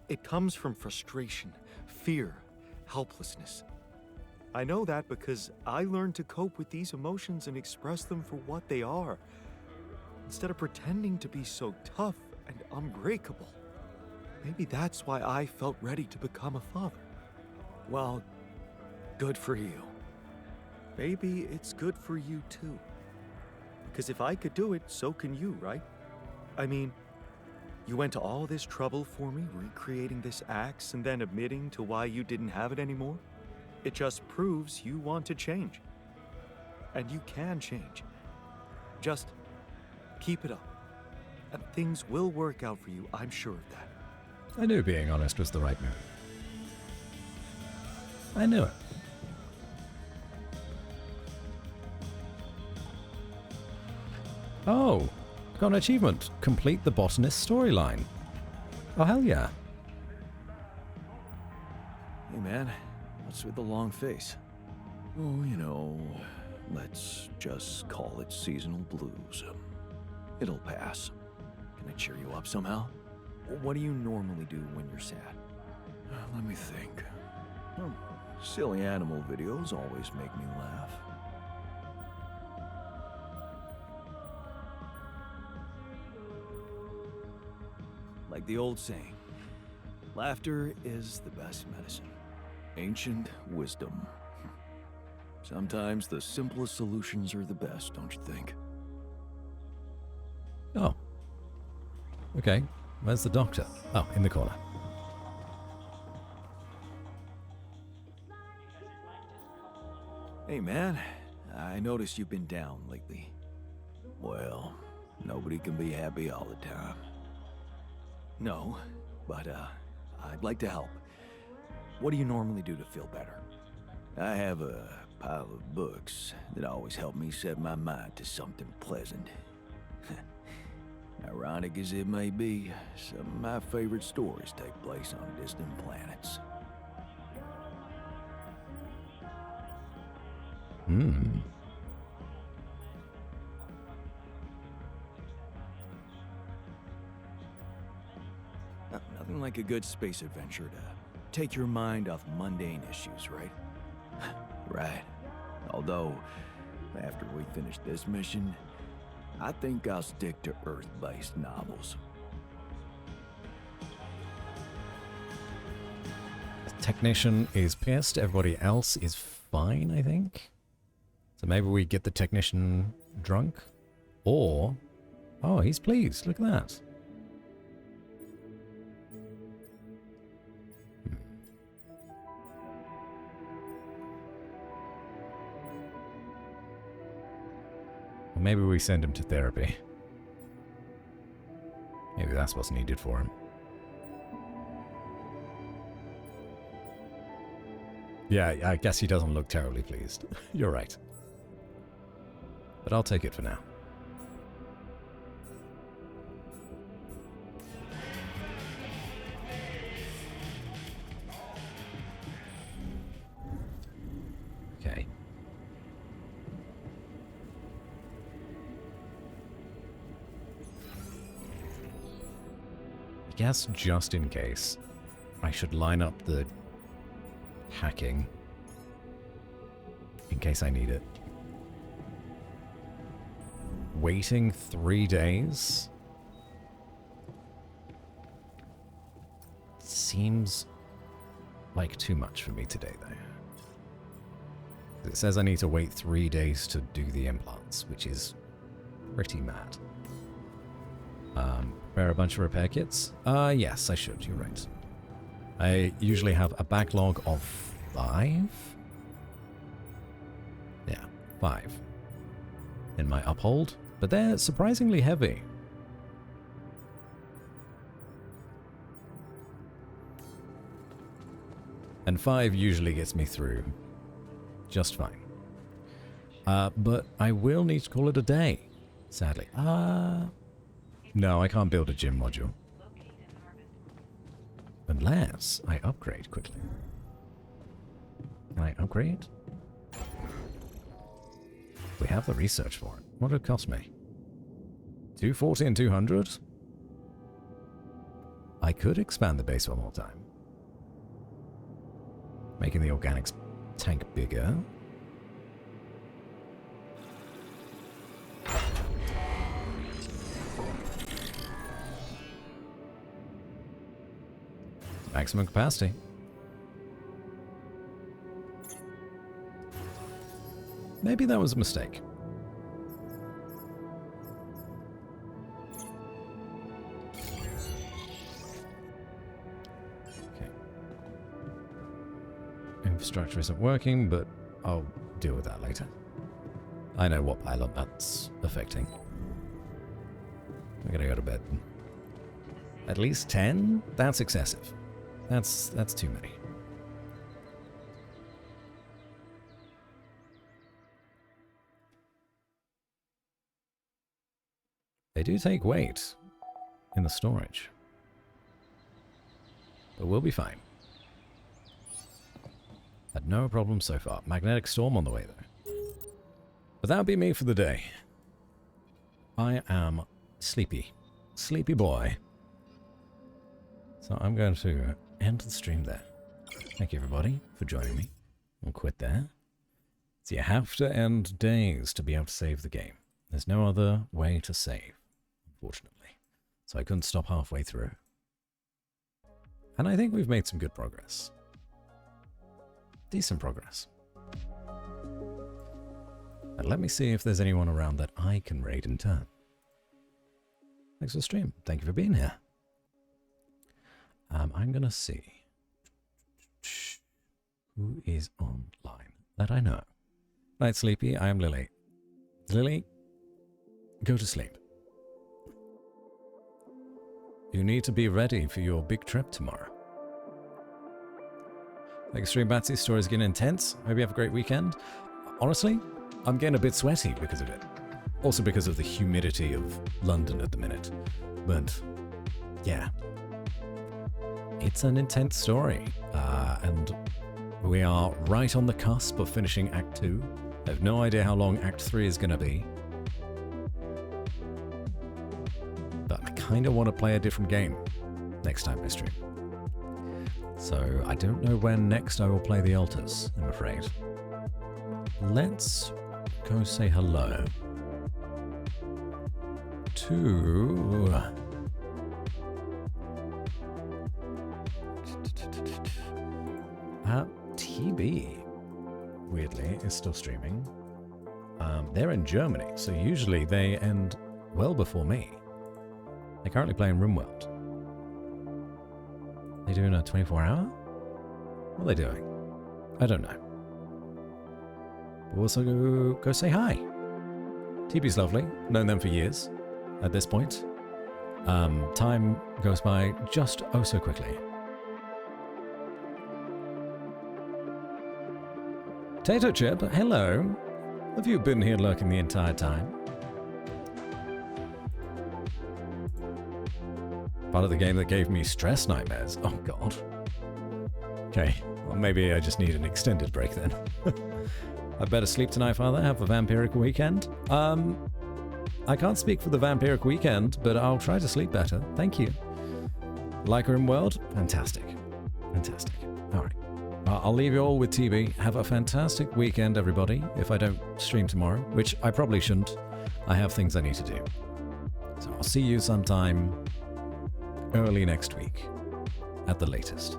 It comes from frustration, fear, helplessness. I know that because I learned to cope with these emotions and express them for what they are, instead of pretending to be so tough and unbreakable. Maybe that's why I felt ready to become a father. Well, good for you. Maybe it's good for you too. Because if I could do it, so can you, right? I mean, you went to all this trouble for me, recreating this axe and then admitting to why you didn't have it anymore? It just proves you want to change. And you can change. Just keep it up. And things will work out for you, I'm sure of that. I knew being honest was the right move. I knew it. Oh, got an achievement. Complete the botanist storyline. Oh, hell yeah. Hey, man. What's with the long face? Oh, you know, let's just call it seasonal blues. It'll pass. Can I cheer you up somehow? What do you normally do when you're sad? Let me think. Silly animal videos always make me laugh. Like the old saying, laughter is the best medicine. Ancient wisdom. Sometimes the simplest solutions are the best, don't you think? Oh. Okay. Where's the doctor? Oh, in the corner. Hey, man. I noticed you've been down lately. Well, nobody can be happy all the time. No, but I'd like to help. What do you normally do to feel better? I have a pile of books that always help me set my mind to something pleasant. Ironic as it may be, some of my favorite stories take place on distant planets. Hmm. Nothing like a good space adventure to take your mind off mundane issues, right? Right. Although, after we finish this mission, I think I'll stick to Earth-based novels. The technician is pissed. Everybody else is fine, I think. So maybe we get the technician drunk? Or... Oh, he's pleased. Look at that. Or maybe we send him to therapy. Maybe that's what's needed for him. Yeah, I guess he doesn't look terribly pleased. You're right. But I'll take it for now. Okay. I guess just in case, I should line up the hacking in case I need it. Waiting 3 days seems like too much for me today, though. It says I need to wait 3 days to do the implants, which is pretty mad. Prepare a bunch of repair kits? Yes, I should, you're right. I usually have a backlog of 5? Yeah, 5 in my uphold, but they're surprisingly heavy. And 5 usually gets me through just fine. But I will need to call it a day, sadly. No, I can't build a gym module. Unless I upgrade quickly. Can I upgrade? We have the research for it. What did it cost me? 240 and 200? I could expand the base one more time. Making the organics tank bigger. Maximum capacity. Maybe that was a mistake. Okay. Infrastructure isn't working, but I'll deal with that later. I know what pylon that's affecting. I'm gonna go to bed. At least 10? That's excessive. That's too many. They do take weight in the storage. But we'll be fine. Had no problem so far. Magnetic storm on the way though. But that'll be me for the day. I am sleepy. Sleepy boy. So I'm going to end the stream there. Thank you everybody for joining me. I'll quit there. So you have to end days to be able to save the game. There's no other way to save, unfortunately. So I couldn't stop halfway through. And I think we've made some good progress. Decent progress. And let me see if there's anyone around that I can raid in turn. Thanks for the stream. Thank you for being here. I'm gonna see who is online that I know. Night, Sleepy. I am Lily. Lily, go to sleep. You need to be ready for your big trip tomorrow. Like Extreme Batsy, story's getting intense. Hope you have a great weekend. Honestly, I'm getting a bit sweaty because of it. Also because of the humidity of London at the minute. But, yeah. It's an intense story. And we are right on the cusp of finishing Act 2. I have no idea how long Act 3 is going to be. But I kind of want to play a different game next time I stream. So I don't know when next I will play the Altars, I'm afraid. Let's go say hello to... TB, weirdly, is still streaming. They're in Germany, so usually they end well before me. They're currently playing RimWorld. They doing a 24-hour? What are they doing? I don't know. We'll also go say hi. TB's lovely. Known them for years at this point. Time goes by just oh so quickly. Tato Chip, hello. Have you been here lurking the entire time? Part of the game that gave me stress nightmares. Oh god. Okay, well maybe I just need an extended break then. I'd better sleep tonight, Father. Have a vampiric weekend. I can't speak for the vampiric weekend, but I'll try to sleep better. Thank you. Like RimWorld? Fantastic. Fantastic. Alright. I'll leave you all with TB. Have a fantastic weekend, everybody. If I don't stream tomorrow, which I probably shouldn't. I have things I need to do. So I'll see you sometime early next week, at the latest.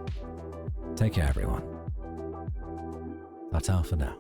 Take care, everyone. Ta-ta for now.